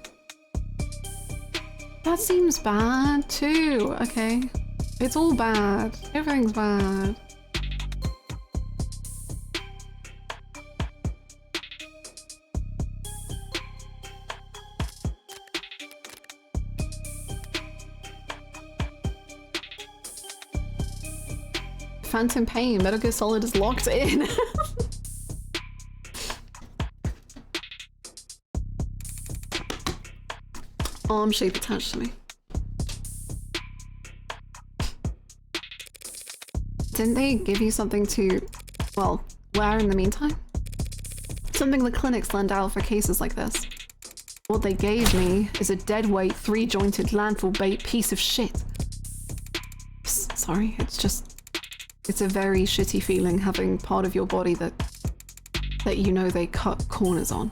That seems bad too. Okay. It's all bad. Everything's bad. Phantom pain. Metal Gear Solid is locked in. Arm shape attached to me. Didn't they give you something to, well, wear in the meantime? Something the clinics lend out for cases like this. What they gave me is a deadweight, three-jointed landfill bait piece of shit. Sorry, it's a very shitty feeling having part of your body that you know they cut corners on.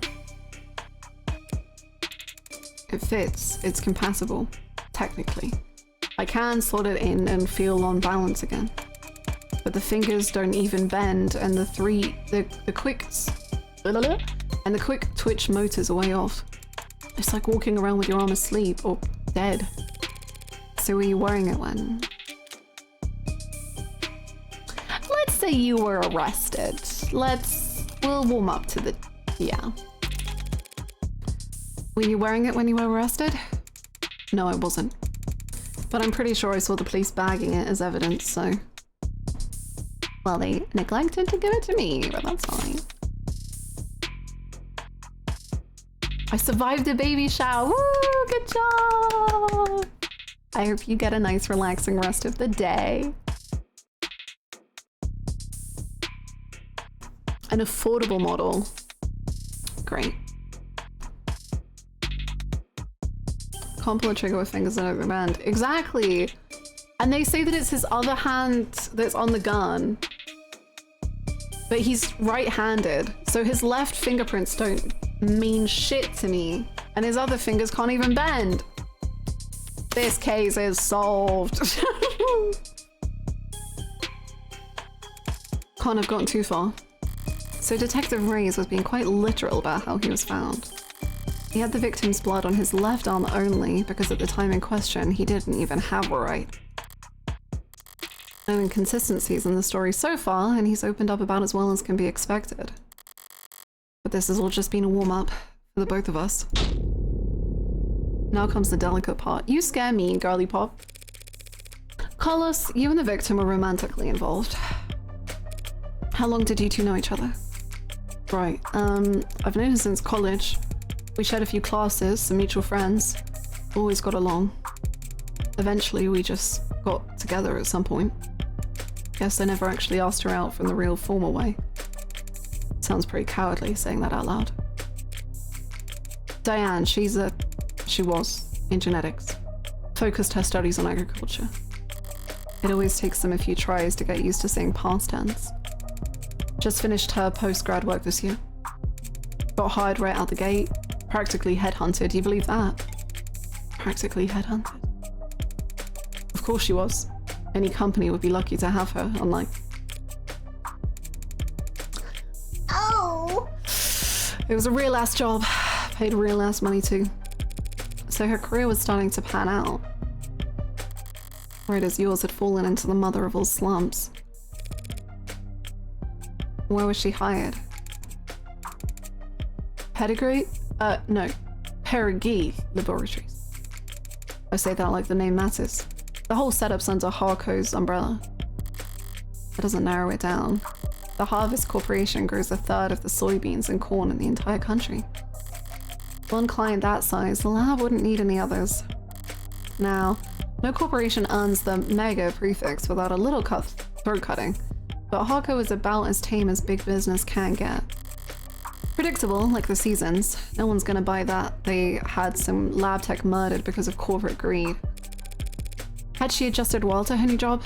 It fits, it's compatible, technically. I can slot it in and feel on balance again. But the fingers don't even bend and the quick twitch motors are way off. It's like walking around with your arm asleep or dead. So were you wearing it when? Let's say you were arrested. We'll warm up to the, yeah. Were you wearing it when you were arrested? No, I wasn't. But I'm pretty sure I saw the police bagging it as evidence, so... Well, they neglected to give it to me, but that's fine. I survived a baby shower! Woo! Good job! I hope you get a nice relaxing rest of the day. An affordable model. Great. Can't pull a trigger with fingers that don't bend. Exactly! And they say that it's his other hand that's on the gun. But he's right-handed, so his left fingerprints don't mean shit to me. And his other fingers can't even bend. This case is solved. Can't have gotten too far. So Detective Reyes was being quite literal about how he was found. He had the victim's blood on his left arm only because at the time in question, he didn't even have a right. No inconsistencies in the story so far, and he's opened up about as well as can be expected. But this has all just been a warm-up for the both of us. Now comes the delicate part. You scare me, girly pop. Carlos, you and the victim were romantically involved. How long did you two know each other? Right, I've known her since college. We shared a few classes, some mutual friends. Always got along. Eventually, we just got together at some point. Guess I never actually asked her out from the real formal way. Sounds pretty cowardly saying that out loud. Diane, she was in genetics. Focused her studies on agriculture. It always takes them a few tries to get used to saying past tense. Just finished her post-grad work this year. Got hired right out the gate. Practically headhunted, do you believe that? Practically headhunted. Of course she was. Any company would be lucky to have her, unlike... Oh! It was a real ass job. Paid real ass money too. So her career was starting to pan out. Right as yours had fallen into the mother of all slumps. Where was she hired? Pedigree? No. Perigee Laboratories. I say that like the name matters. The whole setup's under Harco's umbrella. That doesn't narrow it down. The Harvest Corporation grows 1/3 of the soybeans and corn in the entire country. One client that size, the lab wouldn't need any others. Now, no corporation earns the mega prefix without a little throat cutting, but Harco is about as tame as big business can get. Predictable, like the seasons. No one's gonna buy that they had some lab tech murdered because of corporate greed. Had she adjusted well to her new job?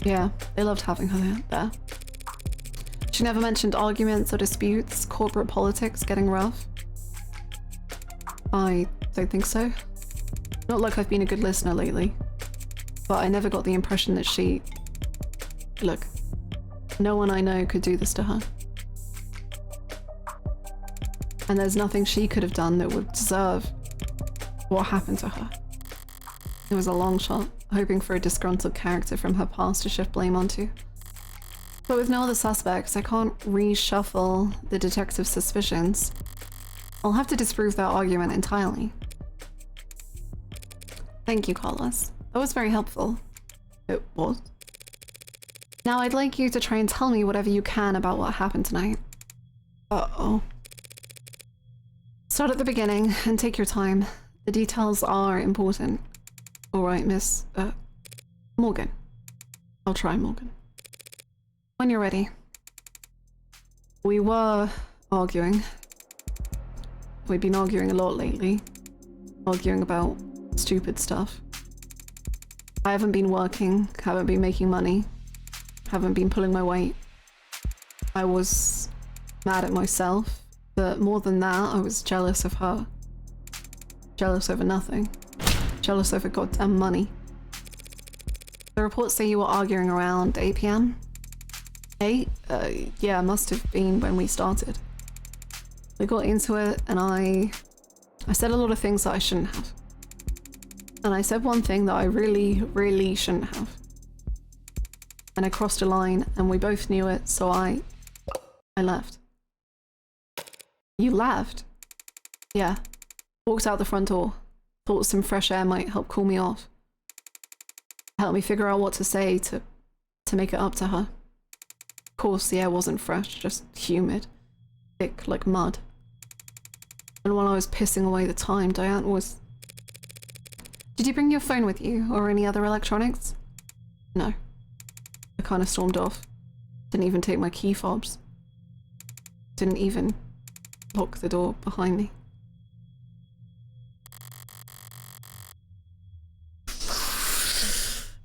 Yeah, they loved having her there. She never mentioned arguments or disputes, corporate politics getting rough. I don't think so. Not like I've been a good listener lately, but I never got the impression that she... Look, no one I know could do this to her. And there's nothing she could have done that would deserve what happened to her. It was a long shot, hoping for a disgruntled character from her past to shift blame onto. But with no other suspects, I can't reshuffle the detective's suspicions. I'll have to disprove that argument entirely. Thank you, Carlos. That was very helpful. It was. Now I'd like you to try and tell me whatever you can about what happened tonight. Uh-oh. Start at the beginning and take your time. The details are important. Alright, Miss... Morgan. I'll try Morgan. When you're ready. We were arguing. We've been arguing a lot lately. Arguing about stupid stuff. I haven't been working, haven't been making money, haven't been pulling my weight. I was mad at myself. But more than that, I was jealous of her. Jealous over nothing. Jealous over goddamn money. The reports say you were arguing around 8 PM? 8? Yeah, must have been when we started. We got into it and I said a lot of things that I shouldn't have. And I said one thing that I really shouldn't have. And I crossed a line and we both knew it, so I left. You left? Yeah. Walked out the front door. Thought some fresh air might help cool me off. Help me figure out what to say to make it up to her. Of course, the air wasn't fresh, just humid. Thick like mud. And while I was pissing away the time, Diane was... Did you bring your phone with you, or any other electronics? No. I kinda stormed off. Didn't even take my key fobs. Didn't even lock the door behind me.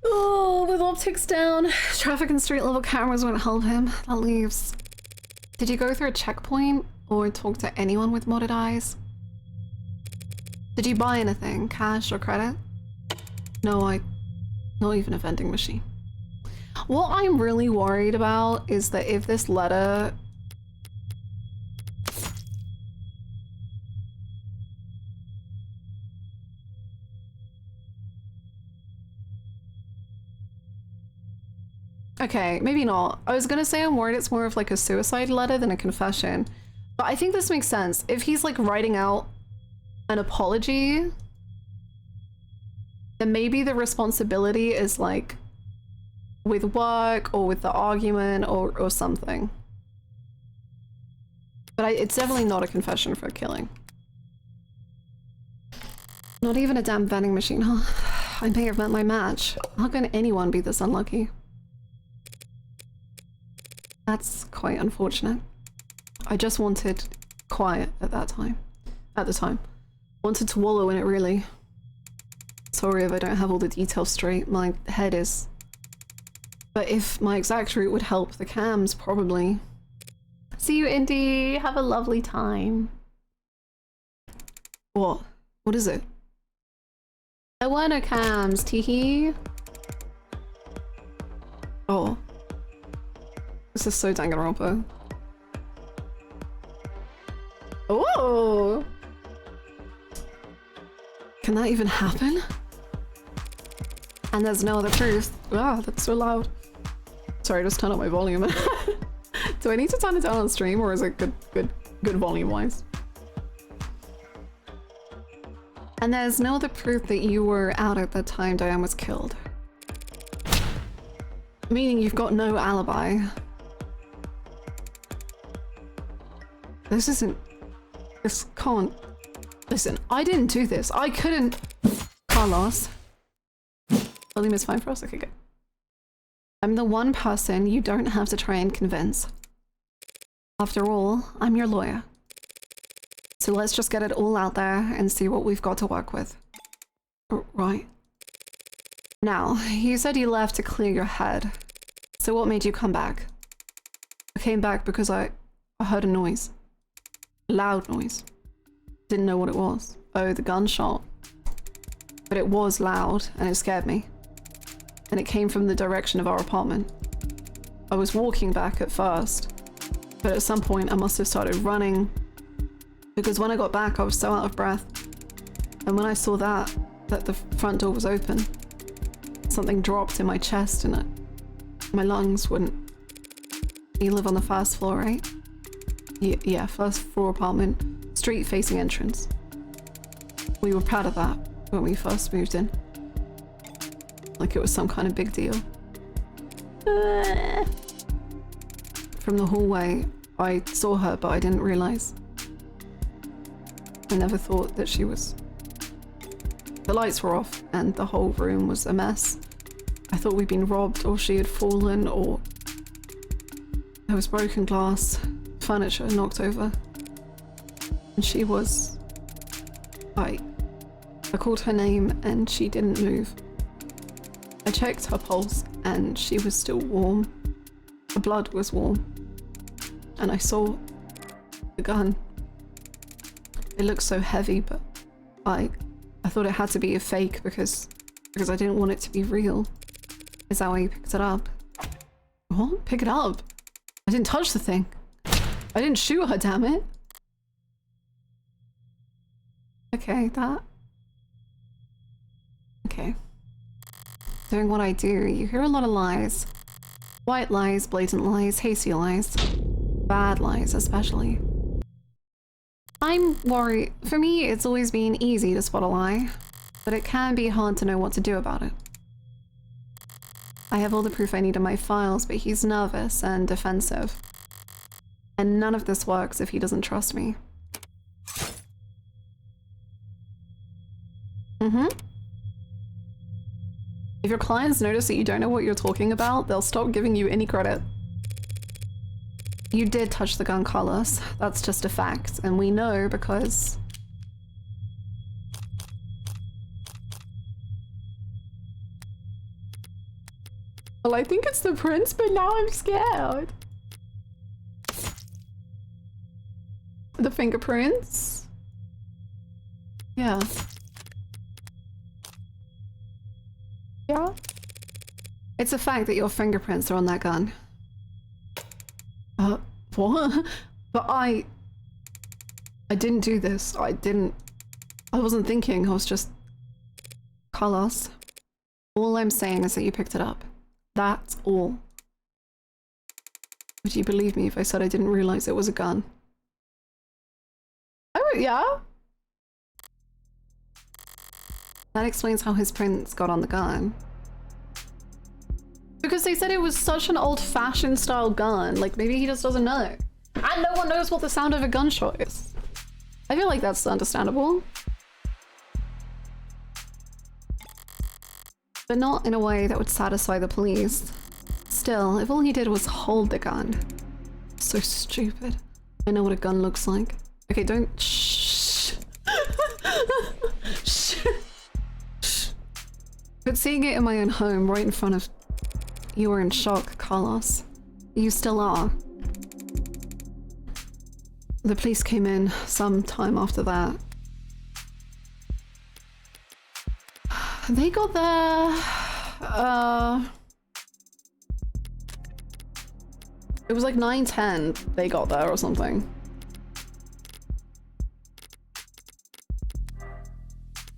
Oh, with optics down. Traffic and street level cameras won't help him. That leaves. Did you go through a checkpoint or talk to anyone with modded eyes? Did you buy anything, cash or credit? No, not even a vending machine. What I'm really worried about is that if this letter... Okay, maybe not. I was gonna say I'm worried it's more of like a suicide letter than a confession. But I think this makes sense. If he's like writing out an apology, then maybe the responsibility is like with work or with the argument or something. But it's definitely not a confession for killing. Not even a damn vending machine, huh? I may have met my match. How can anyone be this unlucky? That's quite unfortunate. I just wanted quiet at that time. At the time. Wanted to wallow in it, really. Sorry if I don't have all the details straight. My head is... But if my exact route would help the cams, probably. See you, Indy. Have a lovely time. What? What is it? There were no cams, teehee. Oh. This is so Danganronpa. Oh! Can that even happen? And there's no other proof. Ah, that's so loud. Sorry, just turn up my volume. Do I need to turn it down on stream, or is it good volume-wise? And there's no other proof that you were out at the time Diane was killed. Meaning you've got no alibi. This isn't... This can't... Listen, I didn't do this. I couldn't... Carlos. Volume is fine for us? Okay, good. I'm the one person you don't have to try and convince. After all, I'm your lawyer. So let's just get it all out there and see what we've got to work with. Right. Now, you said you left to clear your head. So what made you come back? I came back because I heard a noise. Loud noise. Didn't know what it was. Oh, the gunshot. But it was loud and it scared me. And it came from the direction of our apartment. I was walking back at first, but at some point I must have started running, because when I got back I was so out of breath. And when I saw that the front door was open, something dropped in my chest and my lungs wouldn't... You live on the first floor, right? Yeah, first floor apartment, street facing entrance. We were proud of that when we first moved in. Like it was some kind of big deal. From the hallway, I saw her, but I didn't realize. I never thought that she was... The lights were off and the whole room was a mess. I thought we'd been robbed, or she had fallen, or there was broken glass, furniture knocked over. And she was... I called her name and she didn't move. I checked her pulse and she was still warm. Her blood was warm. And I saw the gun. It looked so heavy, but I thought it had to be a fake because I didn't want it to be real. Is that why you picked it up? What? Pick it up? I didn't touch the thing. I didn't shoot her, damn it. Okay, that... Okay. Doing what I do, you hear a lot of lies. White lies, blatant lies, hasty lies. Bad lies, especially. I'm worried. For me, it's always been easy to spot a lie, but it can be hard to know what to do about it. I have all the proof I need in my files, but he's nervous and defensive. And none of this works if he doesn't trust me. If your clients notice that you don't know what you're talking about, they'll stop giving you any credit. You did touch the gun, Carlos. That's just a fact, and we know because... Well, I think it's the prince, but now I'm scared. The fingerprints? Yeah. Yeah? It's a fact that your fingerprints are on that gun. What? But I didn't do this. I wasn't thinking. I was just... Carlos, all I'm saying is that you picked it up. That's all. Would you believe me if I said I didn't realize it was a gun? Oh, yeah? That explains how his prints got on the gun. Because they said it was such an old-fashioned style gun. Like, maybe he just doesn't know. And no one knows what the sound of a gunshot is. I feel like that's understandable. But not in a way that would satisfy the police. Still, if all he did was hold the gun. So stupid. I know what a gun looks like. Okay, don't... Shh. Shh. Shh. But seeing it in my own home, right in front of... You were in shock, Carlos. You still are. The police came in some time after that. They got there... It was like 9:10 they got there or something.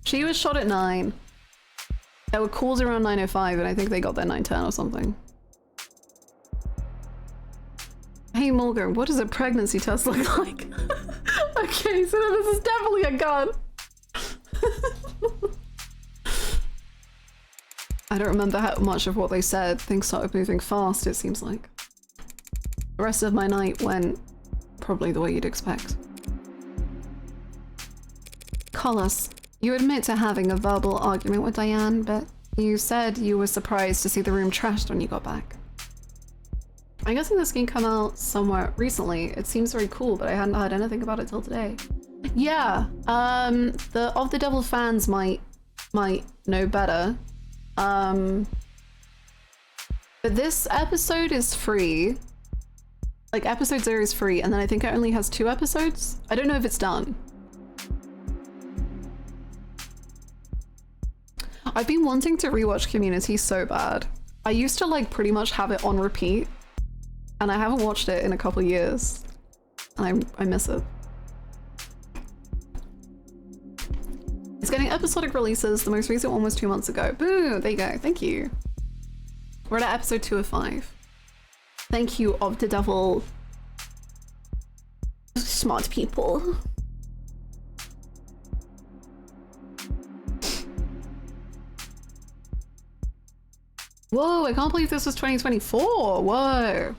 She was shot at 9. There were calls around 9:05 and I think they got there 9:10 or something. Hey Morgan, what does a pregnancy test look like? Okay, so this is definitely a gun. I don't remember how much of what they said. Things started moving fast, it seems like. The rest of my night went probably the way you'd expect. Carlos, you admit to having a verbal argument with Diane, but you said you were surprised to see the room trashed when you got back. I'm guessing this game came out somewhere recently. It seems very cool, but I hadn't heard anything about it till today. Yeah, the Of the Devil fans might know better. But this episode is free. Like, episode 0 is free, and then I think it only has 2 episodes. I don't know if it's done. I've been wanting to rewatch Community so bad. I used to like pretty much have it on repeat, and I haven't watched it in a couple years. And I miss it. It's getting episodic releases. The most recent one was 2 months ago. Boo! There you go. Thank you. We're at episode 2 of 5. Thank you, Of the Devil. Smart people. Whoa, I can't believe this was 2024. Whoa.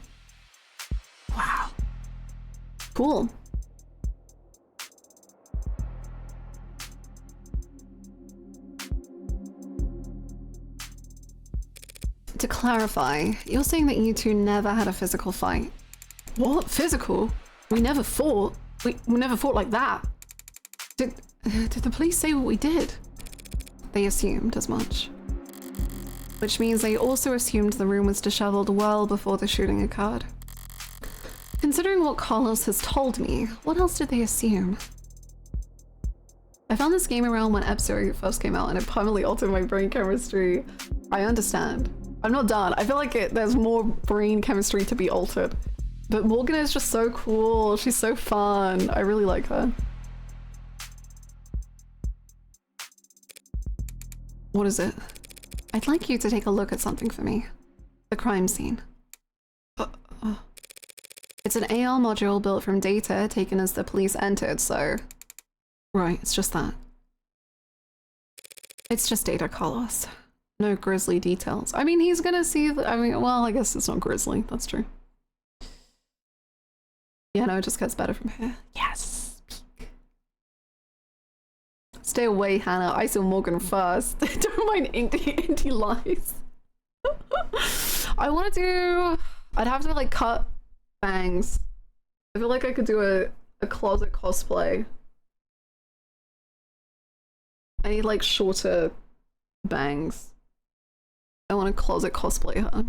Wow. Cool. To clarify, you're saying that you two never had a physical fight. What? Physical? We never fought. We never fought like that. Did the police say what we did? They assumed as much. Which means they also assumed the room was disheveled well before the shooting occurred. Considering what Carlos has told me, what else did they assume? I found this game around when episode first came out and it permanently altered my brain chemistry. I understand. I'm not done. I feel like there's more brain chemistry to be altered. But Morgan is just so cool. She's so fun. I really like her. What is it? I'd like you to take a look at something for me. The crime scene. It's an AR module built from data taken as the police entered, so... Right, it's just that. It's just data, Carlos. No grisly details. I mean, he's gonna see I mean, well, I guess it's not grisly. That's true. Yeah, no, it just gets better from here. Yes! Peak. Stay away, Hannah. I saw Morgan first. Don't mind indie lies. I want to do... I'd have to, like, cut bangs. I feel like I could do a closet cosplay. I need, like, shorter bangs. I want to closet cosplay her.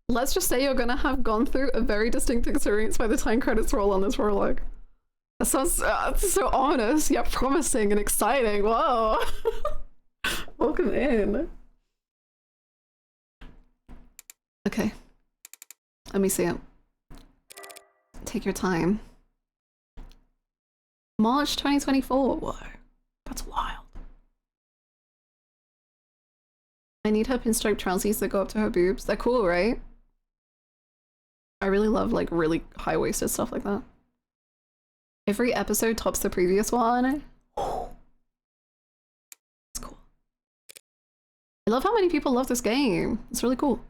Let's just say you're gonna have gone through a very distinct experience by the time credits roll on this prologue. That sounds so ominous, yet promising and exciting. Whoa! Welcome in. Okay. Let me see it. Take your time. March 2024. Whoa. That's wild. I need her pinstripe trousies that go up to her boobs. They're cool, right? I really love like really high-waisted stuff like that. Every episode tops the previous one. It's cool. love how many people love this game. It's really cool.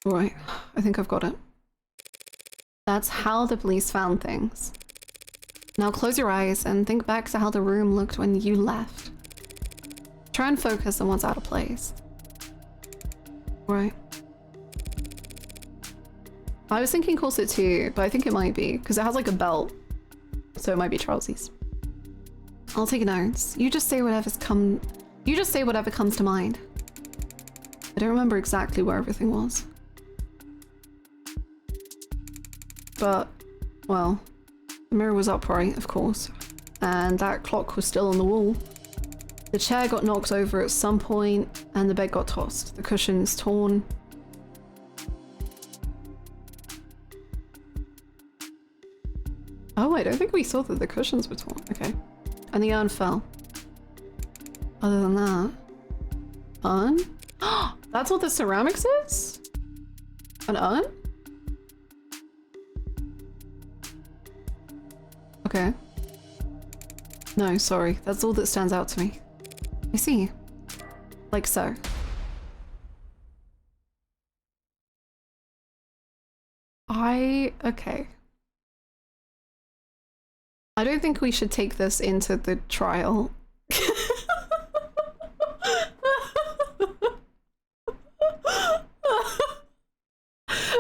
Alright, I think I've got it. That's how the police found things. Now close your eyes and think back to how the room looked when you left. Try and focus on what's out of place. Right. I was thinking corset too, but I think it might be, because it has like a belt. So it might be trousies. I'll take notes. You just say whatever comes to mind. I don't remember exactly where everything was. But, well, the mirror was upright, of course, and that clock was still on the wall. The chair got knocked over at some point, and the bed got tossed. The cushions torn. Oh, I don't think we saw that the cushions were torn. Okay. And the urn fell. Other than that... Urn? That's what the ceramics is? An urn? Okay. No, sorry. That's all that stands out to me. I see. Like so. Okay. I don't think we should take this into the trial.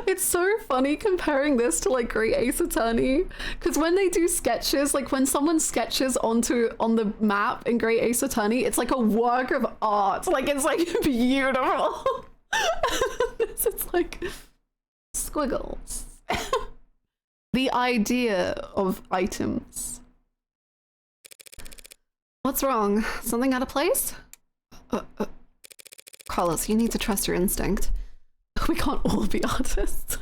It's so funny comparing this to like Great Ace Attorney, because when they do sketches, like when someone sketches on the map in Great Ace Attorney, it's like a work of art. Like it's like beautiful. It's like squiggles. The idea of items. What's wrong? Something out of place? Carlos, you need to trust your instinct. We can't all be artists.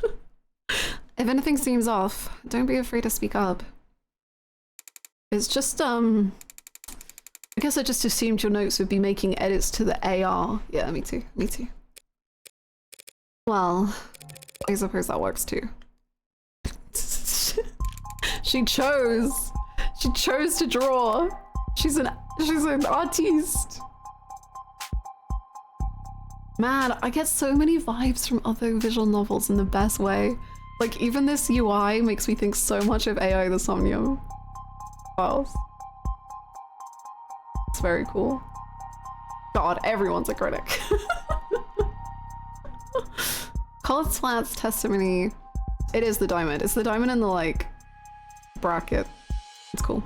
If anything seems off, don't be afraid to speak up. It's just, I guess I just assumed your notes would be making edits to the AR. Yeah, me too, me too. Well, I suppose that works too. She chose to draw. She's an artiste. Man, I get so many vibes from other visual novels in the best way. Like even this UI makes me think so much of AI the Somnium. Wow. It's very cool. God, everyone's a critic. Collis Flat's testimony. It is the diamond. It's the diamond in the like bracket. It's cool.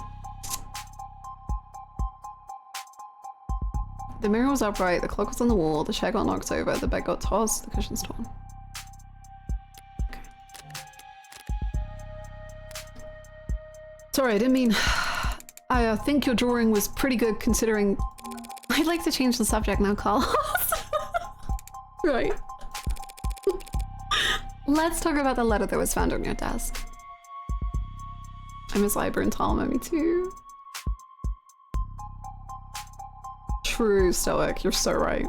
The mirror was upright, the clock was on the wall, the chair got knocked over, the bed got tossed, the cushions torn. Okay. Sorry, I didn't mean... I think your drawing was pretty good considering... I'd like to change the subject now, Carl. Right. Let's talk about the letter that was found on your desk. I miss Ibra and Talma, me too. True, Stoic, you're so right.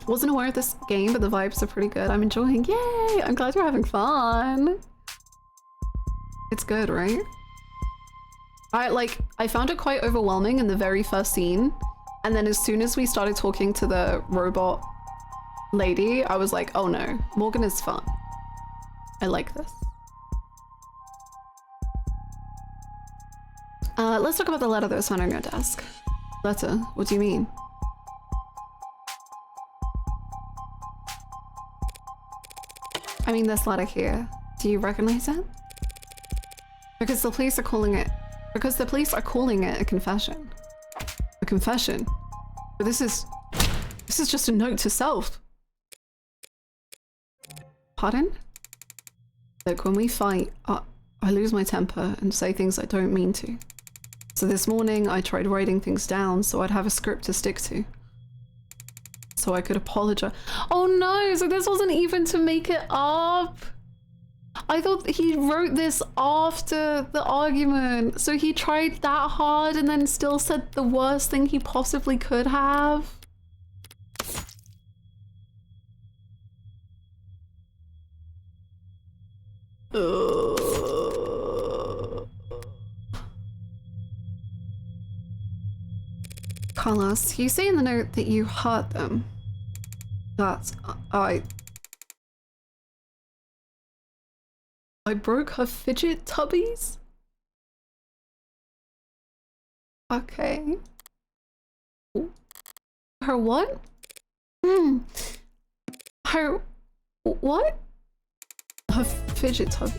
Wasn't aware of this game, but the vibes are pretty good. I'm enjoying. Yay! I'm glad you're having fun. It's good, right? I found it quite overwhelming in the very first scene, and then as soon as we started talking to the robot lady, I was like, oh no, Morgan is fun. I like this. Let's talk about the letter that was found on your desk. Letter? What do you mean? I mean this letter here. Do you recognize it? Because the police are calling it a confession. A confession? But this is just a note to self. Pardon? Look, when we fight, I lose my temper and say things I don't mean to. So this morning I tried writing things down so I'd have a script to stick to. So I could apologize. Oh no, so this wasn't even to make it up. I thought he wrote this after the argument. So he tried that hard and then still said the worst thing he possibly could have. Carlos, you say in the note that you hurt them. That's... I broke her fidget tubbies? Okay. Her what? Her... what? Her fidget tubby.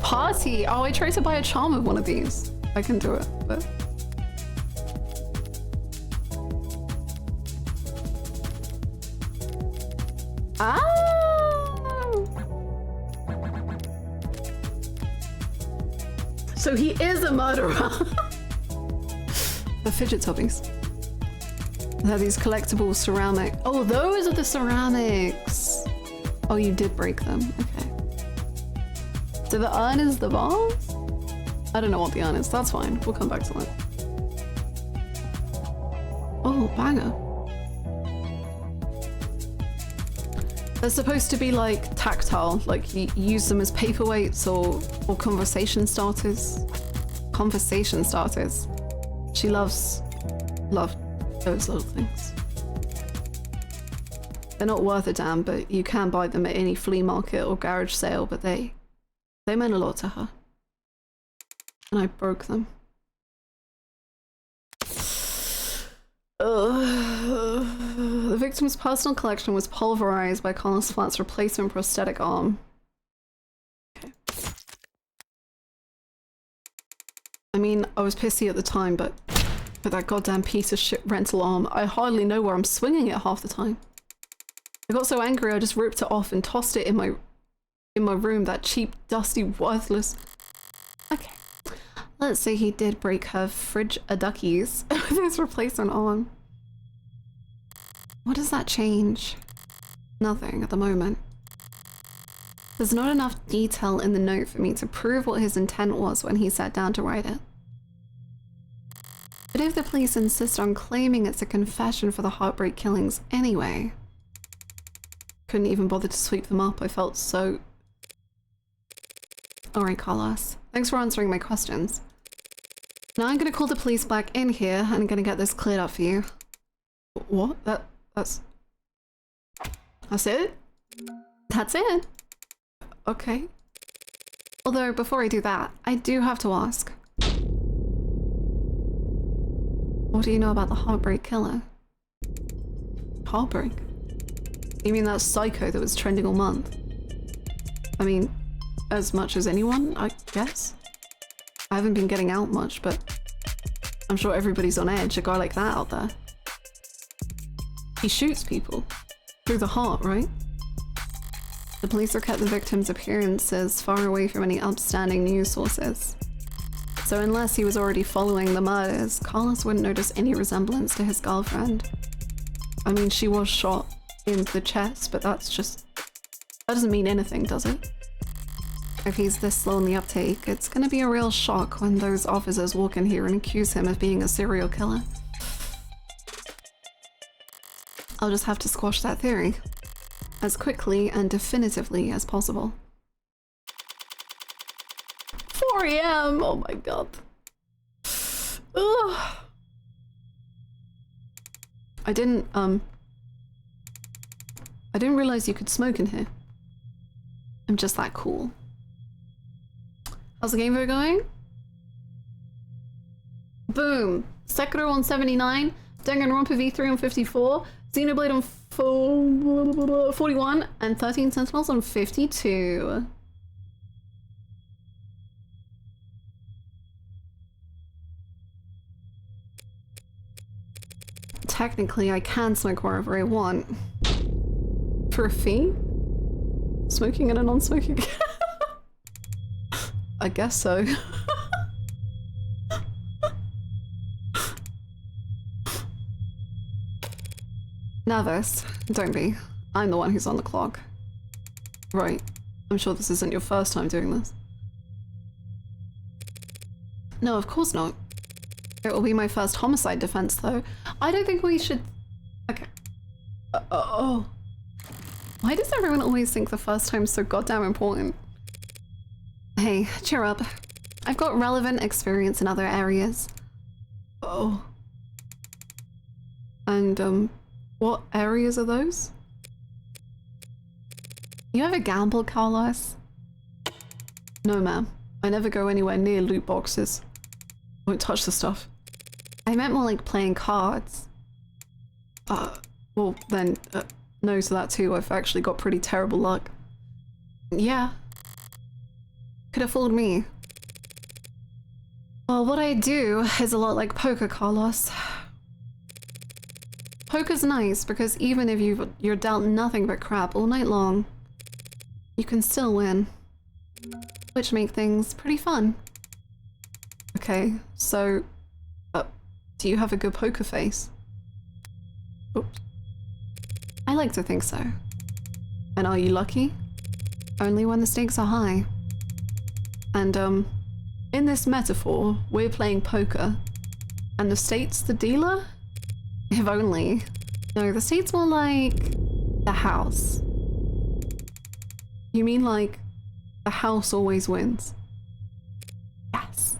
Party! Oh, I tried to buy a charm of one of these. I can do it, but... So he is a murderer. The fidget tubbies. They're these collectible ceramic. Oh, those are the ceramics. Oh, you did break them. Okay. So the urn is the vase? I don't know what the urn is. That's fine. We'll come back to that. Oh, banger. They're supposed to be like tactile, like you use them as paperweights or conversation starters. Conversation starters. She loves those little things. They're not worth a damn, but you can buy them at any flea market or garage sale, but they meant a lot to her. And I broke them. The victim's personal collection was pulverized by Carlos Flatt's replacement prosthetic arm. Okay. I mean, I was pissy at the time, but that goddamn piece of shit rental arm, I hardly know where I'm swinging it half the time. I got so angry I just ripped it off and tossed it in my room, that cheap, dusty, worthless... Okay. Let's say he did break her fridge a duckies with his replacement arm. What does that change? Nothing at the moment. There's not enough detail in the note for me to prove what his intent was when he sat down to write it. But if the police insist on claiming it's a confession for the Heartbreak killings anyway... Couldn't even bother to sweep them up, I felt so... Alright, Carlos. Thanks for answering my questions. Now I'm gonna call the police back in here and I'm gonna get this cleared up for you. What? That's it? That's it? Okay. Although, before I do that, I do have to ask. What do you know about the Heartbreak killer? Heartbreak? You mean that psycho that was trending all month? I mean, as much as anyone, I guess? I haven't been getting out much, but I'm sure everybody's on edge, a guy like that out there. He shoots people. Through the heart, right? The police have kept the victim's appearances far away from any upstanding news sources. So unless he was already following the murders, Carlos wouldn't notice any resemblance to his girlfriend. I mean, she was shot in the chest, but that doesn't mean anything, does it? If he's this slow in the uptake, it's gonna be a real shock when those officers walk in here and accuse him of being a serial killer. I'll just have to squash that theory as quickly and definitively as possible. 4 AM! Oh my god. Ugh. I didn't realize you could smoke in here. I'm just that cool. How's the game vote going? Boom! Sekiro on 79, Danganronpa V3 on 54, Xenoblade on 41, and 13 Sentinels on 52. Technically, I can smoke wherever I want. For a fee? Smoking in a non-smoking... I guess so. Nervous? Don't be. I'm the one who's on the clock. Right. I'm sure this isn't your first time doing this. No, of course not. It will be my first homicide defense, though. I don't think we should... Okay. Oh. Why does everyone always think the first time's so goddamn important? Hey, cheer up. I've got relevant experience in other areas. Oh. And, what areas are those? You ever gambled, Carlos? No, ma'am. I never go anywhere near loot boxes. Won't touch the stuff. I meant more like playing cards. Well then, no to that too. I've actually got pretty terrible luck. Yeah. Could have fooled me. Well, what I do is a lot like poker, Carlos. Poker's nice because even if you're dealt nothing but crap all night long, you can still win. Which make things pretty fun. Okay, so, do you have a good poker face? Oops. I like to think so. And are you lucky? Only when the stakes are high. And, in this metaphor, we're playing poker. And the state's the dealer? If only. No, the state's more like the house. You mean like the house always wins? Yes.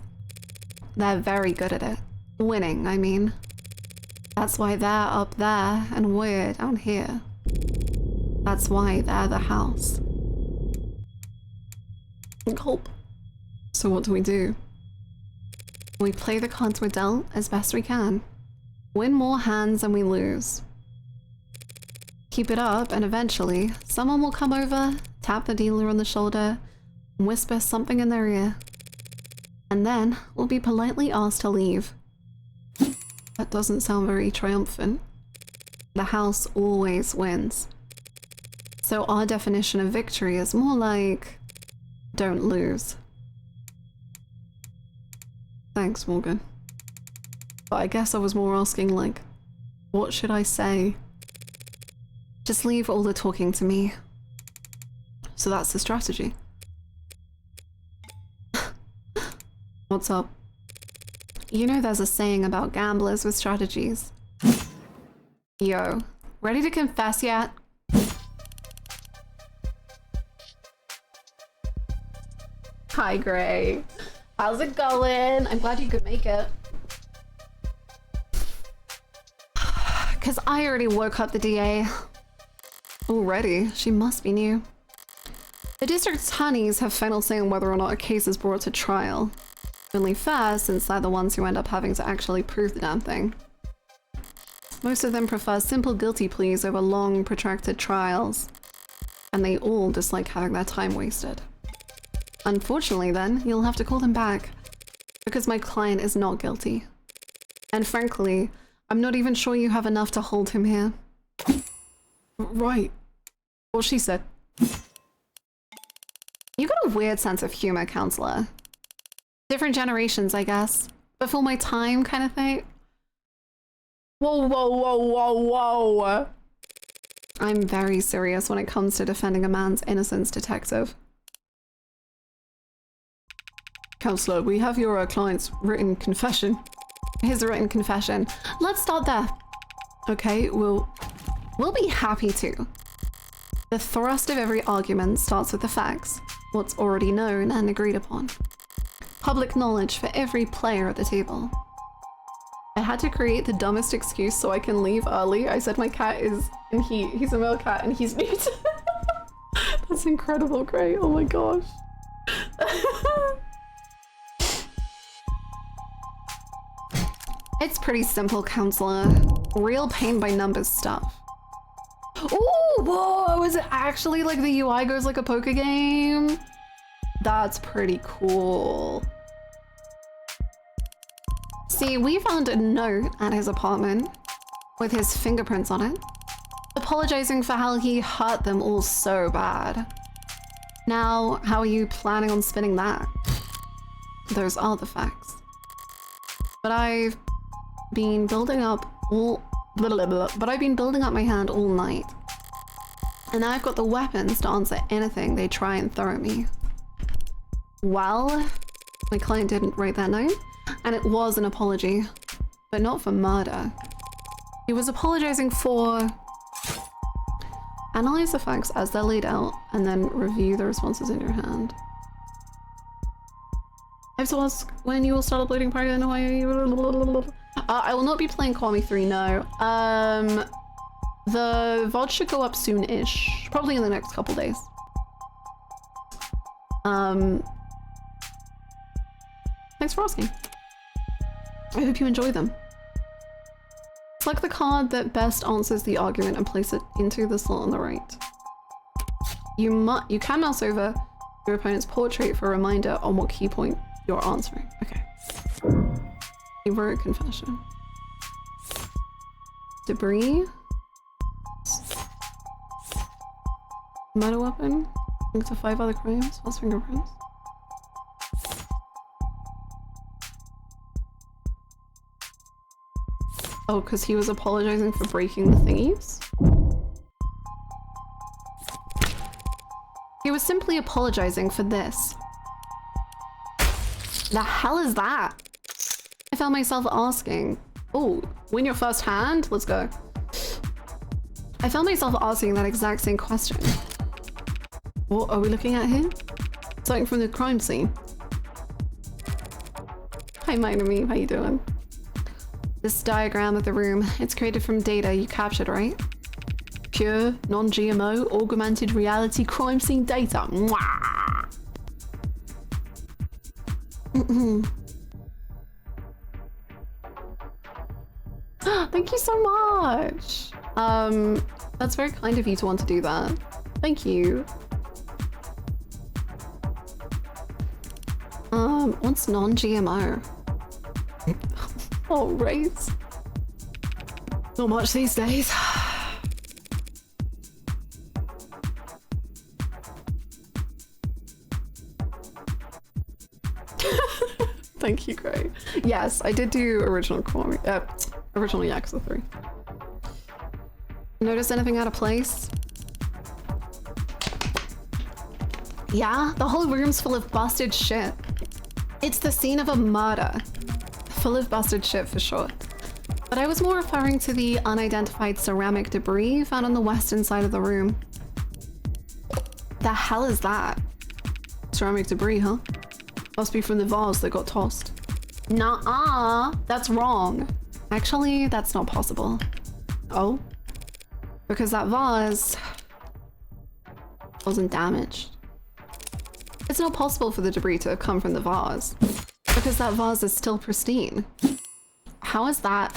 They're very good at it. Winning, I mean. That's why they're up there and we're down here. That's why they're the house. Gulp. So what do? We play the cards we're dealt as best we can. Win more hands than we lose. Keep it up and eventually someone will come over, tap the dealer on the shoulder, and whisper something in their ear. And then we'll be politely asked to leave. That doesn't sound very triumphant. The house always wins. So our definition of victory is more like, don't lose. Thanks, Morgan. But I guess I was more asking like, what should I say? Just leave all the talking to me. So that's the strategy. What's up? You know there's a saying about gamblers with strategies. Yo, ready to confess yet? Hi, Gray. How's it going? I'm glad you could make it. Cause I already woke up the DA. Already? She must be new. The district's honeys have final say on whether or not a case is brought to trial. Only fair, since they're the ones who end up having to actually prove the damn thing. Most of them prefer simple guilty pleas over long, protracted trials. And they all dislike having their time wasted. Unfortunately then, you'll have to call them back. Because my client is not guilty. And frankly, I'm not even sure you have enough to hold him here. Right. Well, she said. You got a weird sense of humor, counselor. Different generations, I guess. Before my time kind of thing. Whoa, whoa, whoa, whoa, whoa. I'm very serious when it comes to defending a man's innocence, detective. Counselor, we have your client's written confession. His written confession. Let's start there. Okay, we'll be happy to. The thrust of every argument starts with the facts. What's already known and agreed upon. Public knowledge for every player at the table. I had to create the dumbest excuse so I can leave early. I said my cat is, and he's a male cat and he's mute. That's incredible, Gray. Oh my gosh. It's pretty simple, counselor. Real pain by numbers stuff. Ooh, whoa, is it actually like the UI goes like a poker game? That's pretty cool. See, we found a note at his apartment with his fingerprints on it, apologizing for how he hurt them all so bad. Now, how are you planning on spinning that? Those are the facts. But I've been building up my hand all night. And now I've got the weapons to answer anything they try and throw at me. Well, my client didn't write that note, and it was an apology, but not for murder. He was apologizing for Analyze the facts as they're laid out, and then review the responses in your hand. I have to ask when you will start uploading Party in Hawaii. I will not be playing Call Me 3, no. The VOD should go up soon-ish. Probably in the next couple days. Thanks for asking. I hope you enjoy them. Select the card that best answers the argument and place it into the slot on the right. You can mouse over your opponent's portrait for a reminder on what key point you're answering. Okay. Favorite confession. Debris. Murder weapon. Linked to 5 other crimes. False fingerprints. Oh, because he was apologizing for breaking the thingies? He was simply apologizing for this. The hell is that? I found myself asking. Oh, win your first hand? Let's go. I found myself asking that exact same question. What are we looking at here? Something from the crime scene. Hi, Minami. How you doing? This diagram of the room, it's created from data you captured, right? Pure, non-GMO, augmented reality crime scene data. Mwah! Thank you so much. That's very kind of you to want to do that. Thank you. What's non-GMO? Oh, right. Not much these days. Thank you, Gray. Yes, I did do original Yakuza 3. Notice anything out of place? Yeah, the whole room's full of busted shit. It's the scene of a murder. Full of busted shit for sure. But I was more referring to the unidentified ceramic debris found on the western side of the room. The hell is that? Ceramic debris, huh? Must be from the vase that got tossed. Nuh-uh, that's wrong. Actually, that's not possible. Oh? Because that vase wasn't damaged. It's not possible for the debris to have come from the vase. Because that vase is still pristine. How is that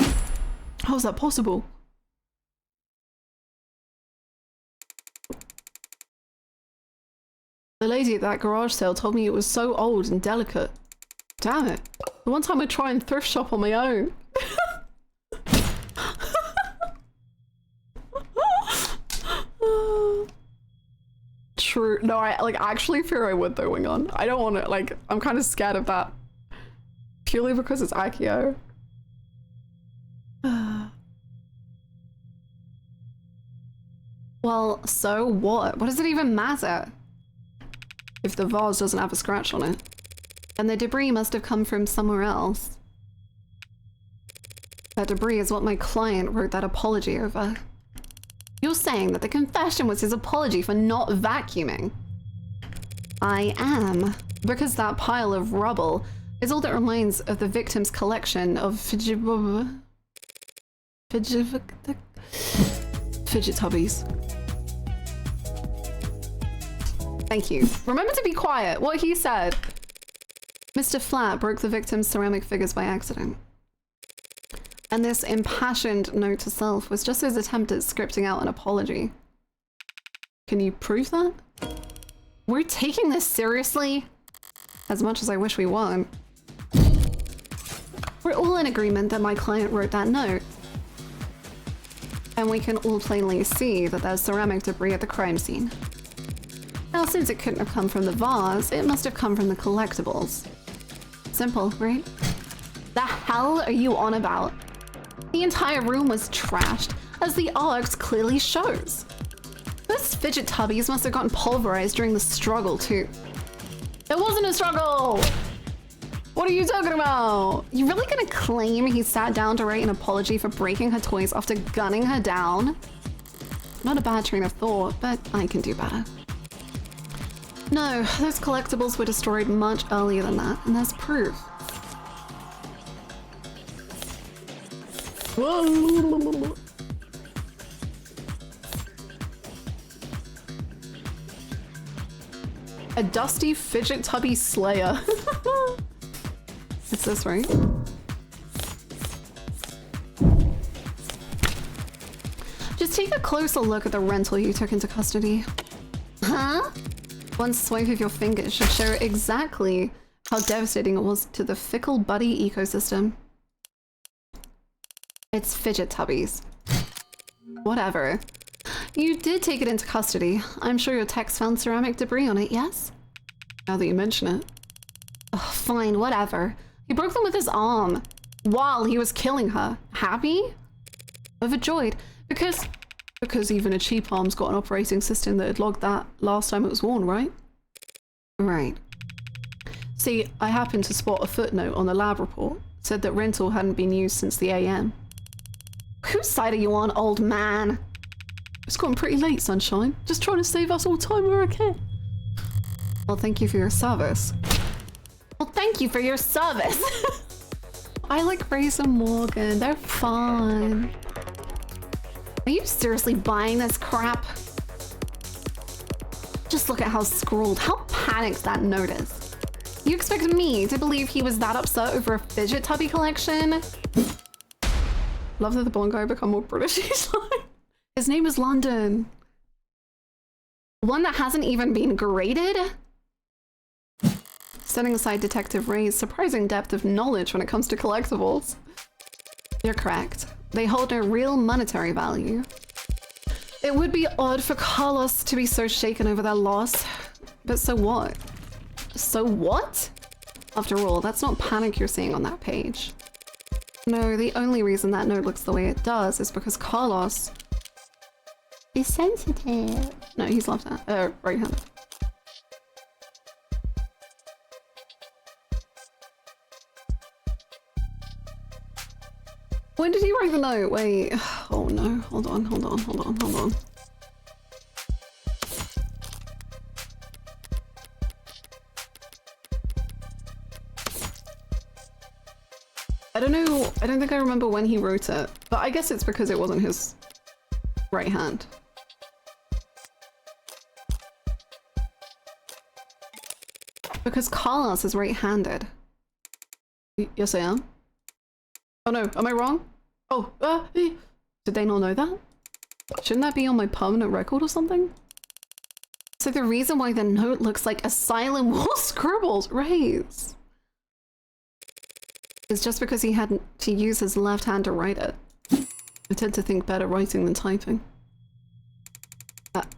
possible? The lady at that garage sale told me it was so old and delicate. Damn it. The one time I try and thrift shop on my own. True. No, I actually fear I would though, Wingon. I don't want to, I'm kind of scared of that. Purely because it's Akio. Well, so what? What does it even matter? If the vase doesn't have a scratch on it. And the debris must have come from somewhere else. That debris is what my client wrote that apology over. You're saying that the confession was his apology for not vacuuming? I am. Because that pile of rubble is all that remains of the victim's collection of fidget hubbies. Thank you. Remember to be quiet. What he said. Mr. Flat broke the victim's ceramic figures by accident. And this impassioned note to self was just his attempt at scripting out an apology. Can you prove that? We're taking this seriously? As much as I wish we weren't. We're all in agreement that my client wrote that note. And we can all plainly see that there's ceramic debris at the crime scene. Now, since it couldn't have come from the vase, it must have come from the collectibles. Simple, right? The hell are you on about? The entire room was trashed, as the arcs clearly shows. Those fidget tubbies must have gotten pulverized during the struggle, too. There wasn't a struggle! What are you talking about? You really gonna claim he sat down to write an apology for breaking her toys after gunning her down? Not a bad train of thought, but I can do better. No, those collectibles were destroyed much earlier than that, and there's proof. Whoa. A dusty fidget tubby slayer. It's this, right? Just take a closer look at the rental you took into custody. Huh? One swipe of your fingers should show exactly how devastating it was to the fickle buddy ecosystem. It's fidget tubbies. Whatever. You did take it into custody. I'm sure your techs found ceramic debris on it, yes? Now that you mention it. Ugh, fine, whatever. He broke them with his arm while he was killing her. Happy? Overjoyed. Because even a cheap arm's got an operating system that had logged that last time it was worn, right? Right. See, I happened to spot a footnote on the lab report. It said that rental hadn't been used since the AM. Whose side are you on, old man? It's gotten pretty late, sunshine. Just trying to save us all time, we're okay. Well, thank you for your service. Well, thank you for your service. I like Grace and Morgan. They're fun. Are you seriously buying this crap? Just look at how scrawled, how panicked that note is. You expect me to believe he was that upset over a fidget tubby collection? Love that the blonde guy become more British. He's like, his name is London. One that hasn't even been graded? Setting aside Detective Ray's surprising depth of knowledge when it comes to collectibles. You're correct. They hold no real monetary value. It would be odd for Carlos to be so shaken over their loss. But so what? So what? After all, that's not panic you're seeing on that page. No, the only reason that note looks the way it does is because Carlos is sensitive. No, he's left-handed. Right-handed. When did he write the note? Wait. Oh no. Hold on. I don't know. I don't think I remember when he wrote it, but I guess it's because it wasn't his right hand. Because Carlos is right-handed. Yes, I am. Oh no, am I wrong? Oh, did they not know that? Shouldn't that be on my permanent record or something? So the reason why the note looks like asylum wall scribbles, right, is just because he had to use his left hand to write it. I tend to think better writing than typing.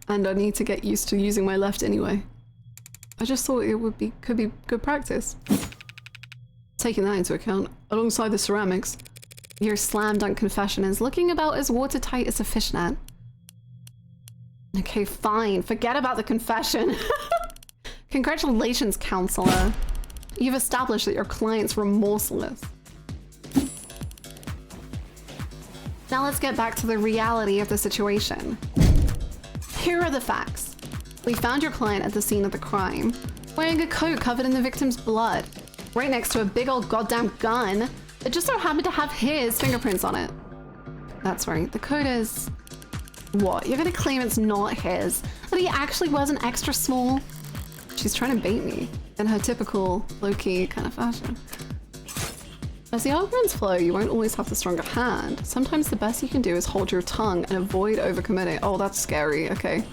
And I need to get used to using my left anyway. I just thought it could be good practice. Taking that into account, alongside the ceramics, your slam dunk confession is looking about as watertight as a fishnet. Okay, fine. Forget about the confession. Congratulations, counselor. You've established that your client's remorseless. Now let's get back to the reality of the situation. Here are the facts. We found your client at the scene of the crime, wearing a coat covered in the victim's blood, right next to a big old goddamn gun that just so happened to have his fingerprints on it. That's right, the coat is... What? You're gonna claim it's not his? That he actually wasn't extra small? She's trying to bait me in her typical low-key kind of fashion. As the arguments flow, you won't always have the stronger hand. Sometimes the best you can do is hold your tongue and avoid overcommitting. Oh, that's scary, okay.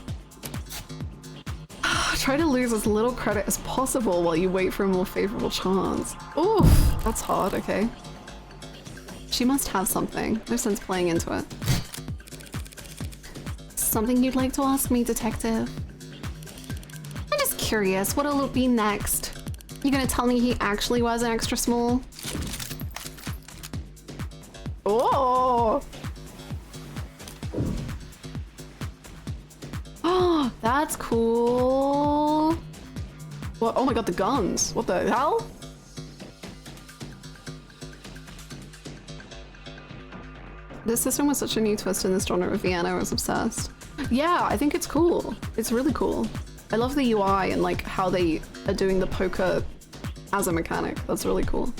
Try to lose as little credit as possible while you wait for a more favorable chance. Oof, that's hard, okay. She must have something. No sense playing into it. Something you'd like to ask me, detective? I'm just curious, what'll it be next? You gonna tell me he actually was an extra small? Oh! Oh, that's cool. What? Oh my god, the guns. What the hell? This system was such a new twist in this genre of Vienna. I was obsessed. Yeah, I think it's cool. It's really cool. I love the UI and like how they are doing the poker as a mechanic. That's really cool.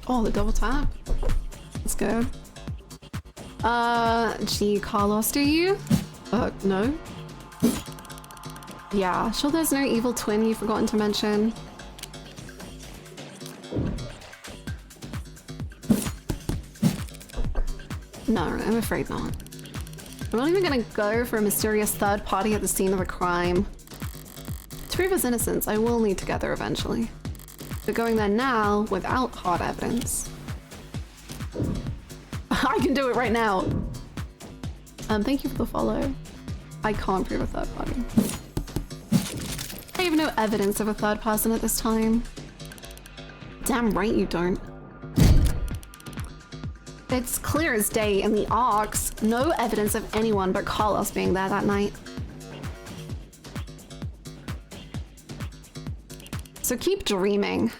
Oh, the double tap. That's good. Gee, Carlos, do you? No. Yeah, sure there's no evil twin you've forgotten to mention. No, I'm afraid not. I'm not even gonna go for a mysterious third party at the scene of a crime. To prove his innocence, I will need to get there eventually. But going there now without hard evidence. I can do it right now. Thank you for the follow. I can't prove a third party. I have no evidence of a third person at this time. Damn right you don't. It's clear as day in the arcs. No evidence of anyone but Carlos being there that night. So keep dreaming.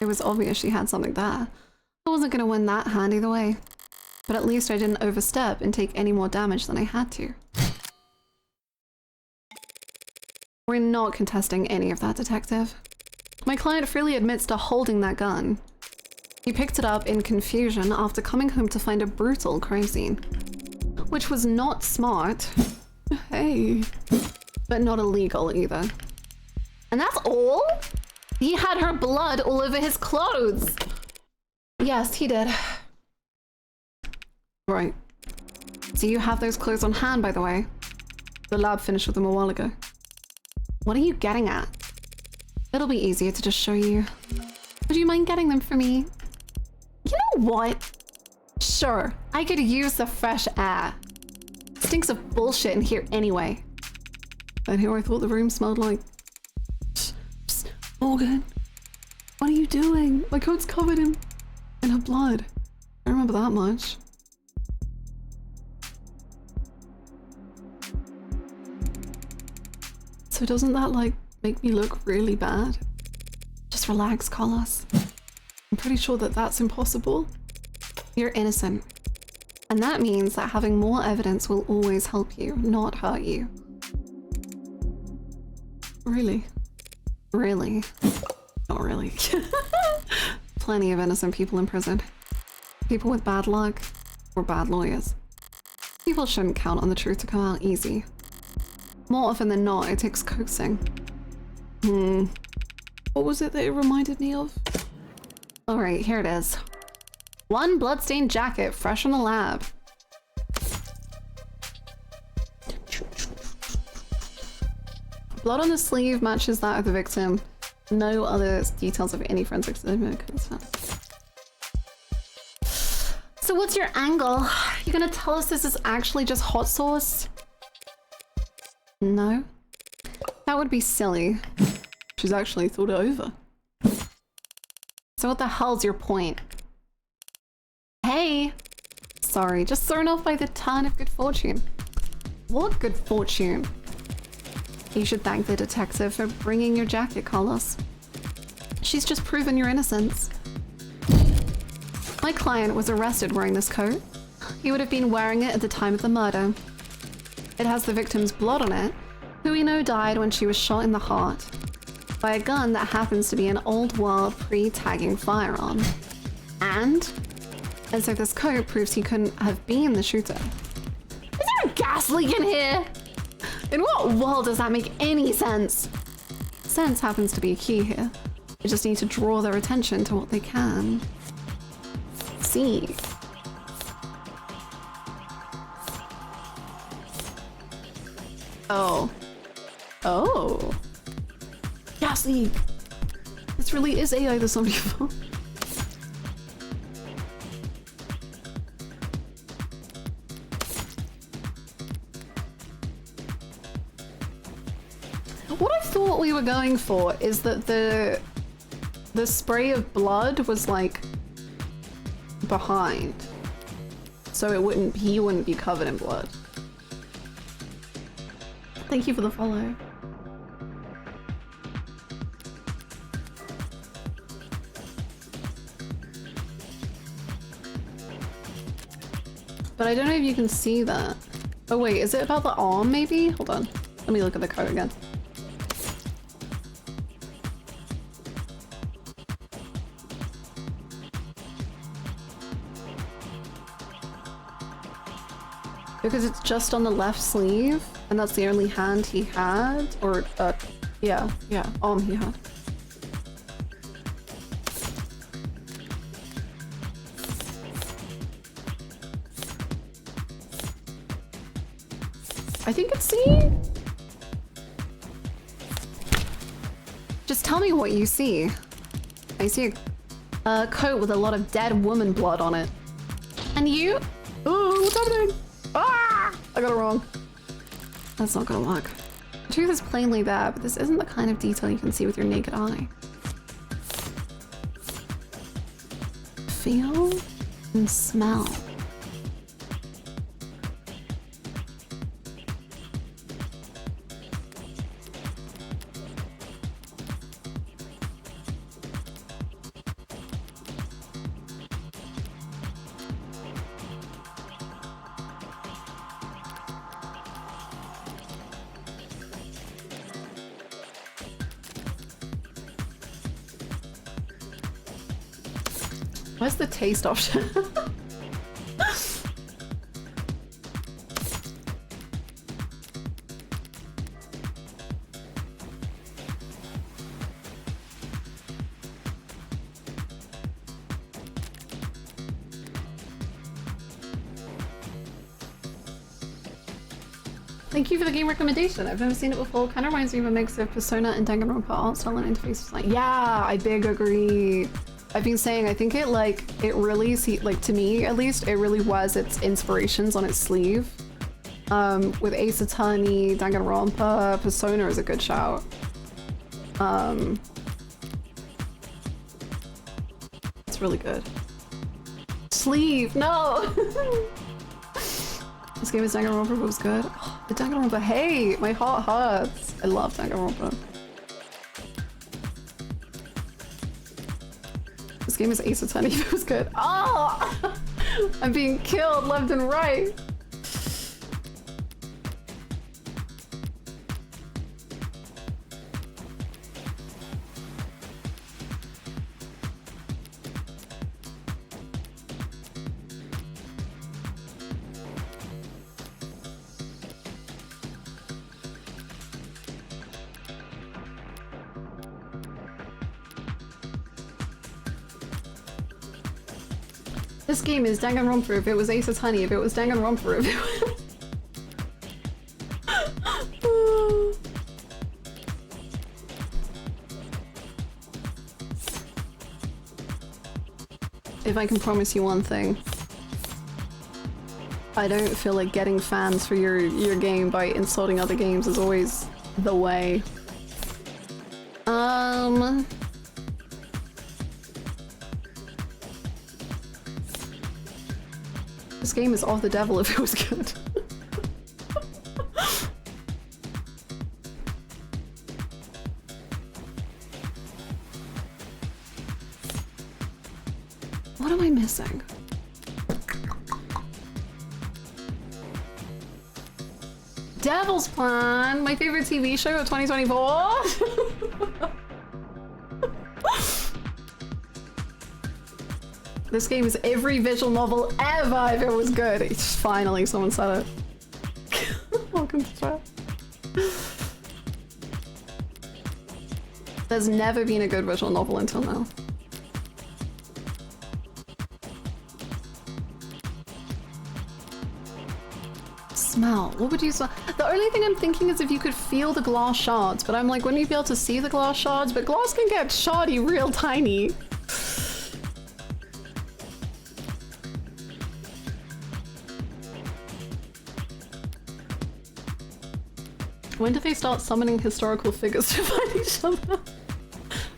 It was obvious she had something there. I wasn't gonna win that hand either way. But at least I didn't overstep and take any more damage than I had to. We're not contesting any of that, detective. My client freely admits to holding that gun. He picked it up in confusion after coming home to find a brutal crime scene. Which was not smart. Hey. But not illegal either. And that's all? He had her blood all over his clothes. Yes, he did. Right. So you have those clothes on hand, by the way. The lab finished with them a while ago. What are you getting at? It'll be easier to just show you. Would you mind getting them for me? You know what? Sure, I could use the fresh air. Stinks of bullshit in here anyway. And here I thought the room smelled like... Psst, Morgan, what are you doing? My coat's covered in her blood. I remember that much. So doesn't that like make me look really bad? Just relax, Carlos. I'm pretty sure that that's impossible. You're innocent. And that means that having more evidence will always help you, not hurt you. Really? Really? Not really. Plenty of innocent people in prison. People with bad luck or bad lawyers. People shouldn't count on the truth to come out easy. More often than not, it takes coaxing. What was it that it reminded me of? Alright, here it is. One bloodstained jacket, fresh from the lab. Blood on the sleeve matches that of the victim. No other details of any forensics evidence. So what's your angle? You gonna tell us this is actually just hot sauce? No? That would be silly. She's actually thought it over. So what the hell's your point? Hey! Sorry, just thrown off by the turn of good fortune. What good fortune? You should thank the detective for bringing your jacket, Carlos. She's just proven your innocence. My client was arrested wearing this coat. He would have been wearing it at the time of the murder. It has the victim's blood on it, who we know died when she was shot in the heart by a gun that happens to be an old world pre-tagging firearm. And so this coat proves he couldn't have been the shooter. Is there a gas leak in here? In what world does that make any sense? Sense happens to be a key here. You just need to draw their attention to what they can see. Oh. Oh. Gas leak. This really is AI the zombie phone. What I thought we were going for is that the spray of blood was like behind, so he wouldn't be covered in blood. Thank you for the follow. but I don't know if you can see that. Oh wait, is it about the arm maybe? Hold on. Let me look at the coat again. Because it's just on the left sleeve, and that's the only hand he had, or, yeah, arm he had. I think it's C? Just tell me what you see. I see a coat with a lot of dead woman blood on it. And you? Oh, what's happening? Ah! I got it wrong. That's not gonna work. The truth is plainly there, but this isn't the kind of detail you can see with your naked eye. Feel and smell. Where's the taste option? Thank you for the game recommendation. I've never seen it before. Kind of reminds me of a mix of Persona and Danganronpa art style and interface. Like, yeah, I big agree. I've been saying, I think it really, to me at least, it really was its inspirations on its sleeve. With Ace Attorney, Danganronpa, Persona is a good shout. It's really good. Sleeve, no! This game is Danganronpa was good. Oh, the Danganronpa, hey, my heart hurts. I love Danganronpa. This game is Ace Attorney, it was good. Oh! I'm being killed left and right. This game is Danganronpa if it was Ace Attorney, if it was Danganronpa if it was... If I can promise you one thing, I don't feel like getting fans for your game by insulting other games is always the way. This game is off the devil if it was good. What am I missing? Devil's Plan, my favorite TV show of 2024. This game is every visual novel ever if it was good. It's finally someone said it. Welcome to chat. There's never been a good visual novel until now. Smell. What would you smell? The only thing I'm thinking is if you could feel the glass shards, but I'm like, wouldn't you be able to see the glass shards? But glass can get shardy real tiny. When do they start summoning historical figures to fight each other?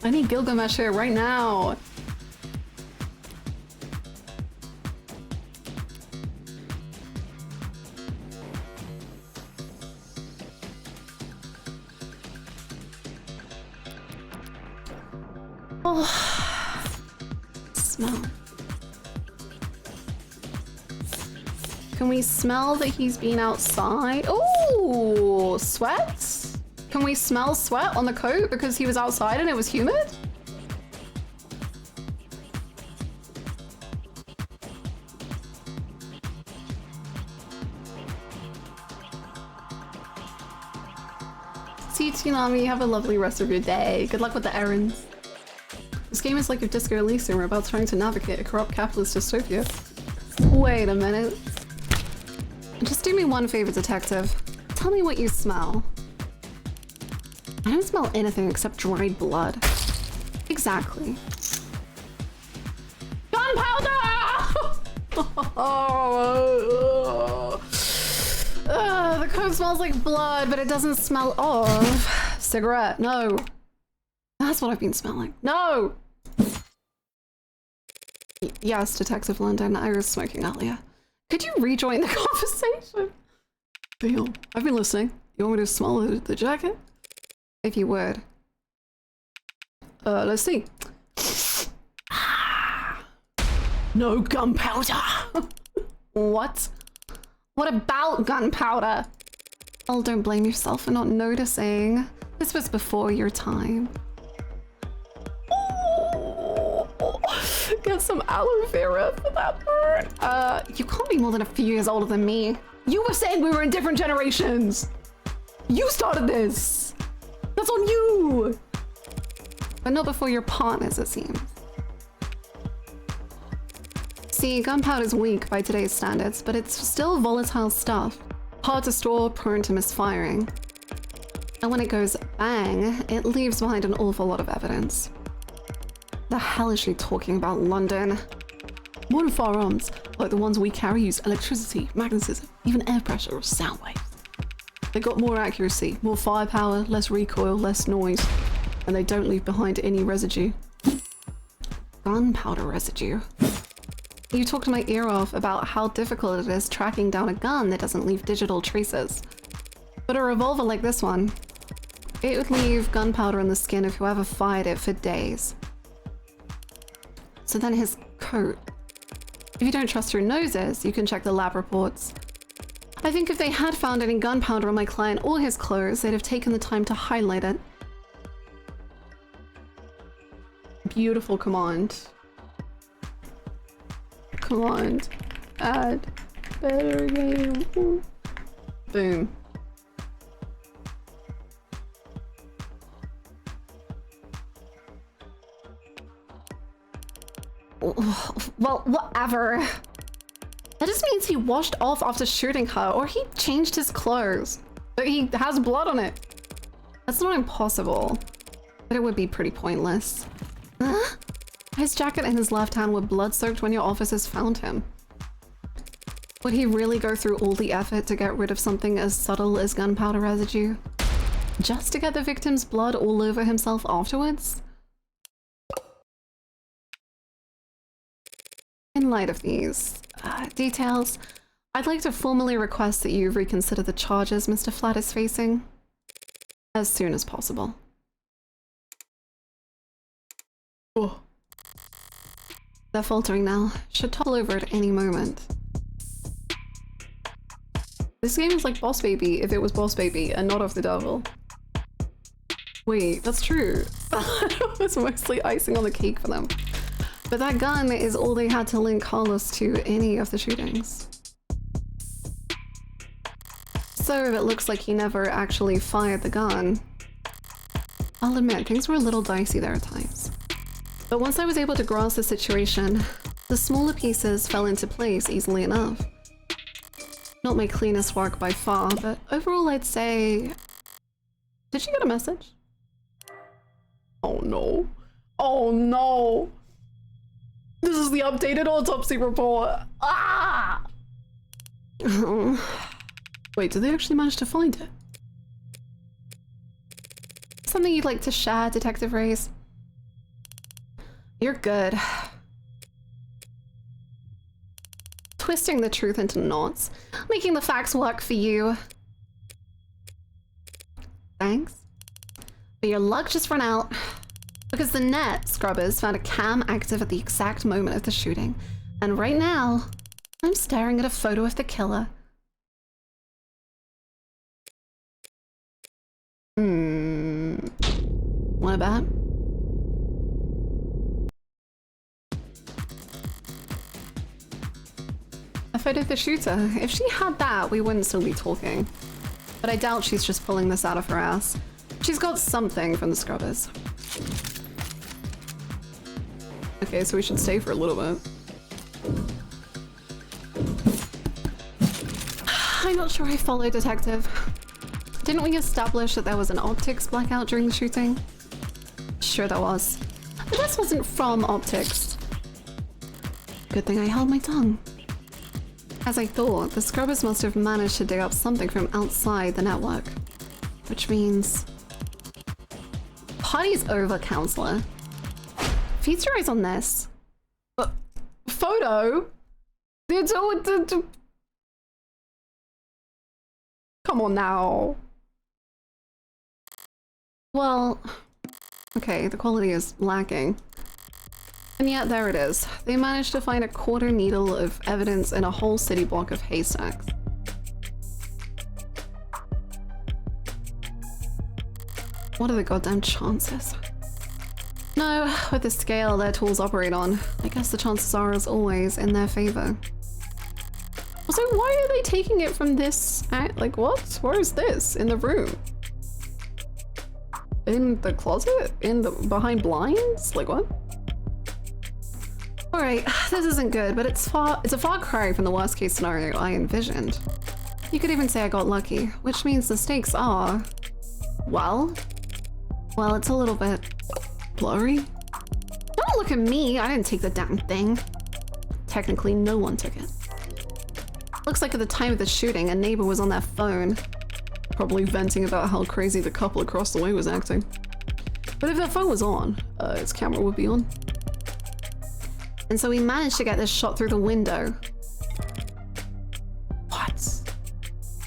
I need Gilgamesh here right now. Can we smell that he's been outside? Ooh, sweat? Can we smell sweat on the coat because he was outside and it was humid? See you, Tsunami. Have a lovely rest of your day. Good luck with the errands. This game is like if Disco Elysium were about trying to navigate a corrupt capitalist dystopia. Wait a minute. Just do me one favor, detective. Tell me what you smell. I don't smell anything except dried blood. Exactly. Gunpowder! The coat smells like blood, but it doesn't smell of cigarette. No. That's what I've been smelling. No! Yes, Detective London, I was smoking earlier. Could you rejoin the conversation? Damn, I've been listening. You want me to smell the jacket? If you would. Let's see. No gunpowder! What? What about gunpowder? Oh, don't blame yourself for not noticing. This was before your time. Get some aloe vera for that burn. You can't be more than a few years older than me. You were saying we were in different generations. You started this. That's on you. But not before your partners, it seems. See, gunpowder's weak by today's standards, but it's still volatile stuff. Hard to store, prone to misfiring. And when it goes bang, it leaves behind an awful lot of evidence. The hell is she talking about, London? Modern firearms, like the ones we carry, use electricity, magnetism, even air pressure or sound waves. They got more accuracy, more firepower, less recoil, less noise, and they don't leave behind any residue. Gunpowder residue. You talked my ear off about how difficult it is tracking down a gun that doesn't leave digital traces. But a revolver like this one, it would leave gunpowder in the skin of whoever fired it for days. So then his coat. If you don't trust your noses, you can check the lab reports. I think if they had found any gunpowder on my client or his clothes, they'd have taken the time to highlight it. Beautiful command. Command. Add. Better game. Boom. Well, whatever. That just means he washed off after shooting her, or he changed his clothes. But he has blood on it. That's not impossible, but it would be pretty pointless. Huh? His jacket and his left hand were blood-soaked when your officers found him. Would he really go through all the effort to get rid of something as subtle as gunpowder residue? Just to get the victim's blood all over himself afterwards? In light of these details, I'd like to formally request that you reconsider the charges Mr. Flatt is facing as soon as possible. Oh. They're faltering now. Should topple over at any moment. This game is like Boss Baby if it was Boss Baby and not Of the Devil. Wait, that's true. It's mostly icing on the cake for them. But that gun is all they had to link Carlos to any of the shootings. So if it looks like he never actually fired the gun, I'll admit things were a little dicey there at times. But once I was able to grasp the situation, the smaller pieces fell into place easily enough. Not my cleanest work by far, but overall I'd say... Did she get a message? Oh no. Oh no! This is the updated autopsy report! Ah! Wait, did they actually manage to find it? Something you'd like to share, Detective Reyes? You're good. Twisting the truth into knots, making the facts work for you. Thanks. But your luck just ran out. Because the net scrubbers found a cam active at the exact moment of the shooting. And right now, I'm staring at a photo of the killer. Wanna bet? A photo of the shooter. If she had that, we wouldn't still be talking. But I doubt she's just pulling this out of her ass. She's got something from the scrubbers. Okay, so we should stay for a little bit. I'm not sure I follow Detective. Didn't we establish that there was an optics blackout during the shooting? Sure there was. But this wasn't from optics. Good thing I held my tongue. As I thought, the scrubbers must have managed to dig up something from outside the network. Which means... Party's over, counselor. Feast your eyes on this. Photo? Come on now. Well, okay, the quality is lacking. And yet there it is. They managed to find a quarter needle of evidence in a whole city block of haystacks. What are the goddamn chances? No, with the scale their tools operate on, I guess the chances are, as always, in their favor. Also, why are they taking it from this? Like, what? Where is this? In the room? In the closet? Behind blinds? Like, what? Alright, this isn't good, but it's a far cry from the worst case scenario I envisioned. You could even say I got lucky, which means the stakes are... Well, it's a little bit blurry. Don't look at me, I didn't take the damn thing. Technically, no one took it. Looks like at the time of the shooting, a neighbor was on their phone. Probably venting about how crazy the couple across the way was acting. But if their phone was on, its camera would be on. And so we managed to get this shot through the window.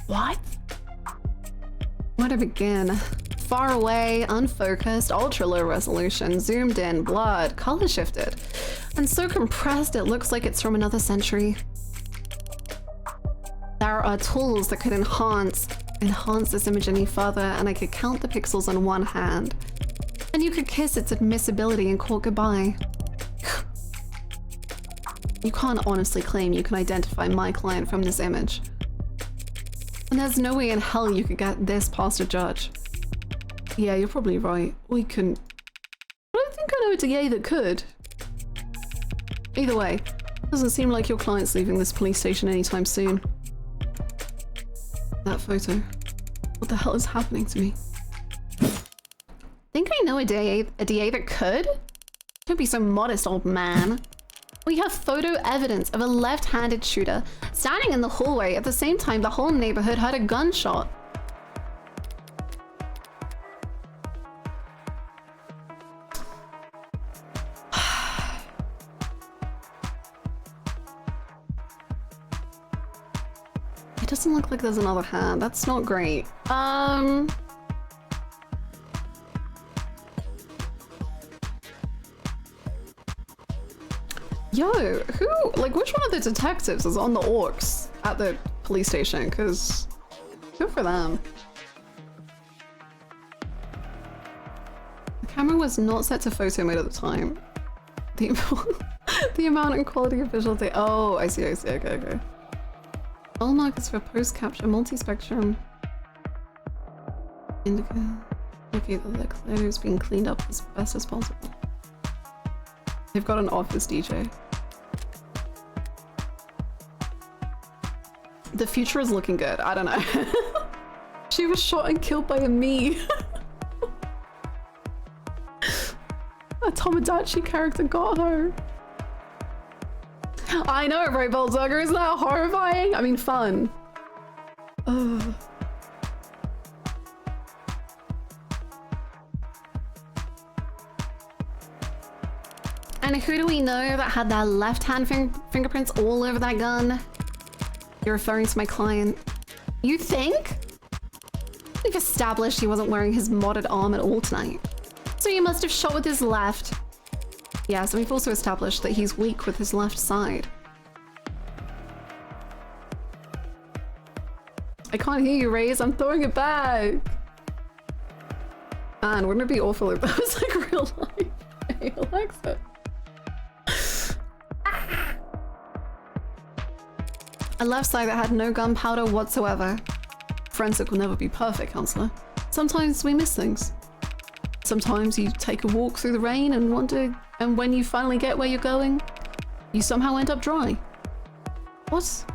What? Where to begin? Far away, unfocused, ultra low resolution, zoomed in, blurred, color shifted, and so compressed it looks like it's from another century. There are tools that could enhance this image any further, and I could count the pixels on one hand. And you could kiss its admissibility and call goodbye. You can't honestly claim you can identify my client from this image. And there's no way in hell you could get this past a judge. Yeah, you're probably right. We couldn't. But I think I know a DA that could. Either way, doesn't seem like your client's leaving this police station anytime soon. That photo. What the hell is happening to me? Think I know a DA that could? Don't be so modest, old man. We have photo evidence of a left-handed shooter standing in the hallway at the same time the whole neighborhood heard a gunshot. It doesn't look like there's another hand. That's not great. Yo, which one of the detectives is on the orcs at the police station? Because good for them. The camera was not set to photo mode at the time. The amount and quality of visual data. Oh, I see, okay. All markers for post-capture multi-spectrum. Indicate that the clear is being cleaned up as best as possible. They've got an office DJ. The future is looking good. I don't know. She was shot and killed by a me. A Tomodachi character got her. I know, right, Boltzberger? Isn't that horrifying? I mean, fun. Ugh. And who do we know that had their left-hand fingerprints all over that gun? You're referring to my client. You think? We've established he wasn't wearing his modded arm at all tonight. So he must have shot with his left. Yes, and we've also established that he's weak with his left side. I can't hear you, Raze. I'm throwing it back. Man, wouldn't it be awful if that was like real life? Hey, Alexa. A left side that had no gunpowder whatsoever. Forensic will never be perfect, counselor. Sometimes we miss things. Sometimes you take a walk through the rain and when you finally get where you're going, you somehow end up dry. What?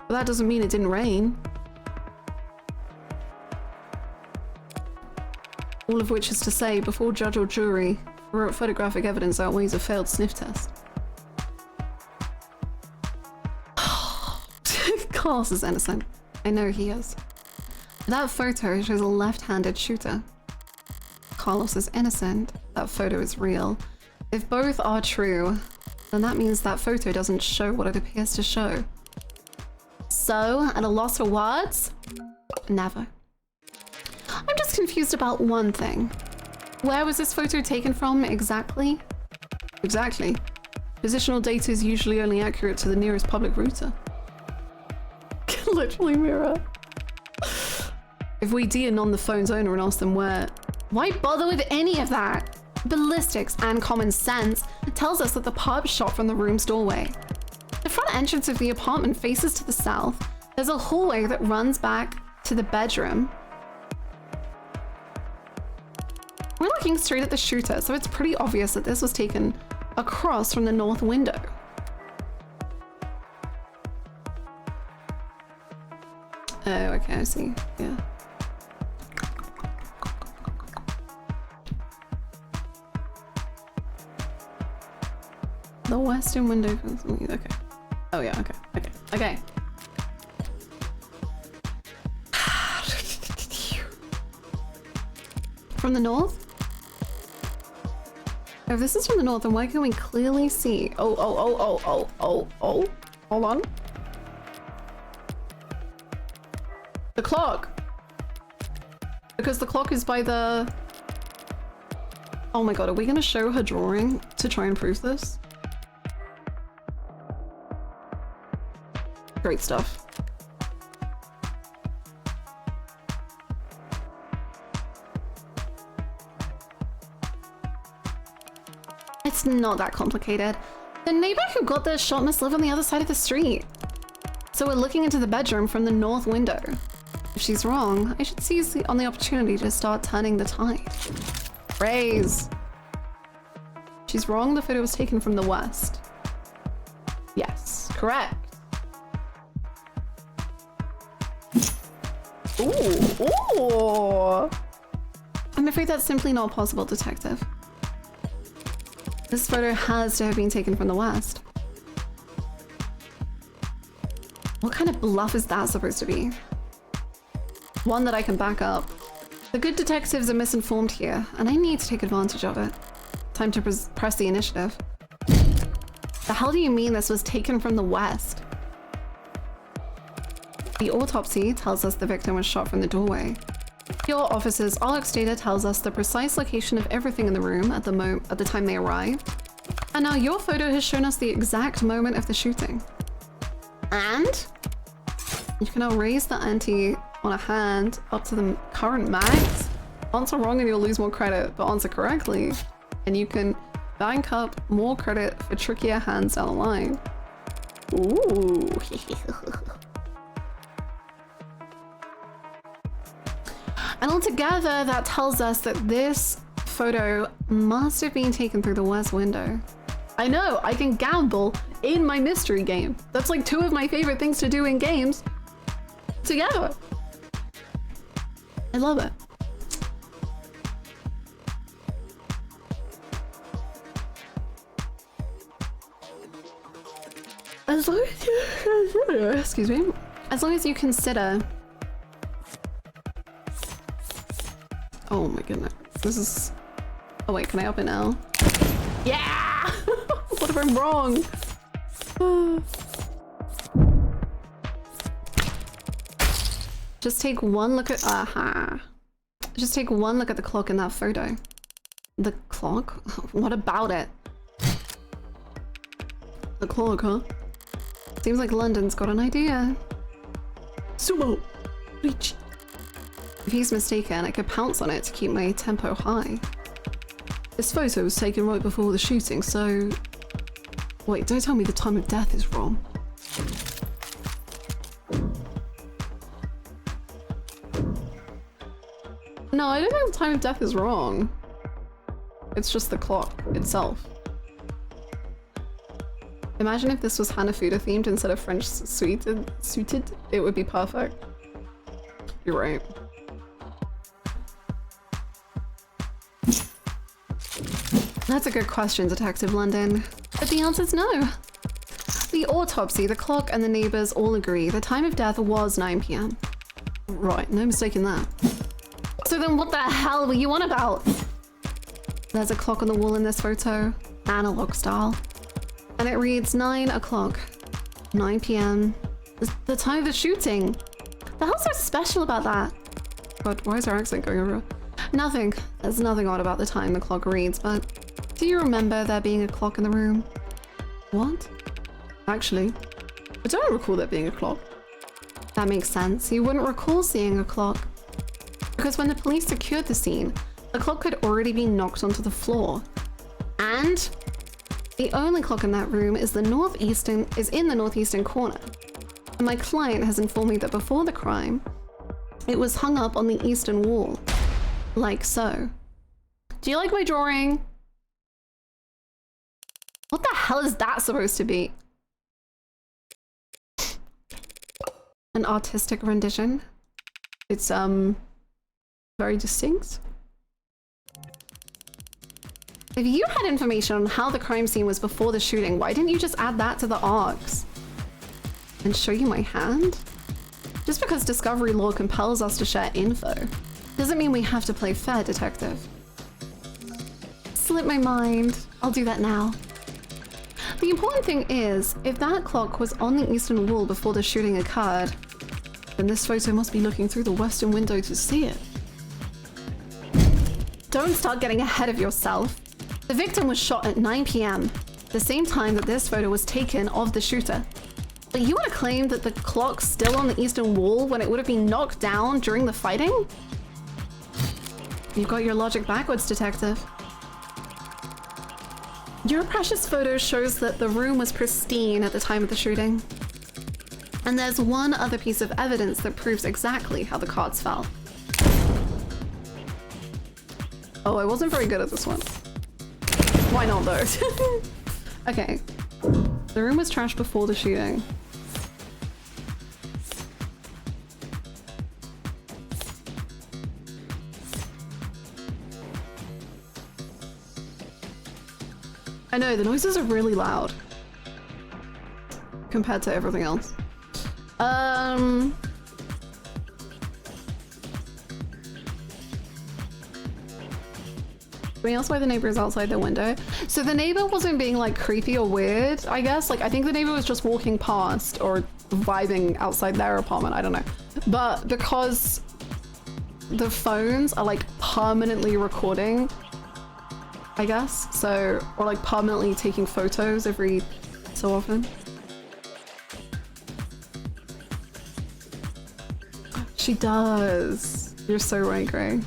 Well, that doesn't mean it didn't rain. All of which is to say, before judge or jury, photographic evidence outweighs a failed sniff test. Carlos is innocent. I know he is. That photo shows a left-handed shooter. Carlos is innocent. That photo is real. If both are true, then that means that photo doesn't show what it appears to show. So, at a loss for words? Never. I'm just confused about one thing. Where was this photo taken from exactly? Exactly. Positional data is usually only accurate to the nearest public router. Literally mirror. If we DNon the phone's owner and ask them where, why bother with any of that? Ballistics and common sense tells us that the pub shot from the room's doorway. The front entrance of the apartment faces to the south. There's a hallway that runs back to the bedroom. We're looking straight at the shooter, so it's pretty obvious that this was taken across from the north window. Oh, okay, I see. Yeah. The western window. Okay. Oh yeah. Okay. Okay. Okay. From the north? If this is from the north, then why can we clearly see? Oh. Hold on. The clock. Because the clock is by the... Oh my god, are we gonna show her drawing to try and prove this? Great stuff. It's not that complicated. The neighbor who got this shot must live on the other side of the street. So we're looking into the bedroom from the north window. If she's wrong, I should seize on the opportunity to start turning the tide. Raise. She's wrong, the photo was taken from the west. Yes, correct. Ooh. I'm afraid that's simply not possible, detective. This photo has to have been taken from the west. What kind of bluff is that supposed to be? One that I can back up. The good detectives are misinformed here, and I need to take advantage of it. Time to press the initiative. The hell do you mean this was taken from the west? The autopsy tells us the victim was shot from the doorway. Your officers' Alex data tells us the precise location of everything in the room at the time they arrived. And now your photo has shown us the exact moment of the shooting. And you can now raise the ante on a hand up to the current max. Answer wrong and you'll lose more credit, but answer correctly and you can bank up more credit for trickier hands down the line. Ooh. And altogether, that tells us that this photo must have been taken through the west window. I know, I can gamble in my mystery game. That's like two of my favorite things to do in games together. I love it. As long as you, excuse me, as long as you consider. Oh my goodness, this is. Oh wait, can I up it now? Yeah. What if I'm wrong? Just take one look at Just take one look at the clock in that photo. The clock? What about it? The clock, huh? Seems like London's got an idea. Sumo! Reach. If he's mistaken, I could pounce on it to keep my tempo high. This photo was taken right before the shooting, so... Wait, don't tell me the time of death is wrong. No, I don't think the time of death is wrong. It's just the clock itself. Imagine if this was Hanafuda themed instead of French suited, it would be perfect. You're right. That's a good question, Detective London. But the answer's no. The autopsy, the clock, and the neighbors all agree the time of death was 9 p.m. Right, no mistake in that. So then what the hell were you on about? There's a clock on the wall in this photo, analog style. And it reads 9 o'clock, 9 p.m. The time of the shooting. The hell's so special about that? God, why is our accent going over? Nothing. There's nothing odd about the time the clock reads, but do you remember there being a clock in the room? What? Actually, I don't recall there being a clock. That makes sense. You wouldn't recall seeing a clock. Because when the police secured the scene, the clock had already been knocked onto the floor. And the only clock in that room is in the northeastern corner. And my client has informed me that before the crime, it was hung up on the eastern wall. Like so. Do you like my drawing? What the hell is that supposed to be? An artistic rendition. It's very distinct. If you had information on how the crime scene was before the shooting, why didn't you just add that to the arcs? And show you my hand? Just because discovery law compels us to share info, doesn't mean we have to play fair, detective. Slipped my mind. I'll do that now. The important thing is, if that clock was on the eastern wall before the shooting occurred, then this photo must be looking through the western window to see it. Don't start getting ahead of yourself. The victim was shot at 9 p.m., the same time that this photo was taken of the shooter. But you want to claim that the clock's still on the eastern wall when it would have been knocked down during the fighting? You've got your logic backwards, detective. Your precious photo shows that the room was pristine at the time of the shooting. And there's one other piece of evidence that proves exactly how the cards fell. Oh, I wasn't very good at this one. Why not though? Okay. The room was trashed before the shooting. I know, the noises are really loud compared to everything else. Something else why the neighbor is outside the window. So the neighbor wasn't being like creepy or weird, I guess. Like I think the neighbor was just walking past or vibing outside their apartment, I don't know. But because the phones are like permanently recording, I guess, so, or like permanently taking photos every so often. She does. You're so right, Gray.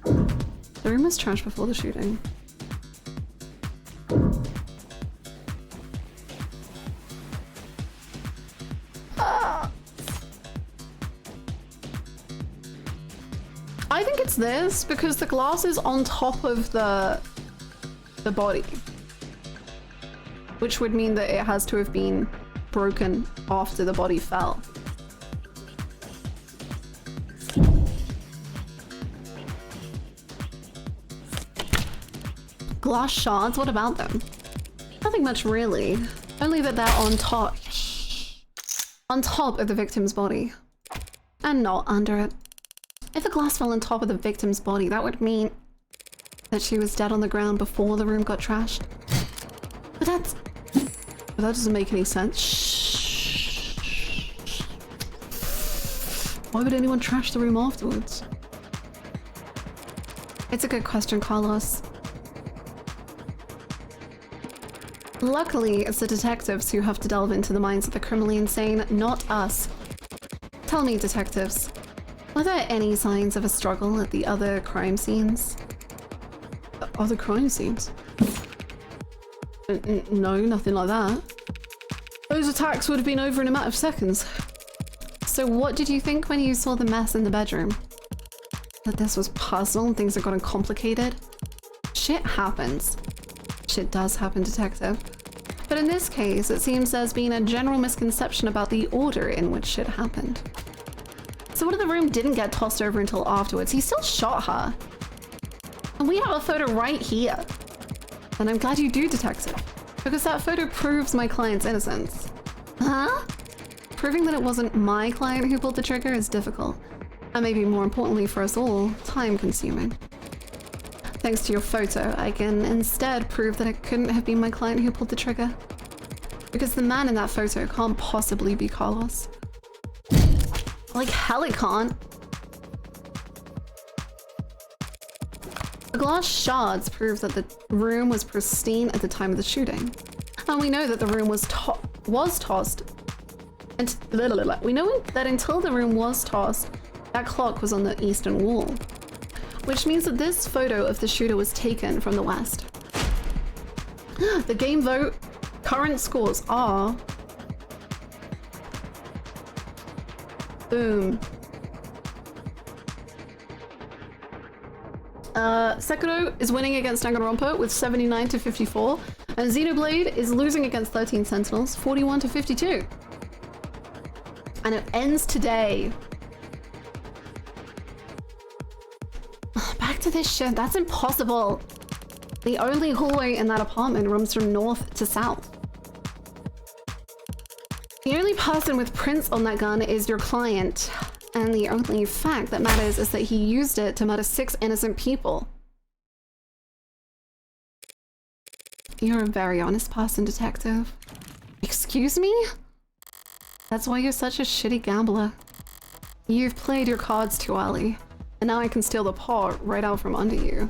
The room was trashed before the shooting. I think it's this because the glass is on top of the body, which would mean that it has to have been broken after the body fell. Glass shards, what about them? Nothing much really, only that they're on top of the victim's body and not under it. If the glass fell on top of the victim's body, that would mean that she was dead on the ground before the room got trashed. But that doesn't make any sense. Shh. Why would anyone trash the room afterwards? It's a good question, Carlos. Luckily, it's the detectives who have to delve into the minds of the criminally insane, not us. Tell me, detectives, were there any signs of a struggle at the other crime scenes? Other crime scenes? No, nothing like that. Those attacks would have been over in a matter of seconds. So what did you think when you saw the mess in the bedroom? That this was personal and things had gotten complicated? Shit happens. Shit does happen, detective. But in this case, it seems there's been a general misconception about the order in which shit happened. So what if the room didn't get tossed over until afterwards? He still shot her. And we have a photo right here. And I'm glad you do, detective. Because that photo proves my client's innocence. Huh? Proving that it wasn't my client who pulled the trigger is difficult. And maybe more importantly for us all, time-consuming. Thanks to your photo, I can instead prove that it couldn't have been my client who pulled the trigger. Because the man in that photo can't possibly be Carlos. Like hell it can't. The glass shards prove that the room was pristine at the time of the shooting. And we know that the room was tossed. And we know that until the room was tossed, that clock was on the eastern wall. Which means that this photo of the shooter was taken from the west. The game vote current scores are... Boom. Sekiro is winning against Danganronpa with 79 to 54, and Xenoblade is losing against 13 Sentinels, 41 to 52. And it ends today. Back to this shit, that's impossible. The only hallway in that apartment runs from north to south. The only person with prints on that gun is your client. And the only fact that matters is that he used it to murder 6 innocent people. You're a very honest person, detective. Excuse me? That's why you're such a shitty gambler. You've played your cards too early, and now I can steal the paw right out from under you.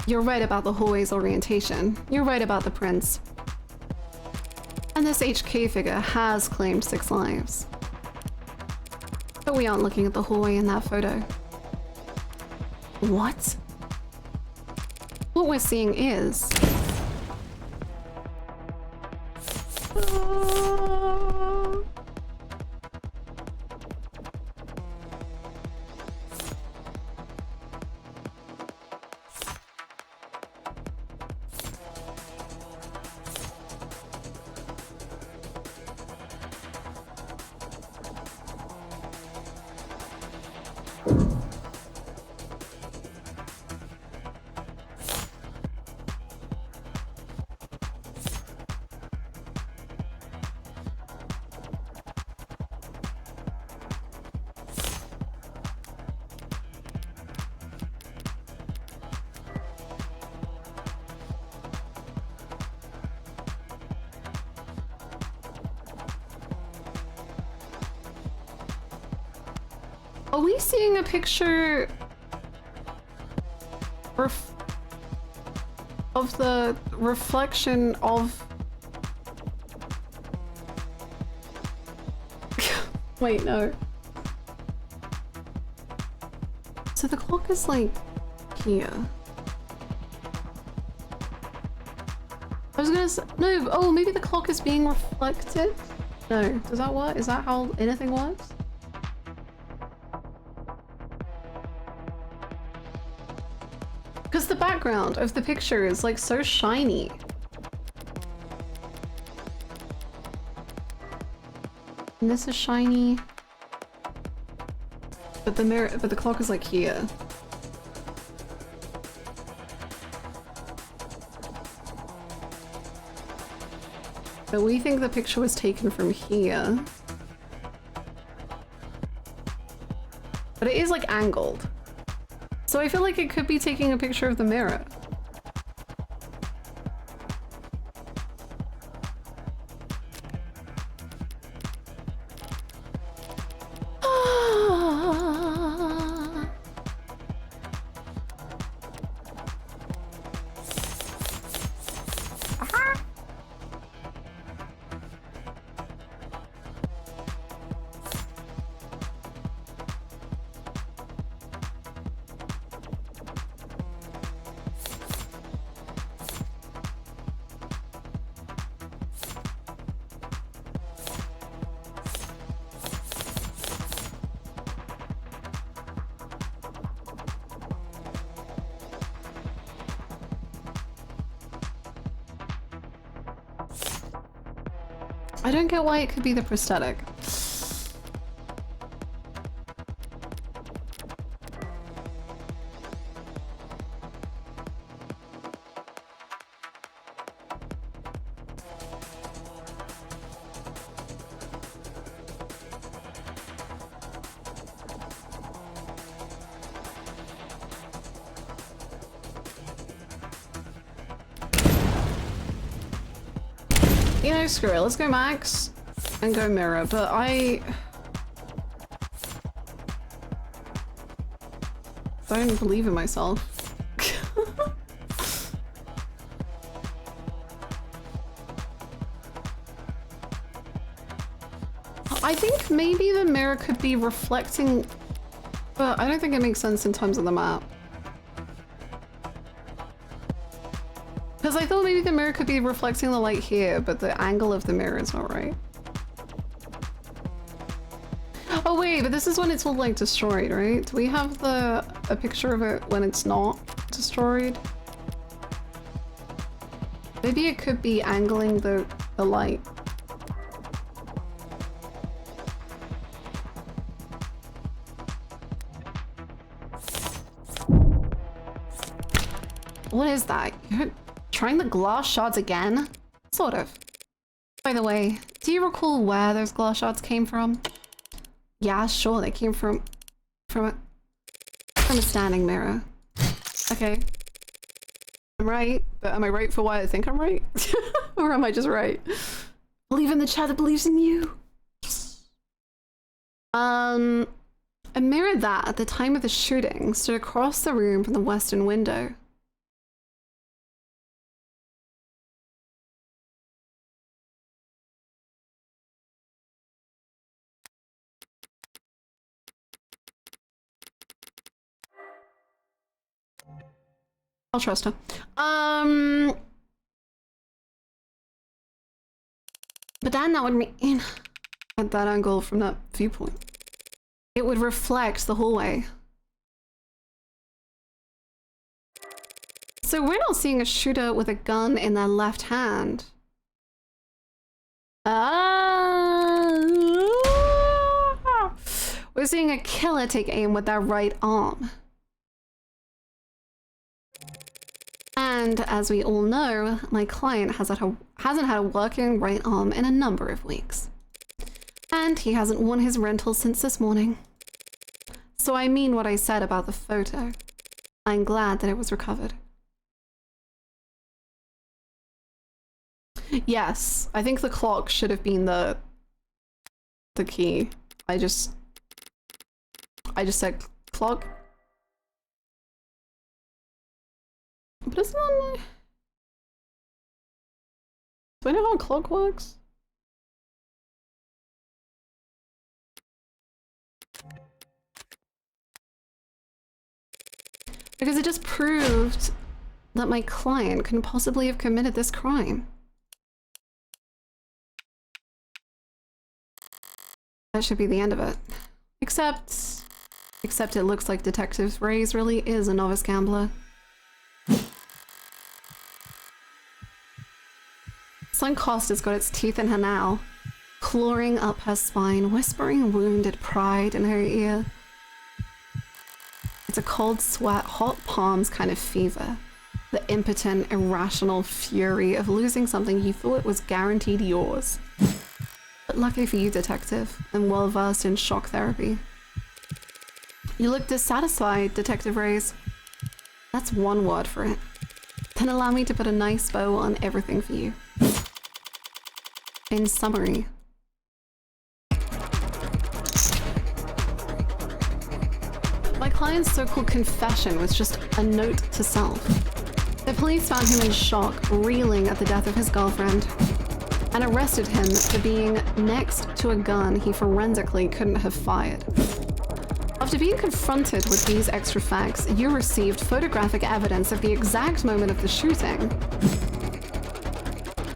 You're right about the hallway's orientation. You're right about the prints. And this HK figure has claimed 6 lives. But we aren't looking at the hallway in that photo. What? What we're seeing is... Are we seeing a picture of the reflection of... Wait, no. So the clock is like here. I was gonna say, no, oh, maybe the clock is being reflected? No, does that work? Is that how anything works? Because the background of the picture is like so shiny. And this is shiny. But the mirror, but the clock is like here. But we think the picture was taken from here. But it is like angled. So I feel like it could be taking a picture of the mirror. I don't get why it could be the prosthetic. You know, screw it. Let's go Max and go Mirror, but I don't believe in myself. I think maybe the mirror could be reflecting, but I don't think it makes sense in terms of the map. Because I thought maybe the mirror could be reflecting the light here, but the angle of the mirror is not right. Oh wait, but this is when it's all like destroyed, right? Do we have a picture of it when it's not destroyed? Maybe it could be angling the light. What is that? You're trying the glass shards again? Sort of. By the way, do you recall where those glass shards came from? Yeah, sure, they came from a standing mirror. Okay. I'm right, but am I right for why I think I'm right? Or am I just right? Believe in the chat that believes in you. A mirror that, at the time of the shooting, stood across the room from the western window. I'll trust her. But then that would mean, at that angle from that viewpoint, it would reflect the hallway. So we're not seeing a shooter with a gun in their left hand. We're seeing a killer take aim with their right arm. And as we all know, my client hasn't had a working right arm in a number of weeks. And he hasn't worn his rental since this morning. So I mean what I said about the photo. I'm glad that it was recovered. Yes, I think the clock should have been the key. I just said clock. But it's not like... Do I know how a clock works? Because it just proved that my client couldn't possibly have committed this crime. That should be the end of it. Except it looks like Detective Reyes really is a novice gambler. Sun Cost has got its teeth in her now, clawing up her spine, whispering wounded pride in her ear. It's a cold sweat, hot palms kind of fever. The impotent, irrational fury of losing something you thought was guaranteed yours. But lucky for you, Detective, and well-versed in shock therapy. You look dissatisfied, Detective Reyes. That's one word for it. Then allow me to put a nice bow on everything for you. In summary, my client's so-called confession was just a note to self. The police found him in shock, reeling at the death of his girlfriend, and arrested him for being next to a gun he forensically couldn't have fired. After being confronted with these extra facts, you received photographic evidence of the exact moment of the shooting.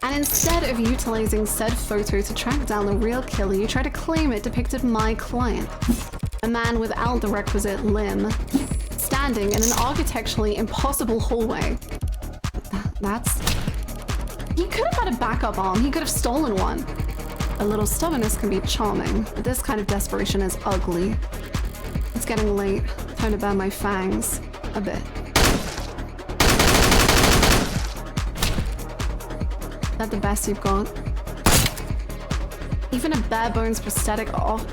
And instead of utilizing said photo to track down the real killer, you try to claim it depicted my client, a man without the requisite limb, standing in an architecturally impossible hallway. That's... He could have had a backup arm, he could have stolen one. A little stubbornness can be charming, but this kind of desperation is ugly. It's getting late. Time to burn my fangs. A bit. Is that the best you've got? Even a bare bones prosthetic off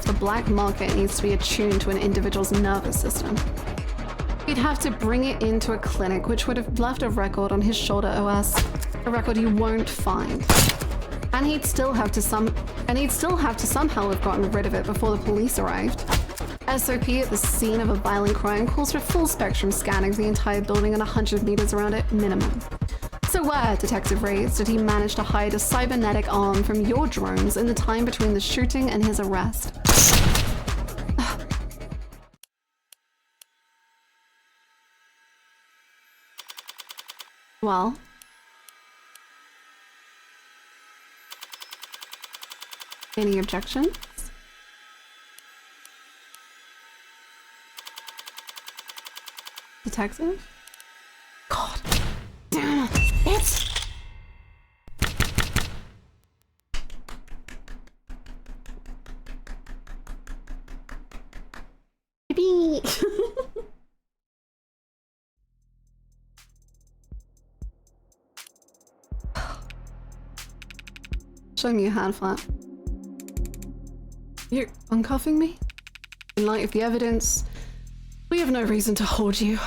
the black market needs to be attuned to an individual's nervous system. You'd have to bring it into a clinic, which would have left a record on his shoulder OS, a record you won't find. And he'd still have to somehow have gotten rid of it before the police arrived. SOP at the scene of a violent crime calls for full spectrum scanning of the entire building and 100 meters around it minimum. So where, Detective Reyes, did he manage to hide a cybernetic arm from your drones in the time between the shooting and his arrest? Well, any objections? Detective? God damn it! Yippee! Show me your hand flap. You're uncuffing me? In light of the evidence, we have no reason to hold you.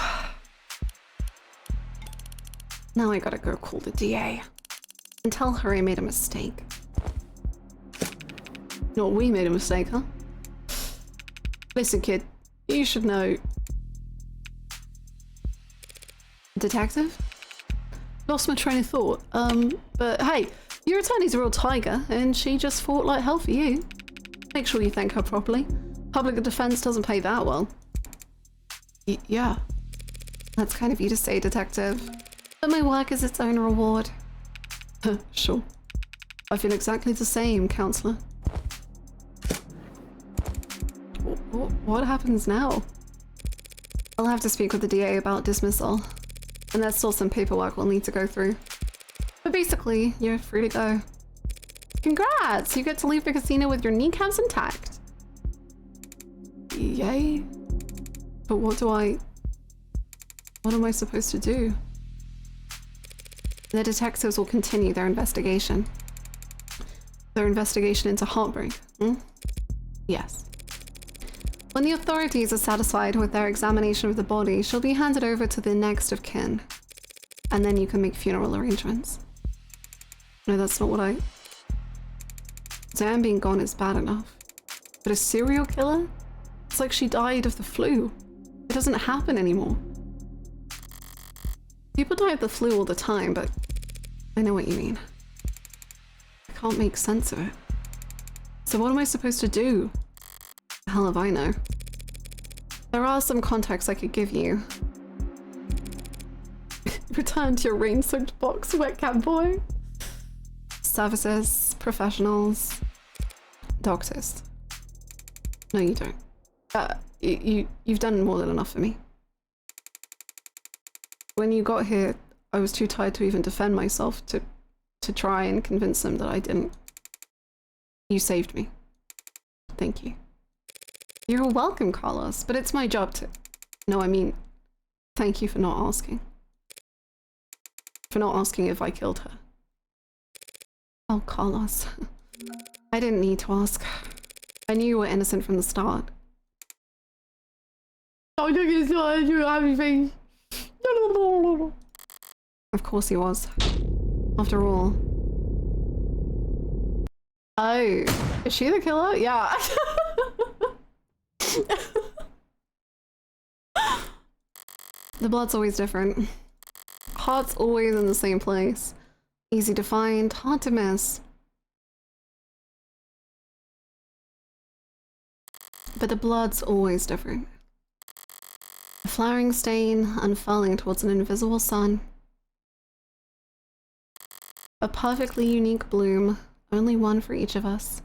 Now I gotta go call the DA and tell her I made a mistake. No, we made a mistake, huh? Listen, kid, you should know. Detective? Lost my train of thought. But hey, your attorney's a real tiger, and she just fought like hell for you. Make sure you thank her properly. Public defense doesn't pay that well. Yeah. That's kind of you to say, Detective. But my work is its own reward. Sure. I feel exactly the same, Counselor. What happens now? I'll have to speak with the DA about dismissal. And there's still some paperwork we'll need to go through. But basically, you're free to go. Congrats! You get to leave the casino with your kneecaps intact. Yay. But what am I supposed to do? The detectives will continue their investigation. Their investigation into heartbreak, hmm? Yes. When the authorities are satisfied with their examination of the body, she'll be handed over to the next of kin. And then you can make funeral arrangements. No, that's not what I... Sam being gone is bad enough. But a serial killer? It's like she died of the flu. It doesn't happen anymore. People die of the flu all the time, but I know what you mean. I can't make sense of it. So what am I supposed to do? The hell if I know. There are some contacts I could give you. Return to your rain-soaked box, wet-cat boy. Services, professionals, doctors. No, you don't. You've done more than enough for me. When you got here, I was too tired to even defend myself to try and convince them that I didn't. You saved me. Thank you. You're welcome, Carlos, but it's my job to... No, I mean, thank you for not asking. For not asking if I killed her. Oh, Carlos. I didn't need to ask. I knew you were innocent from the start. Oh, look at this, you're having... Of course he was. After all. Oh, is she the killer? Yeah. The blood's always different. Heart's always in the same place. Easy to find, hard to miss. But the blood's always different. A flowering stain unfurling towards an invisible sun. A perfectly unique bloom, only one for each of us.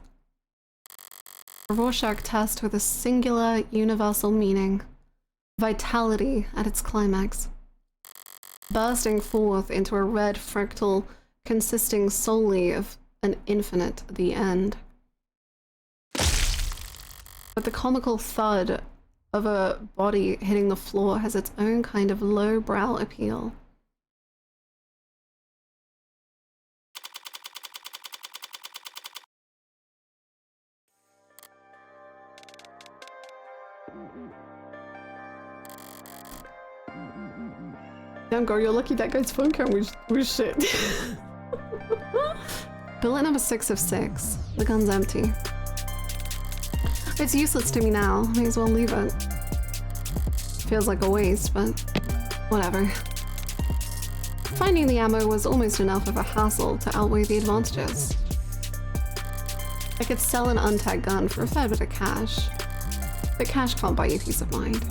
A Rorschach test with a singular, universal meaning. Vitality at its climax. Bursting forth into a red fractal consisting solely of an infinite the end. But the comical thud of a body hitting the floor has its own kind of low-brow appeal. Damn girl, you're lucky that guy's phone cam was shit. Bullet number 6 of 6. The gun's empty. It's useless to me now. May as well leave it. Feels like a waste, but whatever. Finding the ammo was almost enough of a hassle to outweigh the advantages. I could sell an untagged gun for a fair bit of cash, but cash can't buy you peace of mind.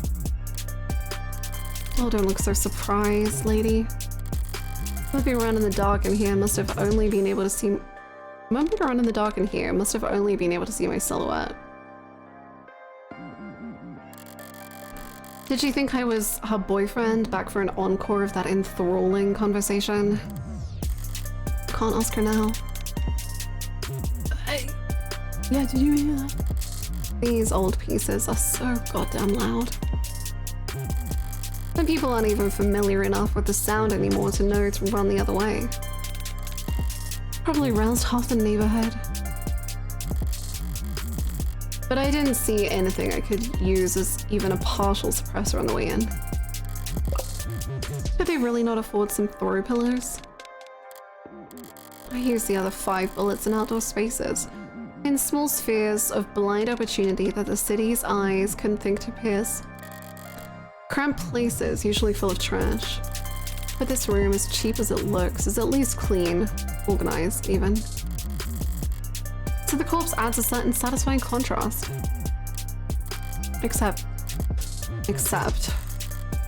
Oh, don't look so surprised, lady. Moving around in the dark in here must have only been able to see... Moving around in the dark in here must have only been able to see my silhouette. Did she think I was her boyfriend back for an encore of that enthralling conversation? Can't ask her now. Yeah, did you hear that? These old pieces are so goddamn loud. Some people aren't even familiar enough with the sound anymore to know to run the other way. Probably roused half the neighborhood. But I didn't see anything I could use as even a partial suppressor on the way in. Could they really not afford some throw pillars? I used the other 5 bullets in outdoor spaces, in small spheres of blind opportunity that the city's eyes couldn't think to pierce. Cramped places, usually full of trash. But this room, as cheap as it looks, is at least clean, organized even. So the corpse adds a certain satisfying contrast. Except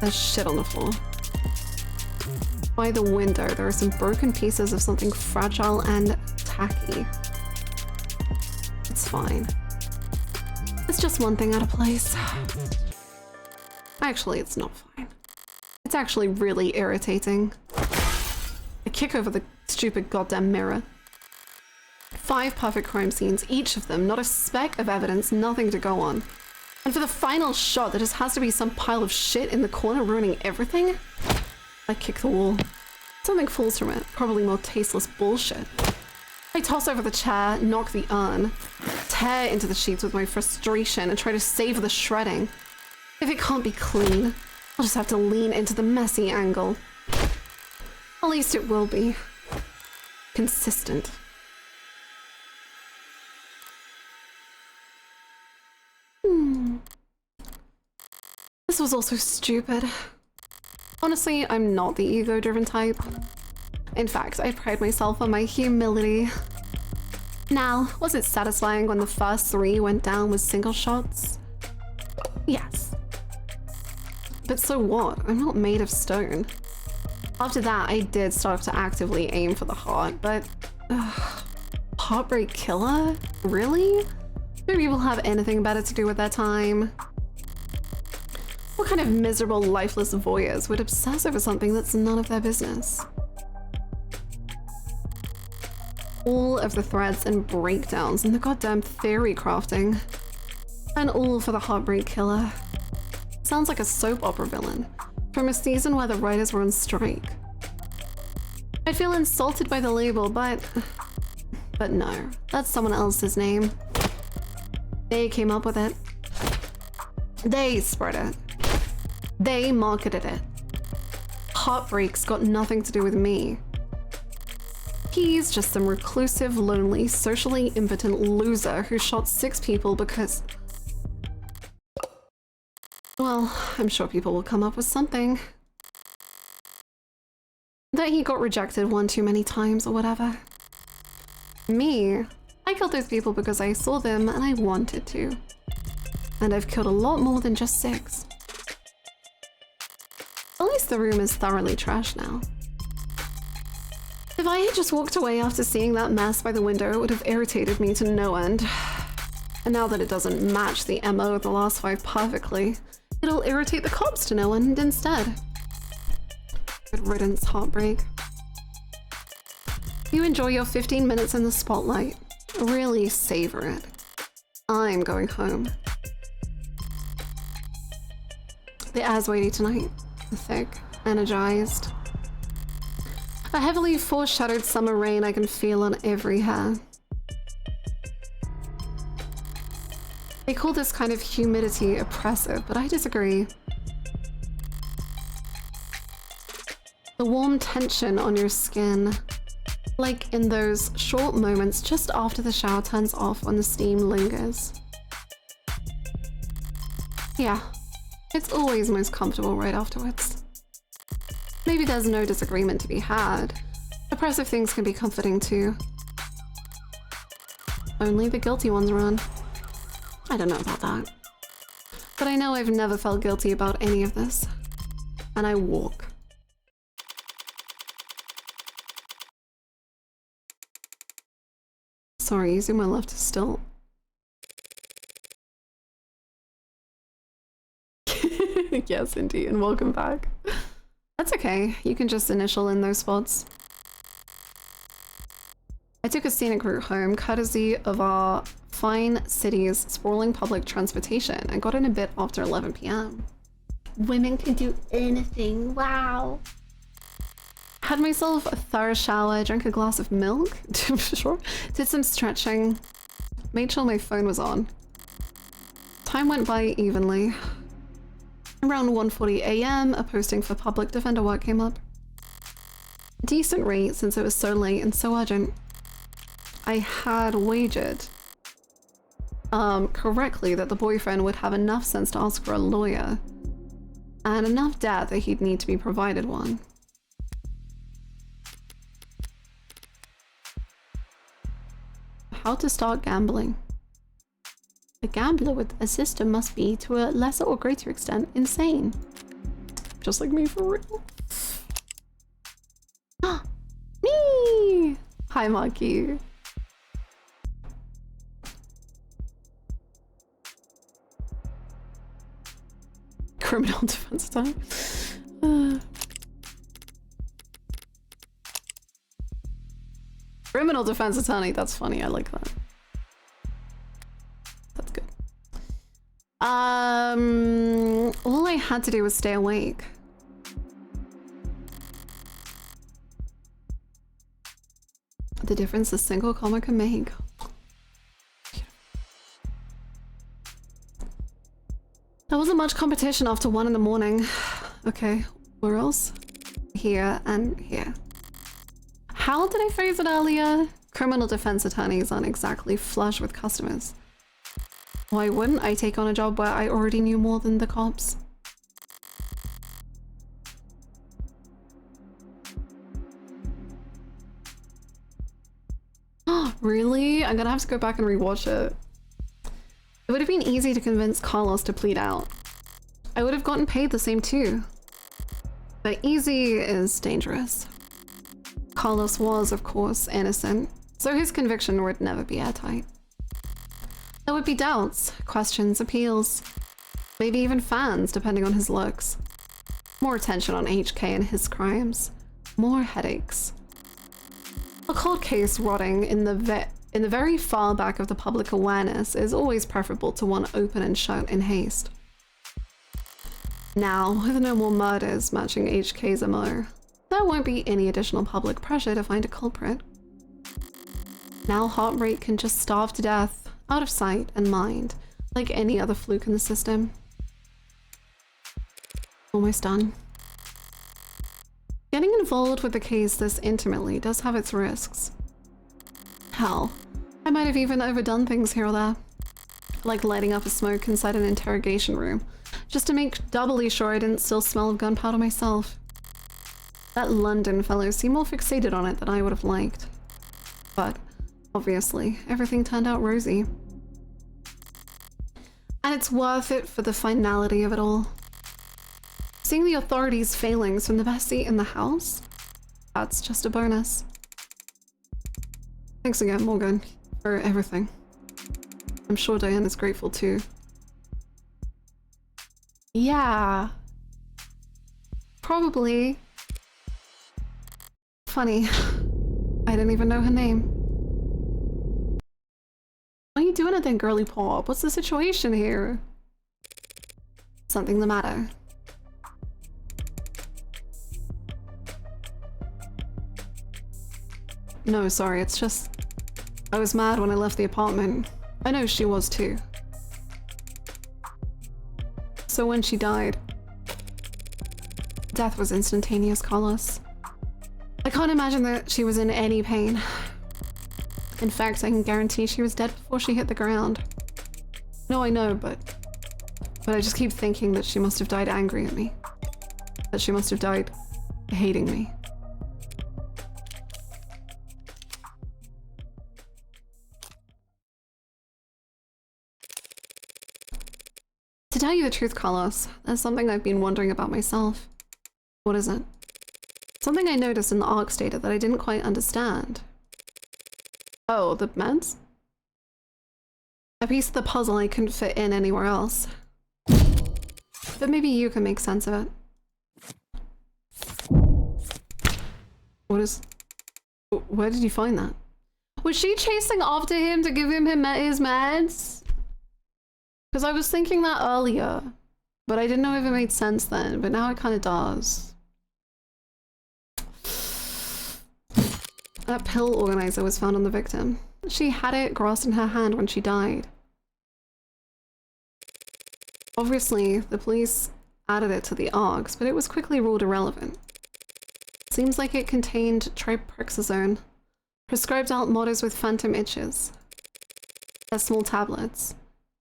there's shit on the floor. By the window, there are some broken pieces of something fragile and tacky. It's fine. It's just one thing out of place. Actually, it's not fine. It's actually really irritating. I kick over the stupid goddamn mirror. 5 perfect crime scenes, each of them, not a speck of evidence, nothing to go on. And for the final shot, there just has to be some pile of shit in the corner ruining everything? I kick the wall. Something falls from it, probably more tasteless bullshit. I toss over the chair, knock the urn, tear into the sheets with my frustration and try to save the shredding. If it can't be clean, I'll just have to lean into the messy angle. At least it will be consistent. This was also stupid. Honestly, I'm not the ego-driven type. In fact, I pride myself on my humility. Now, was it satisfying when the first 3 went down with single shots? Yes. But so what? I'm not made of stone. After that, I did start to actively aim for the heart, but... Heartbreak killer? Really? Do people have anything better to do with their time? What kind of miserable, lifeless voyeurs would obsess over something that's none of their business? All of the threads and breakdowns and the goddamn theory crafting. And all for the heartbreak killer. Sounds like a soap opera villain from a season where the writers were on strike. I'd feel insulted by the label, but no, that's someone else's name. They came up with it. They spread it. They marketed it. Heartbreak's got nothing to do with me. He's just some reclusive, lonely, socially impotent loser who shot 6 people because... Well, I'm sure people will come up with something. That he got rejected 1 too many times or whatever. Me, I killed those people because I saw them and I wanted to. And I've killed a lot more than just 6. At least the room is thoroughly trashed now. If I had just walked away after seeing that mess by the window, it would have irritated me to no end. And now that it doesn't match the MO of the last 5 perfectly, it'll irritate the cops to no end instead. Good riddance, heartbreak. You enjoy your 15 minutes in the spotlight. Really savor it. I'm going home. The air's weighty tonight. Thick, energized. A heavily foreshadowed summer rain I can feel on every hair. They call this kind of humidity oppressive, but I disagree. The warm tension on your skin, like in those short moments just after the shower turns off when the steam lingers. Yeah, it's always most comfortable right afterwards. Maybe there's no disagreement to be had. Oppressive things can be comforting too. Only the guilty ones run. I don't know about that. But I know I've never felt guilty about any of this. And I walk. Sorry, using my left is still... Yes, indeed, and welcome back. That's okay, you can just initial in those spots. I took a scenic route home, courtesy of our fine city's sprawling public transportation, and got in a bit after 11 p.m. Women can do anything. Wow. Had myself a thorough shower, drank a glass of milk, sure, did some stretching, made sure my phone was on. Time went by evenly. Around 1:40 a.m, a posting for public defender work came up. Decent rate since it was so late and so urgent. I had wagered correctly that the boyfriend would have enough sense to ask for a lawyer and enough debt that he'd need to be provided one. How to start gambling. A gambler with a system must be, to a lesser or greater extent, insane. Just like me, for real. Me! Hi, Marky. Criminal defense attorney. Criminal defense attorney, that's funny, I like that. That's good. All I had to do was stay awake. The difference a single comma can make. There wasn't much competition after 1 in the morning. Okay, where else? Here and here. How did I phrase it earlier? Criminal defense attorneys aren't exactly flush with customers. Why wouldn't I take on a job where I already knew more than the cops? Oh, really? I'm gonna have to go back and rewatch it. It would have been easy to convince Carlos to plead out. I would have gotten paid the same too. But easy is dangerous. Carlos was, of course, innocent, so his conviction would never be airtight. There would be doubts, questions, appeals, maybe even fans, depending on his looks. More attention on HK and his crimes. More headaches. A cold case rotting in the very far back of the public awareness is always preferable to one open and shut in haste. Now, with no more murders matching HK's MO, there won't be any additional public pressure to find a culprit. Now heart rate can just starve to death, out of sight and mind, like any other fluke in the system. Almost done. Getting involved with the case this intimately does have its risks. Hell, I might have even overdone things here or there. Like lighting up a smoke inside an interrogation room, just to make doubly sure I didn't still smell of gunpowder myself. That London fellow seemed more fixated on it than I would have liked. But, obviously, everything turned out rosy. And it's worth it for the finality of it all. Seeing the authorities' failings from the best seat in the house, that's just a bonus. Thanks again, Morgan, for everything. I'm sure Diana's grateful too. Yeah. Probably. Funny. I didn't even know her name. What are you doing at then, girly pop? What's the situation here? Something the matter? No, sorry, it's just... I was mad when I left the apartment. I know she was too. So when she died... Death was instantaneous, Carlos. I can't imagine that she was in any pain. In fact, I can guarantee she was dead before she hit the ground. No, I know, but I just keep thinking that she must have died angry at me. That she must have died hating me. To tell you the truth, Carlos, there's something I've been wondering about myself. What is it? Something I noticed in the ARC data that I didn't quite understand. Oh, the meds? A piece of the puzzle I couldn't fit in anywhere else. But maybe you can make sense of it. What is... Where did you find that? Was she chasing after him to give him his meds? Because I was thinking that earlier, but I didn't know if it made sense then, but now it kind of does. That pill organizer was found on the victim. She had it grasped in her hand when she died. Obviously, the police added it to the ARCs, but it was quickly ruled irrelevant. Seems like it contained triproxazone, prescribed out modders with phantom itches. They're small tablets,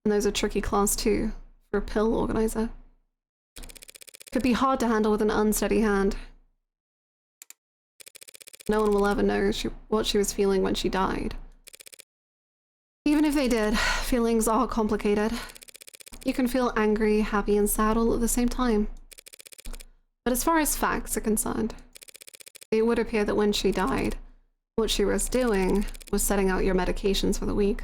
and those are tricky class 2 for a pill organizer. Could be hard to handle with an unsteady hand. No one will ever know what she was feeling when she died. Even if they did, feelings are complicated. You can feel angry, happy, and sad all at the same time. But as far as facts are concerned, it would appear that when she died, what she was doing was setting out your medications for the week.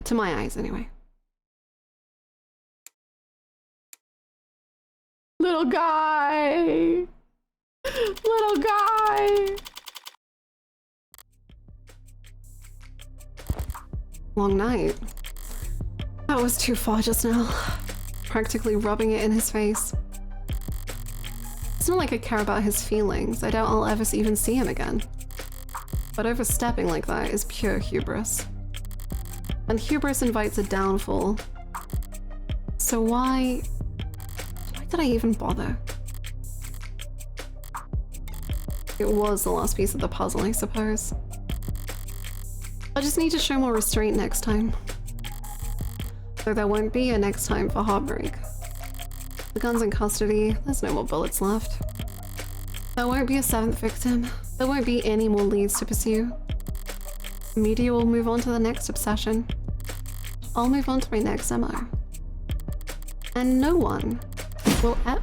To my eyes, anyway. Little guy! Little guy! Long night. That was too far just now. Practically rubbing it in his face. It's not like I care about his feelings. I doubt I'll ever even see him again. But overstepping like that is pure hubris. And hubris invites a downfall. So why did I even bother? It was the last piece of the puzzle, I suppose. I just need to show more restraint next time. Though there won't be a next time for heartbreak. The gun's in custody, there's no more bullets left. There won't be a 7th victim. There won't be any more leads to pursue. The media will move on to the next obsession. I'll move on to my next MO. And no one will ever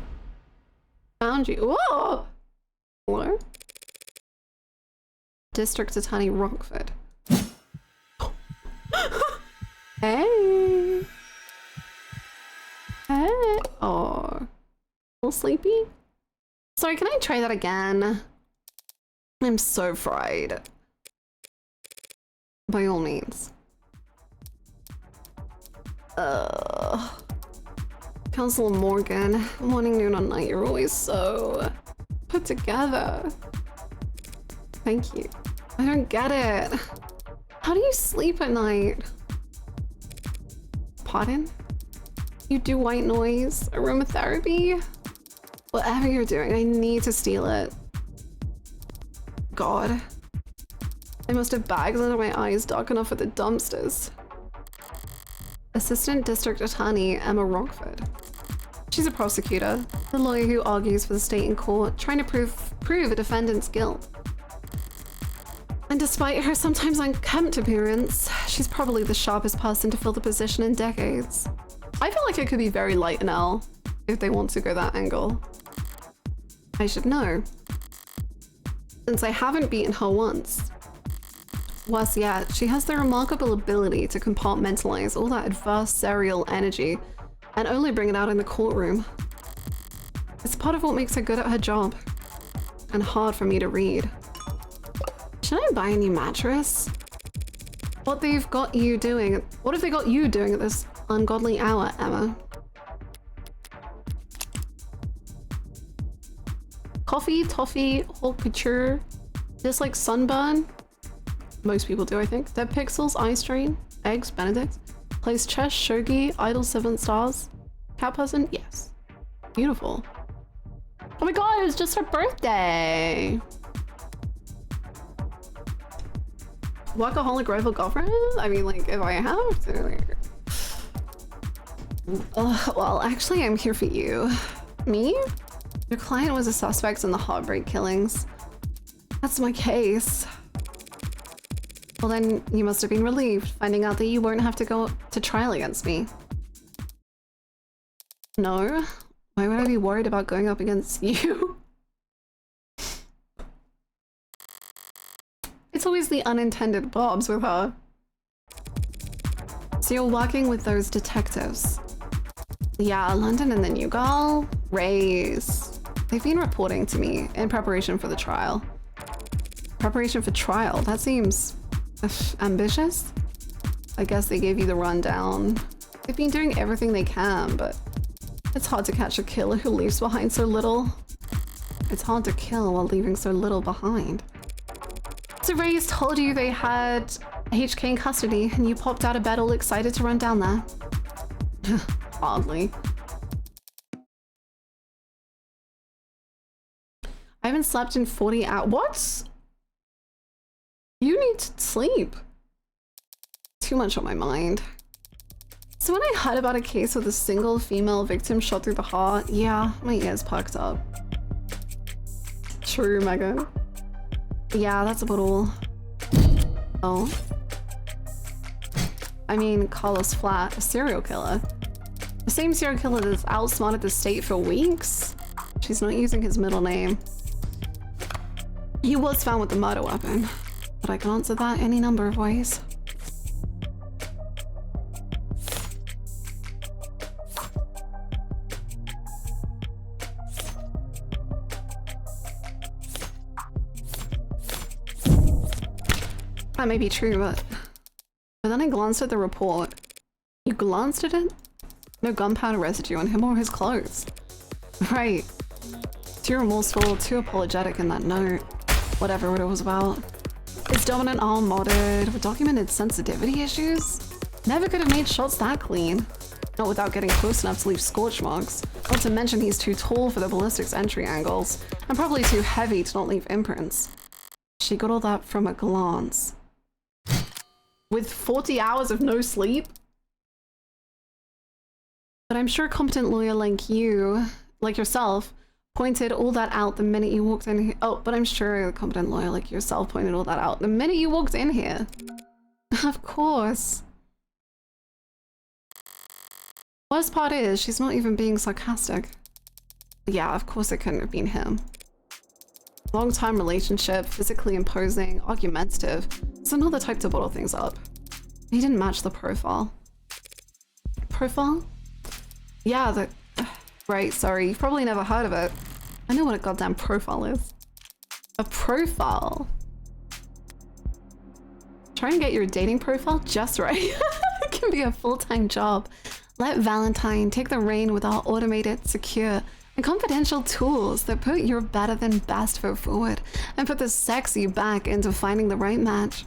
found you. Whoa! Hello? District Attorney Rockford. Hey! Hey! Oh. A little sleepy? Sorry, can I try that again? I'm so fried. By all means. Counselor Morgan, morning, noon, and night, you're always so put together. Thank you. I don't get it. How do you sleep at night? Pardon? You do white noise, aromatherapy? Whatever you're doing, I need to steal it. God. I must have bags under my eyes dark enough for the dumpsters. Assistant District Attorney Emma Rockford. She's a prosecutor, the lawyer who argues for the state in court, trying to prove a defendant's guilt. And despite her sometimes unkempt appearance, she's probably the sharpest person to fill the position in decades. I feel like it could be very light and L if they want to go that angle. I should know, since I haven't beaten her once. Worse yet, she has the remarkable ability to compartmentalize all that adversarial energy and only bring it out in the courtroom. It's part of what makes her good at her job. and hard for me to read. Should I buy a new mattress? What they've got you doing? What have they got you doing at this ungodly hour, Emma? Coffee, toffee, haute couture. Just like sunburn. Most people do, I think. Dead pixels, eye strain, eggs, Benedict. Plays chess, shogi, idol 7 stars. Cat person, yes. Beautiful. Oh my god, it was just her birthday. Workaholic rival girlfriend? I mean, like, if I have to, like... well, actually, I'm here for you. Me? Your client was a suspect in the Heartbreak killings. That's my case. Well, then you must have been relieved, finding out that you won't have to go to trial against me. No? Why would I be worried about going up against you? It's always the unintended bobs with her. So you're working with those detectives. Yeah, London and the new girl, Rays. They've been reporting to me in preparation for the trial. Preparation for trial? That seems ambitious? I guess they gave you the rundown. They've been doing everything they can, but it's hard to catch a killer who leaves behind so little. It's hard to kill while leaving so little behind. So Ray's told you they had HK in custody and you popped out of bed all excited to run down there. Hardly. I haven't slept in 40 hours. What? You need to sleep. Too much on my mind. So when I heard about a case with a single female victim shot through the heart, yeah, my ears perked up. True, Megan. Yeah, that's about all. Oh. I mean, Carlos Flat, a serial killer. The same serial killer that's outsmarted the state for weeks? She's not using his middle name. He was found with the murder weapon, but I can answer that any number of ways. That may be true, but then I glanced at the report. You glanced at it? No gunpowder residue on him or his clothes. Right. Too remorseful, too apologetic in that note. Whatever it was about. His dominant arm modded with documented sensitivity issues. Never could have made shots that clean. Not without getting close enough to leave scorch marks. Not to mention he's too tall for the ballistics entry angles, and probably too heavy to not leave imprints. She got all that from a glance. With 40 hours of no sleep? But I'm sure a competent lawyer like you, like yourself, pointed all that out the minute you walked in here. Oh, but I'm sure a competent lawyer like yourself pointed all that out the minute you walked in here. Of course. Worst part is, she's not even being sarcastic. Yeah, of course it couldn't have been him. Long-time relationship, physically imposing, argumentative. So not the type to bottle things up. He didn't match the profile. Profile? Yeah, right, sorry, you've probably never heard of it. I know what a goddamn profile is. A profile? Try and get your dating profile just right. It can be a full-time job. Let Valentine take the reign with our automated, secure, and confidential tools that put your better than best foot forward and put the sexy back into finding the right match.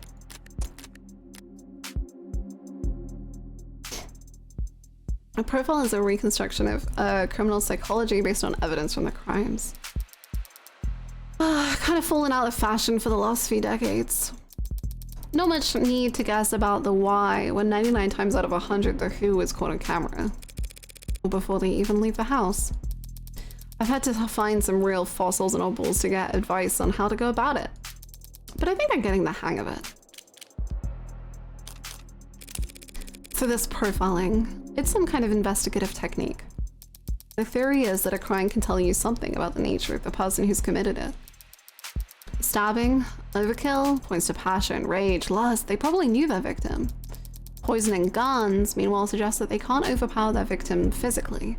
A profile is a reconstruction of criminal psychology based on evidence from the crimes. Kind of fallen out of fashion for the last few decades. Not much need to guess about the why when 99 times out of 100 the who is caught on camera. Or before they even leave the house. I've had to find some real fossils and oddballs to get advice on how to go about it. But I think I'm getting the hang of it. For this profiling, it's some kind of investigative technique. The theory is that a crime can tell you something about the nature of the person who's committed it. Stabbing, overkill, points to passion, rage, lust. They probably knew their victim. Poisoning guns, meanwhile, suggests that they can't overpower their victim physically.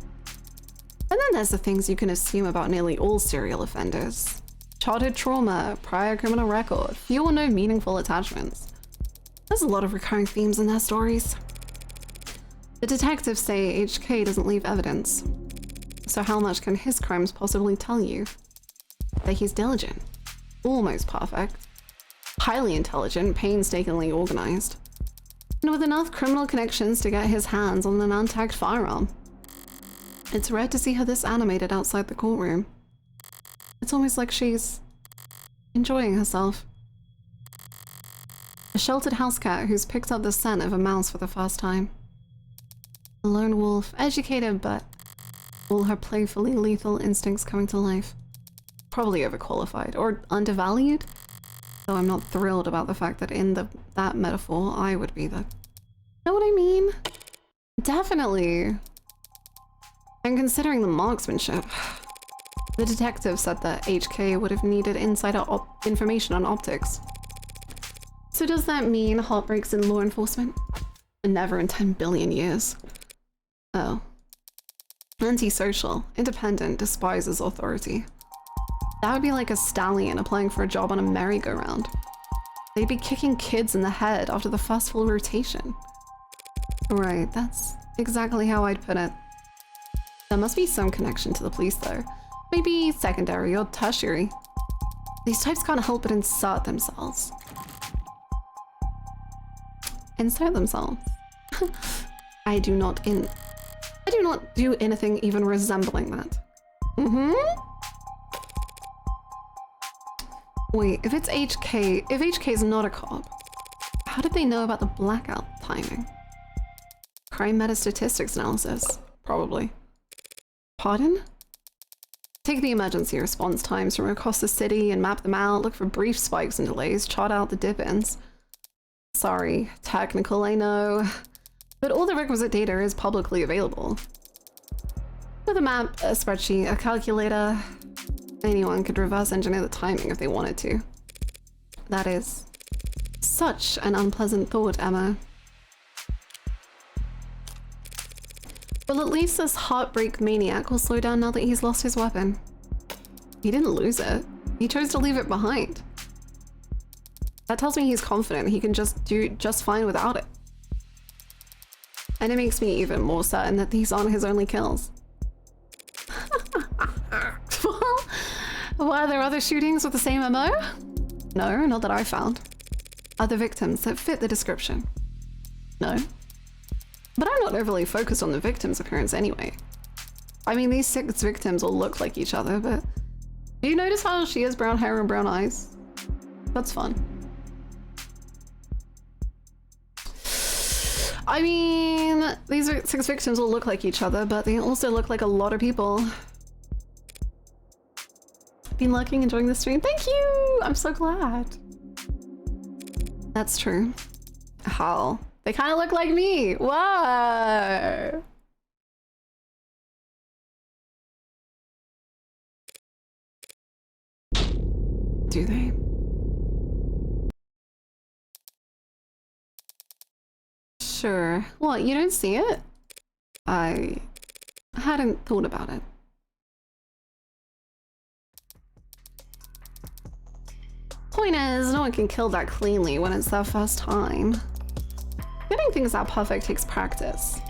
And then there's the things you can assume about nearly all serial offenders. childhood trauma, prior criminal record, few or no meaningful attachments. There's a lot of recurring themes in their stories. The detectives say HK doesn't leave evidence. So how much can his crimes possibly tell you? That he's diligent, almost perfect, highly intelligent, painstakingly organized, and with enough criminal connections to get his hands on an untagged firearm. It's rare to see her this animated outside the courtroom. It's almost like she's enjoying herself. A sheltered house cat who's picked up the scent of a mouse for the first time. A lone wolf, educated but all her playfully lethal instincts coming to life. Probably overqualified or undervalued, though I'm not thrilled about the fact that in that metaphor I would be the... Know what I mean? Definitely. And considering the marksmanship, the detective said that HK would have needed insider information on optics. So does that mean heartbreaks in law enforcement? Never in 10 billion years. Oh. Antisocial, independent, despises authority. That would be like a stallion applying for a job on a merry-go-round. They'd be kicking kids in the head after the first full rotation. Right, that's exactly how I'd put it. There must be some connection to the police though. Maybe secondary or tertiary. These types can't help but insert themselves. Insert themselves. I do not do anything even resembling that. Wait, if it's HK, if HK is not a cop, how did they know about the blackout timing? Crime meta-statistics analysis, probably. Pardon? Take the emergency response times from across the city and map them out, look for brief spikes and delays, chart out the dip-ins. Sorry, technical, I know. But all the requisite data is publicly available. With a map, a spreadsheet, a calculator, anyone could reverse engineer the timing if they wanted to. That is such an unpleasant thought, Emma. Well, at least this heartbreak maniac will slow down now that he's lost his weapon. He didn't lose it. He chose to leave it behind. That tells me he's confident he can just do just fine without it. And it makes me even more certain that these aren't his only kills. Well, are there other shootings with the same MO? No, not that I found. Other victims that fit the description? No. But I'm not overly focused on the victim's appearance anyway. I mean, these 6 victims all look like each other, but do you notice how she has brown hair and brown eyes? That's fun. I mean, these 6 victims all look like each other, but they also look like a lot of people. Been lurking, enjoying the stream. Thank you! I'm so glad. That's true. How? They kind of look like me. Whoa! Do they? Sure. What, you don't see it? I hadn't thought about it. Point is, no one can kill that cleanly when it's their first time. Getting things that perfect takes practice.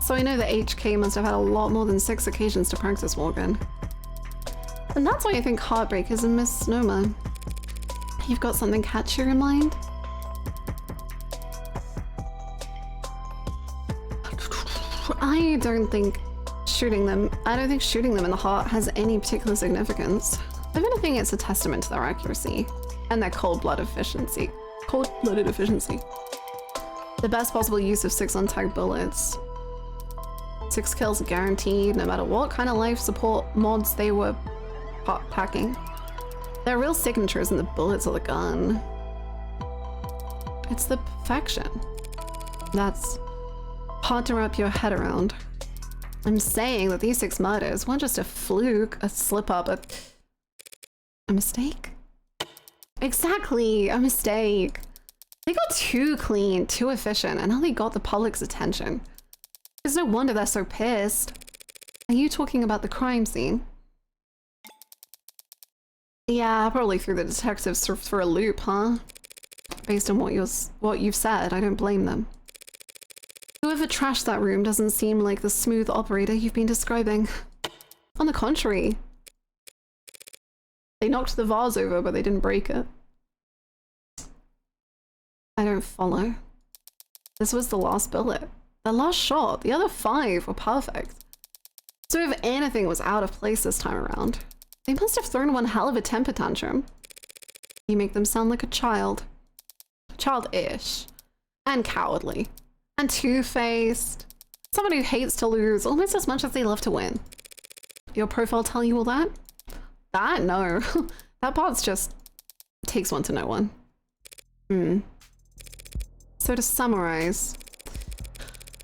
So I know that HK must have had a lot more than 6 occasions to practice Morgan. And that's why I think heartbreak is a misnomer. You've got something catchier in mind? I don't think shooting them in the heart has any particular significance. If anything, it's a testament to their accuracy and their cold-blooded efficiency. The best possible use of 6 untagged bullets. 6 kills guaranteed, no matter what kind of life support mods they were packing. Their real signature isn't the bullets or the gun. It's the perfection. That's hard to wrap your head around. I'm saying that these 6 murders weren't just a fluke, a slip-up, a mistake? Exactly, a mistake. They got too clean, too efficient, and now they got the public's attention. It's no wonder they're so pissed. Are you talking about the crime scene? Yeah, probably threw the detectives for a loop, huh? Based on what you've said, I don't blame them. Whoever trashed that room doesn't seem like the smooth operator you've been describing. On the contrary. They knocked the vase over, but they didn't break it. I don't follow. This was the last bullet. The last shot. The other 5 were perfect. So if anything was out of place this time around, they must have thrown one hell of a temper tantrum. You make them sound like a child. Childish. And cowardly. And two-faced. Someone who hates to lose almost as much as they love to win. Your profile tell you all that? That? No. That part's just takes one to know one. So to summarize,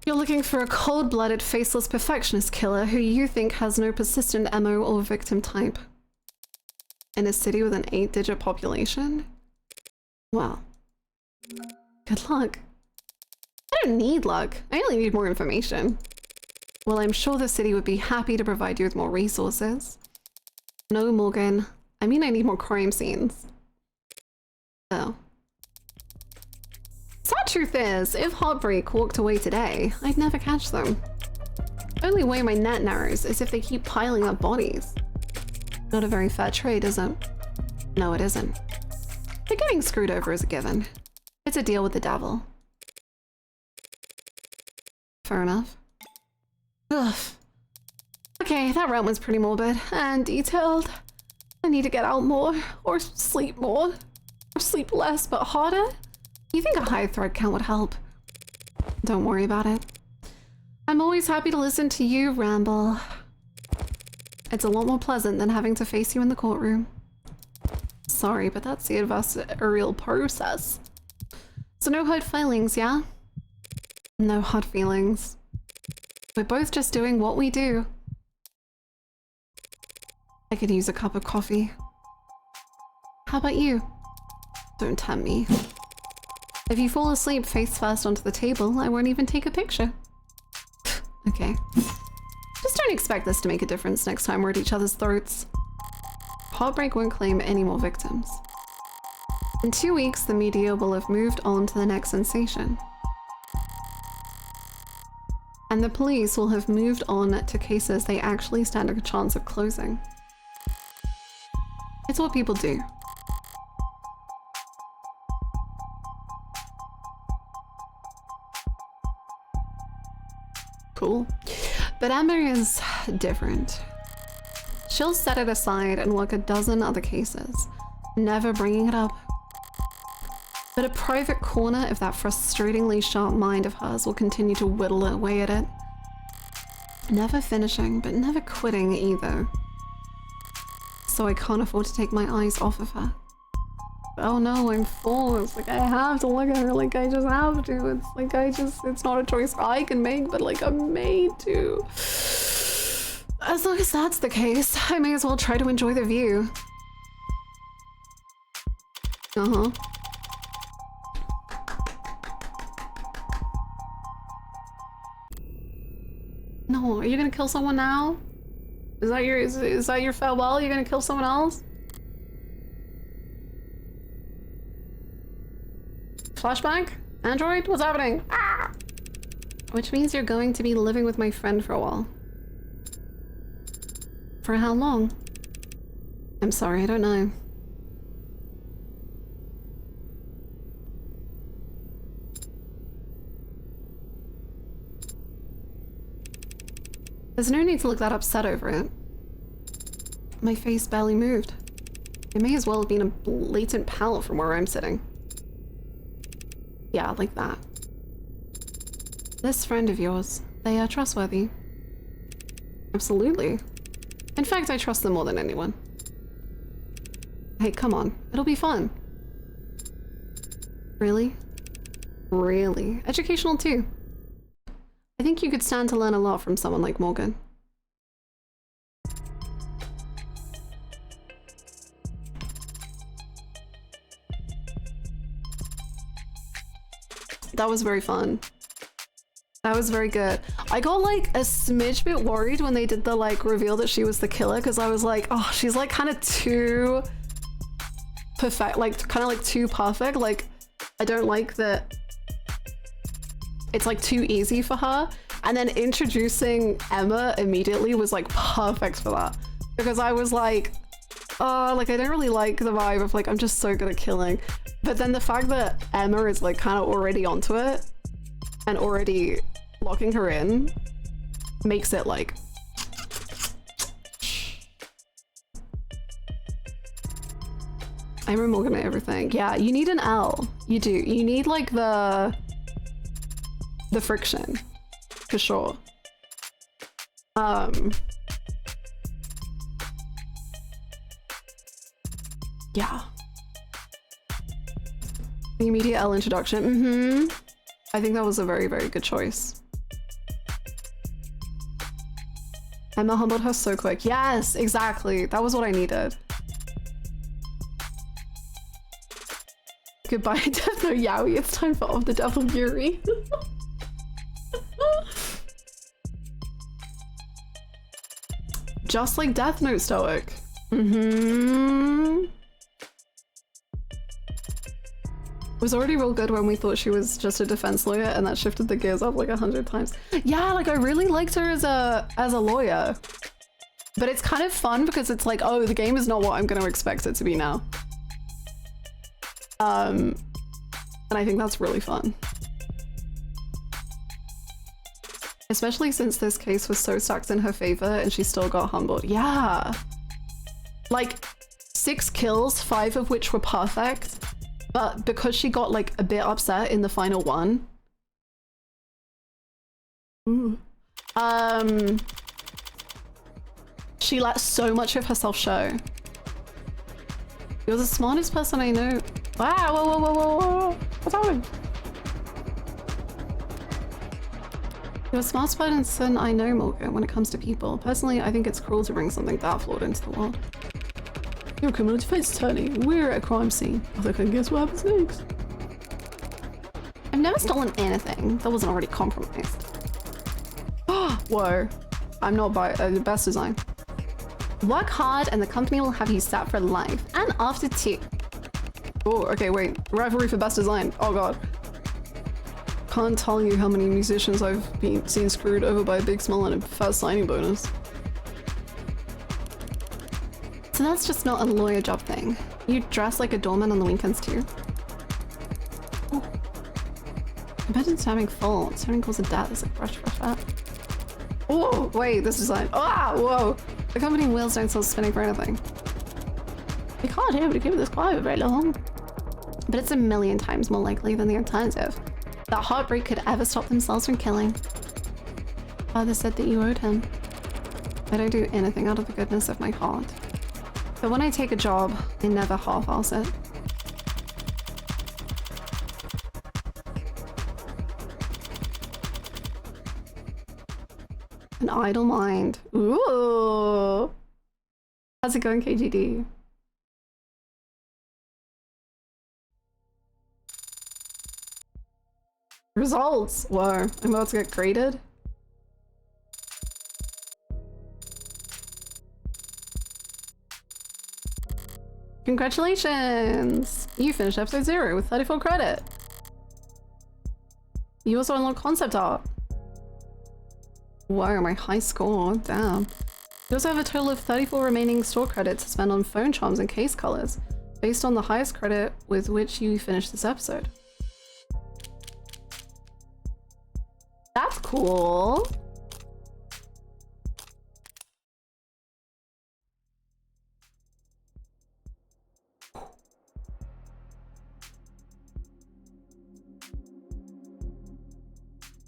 you're looking for a cold-blooded, faceless perfectionist killer who you think has no persistent MO or victim type. In a city with an 8-digit population? Well, good luck. I don't need luck. I only need more information. Well, I'm sure the city would be happy to provide you with more resources. No, Morgan. I mean, I need more crime scenes. Oh. Sad truth is, if Heartbreak walked away today, I'd never catch them. Only way my net narrows is if they keep piling up bodies. Not a very fair trade, is it? No, it isn't. But getting screwed over is a given. It's a deal with the devil. Fair enough. Ugh. Okay, that route was pretty morbid and detailed. I need to get out more, or sleep more, or sleep less but harder. You think a high thread count would help? Don't worry about it. I'm always happy to listen to you ramble. It's a lot more pleasant than having to face you in the courtroom. Sorry, but that's the adversarial process. So no hard feelings, yeah? No hard feelings. We're both just doing what we do. I could use a cup of coffee. How about you? Don't tempt me. If you fall asleep face first onto the table, I won't even take a picture. Okay. Just don't expect this to make a difference next time we're at each other's throats. Heartbreak won't claim any more victims. In 2 weeks, the media will have moved on to the next sensation. And the police will have moved on to cases they actually stand a chance of closing. It's what people do. Cool. But Amber is different. She'll set it aside and work a dozen other cases, never bringing it up. But a private corner of that frustratingly sharp mind of hers will continue to whittle away at it. Never finishing, but never quitting either. So I can't afford to take my eyes off of her. Oh no, I'm forced. Like, I have to look at her. Like, I just have to. It's like, it's not a choice I can make, but like, I'm made to. As long as that's the case, I may as well try to enjoy the view. Uh-huh. No, are you gonna kill someone now? Is that your farewell? You're gonna kill someone else? Flashback? Android? What's happening? Ah! Which means you're going to be living with my friend for a while. For how long? I'm sorry, I don't know. There's no need to look that upset over it. My face barely moved. It may as well have been a blatant pallet from where I'm sitting. Yeah, like that. This friend of yours, they are trustworthy. Absolutely. In fact, I trust them more than anyone. Hey, come on. It'll be fun. Really? Really? Educational too. I think you could stand to learn a lot from someone like Morgan. That was very fun. That was very good. I got like a smidge bit worried when they did the like reveal that she was the killer, because I was like, oh, she's like kind of too perfect, like kind of like too perfect. Like I don't like that it's like too easy for her. And then introducing Emma immediately was like perfect for that, because I was like, oh, like I don't really like the vibe of like I'm just so good at killing. But then the fact that Emma is like kind of already onto it and already locking her in makes it like I remember looking at everything. Yeah, you need an L. You do. You need like the friction, for sure. Yeah. The immediate L introduction. I think that was a very, very good choice. Emma humbled her so quick. Yes, exactly. That was what I needed. Goodbye, Death Note Yaoi. It's time for Of the Devil Yuri. Just like Death Note Stoic. It was already real good when we thought she was just a defense lawyer, and that shifted the gears up like 100 times. Yeah, like I really liked her as a lawyer. But it's kind of fun because it's like, oh, the game is not what I'm going to expect it to be now. And I think that's really fun. Especially since this case was so stacked in her favor and she still got humbled. Yeah. Like 6 kills, 5 of which were perfect. But because she got like a bit upset in the final one. She let so much of herself show. You're the smartest person I know. Wow, whoa, whoa, whoa, whoa, whoa. What's happening? You're the smartest person I know, Morgan, when it comes to people. Personally, I think it's cruel to bring something that flawed into the world. You're a criminal defense attorney. We're at a crime scene. I think I can guess what happens next. I've never stolen anything that wasn't already compromised. Whoa. I'm not by the best design. Work hard and the company will have you set for life. And after 2. Oh, okay, wait. Rivalry for best design. Oh god. Can't tell you how many musicians I've seen screwed over by a big smile and a fast signing bonus. So that's just not a lawyer job thing. You dress like a doorman on the weekends too. Oh. Compared to having full, turning calls a debt is like brush. Oh, wait, this design. Ah, whoa. The company wheels don't stop spinning for anything. We can't able to keep this quiet very long. But it's a million times more likely than the alternative. That heartbreak could ever stop themselves from killing. Father said that you owed him. I don't do anything out of the goodness of my heart. But when I take a job, I never half-ass it. An idle mind. Ooh. How's it going, KGD? Results! Whoa, I'm about to get graded. Congratulations! You finished episode 0 with 34 credit. You also unlocked concept art. Wow, my high score, damn. You also have a total of 34 remaining store credits to spend on phone charms and case colors, based on the highest credit with which you finished this episode. That's cool.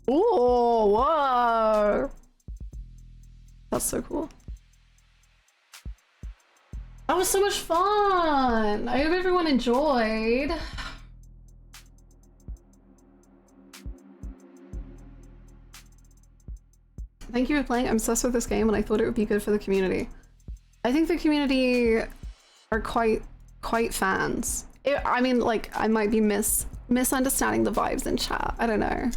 Oh, whoa. That's so cool. That was so much fun. I hope everyone enjoyed. Thank you for playing. I'm obsessed with this game and I thought it would be good for the community. I think the community are quite fans. I mean, like, I might be misunderstanding the vibes in chat. I don't know.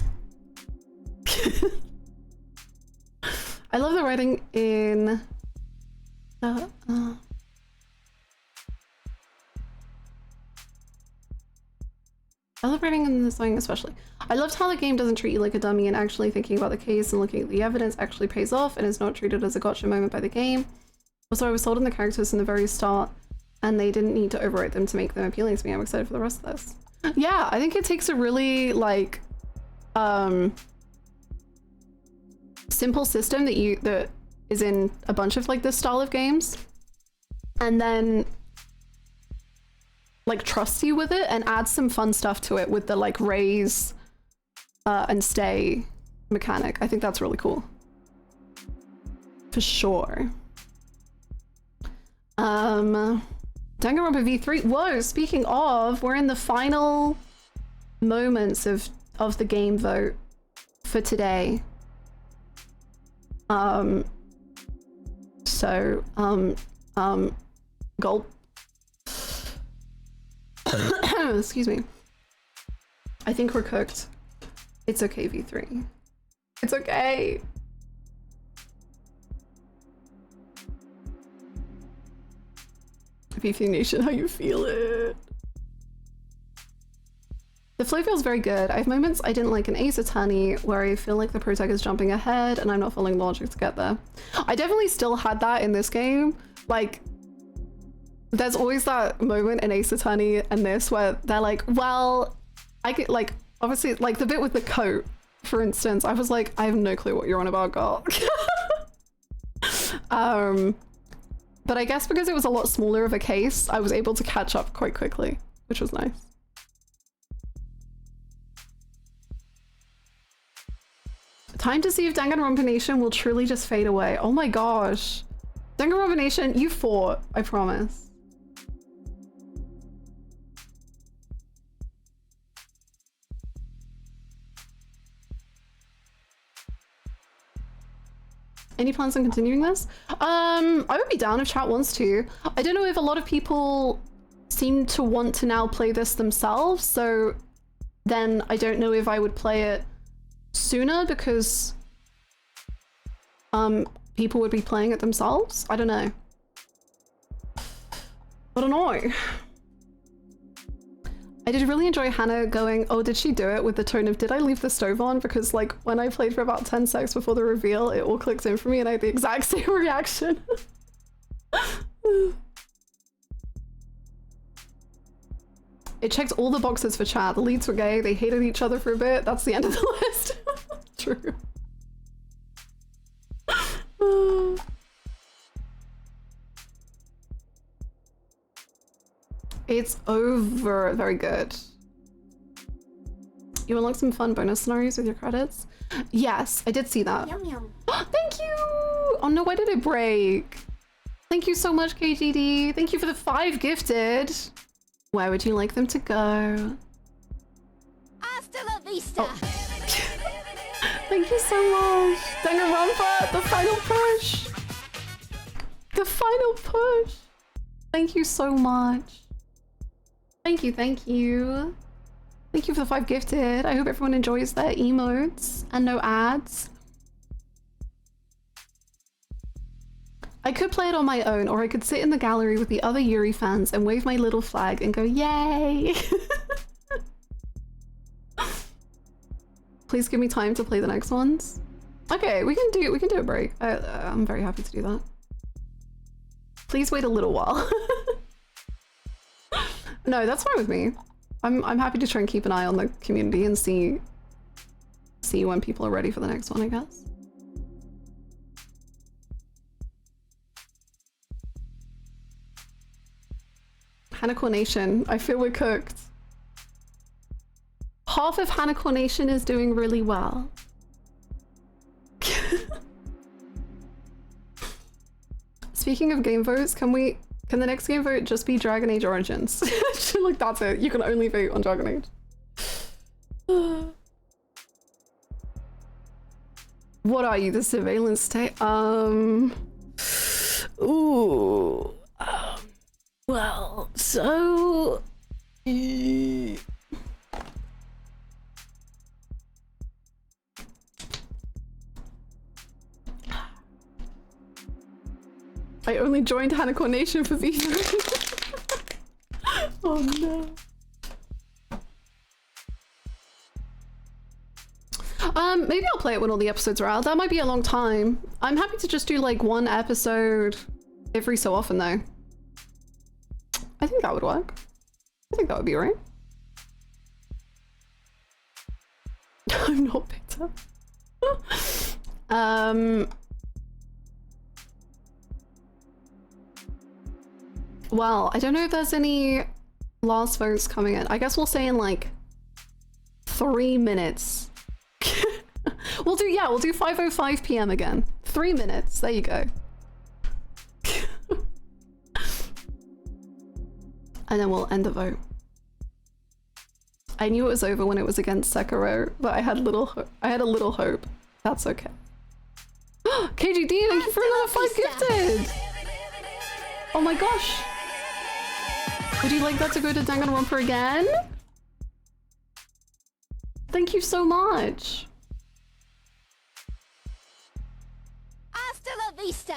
I love the writing in Celebrating in the song especially. I loved how the game doesn't treat you like a dummy, and actually thinking about the case and looking at the evidence actually pays off and is not treated as a gotcha moment by the game. Also, I was sold on the characters in the very start and they didn't need to overwrite them to make them appealing to me. I'm excited for the rest of this. Yeah, I think it takes a really like simple system that is in a bunch of like this style of games, and then like trusts you with it and adds some fun stuff to it with the like raise and stay mechanic. I think that's really cool. For sure. Danganronpa V3. Whoa, speaking of, we're in the final moments of the game vote for today. Gulp. Excuse me. I think we're cooked. It's okay, V3. It's okay. V3 Nation, how you feel it? The flow feels very good. I have moments I didn't like in Ace Attorney where I feel like the protag is jumping ahead and I'm not following logic to get there. I definitely still had that in this game. Like, there's always that moment in Ace Attorney and this where they're like, well, I could like, obviously like the bit with the coat, for instance, I was like, I have no clue what you're on about, girl. But I guess because it was a lot smaller of a case, I was able to catch up quite quickly, which was nice. Time to see if Danganronpa Nation will truly just fade away. Oh my gosh. Danganronpa Nation, you fought, I promise. Any plans on continuing this? I would be down if chat wants to. I don't know if a lot of people seem to want to now play this themselves, so then I don't know if I would play it sooner because people would be playing it themselves. I don't know. I don't know. I did really enjoy Hannah going, oh, did she do it, with the tone of, did I leave the stove on? Because like when I played for about 10 seconds before the reveal, it all clicked in for me and I had the exact same reaction. It checked all the boxes for chat. The leads were gay, they hated each other for a bit. That's the end of the list. True. It's over. Very good. You unlock some fun bonus scenarios with your credits? Yes, I did see that. Yum yum. Thank you! Oh no, why did it break? Thank you so much, KGD. Thank you for the 5 gifted. Where would you like them to go? Hasta la vista! Oh. Thank you so much. Danganronpa, the final push. The final push. Thank you so much. Thank you, thank you. Thank you for the 5 gifted. I hope everyone enjoys their emotes and no ads. I could play it on my own, or I could sit in the gallery with the other Yuri fans and wave my little flag and go, yay! Please give me time to play the next ones. Okay, we can do a break. I'm very happy to do that. Please wait a little while. No, that's fine with me. I'm happy to try and keep an eye on the community and see when people are ready for the next one, I guess. Hanako Nation, I feel we're cooked. Half of Hanako Nation is doing really well. Speaking of game votes, can the next game vote just be Dragon Age Origins? Like, that's it. You can only vote on Dragon Age. What are you, the surveillance state? Ooh. Well, so... I only joined Hanako Nation for V3. Oh no. Maybe I'll play it when all the episodes are out. That might be a long time. I'm happy to just do like one episode every so often though. I think that would work. I think that would be right. I'm not bitter. Well, I don't know if there's any last votes coming in. I guess we'll say in like 3 minutes. We'll do 5:05 p.m. again. 3 minutes. There you go. And then we'll end the vote. I knew it was over when it was against Sekiro, but I had a little hope. That's okay. KGD, thank you for another 5 gifted! Oh my gosh! Would you like that to go to Danganronpa again? Thank you so much! Hasta la vista!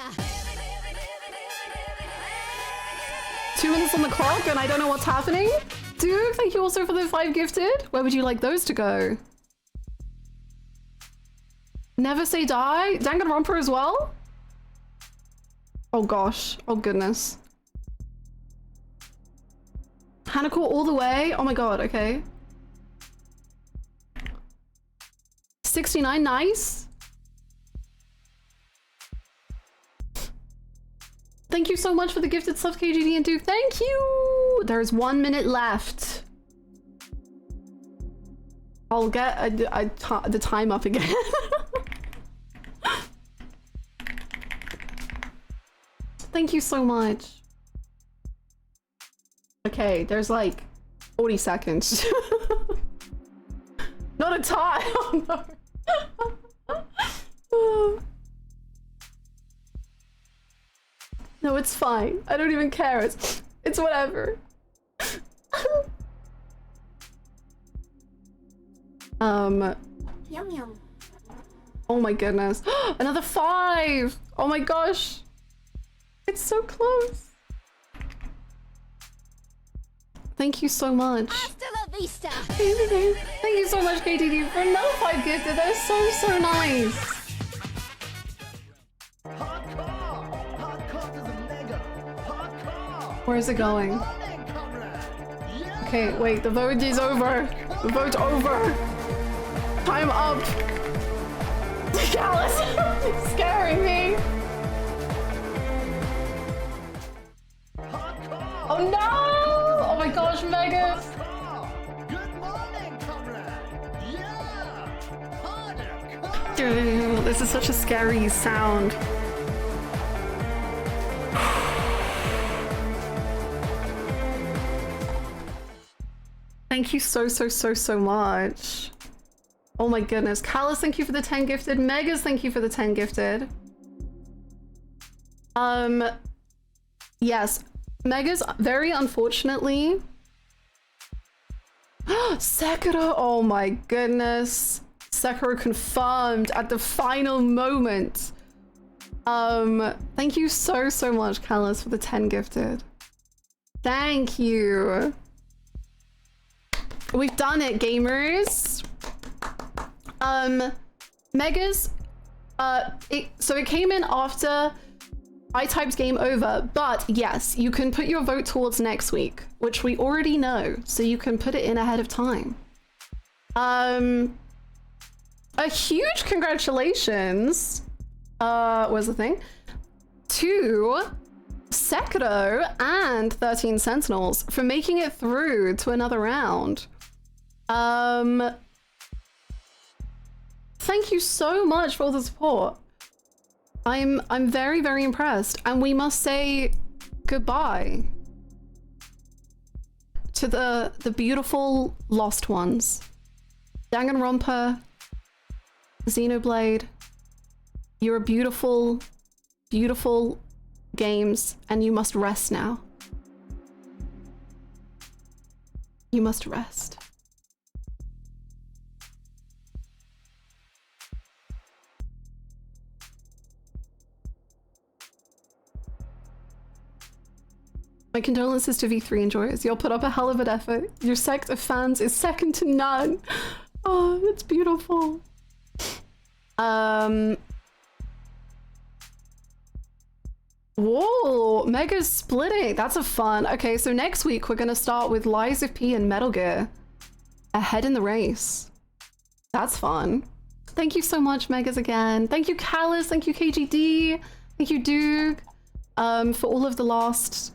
2 minutes on the clock and I don't know what's happening? Dude, thank you also for the 5 gifted. Where would you like those to go? Never Say Die? Danganronpa as well? Oh gosh. Oh goodness. Hanako all the way? Oh my god, okay. 69, nice. Thank you so much for the gifted subs, KGD and Duke. Thank you! There's 1 minute left. I'll get the time up again. Thank you so much. Okay, there's like 40 seconds. Not a tie! Oh, no. No, it's fine. I don't even care. It's whatever. Yum yum. Oh my goodness. Another 5! Oh my gosh. It's so close. Thank you so much. Hasta la vista! Thank you so much, KTD, for another 5 gifted. That is so nice. Where is it going? Okay, wait, the vote is over. The vote's over. Time up. Callus, it's scaring me. Oh no! Oh my gosh, Megas. Dude, this is such a scary sound. Thank you so much. Oh my goodness. Callus, thank you for the 10 gifted. Megas, thank you for the 10 gifted. Yes. Megas, very unfortunately. Sekiro, oh my goodness. Sekiro confirmed at the final moment. Thank you so much, Callus, for the 10 gifted. Thank you. We've done it, gamers. Megas, so it came in after I typed game over, but yes, you can put your vote towards next week, which we already know, so you can put it in ahead of time. A huge congratulations, where's the thing? To Sekiro and 13 Sentinels for making it through to another round. Thank you so much for all the support. I'm very impressed, and we must say goodbye to the beautiful lost ones. Danganronpa, Xenoblade, you're beautiful games, and you must rest now. You must rest. My condolences to V3 enjoyers. You'll put up a hell of an effort. Your sect of fans is second to none. Oh, that's beautiful. Whoa, Mega's splitting. That's a fun. Okay, so next week we're gonna start with Lies of P and Metal Gear. Ahead in the race. That's fun. Thank you so much, Megas, again. Thank you, Callus. Thank you, KGD. Thank you, Doog, for all of the last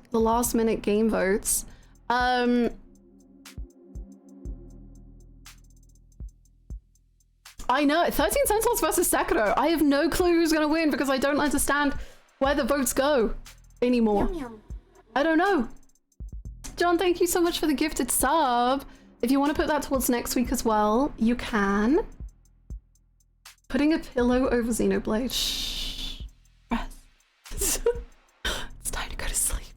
minute game votes. I know, 13 Sentinels versus Sekiro. I have no clue who's gonna win because I don't understand where the votes go anymore. Yum, yum. I don't know. John, thank you so much for the gifted sub. If you want to put that towards next week as well, you can. Putting a pillow over Xenoblade. Shh. Rest. It's time to go to sleep.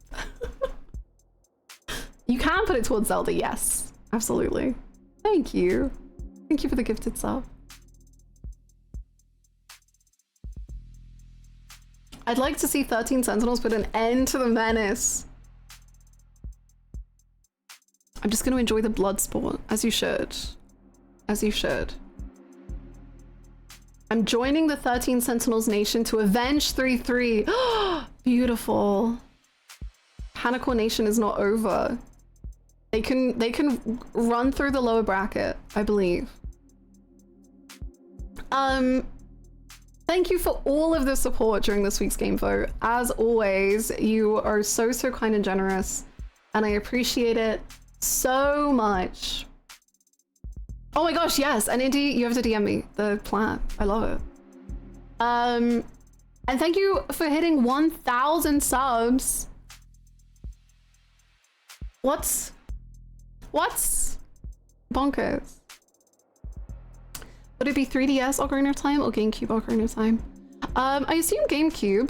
You can put it towards Zelda, yes. Absolutely. Thank you. Thank you for the gifted sub. I'd like to see 13 Sentinels put an end to the menace. I'm just going to enjoy the blood sport, as you should. As you should. I'm joining the 13 Sentinels Nation to avenge 3-3. Beautiful. Hanako Nation is not over. They can run through the lower bracket, I believe. Thank you for all of the support during this week's game vote. As always, you are so kind and generous, and I appreciate it so much. Oh my gosh, yes, and Indy, you have to DM me the plan. I love it. And thank you for hitting 1,000 subs. What's bonkers? Would it be 3DS Ocarina of Time or GameCube Ocarina of Time? I assume GameCube,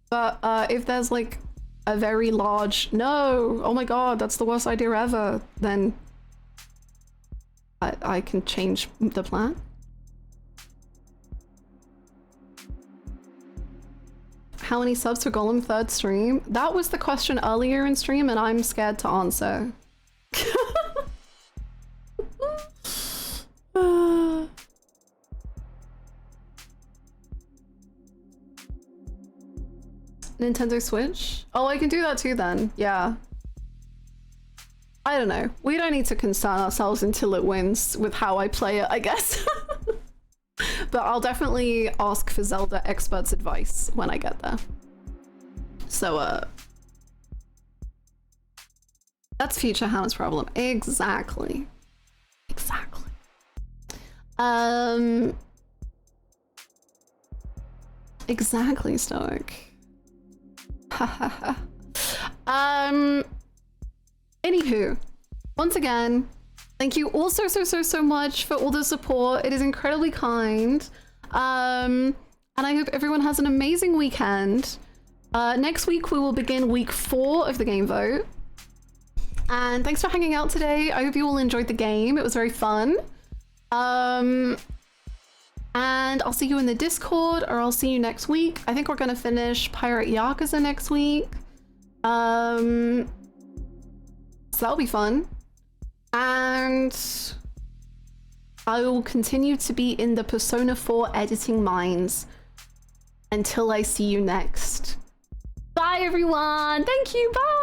but if there's like a very large no, oh my god, that's the worst idea ever, then I can change the plan. How many subs for Golem third stream? That was the question earlier in stream and I'm scared to answer. Nintendo Switch? Oh, I can do that too then. Yeah. I don't know. We don't need to concern ourselves until it wins with how I play it, I guess. But I'll definitely ask for Zelda experts' advice when I get there. So, that's future Hannah's problem. Exactly. Exactly. Exactly, Stoic. Anywho, once again, thank you all so much for all the support. It is incredibly kind. And I hope everyone has an amazing weekend. Next week we will begin week 4 of the game vote. And thanks for hanging out today. I hope you all enjoyed the game. It was very fun. And I'll see you in the Discord, or I'll see you next week. I think we're gonna finish Pirate Yakuza next week. So that'll be fun. And I will continue to be in the Persona 4 editing mines until I see you next. Bye everyone. Thank you. Bye.